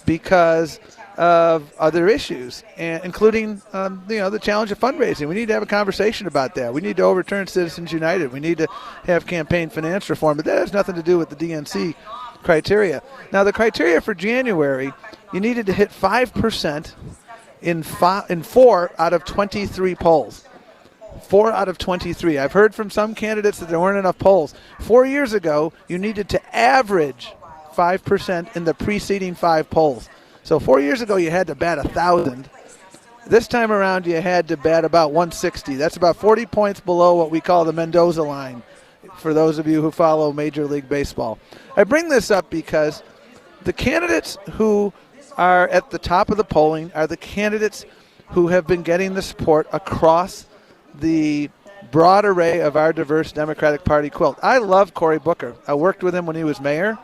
because of other issues, and including the challenge of fundraising. We need to have a conversation about that. We need to overturn Citizens United. We need to have campaign finance reform, but that has nothing to do with the DNC criteria. Now, the criteria for January, you needed to hit 5% in 4 out of 23 polls. 4 out of 23. I've heard from some candidates that there weren't enough polls. 4 years ago, you needed to average 5% in the preceding 5 polls. So 4 years ago, you had to bat 1,000. This time around, you had to bat about 160. That's about 40 points below what we call the Mendoza line, for those of you who follow Major League Baseball. I bring this up because the candidates who are at the top of the polling are the candidates who have been getting the support across the broad array of our diverse Democratic Party quilt. I love Cory Booker. I worked with him when he was mayor.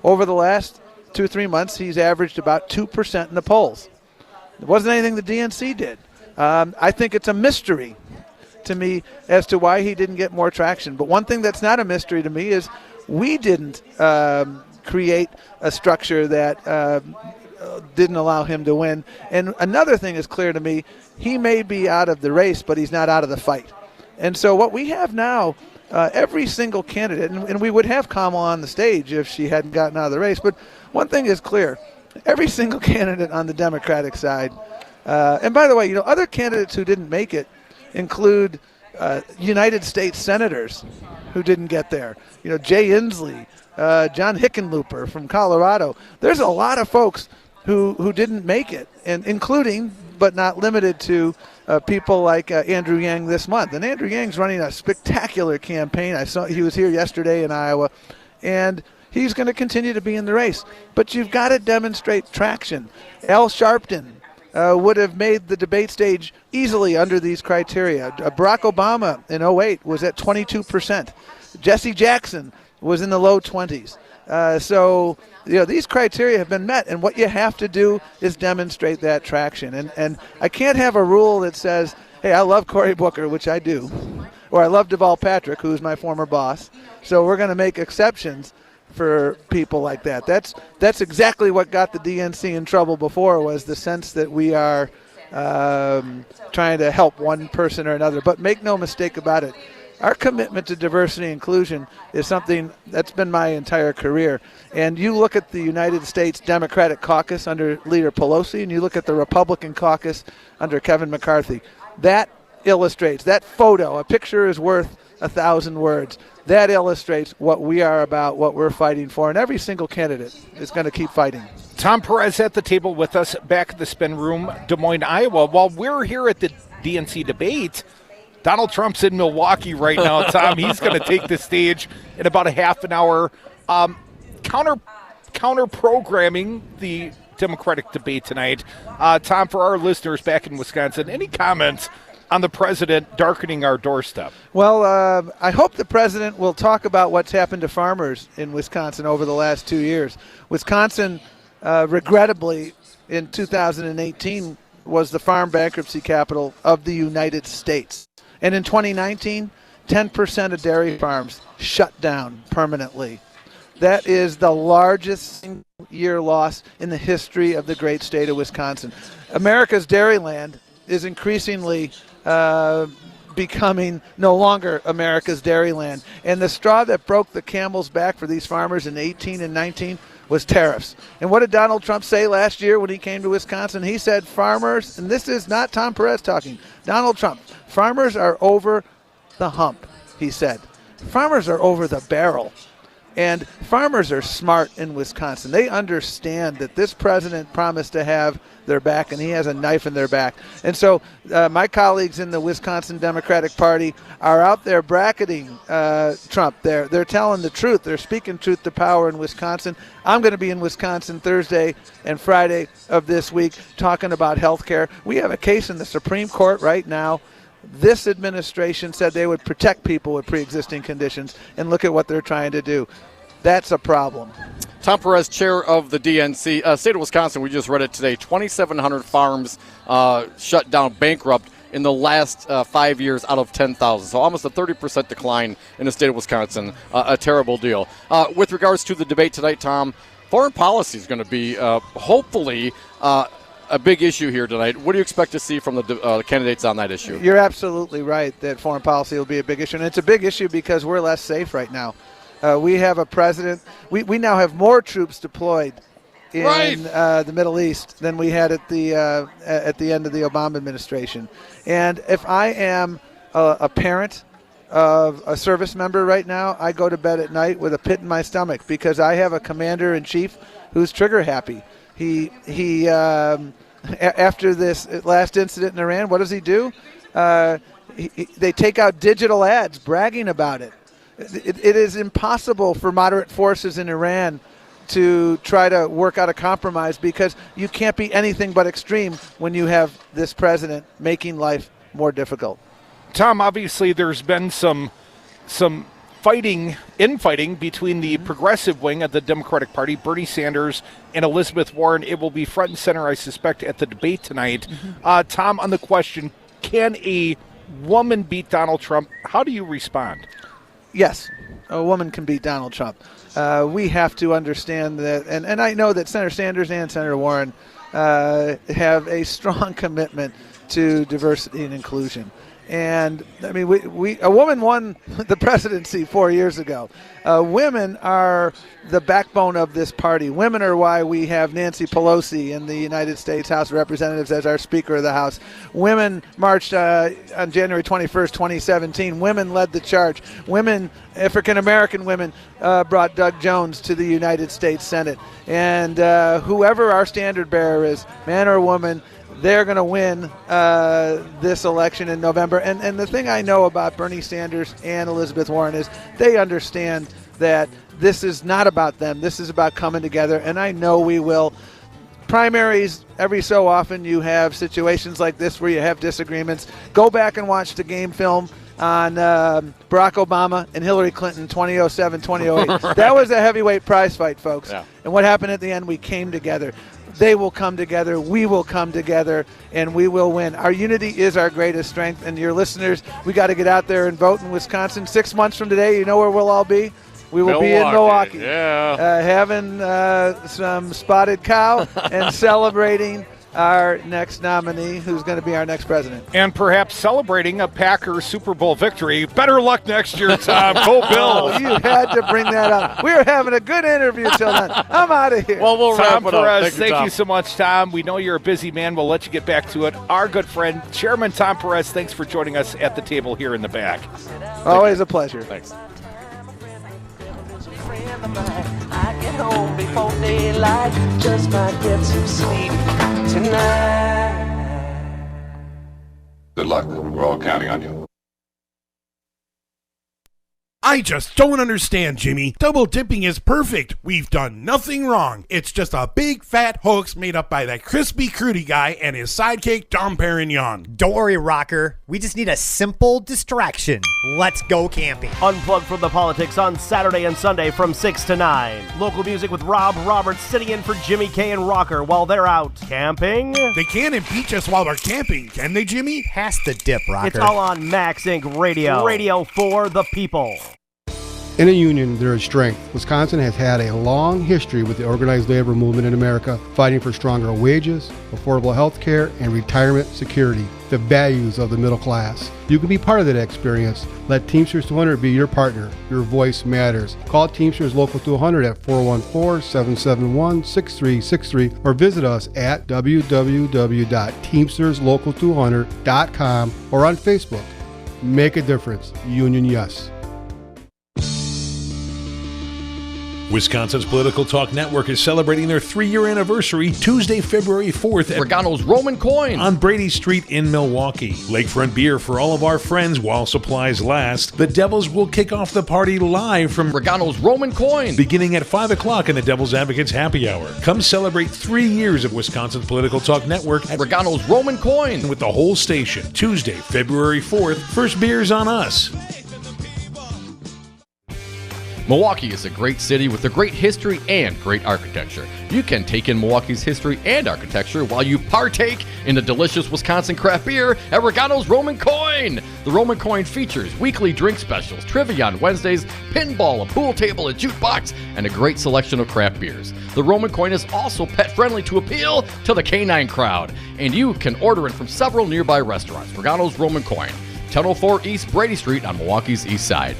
Over the last 2-3 months, he's averaged about 2% in the polls. It wasn't anything the DNC did. I think it's a mystery to me as to why he didn't get more traction. But one thing that's not a mystery to me is we didn't create a structure that didn't allow him to win. And another thing is clear to me, he may be out of the race, but he's not out of the fight. And so what we have now, every single candidate, and we would have Kamala on the stage if she hadn't gotten out of the race, but one thing is clear, every single candidate on the Democratic side, and by the way, other candidates who didn't make it include United States senators who didn't get there. Jay Inslee, John Hickenlooper from Colorado. There's a lot of folks who didn't make it, and including but not limited to people like Andrew Yang this month. And Andrew Yang's running a spectacular campaign. I saw he was here yesterday in Iowa, and he's going to continue to be in the race. But you've got to demonstrate traction. Al Sharpton would have made the debate stage easily under these criteria. Barack Obama in 2008 was at 22%. Jesse Jackson was in the low 20s. So these criteria have been met, and what you have to do is demonstrate that traction. And I can't have a rule that says, hey, I love Cory Booker, which I do, or I love Deval Patrick, who's my former boss, so we're going to make exceptions for people like that. That's exactly what got the DNC in trouble before, was the sense that we are trying to help one person or another. But make no mistake about it, our commitment to diversity and inclusion is something that's been my entire career. And you look at the United States Democratic Caucus under Leader Pelosi, and you look at the Republican Caucus under Kevin McCarthy. That illustrates, that photo, a picture is worth 1,000 words. That illustrates what we are about, what we're fighting for, and every single candidate is going to keep fighting. Tom Perez at the table with us back at the Spin Room, Des Moines, Iowa. While we're here at the DNC debate, Donald Trump's in Milwaukee right now, Tom. He's going to take the stage in about a half an hour. Counter-programming the Democratic debate tonight. Tom, for our listeners back in Wisconsin, any comments on the president darkening our doorstep? Well, I hope the president will talk about what's happened to farmers in Wisconsin over the last 2 years. Wisconsin, regrettably, in 2018, was the farm bankruptcy capital of the United States. And in 2019, 10% of dairy farms shut down permanently. That is the largest single-year loss in the history of the great state of Wisconsin. America's dairyland is increasingly becoming no longer America's dairyland. And the straw that broke the camel's back for these farmers in 18 and 19 was tariffs. And what did Donald Trump say last year when he came to Wisconsin? He said farmers, and this is not Tom Perez talking, Donald Trump, farmers are over the hump, he said. Farmers are over the barrel. And farmers are smart in Wisconsin. They understand that this president promised to have their back, and he has a knife in their back. And so my colleagues in the Wisconsin Democratic Party are out there bracketing Trump. They're telling the truth. They're speaking truth to power in Wisconsin. I'm going to be in Wisconsin Thursday and Friday of this week talking about health care. We have a case in the Supreme Court right now. This administration said they would protect people with pre-existing conditions, and look at what they're trying to do. That's a problem. Tom Perez, chair of the DNC. State of Wisconsin, we just read it today, 2,700 farms shut down, bankrupt in the last 5 years out of 10,000. So almost a 30% decline in the state of Wisconsin. A terrible deal. With regards to the debate tonight, Tom, foreign policy is going to be hopefully a big issue here tonight. What do you expect to see from the candidates on that issue? You're absolutely right that foreign policy will be a big issue. And it's a big issue because we're less safe right now. We have a president. We now have more troops deployed in the Middle East than we had at the end of the Obama administration. And if I am a parent of a service member right now, I go to bed at night with a pit in my stomach because I have a commander-in-chief who's trigger happy. He after this last incident in Iran, what does he do? They take out digital ads bragging about it. It is impossible for moderate forces in Iran to try to work out a compromise because you can't be anything but extreme when you have this president making life more difficult. Tom, obviously there's been some infighting between the progressive wing of the Democratic Party, Bernie Sanders and Elizabeth Warren. It will be front and center, I suspect, at the debate tonight. Tom, on the question, can a woman beat Donald Trump? How do you respond? Yes, a woman can beat Donald Trump. We have to understand that, and I know that Senator Sanders and Senator Warren have a strong commitment to diversity and inclusion. And, I mean, a woman won the presidency 4 years ago. Women are the backbone of this party. Women are why we have Nancy Pelosi in the United States House of Representatives as our Speaker of the House. Women marched on January 21st, 2017. Women led the charge. Women, African-American women, brought Doug Jones to the United States Senate. And whoever our standard bearer is, man or woman, they're going to win this election in November. And the thing I know about Bernie Sanders and Elizabeth Warren is they understand that this is not about them. This is about coming together, and I know we will. Primaries, every so often you have situations like this where you have disagreements. Go back and watch the game film on Barack Obama and Hillary Clinton 2007, 2008. That was a heavyweight prize fight, folks. Yeah. And what happened at the end? We came together. They will come together, we will come together, and we will win. Our unity is our greatest strength, and your listeners, we got to get out there and vote in Wisconsin. 6 months from today, you know where we'll all be? We will be in Milwaukee, yeah. having some spotted cow and celebrating our next nominee, who's going to be our next president. And perhaps celebrating a Packers Super Bowl victory. Better luck next year, Tom. Go Bills. Oh, you had to bring that up. We were having a good interview till then. I'm out of here. Well, we'll Tom wrap it up. Perez, thank Tom. you so much, Tom. We know you're a busy man. We'll let you get back to it. Our good friend, Chairman Tom Perez, thanks for joining us at the table here in the back. Always a pleasure. Thanks. I get home before daylight, just might get some sleep tonight. Good luck. We're all counting on you. I just don't understand, Jimmy. Double dipping is perfect. We've done nothing wrong. It's just a big fat hoax made up by that crispy crudy guy and his sidekick, Dom Perignon. Don't worry, Rocker. We just need a simple distraction. Let's go camping. Unplugged from the politics on Saturday and Sunday from 6 to 9. Local music with Rob Roberts sitting in for Jimmy K and Rocker while they're out camping. They can't impeach us while we're camping, can they, Jimmy? Pass the dip, Rocker. It's all on Max Inc. Radio. Radio for the people. In a union, there is strength. Wisconsin has had a long history with the organized labor movement in America, fighting for stronger wages, affordable health care, and retirement security, the values of the middle class. You can be part of that experience. Let Teamsters 200 be your partner. Your voice matters. Call Teamsters Local 200 at 414-771-6363 or visit us at www.teamsterslocal200.com or on Facebook. Make a difference. Union yes. Wisconsin's Political Talk Network is celebrating their 3-year anniversary Tuesday, February 4th at Regano's Roman Coin on Brady Street in Milwaukee. Lakefront beer for all of our friends while supplies last. The Devils will kick off the party live from Regano's Roman Coin beginning at 5 o'clock in the Devil's Advocates Happy Hour. Come celebrate 3 years of Wisconsin's Political Talk Network at Regano's Roman Coin with the whole station. Tuesday, February 4th. First beer's on us. Milwaukee is a great city with a great history and great architecture. You can take in Milwaukee's history and architecture while you partake in the delicious Wisconsin craft beer at Regano's Roman Coin. The Roman Coin features weekly drink specials, trivia on Wednesdays, pinball, a pool table, a jukebox, and a great selection of craft beers. The Roman Coin is also pet-friendly to appeal to the canine crowd, and you can order it from several nearby restaurants. Regano's Roman Coin, 1004 East Brady Street on Milwaukee's east side.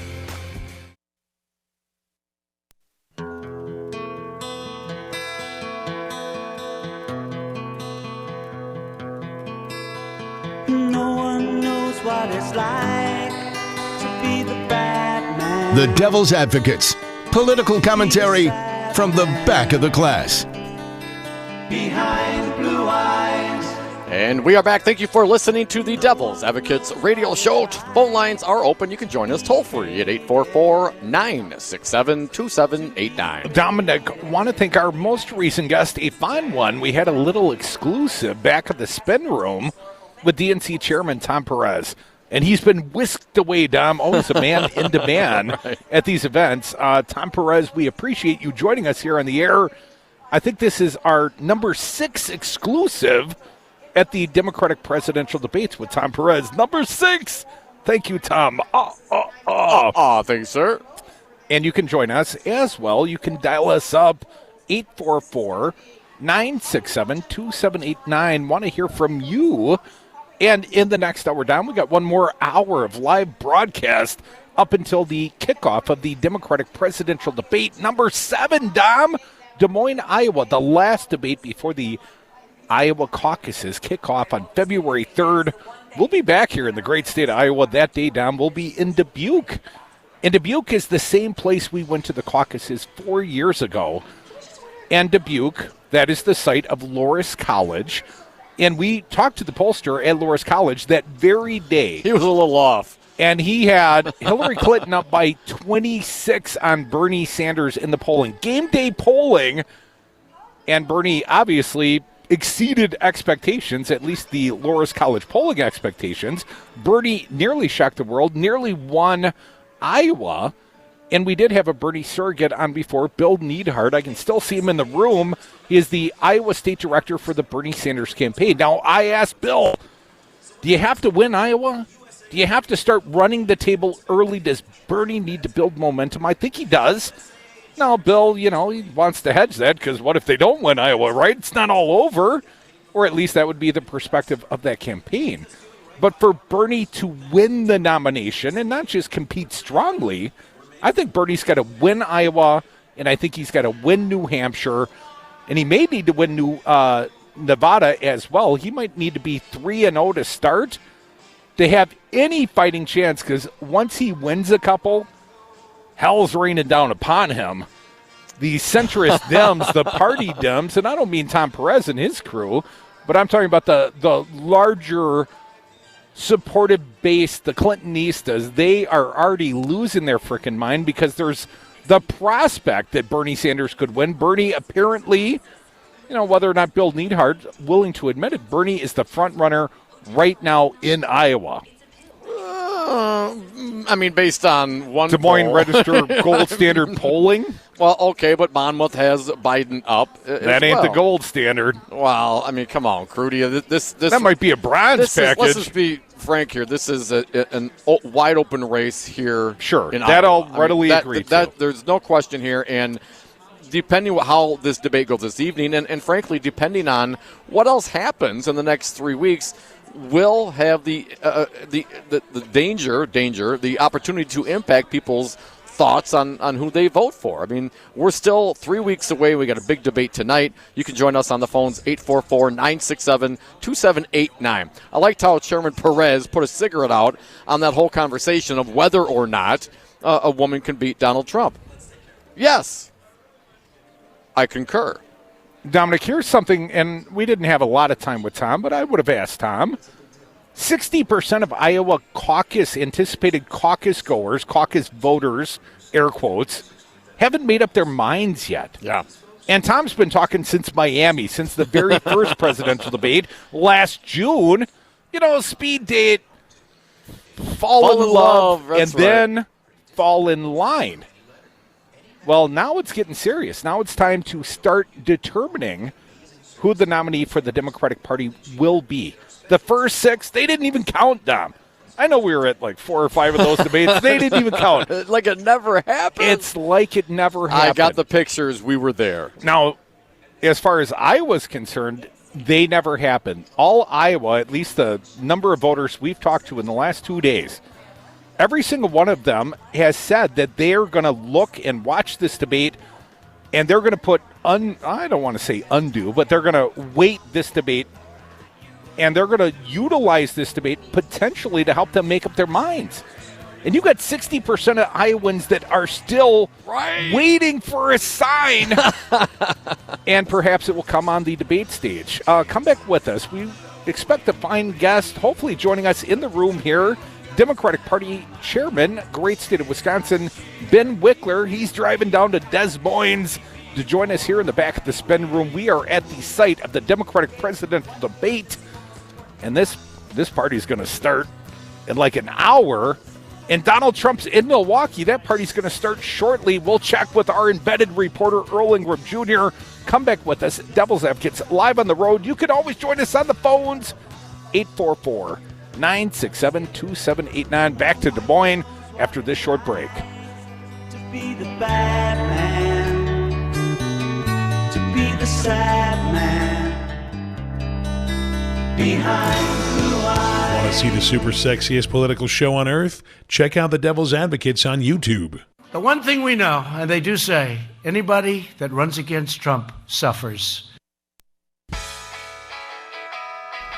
No one knows what it's like to be the bad man. The Devil's Advocates. Political commentary from the back of the class. Behind blue eyes. And we are back. Thank you for listening to the Devil's Advocates radio show. Phone lines are open. You can join us toll free at 844-967-2789. Dominic, want to thank our most recent guest, a fun one. We had a little exclusive back at the spin room with DNC Chairman Tom Perez. And he's been whisked away, Dom, always a man in demand Right. at these events. Tom Perez, we appreciate you joining us here on the air. I think this is our number 6 exclusive at the Democratic presidential debates with Tom Perez. Number 6. Thank you, Tom. Thanks, sir. And you can join us as well. You can dial us up 844-967-2789. Want to hear from you. And in the next hour, Dom, we got one more hour of live broadcast up until the kickoff of the Democratic presidential debate. Number 7, Dom, Des Moines, Iowa, the last debate before the Iowa caucuses kick off on February 3rd. We'll be back here in the great state of Iowa that day, Dom. We'll be in Dubuque. And Dubuque is the same place we went to the caucuses 4 years ago. And Dubuque, that is the site of Loras College. And we talked to the pollster at Loras College that very day. He was a little off. And he had Hillary Clinton up by 26 on Bernie Sanders in the polling. Game day polling. And Bernie obviously exceeded expectations, at least the Loras College polling expectations. Bernie nearly shocked the world, nearly won Iowa. And we did have a Bernie surrogate on before, Bill Neidhart. I can still see him in the room. He is the Iowa State Director for the Bernie Sanders campaign. Now, I asked Bill, do you have to win Iowa? Do you have to start running the table early? Does Bernie need to build momentum? I think he does. Now, Bill, he wants to hedge that because what if they don't win Iowa, right? It's not all over. or at least that would be the perspective of that campaign. But for Bernie to win the nomination and not just compete strongly, I think Bernie's got to win Iowa, and I think he's got to win New Hampshire, and he may need to win Nevada as well. He might need to be 3-0 to start to have any fighting chance, because once he wins a couple, hell's raining down upon him. The centrist Dems, the party Dems, and I don't mean Tom Perez and his crew, but I'm talking about the larger supportive base, the Clintonistas. They are already losing their frickin' mind because there's the prospect that Bernie Sanders could win. Bernie apparently, whether or not Bill Neidhart's willing to admit it, Bernie is the front runner right now in Iowa. Based on one Des Moines poll. Register gold standard polling. Well, okay, but Monmouth has Biden up. That ain't the gold standard. Well, I mean, come on, Crudy. This that might be a bronze package. Let's just be frank here. This is an wide open race here. Sure, in that Iowa. I'll readily agree to. There's no question here, and depending on how this debate goes this evening, and frankly, depending on what else happens in the next 3 weeks, will have the danger, the opportunity to impact people's thoughts on who they vote for. I mean, we're still 3 weeks away. We got a big debate tonight. You can join us on the phones, 844-967-2789. I liked how Chairman Perez put a cigarette out on that whole conversation of whether or not a woman can beat Donald Trump. Yes, I concur. Dominic, here's something, and we didn't have a lot of time with Tom, but I would have asked Tom. 60% of Iowa anticipated caucus goers, caucus voters, air quotes, haven't made up their minds yet. Yeah. And Tom's been talking since Miami, since the very first presidential debate last June. Speed date, fall in love, and then fall in line. Well, now it's getting serious. Now it's time to start determining who the nominee for the Democratic Party will be. The first 6, they didn't even count, Dom. I know we were at like 4 or 5 of those debates. They didn't even count. Like it never happened. It's like it never happened. I got the pictures. We were there. Now, as far as Iowa's concerned, they never happened. All Iowa, at least the number of voters we've talked to in the last 2 days, every single one of them has said that they're going to look and watch this debate, and they're going to put, I don't want to say undue, but they're going to weight this debate, and they're going to utilize this debate potentially to help them make up their minds. And you got 60% of Iowans that are still waiting for a sign, and perhaps it will come on the debate stage. Come back with us. We expect a fine guest, hopefully joining us in the room here, Democratic Party Chairman, great state of Wisconsin, Ben Wickler. He's driving down to Des Moines to join us here in the back of the spin room. We are at the site of the Democratic presidential debate, and this party's going to start in like an hour. And Donald Trump's in Milwaukee. That party's going to start shortly. We'll check with our embedded reporter, Earl Ingram Jr. Come back with us, Devil's Advocates, live on the road. You can always join us on the phones, 844-967-2789. Back to Des Moines after this short break. To be the bad man, to be the sad man, behind blue eyes. Want to see the super sexiest political show on earth? Check out the Devil's Advocates on YouTube. The one thing we know, and they do say, anybody that runs against Trump suffers.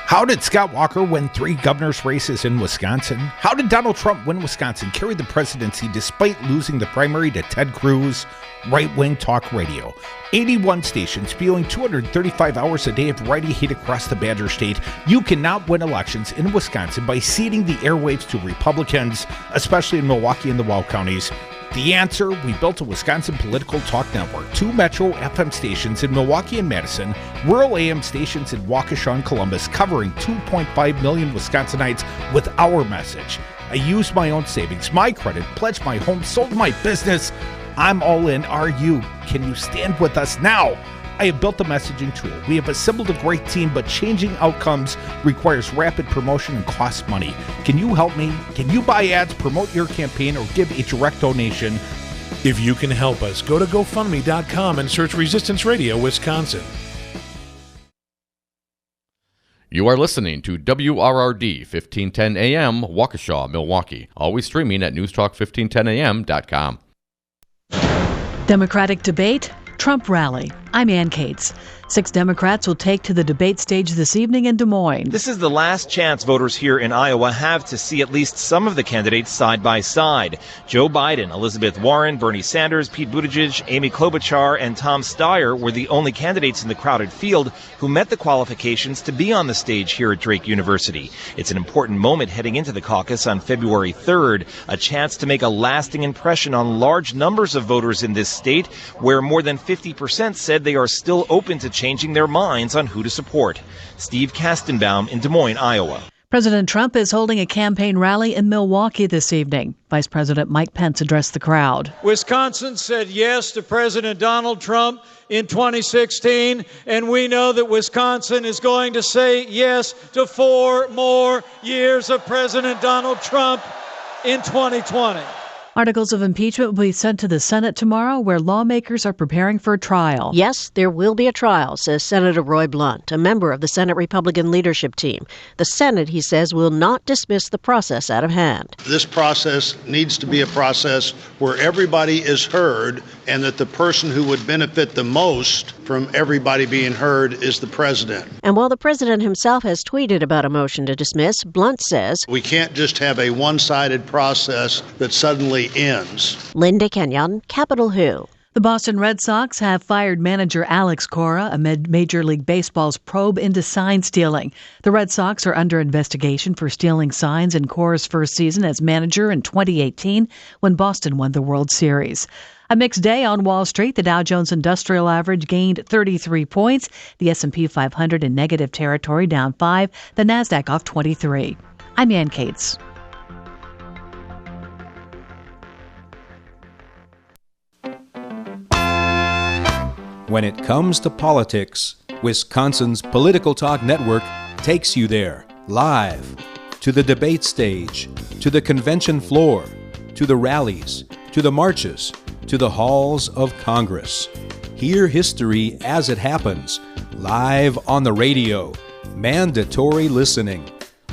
How did Scott Walker win 3 governor's races in Wisconsin? How did Donald Trump win Wisconsin, carry the presidency despite losing the primary to Ted Cruz? Right-wing talk radio. 81 stations spewing 235 hours a day of variety hate across the Badger State. You cannot win elections in Wisconsin by ceding the airwaves to Republicans, especially in Milwaukee and the Wall counties. The answer, we built a Wisconsin political talk network, 2 Metro FM stations in Milwaukee and Madison, rural AM stations in Waukesha and Columbus, covering 2.5 million Wisconsinites with our message. I used my own savings, my credit, pledged my home, sold my business. I'm all in. Are you? Can you stand with us now? I have built a messaging tool. We have assembled a great team, but changing outcomes requires rapid promotion and costs money. Can you help me? Can you buy ads, promote your campaign, or give a direct donation? If you can help us, go to GoFundMe.com and search Resistance Radio Wisconsin. You are listening to WRRD 1510 AM, Waukesha, Milwaukee. Always streaming at newstalk1510am.com. Democratic debate, Trump rally. I'm Ann Cates. 6 Democrats will take to the debate stage this evening in Des Moines. This is the last chance voters here in Iowa have to see at least some of the candidates side by side. Joe Biden, Elizabeth Warren, Bernie Sanders, Pete Buttigieg, Amy Klobuchar, and Tom Steyer were the only candidates in the crowded field who met the qualifications to be on the stage here at Drake University. It's an important moment heading into the caucus on February 3rd, a chance to make a lasting impression on large numbers of voters in this state, where more than 50% said they are still open to changing their minds on who to support. Steve Kastenbaum in Des Moines, Iowa. President Trump is holding a campaign rally in Milwaukee this evening. Vice President Mike Pence addressed the crowd. Wisconsin said yes to President Donald Trump in 2016, and we know that Wisconsin is going to say yes to 4 more years of President Donald Trump in 2020. Articles of impeachment will be sent to the Senate tomorrow, where lawmakers are preparing for a trial. Yes, there will be a trial, says Senator Roy Blunt, a member of the Senate Republican leadership team. The Senate, he says, will not dismiss the process out of hand. This process needs to be a process where everybody is heard, and that the person who would benefit the most from everybody being heard is the president. And while the president himself has tweeted about a motion to dismiss, Blunt says, we can't just have a one-sided process that suddenly ends. Linda Kenyon, Capitol Hill. The Boston Red Sox have fired manager Alex Cora amid Major League Baseball's probe into sign stealing. The Red Sox are under investigation for stealing signs in Cora's first season as manager in 2018 when Boston won the World Series. A mixed day on Wall Street. The Dow Jones Industrial Average gained 33 points. The S&P 500 in negative territory, down 5. The Nasdaq off 23. I'm Ann Cates. When it comes to politics, Wisconsin's Political Talk Network takes you there, live, to the debate stage, to the convention floor, to the rallies, to the marches, to the halls of Congress. Hear history as it happens, live on the radio. Mandatory listening.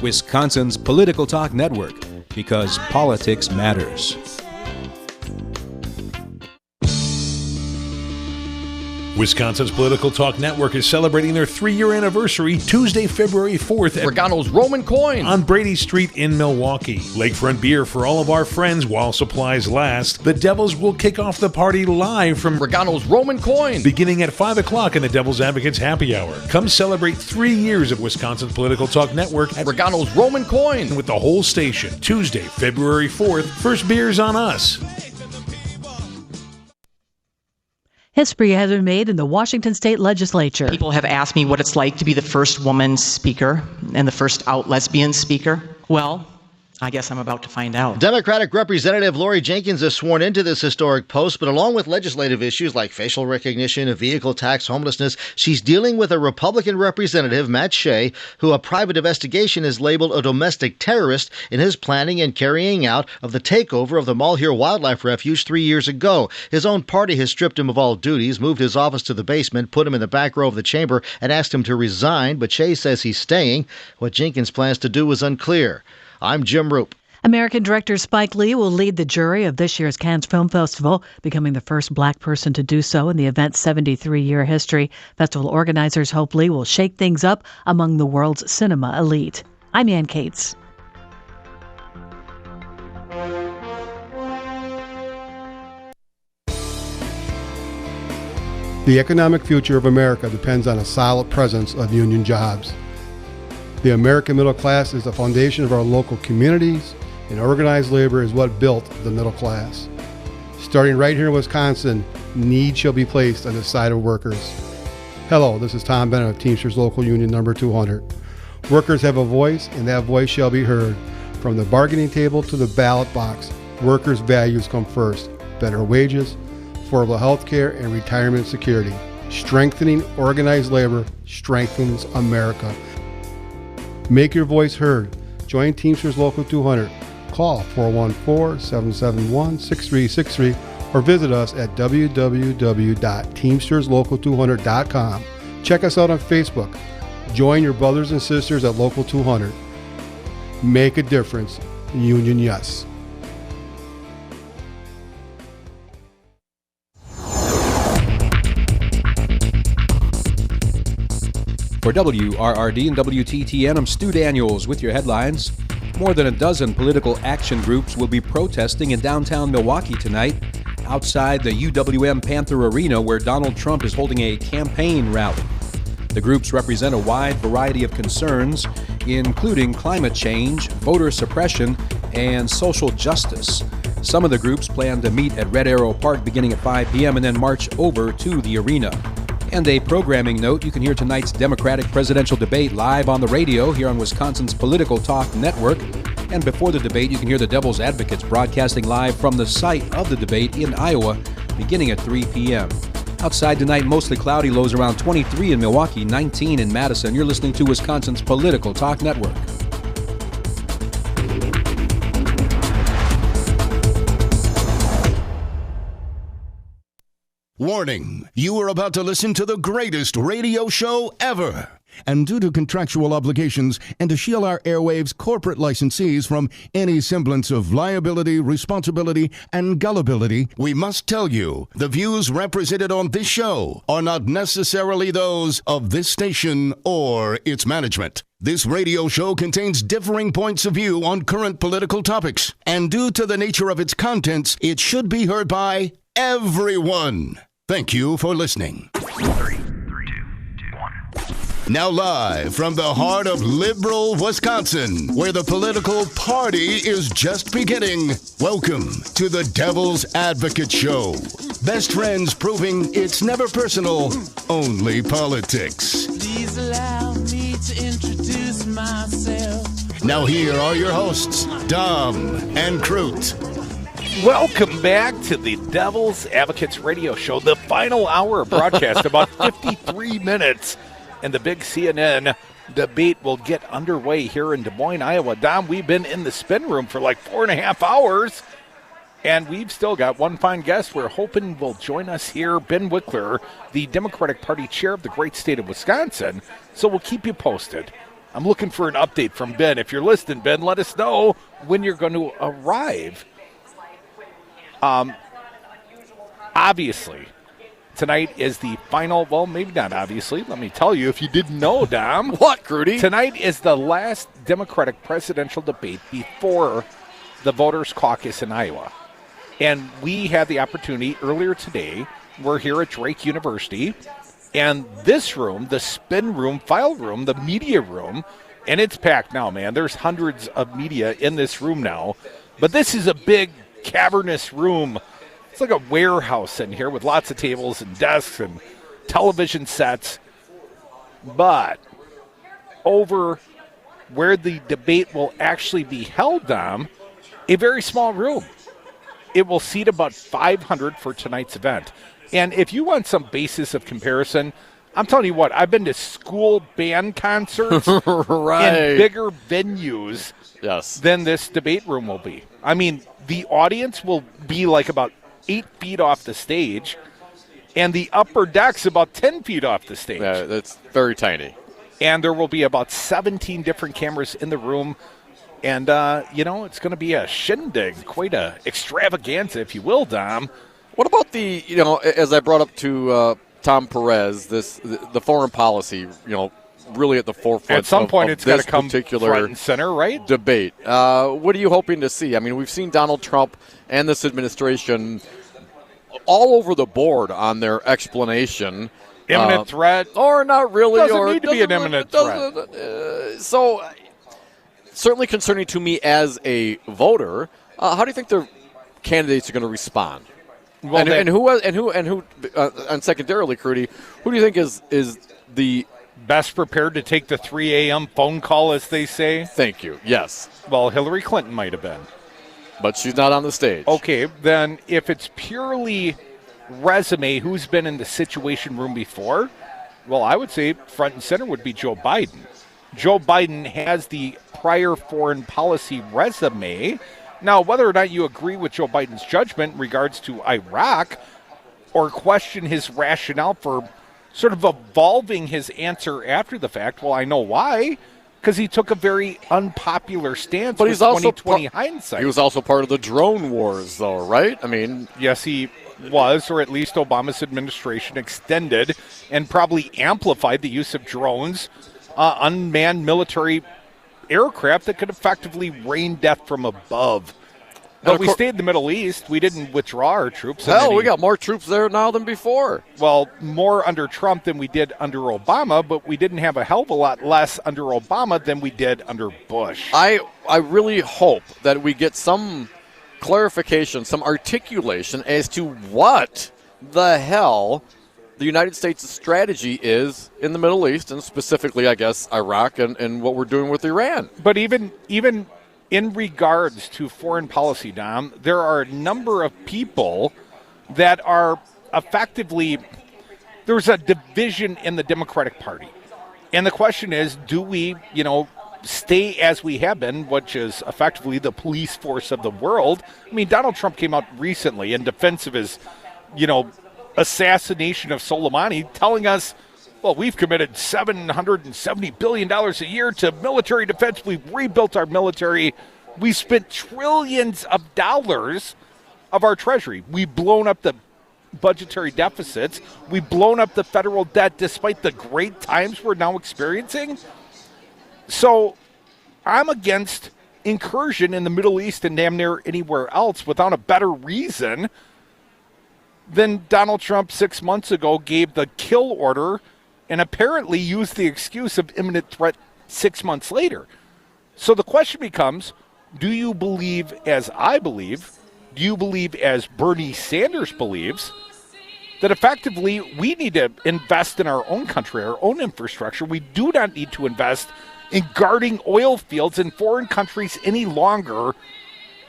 Wisconsin's Political Talk Network, because politics matters. Wisconsin's Political Talk Network is celebrating their 3-year anniversary Tuesday, February 4th at Regano's Roman Coin on Brady Street in Milwaukee. Lakefront beer for all of our friends while supplies last. The Devils will kick off the party live from Regano's Roman Coin beginning at 5 o'clock in the Devil's Advocates Happy Hour. Come celebrate 3 years of Wisconsin's Political Talk Network at Regano's Roman Coin with the whole station. Tuesday, February 4th. First beer's on us. History has been made in the Washington State Legislature. People have asked me what it's like to be the first woman speaker and the first out lesbian speaker. Well, I guess I'm about to find out. Democratic Representative Lori Jenkins is sworn into this historic post, but along with legislative issues like facial recognition, a vehicle tax, homelessness, she's dealing with a Republican representative, Matt Shea, who a private investigation has labeled a domestic terrorist in his planning and carrying out of the takeover of the Malheur Wildlife Refuge 3 years ago. His own party has stripped him of all duties, moved his office to the basement, put him in the back row of the chamber, and asked him to resign, but Shea says he's staying. What Jenkins plans to do is unclear. I'm Jim Roop. American director Spike Lee will lead the jury of this year's Cannes Film Festival, becoming the first black person to do so in the event's 73-year history. Festival organizers hope Lee will shake things up among the world's cinema elite. I'm Ann Cates. The economic future of America depends on a solid presence of union jobs. The American middle class is the foundation of our local communities, and organized labor is what built the middle class. Starting right here in Wisconsin, need shall be placed on the side of workers. Hello, this is Tom Bennett of Teamsters Local Union number 200. Workers have a voice, and that voice shall be heard. From the bargaining table to the ballot box, workers' values come first. Better wages, affordable health care, and retirement security. Strengthening organized labor strengthens America. Make your voice heard. Join Teamsters Local 200. Call 414-771-6363 or visit us at www.teamsterslocal200.com. Check us out on Facebook. Join your brothers and sisters at Local 200. Make a difference. Union Yes. For WRRD and WTTN, I'm Stu Daniels with your headlines. More than a dozen political action groups will be protesting in downtown Milwaukee tonight outside the UWM Panther Arena, where Donald Trump is holding a campaign rally. The groups represent a wide variety of concerns, including climate change, voter suppression, and social justice. Some of the groups plan to meet at Red Arrow Park beginning at 5 p.m. and then march over to the arena. And a programming note, you can hear tonight's Democratic presidential debate live on the radio here on Wisconsin's Political Talk Network. And before the debate, you can hear the Devil's Advocates broadcasting live from the site of the debate in Iowa beginning at 3 p.m. Outside tonight, mostly cloudy, lows around 23 in Milwaukee, 19 in Madison. You're listening to Wisconsin's Political Talk Network. Warning, you are about to listen to the greatest radio show ever. And due to contractual obligations and to shield our airwaves' corporate licensees from any semblance of liability, responsibility, and gullibility, we must tell you the views represented on this show are not necessarily those of this station or its management. This radio show contains differing points of view on current political topics, and due to the nature of its contents, it should be heard by everyone. Thank you for listening. 3, 2, 1. Now live from the heart of liberal Wisconsin, where the political party is just beginning, welcome to the Devil's Advocate Show. Best friends proving it's never personal, only politics. Please allow me to introduce myself. Now here are your hosts, Dom and Crute. Welcome back to the Devil's Advocates Radio Show, the final hour of broadcast, about 53 minutes, and the big CNN debate will get underway here in Des Moines, Iowa. Dom, we've been in the spin room for like 4.5 hours, and we've still got one fine guest we're hoping will join us here, Ben Wickler, the Democratic Party chair of the great state of Wisconsin, so we'll keep you posted. I'm looking for an update from Ben. If you're listening, Ben, let us know when you're going to arrive. Obviously, tonight is the final, well, maybe not obviously. Let me tell you, if you didn't know, Dom. What, Grudy? Tonight is the last Democratic presidential debate before the Voters' Caucus in Iowa. And we had the opportunity earlier today. We're here at Drake University. And this room, the spin room, file room, the media room, and it's packed now, man. There's hundreds of media in this room now. But this is a big, cavernous room. It's like a warehouse in here with lots of tables and desks and television sets. But over where the debate will actually be held, Dom, a very small room. It will seat about 500 for tonight's event. And if you want some basis of comparison, I'm telling you what, I've been to school band concerts right. in bigger venues yes. than this debate room will be. I mean, the audience will be like about 8 feet off the stage, and the upper deck's about 10 feet off the stage. Yeah, that's very tiny. And there will be about 17 different cameras in the room. And, it's going to be a shindig, quite a extravaganza, if you will, Dom. What about the, as I brought up to Tom Perez, the foreign policy, really at the forefront at some point of it's got to this come particular front and center, right? Debate. What are you hoping to see? I mean, we've seen Donald Trump and this administration all over the board on their explanation. Imminent threat. Or not really. Doesn't need to be an imminent threat. So, certainly concerning to me as a voter. How do you think their candidates are going to respond? Well, and who secondarily, Crudy, who do you think is the best prepared to take the 3 a.m. phone call, as they say? Thank you. Yes. Well, Hillary Clinton might have been. But she's not on the stage. Okay, then if it's purely resume, who's been in the Situation Room before? Well, I would say front and center would be Joe Biden. Joe Biden has the prior foreign policy resume. Now, whether or not you agree with Joe Biden's judgment in regards to Iraq or question his rationale for sort of evolving his answer after the fact. Well, I know why. Because he took a very unpopular stance But with he's also 2020 hindsight. He was also part of the drone wars, though, right? I mean, yes, he was, or at least Obama's administration extended and probably amplified the use of drones, unmanned military aircraft that could effectively rain death from above. But we stayed in the Middle East. We didn't withdraw our troops. Hell, we got more troops there now than before. Well, more under Trump than we did under Obama, but we didn't have a hell of a lot less under Obama than we did under Bush. I really hope that we get some clarification, some articulation as to what the hell the United States' strategy is in the Middle East, and specifically, I guess, Iraq and what we're doing with Iran. But even in regards to foreign policy, Dom, there are a number of people that are effectively, there's a division in the Democratic Party. And the question is, do we, stay as we have been, which is effectively the police force of the world? I mean, Donald Trump came out recently in defense of his, assassination of Soleimani, telling us, well, we've committed $770 billion a year to military defense. We've rebuilt our military. We spent trillions of dollars of our treasury. We've blown up the budgetary deficits. We've blown up the federal debt despite the great times we're now experiencing. So I'm against incursion in the Middle East and damn near anywhere else without a better reason than Donald Trump 6 months ago gave the kill order and apparently used the excuse of imminent threat 6 months later. So the question becomes, do you believe as I believe, do you believe as Bernie Sanders believes, that effectively we need to invest in our own country, our own infrastructure? We do not need to invest in guarding oil fields in foreign countries any longer.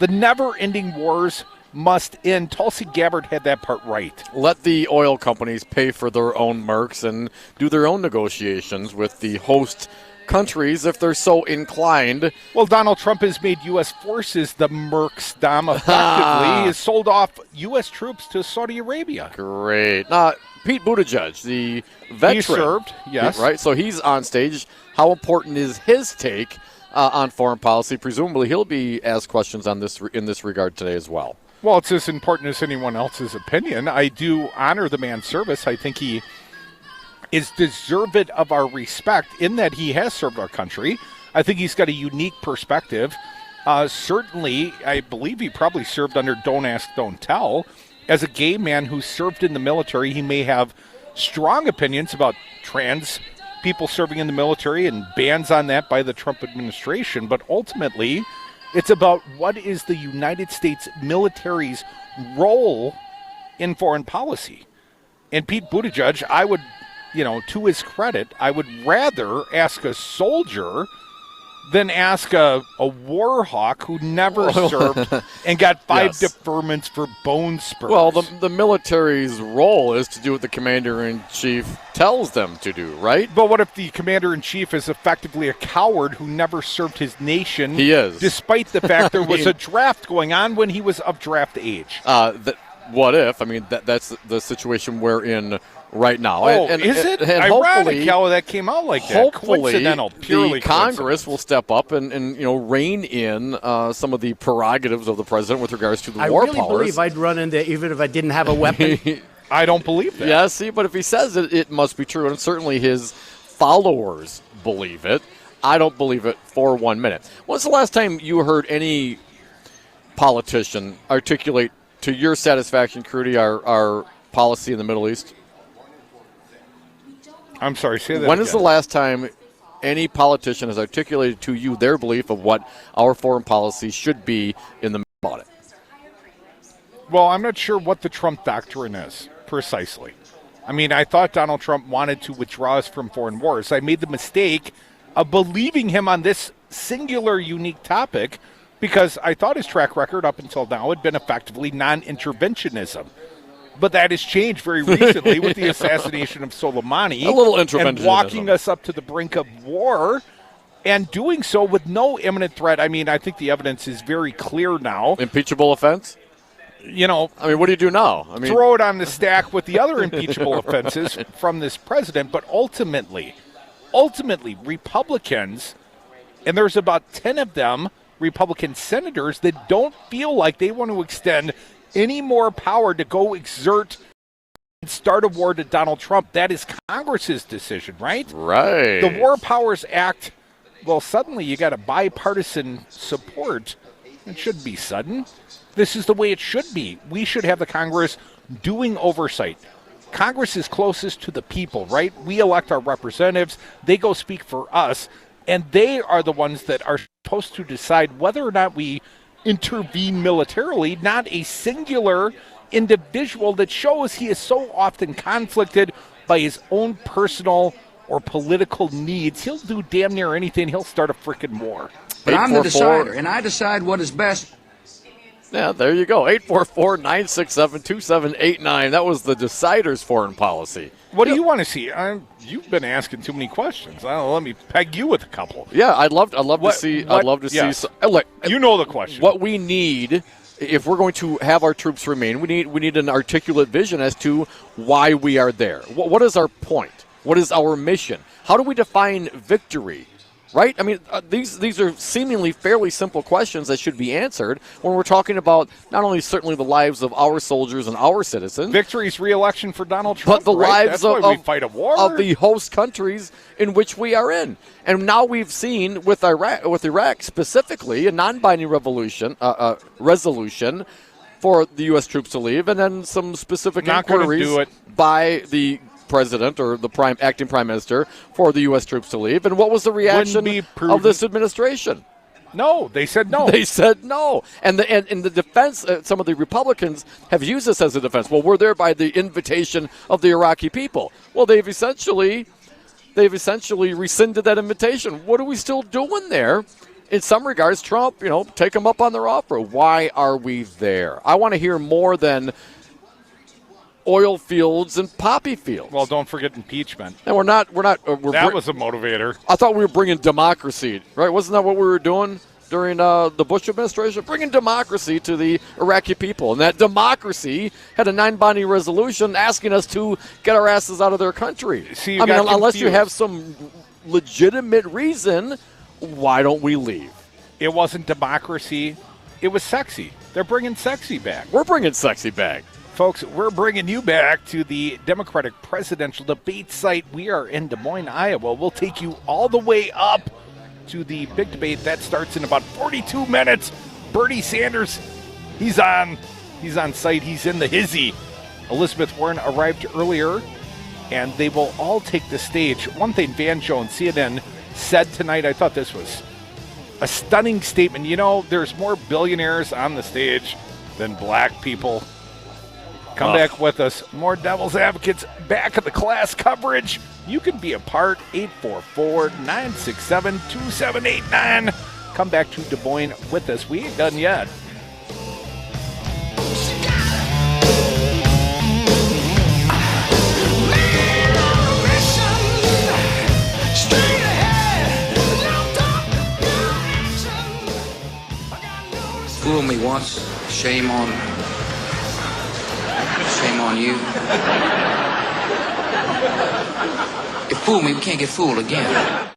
The never-ending wars must end. Tulsi Gabbard had that part right. Let the oil companies pay for their own mercs and do their own negotiations with the host countries if they're so inclined. Well, Donald Trump has made U.S. forces the mercs, Dom, effectively. He has sold off U.S. troops to Saudi Arabia. Great. Pete Buttigieg, the veteran. He served, yes. Right, so he's on stage. How important is his take on foreign policy? Presumably he'll be asked questions on this in this regard today as well. Well, it's as important as anyone else's opinion. I do honor the man's service. I think he is deserved of our respect in that he has served our country. I think he's got a unique perspective. Certainly, I believe he probably served under Don't Ask, Don't Tell. As a gay man who served in the military, he may have strong opinions about trans people serving in the military and bans on that by the Trump administration. But ultimately, it's about what is the United States military's role in foreign policy. And Pete Buttigieg, I would, to his credit, I would rather ask a soldier than ask a war hawk who never served and got 5 deferments for bone spurs. Well, the military's role is to do what the commander-in-chief tells them to do, right? But what if the commander-in-chief is effectively a coward who never served his nation? He is. Despite the fact there was a draft going on when he was of draft age. What if? I mean, that's the situation we're in right now. Oh, is it? And ironic how that came out like that. Coincidental, purely the Congress will step up and rein in some of the prerogatives of the president with regards to the war powers. I really believe I'd run into even if I didn't have a weapon. I don't believe that. Yeah, see, but if he says it, it must be true, and certainly his followers believe it. I don't believe it for 1 minute. When's the last time you heard any politician articulate to your satisfaction, Crudy, our policy in the Middle East? I'm sorry, say that When again. is the last time any politician has articulated to you their belief of what our foreign policy should be in the audit? Well, I'm not sure what the Trump doctrine is, precisely. I mean, I thought Donald Trump wanted to withdraw us from foreign wars. I made the mistake of believing him on this singular, unique topic because I thought his track record up until now had been effectively non-interventionism. But that has changed very recently with the assassination of Soleimani. A little interventionism. And walking us up to the brink of war and doing so with no imminent threat. I mean, I think the evidence is very clear now. Impeachable offense? you know, I mean, what do you do now? I mean, throw it on the stack with the other impeachable offenses from this president. But ultimately, Republicans, and there's about 10 of them, Republican senators, that don't feel like they want to extend any more power to go exert and start a war to Donald Trump. That is Congress's decision, right? Right. The War Powers Act, well, suddenly you got a bipartisan support. It shouldn't be sudden. This is the way it should be. We should have the Congress doing oversight. Congress is closest to the people, right? We elect our representatives. They go speak for us, and they are the ones that are supposed to decide whether or not we intervene militarily, not a singular individual that shows he is so often conflicted by his own personal or political needs. He'll do damn near anything. He'll start a freaking war. But I'm the decider, and I decide what is best. Yeah, there you go. 844-967-2789. That was the decider's foreign policy. What do you want to see? You've been asking too many questions. Let me peg you with a couple. Yeah, I'd love to see. Look, you know the question. What we need, if we're going to have our troops remain, we need an articulate vision as to why we are there. What is our point? What is our mission? How do we define victory? Right? I mean, these are seemingly fairly simple questions that should be answered when we're talking about not only certainly the lives of our soldiers and our citizens. Victory's re-election for Donald Trump, but the right? lives That's why we fight a war. Of the host countries in which we are in. And now we've seen with Iraq specifically a non-binding resolution for the U.S. troops to leave, and then some specific inquiries by the president or the acting prime minister for the U.S. troops to leave. And what was the reaction of this administration? No, they said no. They said no. And in the defense, some of the Republicans have used this as a defense. Well, we're there by the invitation of the Iraqi people. Well, they've essentially rescinded that invitation. What are we still doing there? In some regards, Trump, take them up on their offer. Why are we there? I want to hear more than oil fields and poppy fields. Well, don't forget impeachment. And we're not. That was a motivator. I thought we were bringing democracy, right? Wasn't that what we were doing during the Bush administration? Bringing democracy to the Iraqi people. And that democracy had a non-binding resolution asking us to get our asses out of their country. See, unless you have some legitimate reason, why don't we leave? It wasn't democracy. It was sexy. They're bringing sexy back. We're bringing sexy back. Folks, we're bringing you back to the Democratic presidential debate site. We are in Des Moines, Iowa. We'll take you all the way up to the big debate. That starts in about 42 minutes. Bernie Sanders, he's on site. He's in the hizzy. Elizabeth Warren arrived earlier, and they will all take the stage. One thing Van Jones, CNN, said tonight, I thought this was a stunning statement. There's more billionaires on the stage than black people. Come back with us. More Devil's Advocates back at the class coverage. You can be a part. 844-967-2789. Come back to Des Moines with us. We ain't done yet. Fool me once, shame on you. If fool me, we can't get fooled again.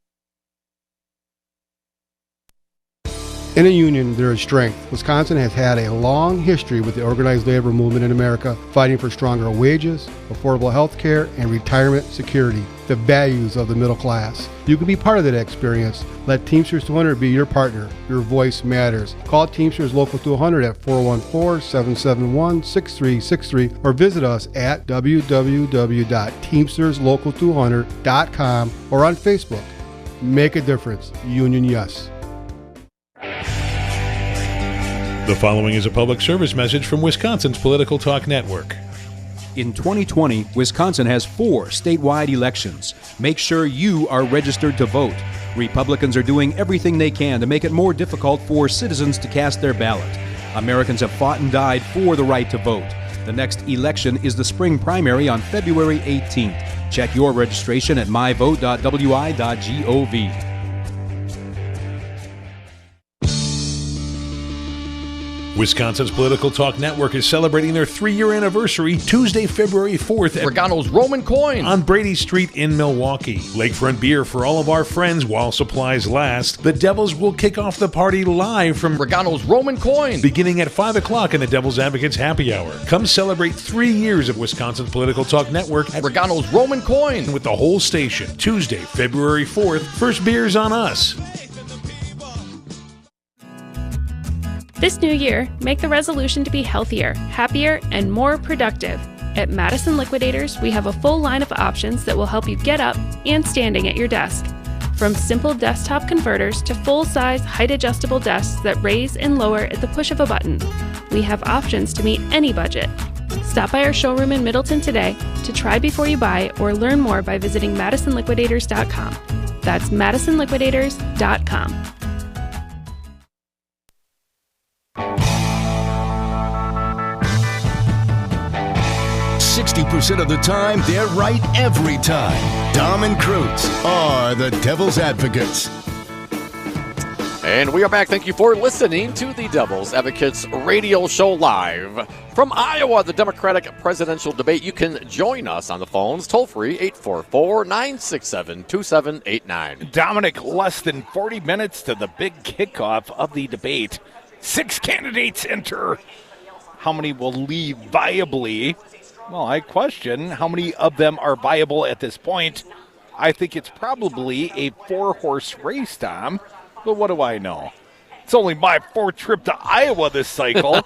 In a union, there is strength. Wisconsin has had a long history with the organized labor movement in America, fighting for stronger wages, affordable health care, and retirement security, the values of the middle class. You can be part of that experience. Let Teamsters 200 be your partner. Your voice matters. Call Teamsters Local 200 at 414-771-6363 or visit us at www.teamsterslocal200.com or on Facebook. Make a difference. Union Yes. The following is a public service message from Wisconsin's Political Talk Network. In 2020, Wisconsin has 4 statewide elections. Make sure you are registered to vote. Republicans are doing everything they can to make it more difficult for citizens to cast their ballot. Americans have fought and died for the right to vote. The next election is the spring primary on February 18th. Check your registration at myvote.wi.gov. Wisconsin's Political Talk Network is celebrating their 3-year anniversary Tuesday, February 4th at Regano's Roman Coin on Brady Street in Milwaukee. Lakefront beer for all of our friends while supplies last. The Devils will kick off the party live from Regano's Roman Coin beginning at 5 o'clock in the Devil's Advocates Happy Hour. Come celebrate 3 years of Wisconsin's Political Talk Network at Regano's Roman Coin with the whole station. Tuesday, February 4th. First beer's on us. This new year, make the resolution to be healthier, happier, and more productive. At Madison Liquidators, we have a full line of options that will help you get up and standing at your desk. From simple desktop converters to full-size, height-adjustable desks that raise and lower at the push of a button, we have options to meet any budget. Stop by our showroom in Middleton today to try before you buy or learn more by visiting MadisonLiquidators.com. That's MadisonLiquidators.com. 60% of the time, they're right every time. Dom and Krutz are the Devil's Advocates. And we are back. Thank you for listening to the Devil's Advocates radio show live from Iowa, the Democratic presidential debate. You can join us on the phones, toll free, 844-967-2789. Dominic, less than 40 minutes to the big kickoff of the debate. 6 candidates enter. How many will leave viably? Well, I question how many of them are viable at this point. I think it's probably a 4-horse race, Tom. But what do I know? It's only my 4th trip to Iowa this cycle.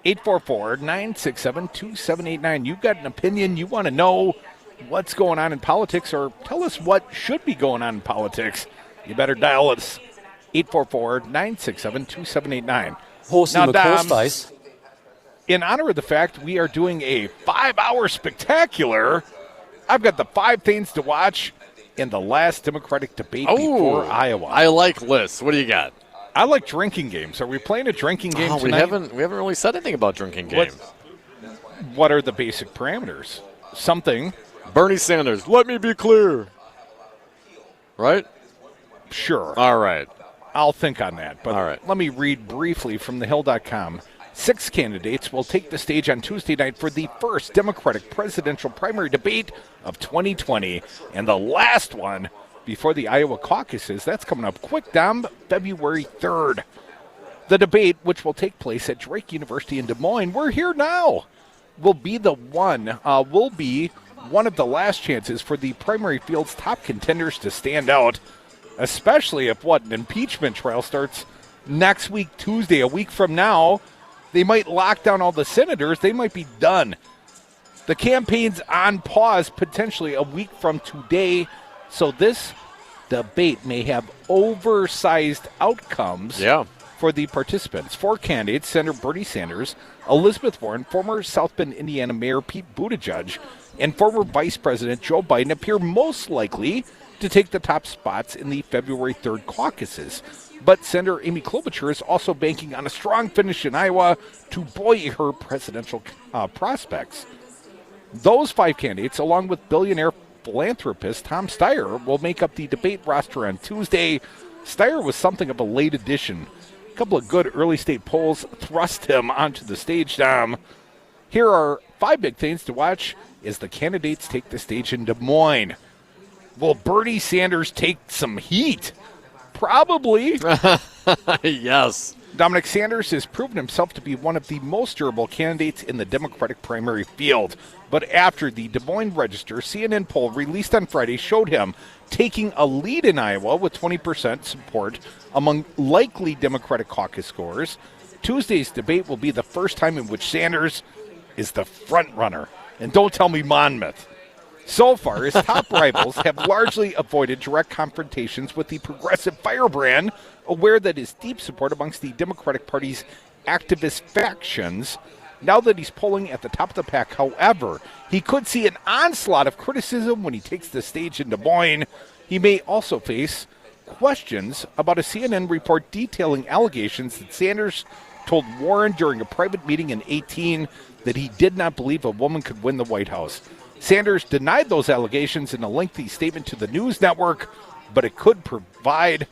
844-967-2789. You've got an opinion. You want to know what's going on in politics, or tell us what should be going on in politics. You better dial us. 844-967-2789. Hosting McCool Spice. In honor of the fact we are doing a 5-hour spectacular, I've got the 5 things to watch in the last Democratic debate before Iowa. I like lists. What do you got? I like drinking games. Are we playing a drinking game tonight? We haven't really said anything about drinking games. What are the basic parameters? Something. Bernie Sanders, let me be clear. Right? Sure. All right. I'll think on that. But all right. Let me read briefly from thehill.com. 6 candidates will take the stage on Tuesday night for the first Democratic presidential primary debate of 2020 and the last one before the Iowa caucuses. That's coming up quick, Dom, February 3rd. The debate, which will take place at Drake University in Des Moines, we're here now, will be one of the last chances for the primary field's top contenders to stand out, especially if an impeachment trial starts next week, Tuesday, a week from now. They might lock down all the senators. They might be done. The campaign's on pause potentially a week from today, so this debate may have oversized outcomes for the participants. 4 candidates, Senator Bernie Sanders, Elizabeth Warren, former South Bend, Indiana Mayor Pete Buttigieg, and former Vice President Joe Biden appear most likely to take the top spots in the February 3rd caucuses. But Senator Amy Klobuchar is also banking on a strong finish in Iowa to buoy her presidential prospects. Those 5 candidates, along with billionaire philanthropist Tom Steyer, will make up the debate roster on Tuesday. Steyer was something of a late addition. A couple of good early state polls thrust him onto the stage, Dom. Here are 5 big things to watch as the candidates take the stage in Des Moines. Will Bernie Sanders take some heat? Probably. Yes. Dominic Sanders has proven himself to be one of the most durable candidates in the Democratic primary field. But after the Des Moines Register CNN poll released on Friday showed him taking a lead in Iowa with 20% support among likely Democratic caucus scorers, Tuesday's debate will be the first time in which Sanders is the front runner. And don't tell me Monmouth. So far, his top rivals have largely avoided direct confrontations with the progressive firebrand, aware that his deep support amongst the Democratic Party's activist factions. Now that he's polling at the top of the pack, however, he could see an onslaught of criticism when he takes the stage in Des Moines. He may also face questions about a CNN report detailing allegations that Sanders told Warren during a private meeting in 2018 that he did not believe a woman could win the White House. Sanders denied those allegations in a lengthy statement to the news network, but it could provide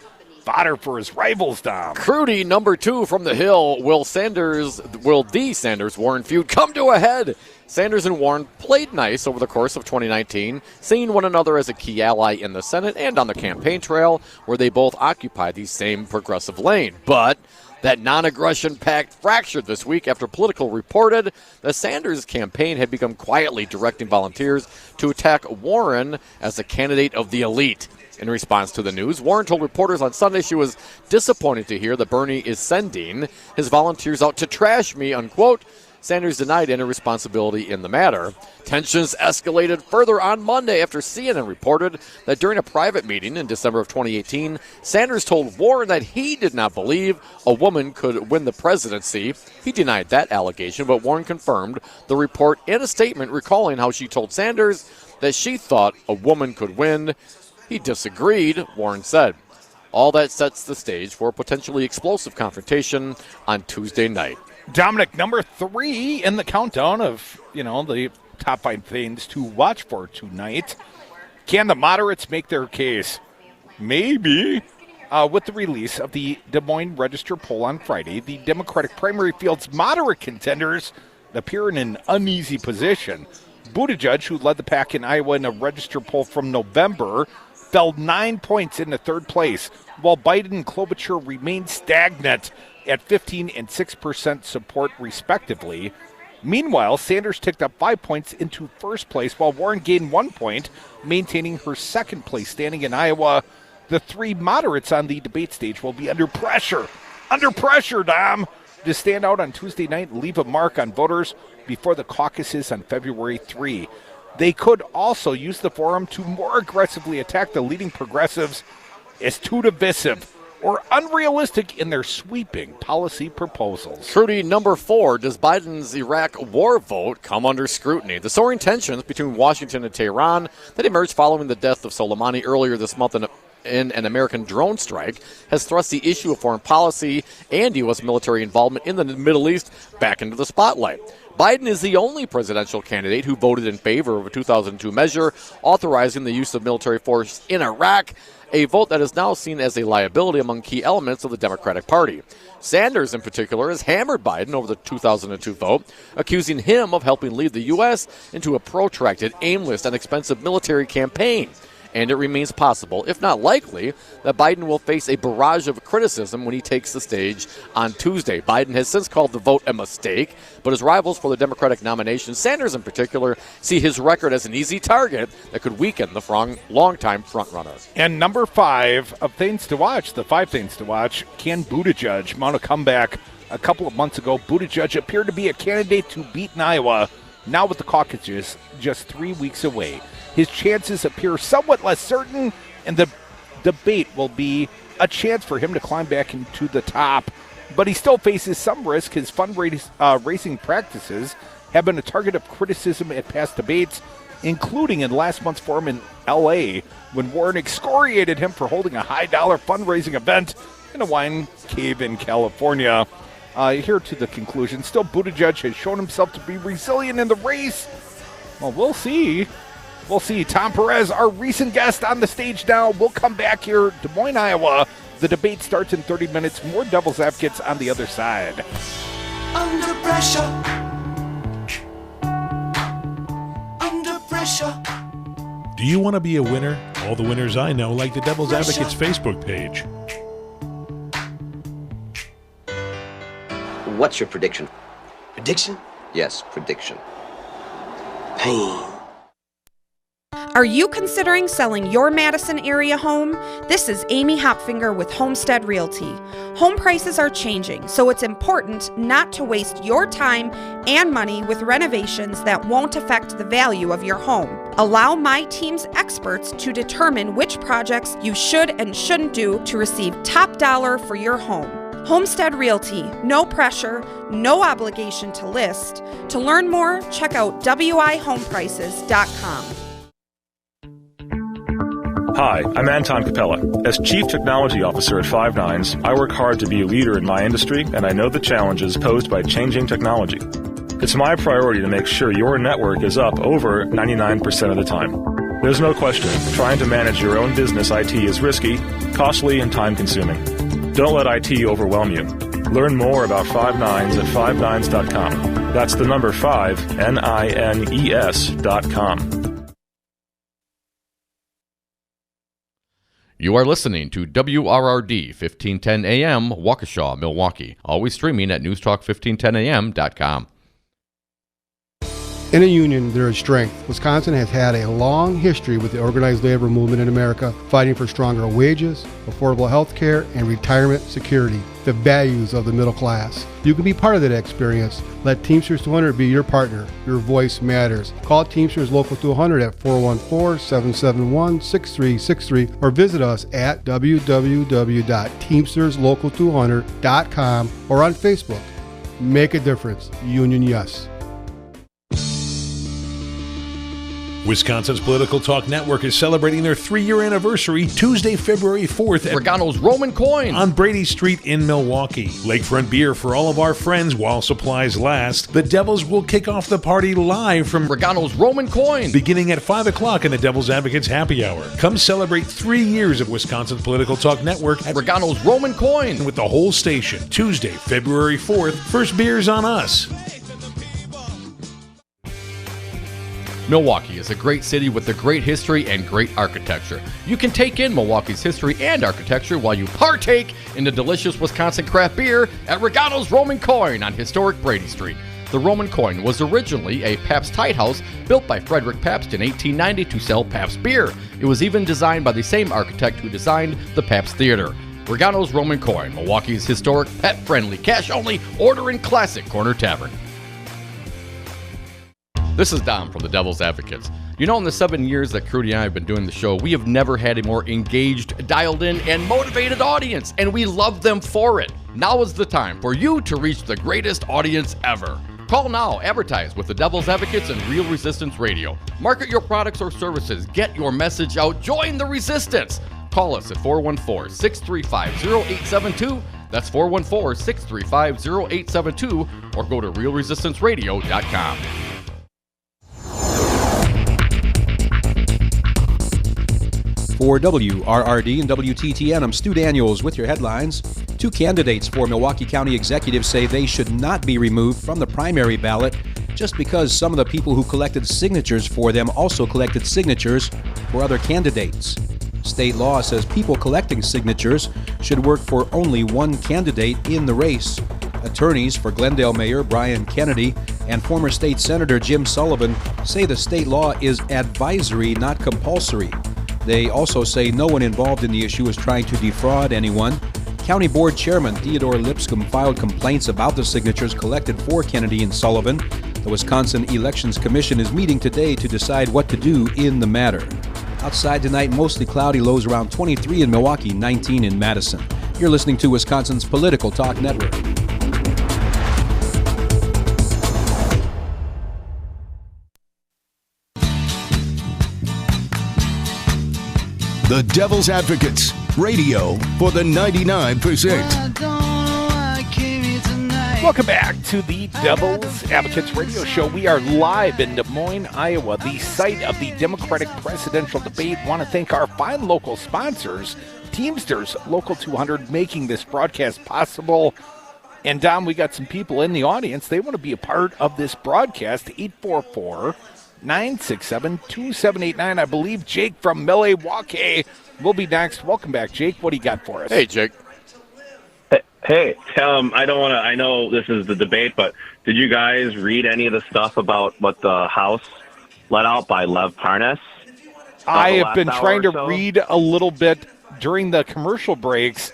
fodder for his rivals, Dom. Crudy, number 2 from the Hill. Will the Sanders-Warren feud come to a head? Sanders and Warren played nice over the course of 2019, seeing one another as a key ally in the Senate and on the campaign trail, where they both occupy the same progressive lane. But that non-aggression pact fractured this week after Politico reported the Sanders campaign had begun quietly directing volunteers to attack Warren as a candidate of the elite. In response to the news, Warren told reporters on Sunday she was disappointed to hear that Bernie is sending his volunteers out to trash me, unquote. Sanders denied any responsibility in the matter. Tensions escalated further on Monday after CNN reported that during a private meeting in December of 2018, Sanders told Warren that he did not believe a woman could win the presidency. He denied that allegation, but Warren confirmed the report in a statement recalling how she told Sanders that she thought a woman could win. He disagreed, Warren said. All that sets the stage for a potentially explosive confrontation on Tuesday night. Dominic, number 3 in the countdown of, the top 5 things to watch for tonight. Can the moderates make their case? Maybe. With the release of the Des Moines Register poll on Friday, the Democratic primary field's moderate contenders appear in an uneasy position. Buttigieg, who led the pack in Iowa in a Register poll from November, fell 9 points into third place, while Biden and Klobuchar remained stagnant at 15 and 6% support, respectively. Meanwhile, Sanders ticked up 5 points into first place, while Warren gained 1 point, maintaining her second place standing in Iowa. The 3 moderates on the debate stage will be under pressure, Dom, to stand out on Tuesday night and leave a mark on voters before the caucuses on February 3. They could also use the forum to more aggressively attack the leading progressives as too divisive or unrealistic in their sweeping policy proposals. Trudy, number 4, does Biden's Iraq war vote come under scrutiny? The soaring tensions between Washington and Tehran that emerged following the death of Soleimani earlier this month in an American drone strike has thrust the issue of foreign policy and U.S. military involvement in the Middle East back into the spotlight. Biden is the only presidential candidate who voted in favor of a 2002 measure authorizing the use of military force in Iraq, a vote that is now seen as a liability among key elements of the Democratic Party. Sanders, in particular, has hammered Biden over the 2002 vote, accusing him of helping lead the U.S. into a protracted, aimless, and expensive military campaign. And it remains possible, if not likely, that Biden will face a barrage of criticism when he takes the stage on Tuesday. Biden has since called the vote a mistake, but his rivals for the Democratic nomination, Sanders in particular, see his record as an easy target that could weaken the longtime frontrunner. And number 5 of things to watch, the 5 things to watch, can Buttigieg mount a comeback? A couple of months ago, Buttigieg appeared to be a candidate to beat in Iowa. Now with the caucuses just 3 weeks away, his chances appear somewhat less certain, and the debate will be a chance for him to climb back into the top. But he still faces some risk. His fundraising practices have been a target of criticism at past debates, including in last month's forum in L.A., when Warren excoriated him for holding a high-dollar fundraising event in a wine cave in California. Here to the conclusion, still Buttigieg has shown himself to be resilient in the race. Well, we'll see. We'll see. Tom Perez, our recent guest on the stage now, will come back here, Des Moines, Iowa. The debate starts in 30 minutes. More Devil's Advocates on the other side. Under pressure. Under pressure. Do you want to be a winner? All the winners I know like the Devil's Advocates Facebook page. What's your prediction? Prediction? Yes, prediction. Pain. Are you considering selling your Madison area home? This is Amy Hopfinger with Homestead Realty. Home prices are changing, so it's important not to waste your time and money with renovations that won't affect the value of your home. Allow my team's experts to determine which projects you should and shouldn't do to receive top dollar for your home. Homestead Realty, no pressure, no obligation to list. To learn more, check out wihomeprices.com. Hi, I'm Anton Capella. As Chief Technology Officer at Five Nines, I work hard to be a leader in my industry, and I know the challenges posed by changing technology. It's my priority to make sure your network is up over 99% of the time. There's no question, trying to manage your own business IT is risky, costly, and time-consuming. Don't let IT overwhelm you. Learn more about Five Nines at fivenines.com. That's the number 5, NINES.com. You are listening to WRRD 1510 AM, Waukesha, Milwaukee. Always streaming at newstalk1510am.com. In a union, there is strength. Wisconsin has had a long history with the organized labor movement in America, fighting for stronger wages, affordable health care, and retirement security, the values of the middle class. You can be part of that experience. Let Teamsters 200 be your partner. Your voice matters. Call Teamsters Local 200 at 414-771-6363 or visit us at www.teamsterslocal200.com or on Facebook. Make a difference. Union yes. Wisconsin's Political Talk Network is celebrating their 3-year anniversary Tuesday, February 4th at Regano's Roman Coin on Brady Street in Milwaukee. Lakefront beer for all of our friends while supplies last. The Devils will kick off the party live from Regano's Roman Coin beginning at 5 o'clock in the Devil's Advocates Happy Hour. Come celebrate 3 years of Wisconsin's Political Talk Network at Regano's Roman Coin with the whole station. Tuesday, February 4th. First beer's on us. Milwaukee is a great city with a great history and great architecture. You can take in Milwaukee's history and architecture while you partake in the delicious Wisconsin craft beer at Regano's Roman Coin on historic Brady Street. The Roman Coin was originally a Pabst Tide House built by Frederick Pabst in 1890 to sell Pabst beer. It was even designed by the same architect who designed the Pabst Theater. Regano's Roman Coin, Milwaukee's historic, pet-friendly, cash-only, order-in classic corner tavern. This is Dom from the Devil's Advocates. You know, in the 7 years that Crudy and I have been doing the show, we have never had a more engaged, dialed in, and motivated audience, and we love them for it. Now is the time for you to reach the greatest audience ever. Call now, advertise with the Devil's Advocates and Real Resistance Radio. Market your products or services, get your message out, join the resistance. Call us at 414-635-0872. That's 414-635-0872, or go to realresistanceradio.com. For WRRD and WTTN, I'm Stu Daniels with your headlines. 2 candidates for Milwaukee County executives say they should not be removed from the primary ballot just because some of the people who collected signatures for them also collected signatures for other candidates. State law says people collecting signatures should work for only one candidate in the race. Attorneys for Glendale Mayor Brian Kennedy and former state Senator Jim Sullivan say the state law is advisory, not compulsory. They also say no one involved in the issue is trying to defraud anyone. County Board Chairman Theodore Lipscomb filed complaints about the signatures collected for Kennedy and Sullivan. The Wisconsin Elections Commission is meeting today to decide what to do in the matter. Outside tonight, mostly cloudy, lows around 23 in Milwaukee, 19 in Madison. You're listening to Wisconsin's Political Talk Network. The Devil's Advocates, radio for the 99%. Welcome back to the Devil's Advocates radio show. We are live in Des Moines, Iowa, the site of the Democratic presidential debate. Want to thank our fine local sponsors, Teamsters Local 200, making this broadcast possible. And Dom, we got some people in the audience. They want to be a part of this broadcast. 844-967-2789. I believe Jake from Milwaukee will be next. Welcome back, Jake. What do you got for us? Hey, Jake. Hey, I don't want to, I know this is the debate, but did you guys read any of the stuff about what the House let out by Lev Parnas? I have been trying to read a little bit during the commercial breaks.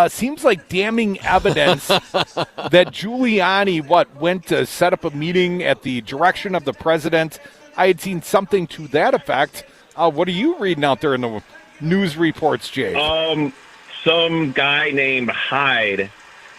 Seems like damning evidence that Giuliani, went to set up a meeting at the direction of the president. I had seen something to that effect. What are you reading out there in the news reports, Jay? Some guy named Hyde,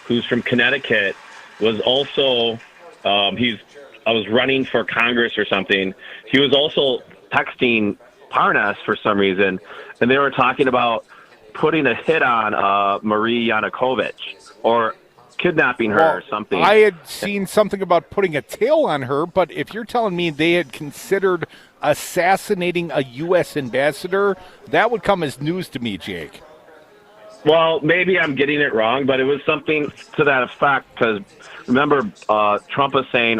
who's from Connecticut, was also, I was running for Congress or something. He was also texting Parnas for some reason, and they were talking about putting a hit on Marie Yanukovych or kidnapping her or something. I had seen something about putting a tail on her, but if you're telling me they had considered assassinating a U.S. ambassador, that would come as news to me, Jake. Well, maybe I'm getting it wrong, but it was something to that effect. Because remember, Trump was saying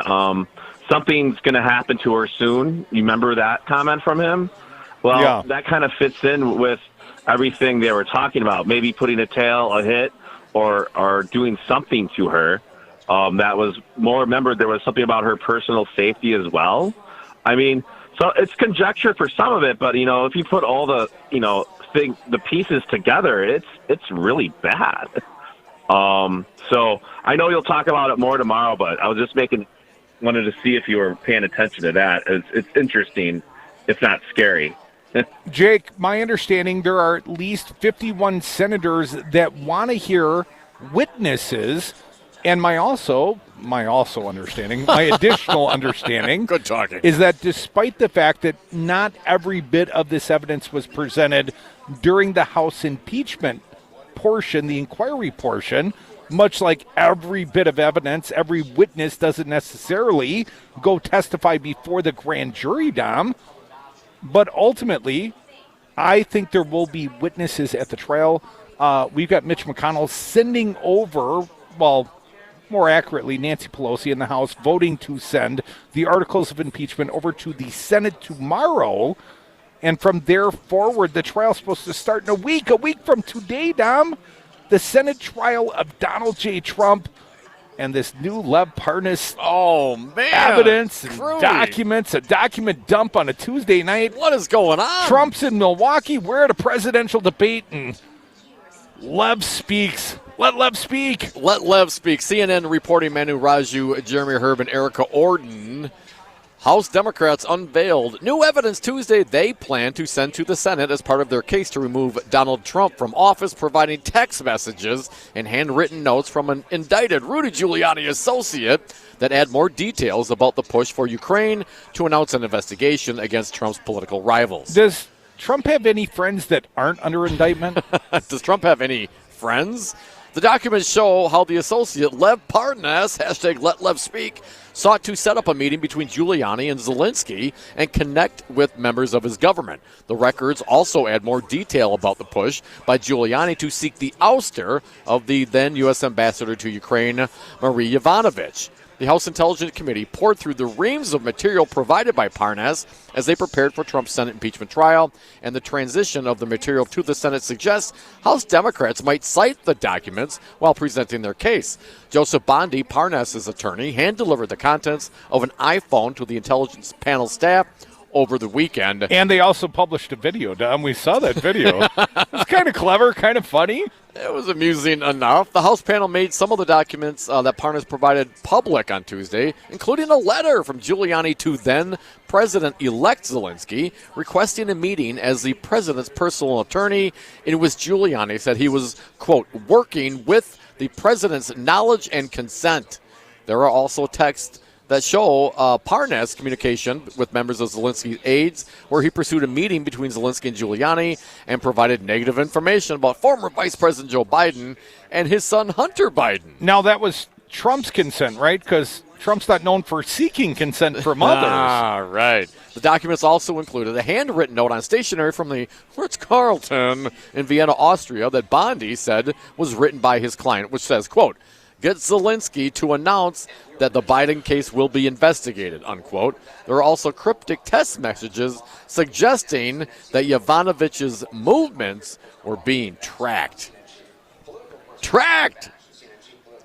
something's going to happen to her soon. You remember that comment from him? Well, yeah. That kind of fits in with everything they were talking about. Maybe putting a hit, or doing something to her. That was more. Remember, there was something about her personal safety as well. I mean, so it's conjecture for some of it, but if you put all the the pieces together, it's really bad. So I know you'll talk about it more tomorrow, but I was just wanted to see if you were paying attention to that. It's interesting, if not scary. Jake, my understanding, there are at least 51 senators that want to hear witnesses, and my additional understanding Good talking. is that despite the fact that not every bit of this evidence was presented during the House impeachment portion, the inquiry portion, much like every bit of evidence, every witness doesn't necessarily go testify before the grand jury, Dom. But ultimately, I think there will be witnesses at the trial. We've got Mitch McConnell sending over, more accurately, Nancy Pelosi in the House voting to send the articles of impeachment over to the Senate tomorrow. And from there forward, the trial's supposed to start in a week from today, Dom. The Senate trial of Donald J. Trump and this new Lev Parnas evidence and documents, a document dump on a Tuesday night. What is going on? Trump's in Milwaukee. We're at a presidential debate, and Lev speaks. Let Lev speak. Let Lev speak. CNN reporting Manu Raju, Jeremy Herb, and Erica Orden. House Democrats unveiled new evidence Tuesday they plan to send to the Senate as part of their case to remove Donald Trump from office, providing text messages and handwritten notes from an indicted Rudy Giuliani associate that add more details about the push for Ukraine to announce an investigation against Trump's political rivals. Does Trump have any friends that aren't under indictment? Does Trump have any friends? The documents show how the associate Lev Parnas, hashtag Let Lev Speak, sought to set up a meeting between Giuliani and Zelensky and connect with members of his government. The records also add more detail about the push by Giuliani to seek the ouster of the then U.S. ambassador to Ukraine, Marie Yovanovitch. The House Intelligence Committee poured through the reams of material provided by Parnas as they prepared for Trump's Senate impeachment trial, and the transition of the material to the Senate suggests House Democrats might cite the documents while presenting their case. Joseph Bondi, Parnas' attorney, hand-delivered the contents of an iPhone to the intelligence panel staff over the weekend. And they also published a video, Dom. We saw that video. It's kind of clever, kind of funny. It was amusing enough. The House panel made some of the documents that Parnas provided public on Tuesday, including a letter from Giuliani to then-President-elect Zelensky requesting a meeting as the president's personal attorney, in which Giuliani said he was, quote, working with the president's knowledge and consent. There are also texts that show Parnas' communication with members of Zelensky's aides, where he pursued a meeting between Zelensky and Giuliani and provided negative information about former Vice President Joe Biden and his son Hunter Biden. Now, that was Trump's consent, right? Because Trump's not known for seeking consent from others. Right. The documents also included a handwritten note on stationery from the Ritz-Carlton in Vienna, Austria, that Bondi said was written by his client, which says, quote, "Get Zelensky to announce that the Biden case will be investigated," unquote. There are also cryptic text messages suggesting that Yovanovitch's movements were being tracked.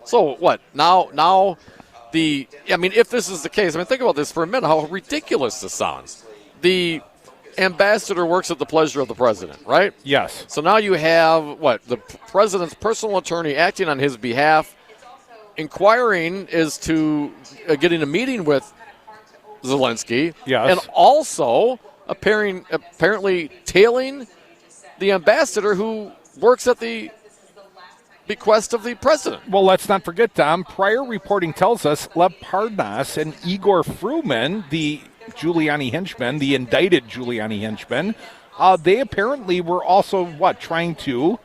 So what? Now if this is the case, think about this for a minute, how ridiculous this sounds. The ambassador works at the pleasure of the president, right? Yes. So now you have, the president's personal attorney acting on his behalf, inquiring as to getting a meeting with Zelensky, yes, and also apparently tailing the ambassador who works at the bequest of the president. Well, let's not forget, Tom, prior reporting tells us Lev Parnas and Igor Fruman, the Giuliani henchman, the indicted Giuliani henchman, they apparently were also, trying to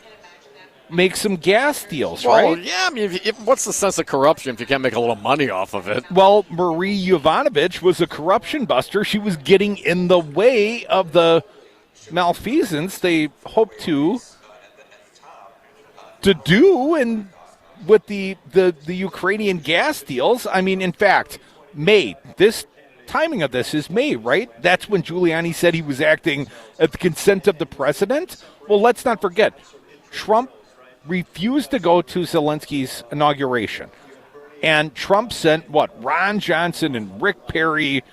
make some gas deals, Well, right? yeah, I mean, what's the sense of corruption if you can't make a little money off of it? Well, Marie Yovanovitch was a corruption buster. She was getting in the way of the malfeasance they hoped to do, and with the Ukrainian gas deals. I mean, in fact, this timing of this is May, right? That's when Giuliani said he was acting at the consent of the president. Well, let's not forget, Trump refused to go to Zelensky's inauguration. And Trump sent, Ron Johnson and Rick Perry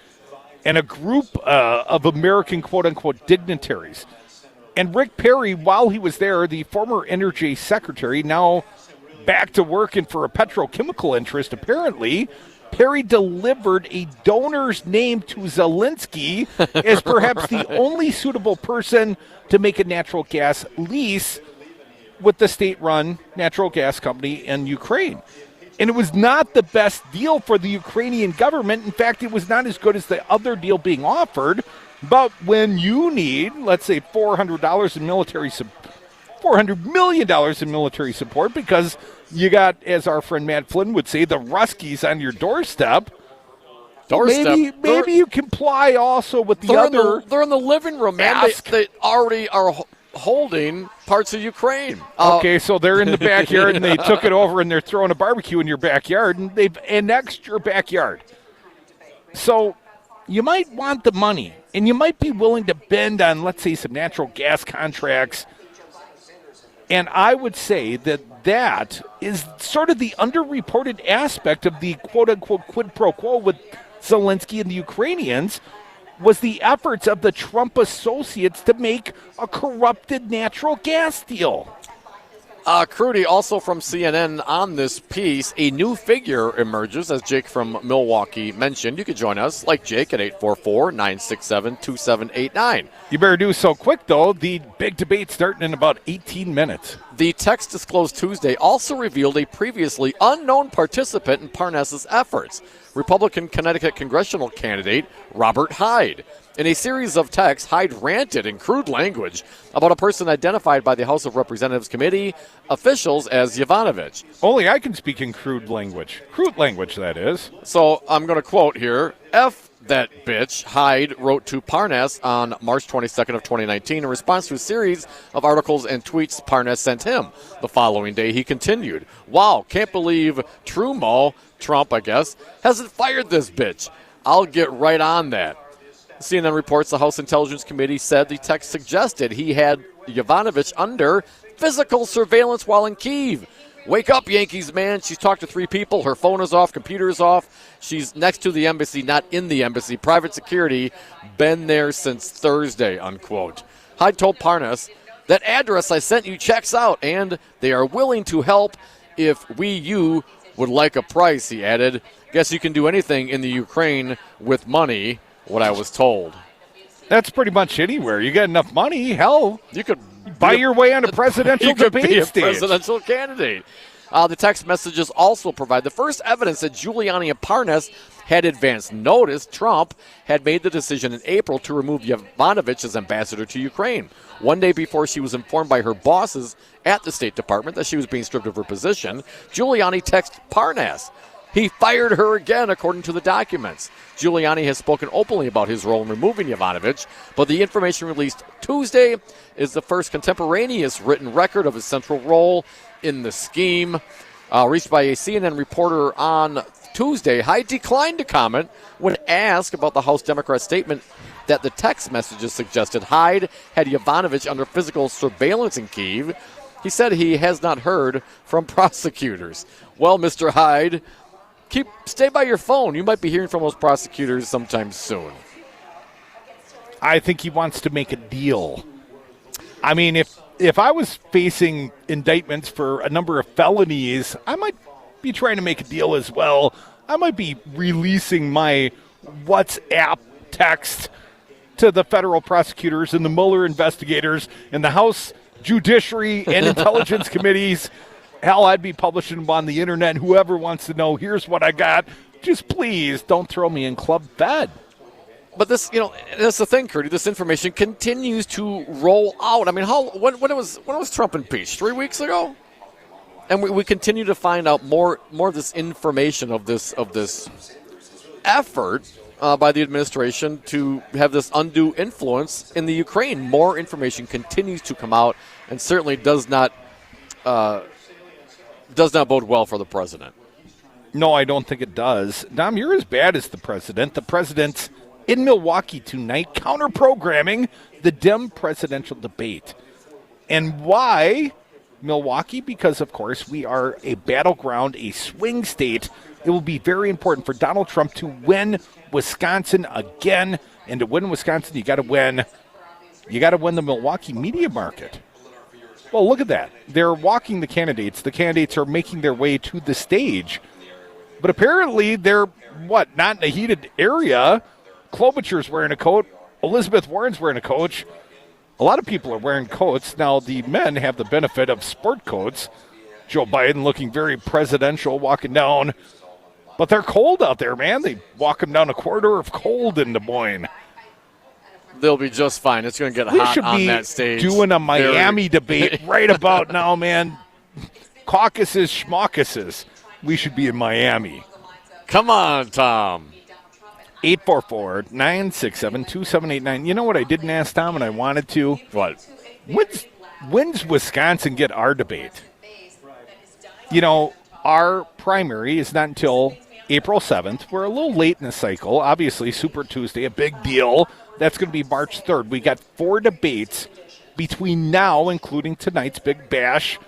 and a group of American quote-unquote dignitaries. And Rick Perry, while he was there, the former energy secretary, now back to working for a petrochemical interest, apparently, Perry delivered a donor's name to Zelensky as perhaps the only suitable person to make a natural gas lease with the state-run natural gas company in Ukraine. And it was not the best deal for the Ukrainian government. In fact, it was not as good as the other deal being offered. But when you need, let's say, $400 million in military support, because you got, as our friend Matt Flynn would say, the Ruskies on your doorstep. Maybe you comply also with the other. They're in the living room, man. They already are holding parts of Ukraine. Okay, so they're in the backyard and they took it over and they're throwing a barbecue in your backyard and they've annexed your backyard. So you might want the money and you might be willing to bend on, let's say, some natural gas contracts. And I would say that is sort of the underreported aspect of the quote-unquote quid pro quo with Zelensky and the Ukrainians, was the efforts of the Trump associates to make a corrupted natural gas deal. Crudy, also from CNN on this piece, a new figure emerges, as Jake from Milwaukee mentioned. You could join us, like Jake, at 844-967-2789. You better do so quick, though. The big debate starting in about 18 minutes. The text disclosed Tuesday also revealed a previously unknown participant in Parnas's efforts, Republican Connecticut congressional candidate Robert Hyde. In a series of texts, Hyde ranted in crude language about a person identified by the House of Representatives committee officials as Yovanovitch. Only I can speak in crude language. Crude language, that is. So I'm going to quote here, F that bitch, Hyde wrote to Parnas on March 22nd of 2019 in response to a series of articles and tweets Parnas sent him. The following day, he continued, wow, can't believe Trump, I guess, hasn't fired this bitch. I'll get right on that. CNN reports the House Intelligence Committee said the text suggested he had Yovanovitch under physical surveillance while in Kyiv. Wake up, Yankees, man. She's talked to 3 people. Her phone is off, computer is off. She's next to the embassy, not in the embassy. Private security, been there since Thursday, unquote. Hyde told Parnas, that address I sent you checks out, and they are willing to help if you would like a price, he added. Guess you can do anything in the Ukraine with money, what I was told. That's pretty much anywhere. You got enough money, hell, you could buy your way on a presidential debate stage. Presidential candidate. The text messages also provide the first evidence that Giuliani and Parnas had advanced notice Trump had made the decision in April to remove Yovanovitch as ambassador to Ukraine. One day before she was informed by her bosses at the State Department that she was being stripped of her position, Giuliani texted Parnas. He fired her again, according to the documents. Giuliani has spoken openly about his role in removing Yovanovitch, but the information released Tuesday is the first contemporaneous written record of his central role in the scheme. Reached by a CNN reporter on Tuesday, Hyde declined to comment when asked about the House Democrat statement that the text messages suggested Hyde had Yovanovitch under physical surveillance in Kyiv. He said he has not heard from prosecutors. Well, Mr. Hyde, stay by your phone. You might be hearing from those prosecutors sometime soon. I think he wants to make a deal. I mean, if I was facing indictments for a number of felonies, I might be trying to make a deal as well. I might be releasing my WhatsApp text to the federal prosecutors and the Mueller investigators and the House Judiciary and Intelligence Committees. Hell, I'd be publishing them on the internet. Whoever wants to know, here's what I got. Just please don't throw me in Club Fed. But this, that's the thing, Curdy. This information continues to roll out. I mean, when was Trump impeached? 3 weeks ago? And we continue to find out more of this information of this effort by the administration to have this undue influence in the Ukraine. More information continues to come out, and certainly does not bode well for the president. No, I don't think it does. Dom, you're as bad as the president. The president's in Milwaukee tonight, counter-programming the Dem presidential debate. And why Milwaukee? Because, of course, we are a battleground, a swing state. It will be very important for Donald Trump to win Wisconsin again. And to win Wisconsin, you got to win the Milwaukee media market. Well, look at that. They're walking the candidates. The candidates are making their way to the stage. But apparently they're, not in a heated area. Klobuchar's wearing a coat. Elizabeth Warren's wearing a coat. A lot of people are wearing coats. Now, the men have the benefit of sport coats. Joe Biden looking very presidential, walking down. But they're cold out there, man. They walk him down a corridor of cold in Des Moines. They'll be just fine. It's going to get hot on that stage. We should be doing a Miami debate right about now, man. Caucuses, schmaucuses. We should be in Miami. Come on, Tom. 844-967-2789. You know what I didn't ask Tom and I wanted to? What? When's Wisconsin get our debate? You know, our primary is not until April 7th. We're a little late in the cycle. Obviously, Super Tuesday, a big deal. That's going to be March 3rd. We got 4 debates between now, including tonight's Big Bash,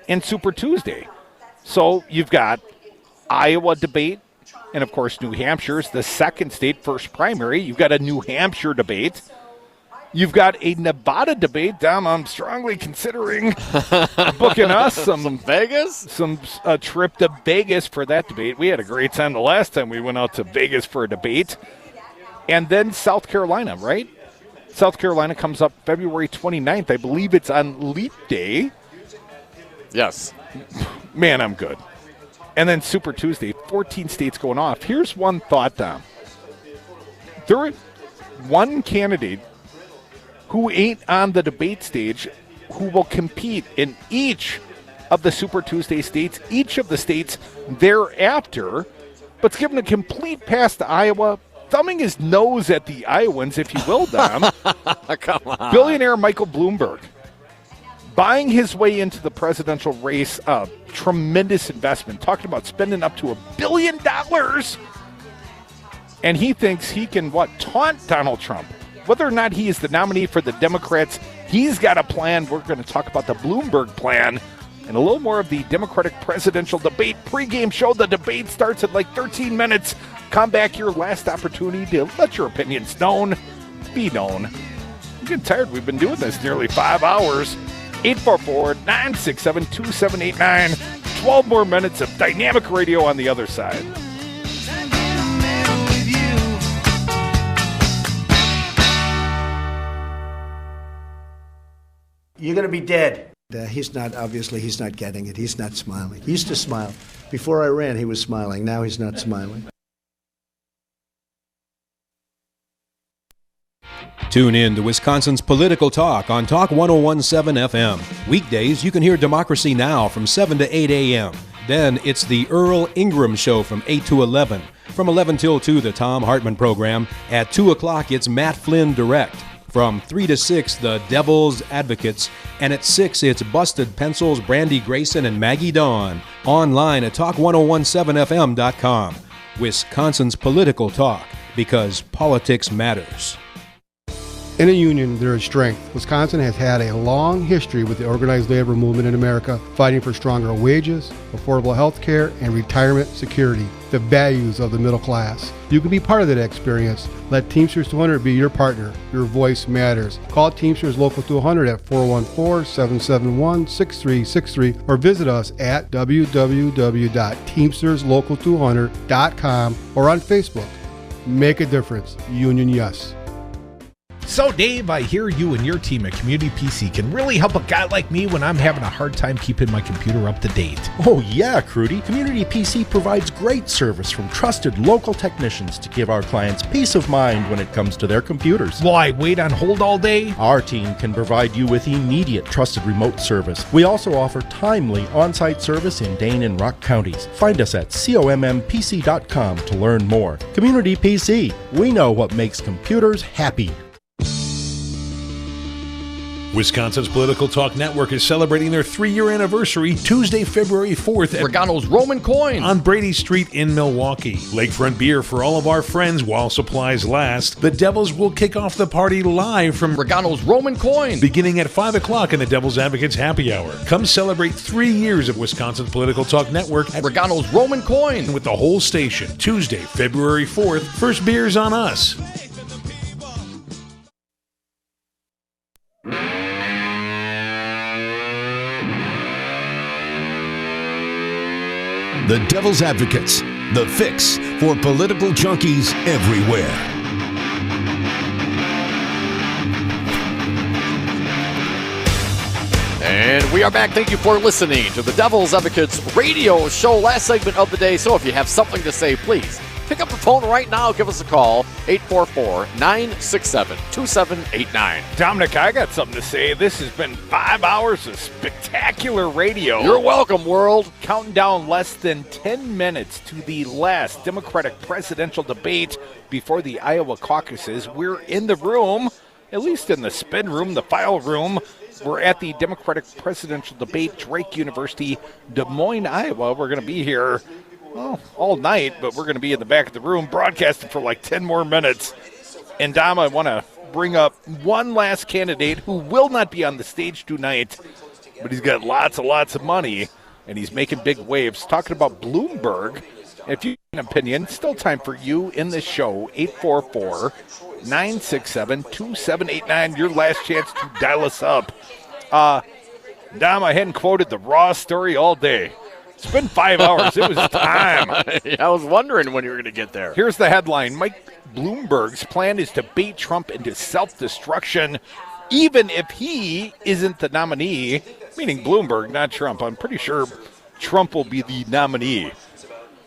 and Super Tuesday. So you've got Iowa debate, and, of course, New Hampshire's the second state, first primary. You've got a New Hampshire debate. You've got a Nevada debate. Dom, I'm strongly considering booking us some Vegas? A trip to Vegas for that debate. We had a great time the last time we went out to Vegas for a debate. And then South Carolina, right? South Carolina comes up February 29th. I believe it's on Leap Day. Yes. Man, I'm good. And then Super Tuesday, 14 states going off. Here's one thought, Dom. There is one candidate who ain't on the debate stage who will compete in each of the Super Tuesday states, each of the states thereafter, but's given a complete pass to Iowa, thumbing his nose at the Iowans, if you will, Dom. Come on. Billionaire Michael Bloomberg, buying his way into the presidential race, tremendous investment, talking about spending up to $1 billion. And he thinks he can, taunt Donald Trump. Whether or not he is the nominee for the Democrats, he's got a plan. We're going to talk about the Bloomberg plan and a little more of the Democratic presidential debate pregame show. The debate starts at 13 minutes. Come back, your last opportunity to let your opinions be known. I'm getting tired. We've been doing this nearly 5 hours. 844-967-2789. 12 more minutes of dynamic radio on the other side. You're going to be dead. He's not getting it. He's not smiling. He used to smile. Before I ran, he was smiling. Now he's not smiling. Tune in to Wisconsin's Political Talk on Talk 1017 FM. Weekdays, you can hear Democracy Now! From 7 to 8 a.m. Then it's the Earl Ingram Show from 8 to 11. From 11 till 2, the Tom Hartman Program. At 2 o'clock, it's Matt Flynn Direct. From 3 to 6, the Devil's Advocates. And at 6, it's Busted Pencils, Brandy Grayson, and Maggie Dawn. Online at Talk1017FM.com. Wisconsin's Political Talk, because politics matters. In a union, there is strength. Wisconsin has had a long history with the organized labor movement in America, fighting for stronger wages, affordable health care, and retirement security, the values of the middle class. You can be part of that experience. Let Teamsters 200 be your partner. Your voice matters. Call Teamsters Local 200 at 414-771-6363 or visit us at www.teamsterslocal200.com or on Facebook. Make a difference. Union Yes. So, Dave, I hear you and your team at Community PC can really help a guy like me when I'm having a hard time keeping my computer up to date. Oh, yeah, Crudy. Community PC provides great service from trusted local technicians to give our clients peace of mind when it comes to their computers. Will I wait on hold all day? Our team can provide you with immediate trusted remote service. We also offer timely on-site service in Dane and Rock counties. Find us at commpc.com to learn more. Community PC. We know what makes computers happy. Wisconsin's Political Talk Network is celebrating their 3-year anniversary Tuesday, February 4th at Regano's Roman Coin on Brady Street in Milwaukee. Lakefront beer for all of our friends while supplies last. The Devils will kick off the party live from Regano's Roman Coin beginning at 5 o'clock in the Devil's Advocates Happy Hour. Come celebrate 3 years of Wisconsin's Political Talk Network at Regano's Roman Coin with the whole station. Tuesday, February 4th. First beer's on us. The Devil's Advocates, the fix for political junkies everywhere. And we are back. Thank you for listening to the Devil's Advocates radio show. Last segment of the day. So if you have something to say, please pick up the phone right now. Give us a call. 844-967-2789. Dominic, I got something to say. This has been 5 hours of spectacular radio. You're welcome, world. Counting down less than 10 minutes to the last Democratic presidential debate before the Iowa caucuses. We're in the room, at least in the spin room, the file room. We're at the Democratic presidential debate, Drake University, Des Moines, Iowa. We're going to be here all night, but we're going to be in the back of the room broadcasting for like 10 more minutes. And Dom, I want to bring up one last candidate who will not be on the stage tonight, but he's got lots of money, and he's making big waves. Talking about Bloomberg. If you have an opinion, still time for you in this show, 844-967-2789. Your last chance to dial us up. Dom, I hadn't quoted the Raw story all day. It's been 5 hours. It was time. I was wondering when you were going to get there. Here's the headline. Mike Bloomberg's plan is to bait Trump into self-destruction, even if he isn't the nominee, meaning Bloomberg, not Trump. I'm pretty sure Trump will be the nominee.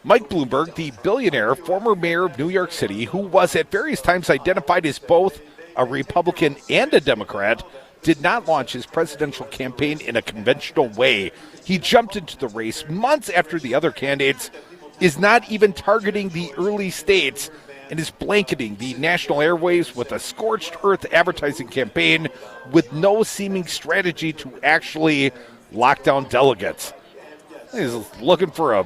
Mike Bloomberg, the billionaire, former mayor of New York City, who was at various times identified as both a Republican and a Democrat, did not launch his presidential campaign in a conventional way. He jumped into the race months after the other candidates, is not even targeting the early states, and is blanketing the national airwaves with a scorched earth advertising campaign with no seeming strategy to actually lock down delegates. He's looking for a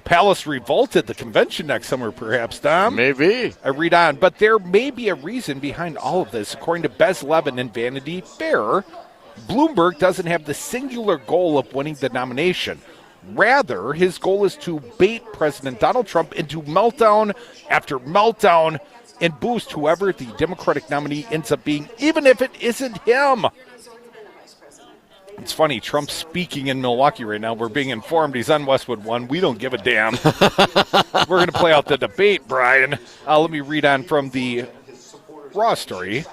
palace revolt at the convention next summer, perhaps, Dom? Maybe. I read on. But there may be a reason behind all of this. According to Bez Levin in Vanity Fair, Bloomberg doesn't have the singular goal of winning the nomination. Rather, his goal is to bait President Donald Trump into meltdown after meltdown and boost whoever the Democratic nominee ends up being, even if it isn't him. It's funny, Trump's speaking in Milwaukee right now. We're being informed he's on Westwood 1. We don't give a damn. We're going to play out the debate, Brian. Let me read on from the Raw story.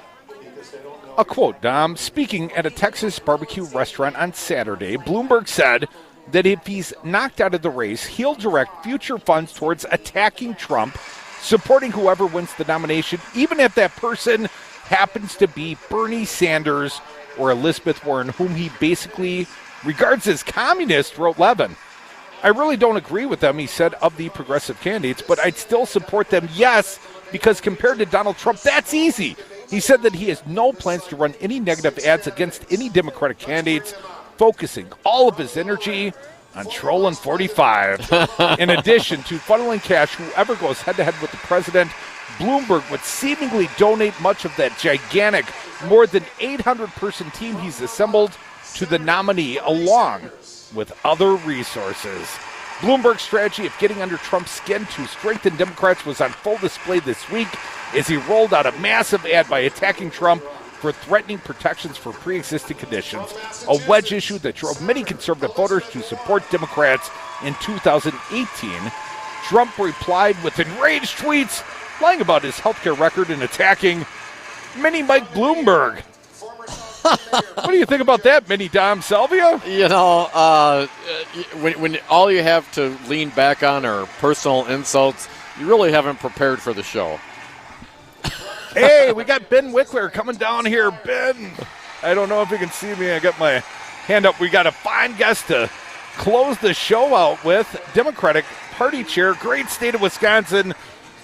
A quote, Dom. Speaking at a Texas barbecue restaurant on Saturday, Bloomberg said that if he's knocked out of the race, he'll direct future funds towards attacking Trump, supporting whoever wins the nomination, even if that person happens to be Bernie Sanders or Elizabeth Warren, whom he basically regards as communist, wrote Levin. I really don't agree with them, he said, of the progressive candidates, but I'd still support them, yes, because compared to Donald Trump, that's easy. He said that he has no plans to run any negative ads against any Democratic candidates, focusing all of his energy on trolling 45. In addition to funneling cash, whoever goes head-to-head with the president, Bloomberg would seemingly donate much of that gigantic, more than 800-person team he's assembled to the nominee, along with other resources. Bloomberg's strategy of getting under Trump's skin to strengthen Democrats was on full display this week as he rolled out a massive ad by attacking Trump for threatening protections for pre-existing conditions, a wedge issue that drove many conservative voters to support Democrats in 2018. Trump replied with enraged tweets, lying about his healthcare record and attacking Mini Mike Bloomberg. What do you think about that, Mini Dom Salvia? You know, when all you have to lean back on are personal insults, you really haven't prepared for the show. Hey, we got Ben Wickler coming down here. Ben, I don't know if you can see me. I got my hand up. We got a fine guest to close the show out with. Democratic Party Chair, great state of Wisconsin,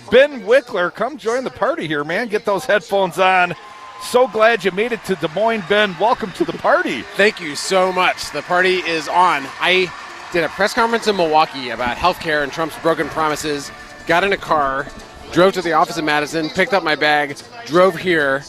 Ben Wickler. Come join the party here, man. Get those headphones on. So glad you made it to Des Moines, Ben. Welcome to the party. Thank you so much. The party is on. I did a press conference in Milwaukee about healthcare and Trump's broken promises, got in a car, drove to the office in Madison, picked up my bag, drove here,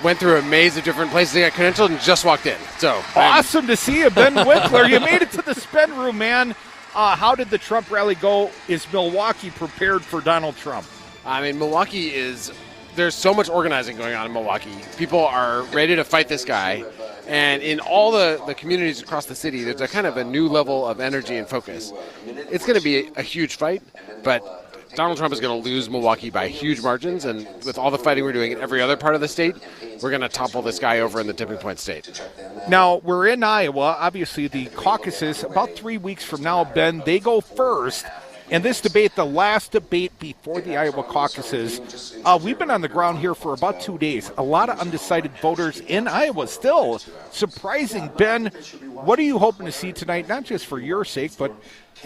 went through a maze of different places to get credentialed, and just walked in. So awesome to see you, Ben Wickler. You made it to the spin room, man. How did the Trump rally go? Is Milwaukee prepared for Donald Trump? I mean, Milwaukee is... There's so much organizing going on in Milwaukee. People are ready to fight this guy. And in all the communities across the city, there's a kind of a new level of energy and focus. It's going to be a huge fight, but Donald Trump is going to lose Milwaukee by huge margins. And with all the fighting we're doing in every other part of the state, we're going to topple this guy over in the tipping point state. Now, we're in Iowa. Obviously, the caucuses, about 3 weeks from now, Ben, they go first. And this debate, the last debate before the Iowa caucuses, we've been on the ground here for about 2 days. A lot of undecided voters in Iowa still. Surprising. Ben, what are you hoping to see tonight, not just for your sake, but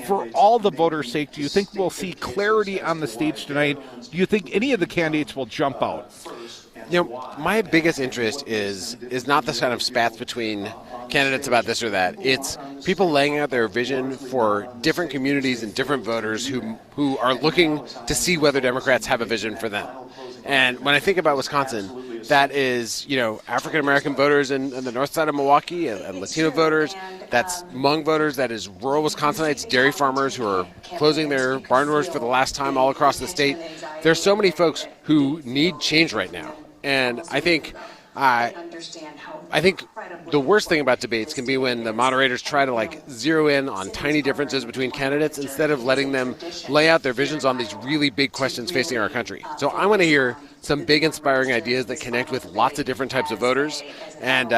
for all the voters' sake? Do you think we'll see clarity on the stage tonight? Do you think any of the candidates will jump out? You know, my biggest interest is not this kind of spats between candidates about this or that. It's people laying out their vision for different communities and different voters who are looking to see whether Democrats have a vision for them. And when I think about Wisconsin, that is, you know, African-American voters in the north side of Milwaukee and Latino voters. That's Hmong voters. That is rural Wisconsinites, dairy farmers who are closing their barn doors for the last time all across the state. There's so many folks who need change right now. And I think the worst thing about debates can be when the moderators try to zero in on tiny differences between candidates instead of letting them lay out their visions on these really big questions facing our country. So I want to hear some big inspiring ideas that connect with lots of different types of voters and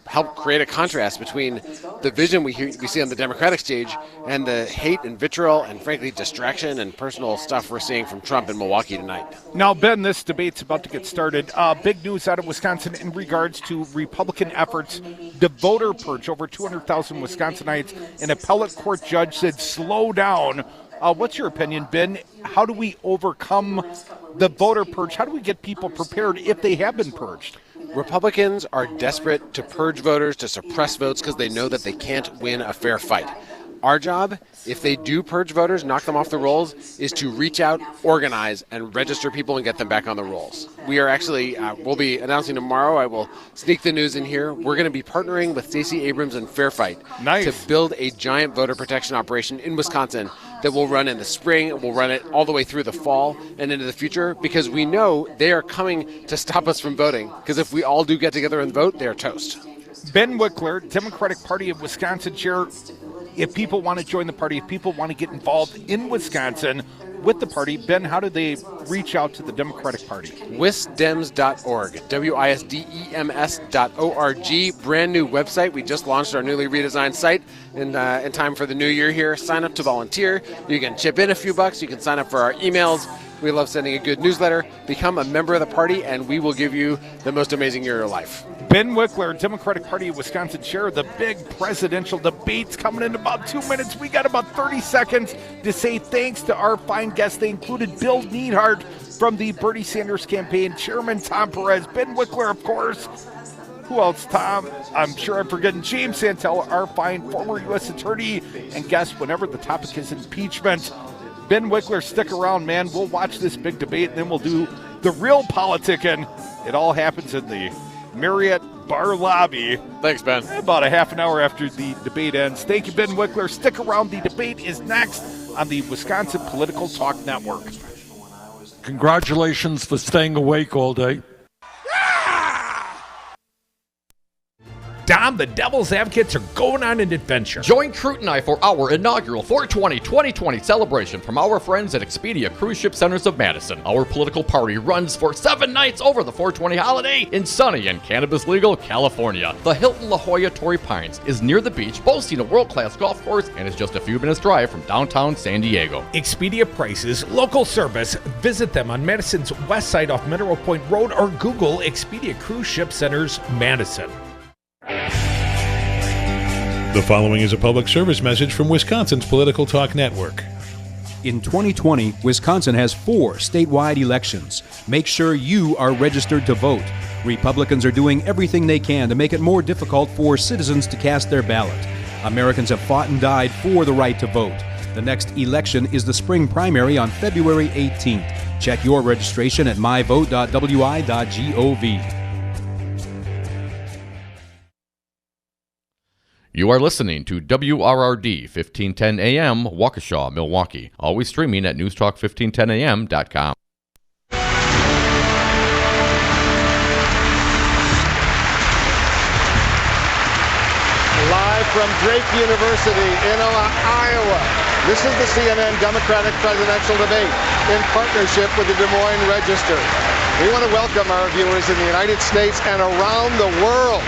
help create a contrast between the vision we see on the Democratic stage and the hate and vitriol and, frankly, distraction and personal stuff we're seeing from Trump in Milwaukee tonight. Now, Ben, this debate's about to get started. Big news out of Wisconsin in regards to Republican efforts to voter purge. Over 200,000 Wisconsinites. An appellate court judge said, slow down. What's your opinion, Ben? How do we overcome the voter purge? How do we get people prepared if they have been purged? Republicans are desperate to purge voters, to suppress votes, because they know that they can't win a fair fight. Our job, if they do purge voters, knock them off the rolls, is to reach out, organize, and register people and get them back on the rolls. We are actually, we'll be announcing tomorrow, I will sneak the news in here, we're going to be partnering with Stacey Abrams and Fair Fight to build a giant voter protection operation in Wisconsin that will run in the spring, we'll run it all the way through the fall and into the future, because we know they are coming to stop us from voting, because if we all do get together and vote, they are toast. Ben Wickler, Democratic Party of Wisconsin chair. If people want to join the party, if people want to get involved in Wisconsin with the party, Ben, how do they reach out to the Democratic Party? Wisdems.org, WISDEMS.org. Brand new website. We just launched our newly redesigned site in time for the new year here. Sign up to volunteer. You can chip in a few bucks. You can sign up for our emails. We love sending a good newsletter. Become a member of the party, and we will give you the most amazing year of your life. Ben Wickler, Democratic Party of Wisconsin chair. The big presidential debate's coming in about 2 minutes. We got about 30 seconds to say thanks to our fine guests. They included Bill Neidhart from the Bernie Sanders campaign, Chairman Tom Perez, Ben Wickler, of course. Who else, Tom? I'm sure I'm forgetting. James Santelle, our fine former U.S. Attorney, and guest whenever the topic is impeachment. Ben Wickler, stick around, man. We'll watch this big debate, and then we'll do the real politicking. It all happens in the Marriott bar lobby. Thanks, Ben. About a half an hour after the debate ends. Thank you, Ben Wickler. Stick around. The debate is next on the Wisconsin Political Talk Network. Congratulations for staying awake all day. Dom, the Devil's Advocates are going on an adventure. Join Crute and I for our inaugural 420 2020 celebration from our friends at Expedia Cruise Ship Centers of Madison. Our political party runs for 7 nights over the 420 holiday in sunny and cannabis legal California. The Hilton La Jolla Torrey Pines is near the beach, boasting a world-class golf course, and is just a few minutes drive from downtown San Diego. Expedia prices, local service. Visit them on Madison's west side off Mineral Point Road or Google Expedia Cruise Ship Centers Madison. The following is a public service message from Wisconsin's Political Talk Network. In 2020, Wisconsin has 4 statewide elections. Make sure you are registered to vote. Republicans are doing everything they can to make it more difficult for citizens to cast their ballot. Americans have fought and died for the right to vote. The next election is the spring primary on February 18th. Check your registration at myvote.wi.gov. You are listening to WRRD 1510 AM, Waukesha, Milwaukee. Always streaming at newstalk1510am.com. Live from Drake University in Iowa, this is the CNN Democratic presidential debate in partnership with the Des Moines Register. We want to welcome our viewers in the United States and around the world.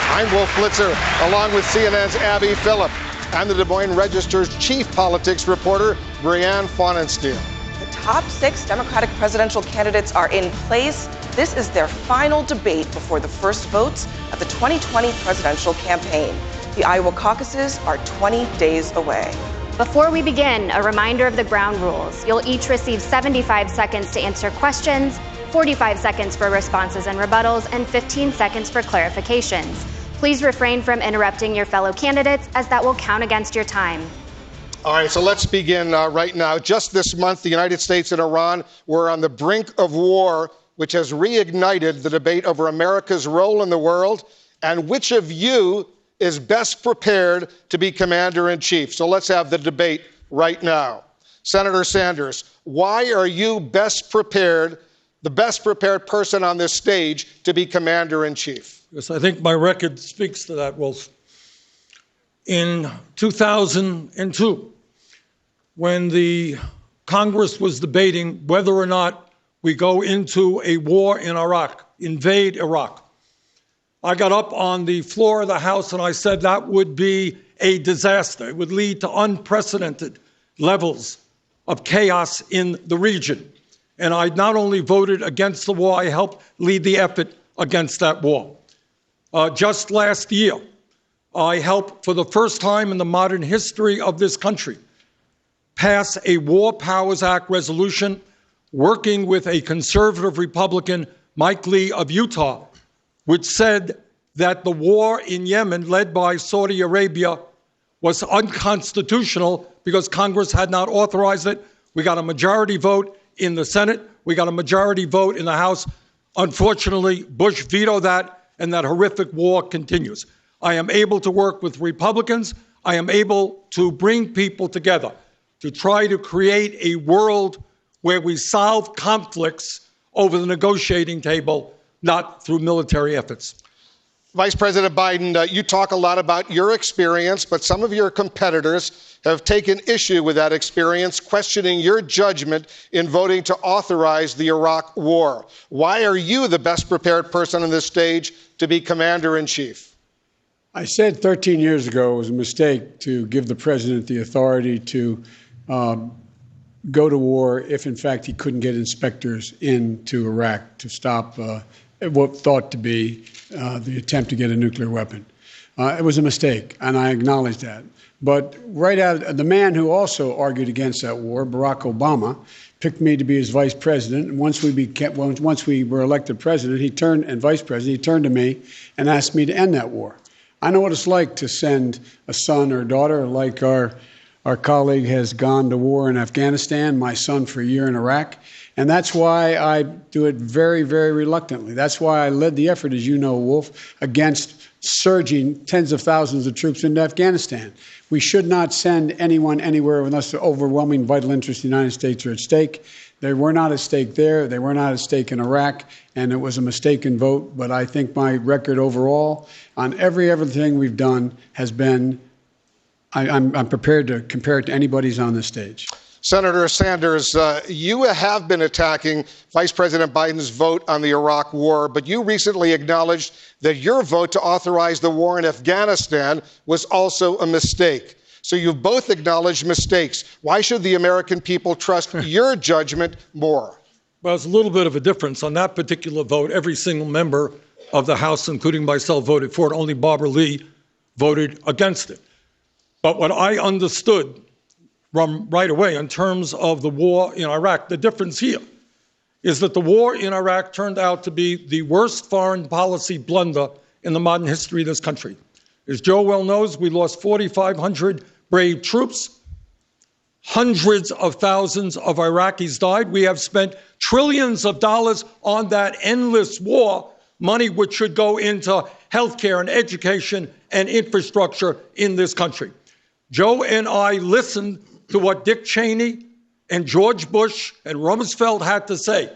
I'm Wolf Blitzer, along with CNN's Abby Phillip and the Des Moines Register's chief politics reporter, Brianne Faunensteel. The top 6 Democratic presidential candidates are in place. This is their final debate before the first votes of the 2020 presidential campaign. The Iowa caucuses are 20 days away. Before we begin, a reminder of the ground rules. You'll each receive 75 seconds to answer questions, 45 seconds for responses and rebuttals, and 15 seconds for clarifications. Please refrain from interrupting your fellow candidates, as that will count against your time. All right, so let's begin right now. Just this month, the United States and Iran were on the brink of war, which has reignited the debate over America's role in the world and which of you is best prepared to be commander-in-chief. So let's have the debate right now. Senator Sanders, why are you the best prepared person on this stage to be commander-in-chief? Yes, I think my record speaks to that, Wolf. In 2002, when the Congress was debating whether or not we go into a war in Iraq, invade Iraq, I got up on the floor of the House and I said that would be a disaster. It would lead to unprecedented levels of chaos in the region. And I not only voted against the war, I helped lead the effort against that war. Just last year, I helped, for the first time in the modern history of this country, pass a War Powers Act resolution working with a conservative Republican, Mike Lee of Utah, which said that the war in Yemen, led by Saudi Arabia, was unconstitutional because Congress had not authorized it. We got a majority vote in the Senate. We got a majority vote in the House. Unfortunately, Bush vetoed that, and that horrific war continues. I am able to work with Republicans. I am able to bring people together to try to create a world where we solve conflicts over the negotiating table, not through military efforts. Vice President Biden, you talk a lot about your experience, but some of your competitors have taken issue with that experience, questioning your judgment in voting to authorize the Iraq war. Why are you the best prepared person on this stage to be commander-in-chief? I said 13 years ago it was a mistake to give the president the authority to go to war if, in fact, he couldn't get inspectors into Iraq to stop what thought to be the attempt to get a nuclear weapon. It was a mistake, and I acknowledge that. But right out, the man who also argued against that war, Barack Obama, picked me to be his vice president. And once we were elected president, he turned to me and asked me to end that war. I know what it's like to send a son or daughter, like our colleague has gone to war in Afghanistan, my son for a year in Iraq. And that's why I do it very, very reluctantly. That's why I led the effort, as you know, Wolf, against surging tens of thousands of troops into Afghanistan. We should not send anyone anywhere unless the overwhelming vital interests of the United States are at stake. They were not at stake there. They were not at stake in Iraq, and it was a mistaken vote. But I think my record overall on everything we've done has been, I'm prepared to compare it to anybody's on this stage. Senator Sanders, you have been attacking Vice President Biden's vote on the Iraq war, but you recently acknowledged that your vote to authorize the war in Afghanistan was also a mistake. So you've both acknowledged mistakes. Why should the American people trust your judgment more? Well, it's a little bit of a difference. On that particular vote, every single member of the House, including myself, voted for it. Only Barbara Lee voted against it. But what I understood from right away in terms of the war in Iraq, the difference here is that the war in Iraq turned out to be the worst foreign policy blunder in the modern history of this country. As Joe well knows, we lost 4,500 brave troops. Hundreds of thousands of Iraqis died. We have spent trillions of dollars on that endless war, money which should go into healthcare and education and infrastructure in this country. Joe and I listened to what Dick Cheney and George Bush and Rumsfeld had to say.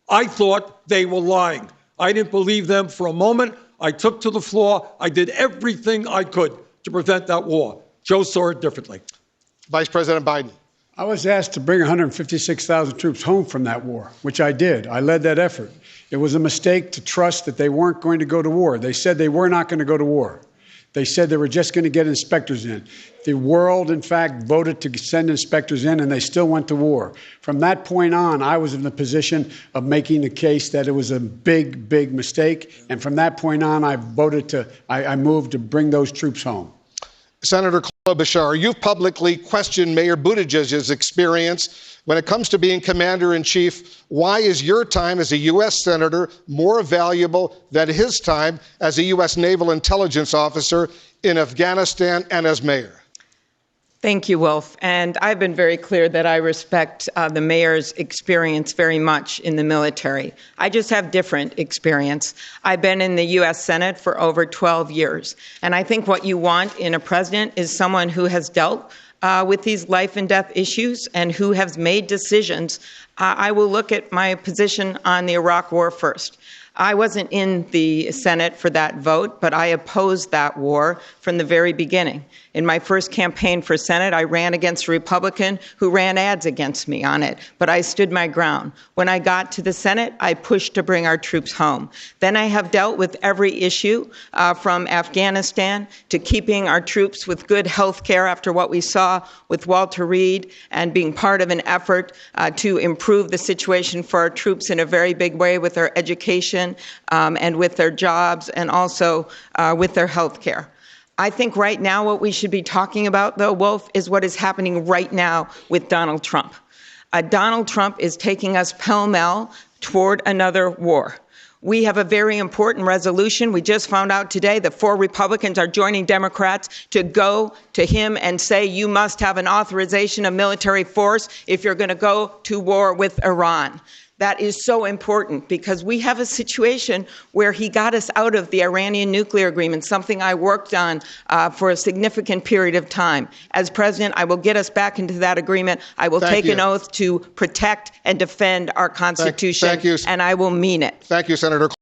I thought they were lying. I didn't believe them for a moment. I took to the floor. I did everything I could to prevent that war. Joe saw it differently. Vice President Biden. I was asked to bring 156,000 troops home from that war, which I did. I led that effort. It was a mistake to trust that they weren't going to go to war. They said they were not going to go to war. They said they were just going to get inspectors in. The world, in fact, voted to send inspectors in, and they still went to war. From that point on, I was in the position of making the case that it was a big, big mistake. And from that point on, I moved to bring those troops home. Senator Klobuchar, you've publicly questioned Mayor Buttigieg's experience when it comes to being commander-in-chief. Why is your time as a U.S. Senator more valuable than his time as a U.S. Naval Intelligence Officer in Afghanistan and as mayor? Thank you, Wolf. And I've been very clear that I respect the mayor's experience very much in the military. I just have different experience. I've been in the U.S. Senate for over 12 years. And I think what you want in a president is someone who has dealt with these life and death issues and who has made decisions. I will look at my position on the Iraq War first. I wasn't in the Senate for that vote, but I opposed that war from the very beginning. In my first campaign for Senate, I ran against a Republican who ran ads against me on it, but I stood my ground. When I got to the Senate, I pushed to bring our troops home. Then I have dealt with every issue from Afghanistan to keeping our troops with good health care after what we saw with Walter Reed and being part of an effort to improve the situation for our troops in a very big way with their education and with their jobs and also with their health care. I think right now what we should be talking about, though, Wolf, is what is happening right now with Donald Trump. Donald Trump is taking us pell-mell toward another war. We have a very important resolution. We just found out today that 4 Republicans are joining Democrats to go to him and say you must have an authorization of military force if you're going to go to war with Iran. That is so important because we have a situation where he got us out of the Iranian nuclear agreement, something I worked on for a significant period of time. As president, I will get us back into that agreement. I will take an oath to protect and defend our Constitution, and I will mean it. Thank you, Senator.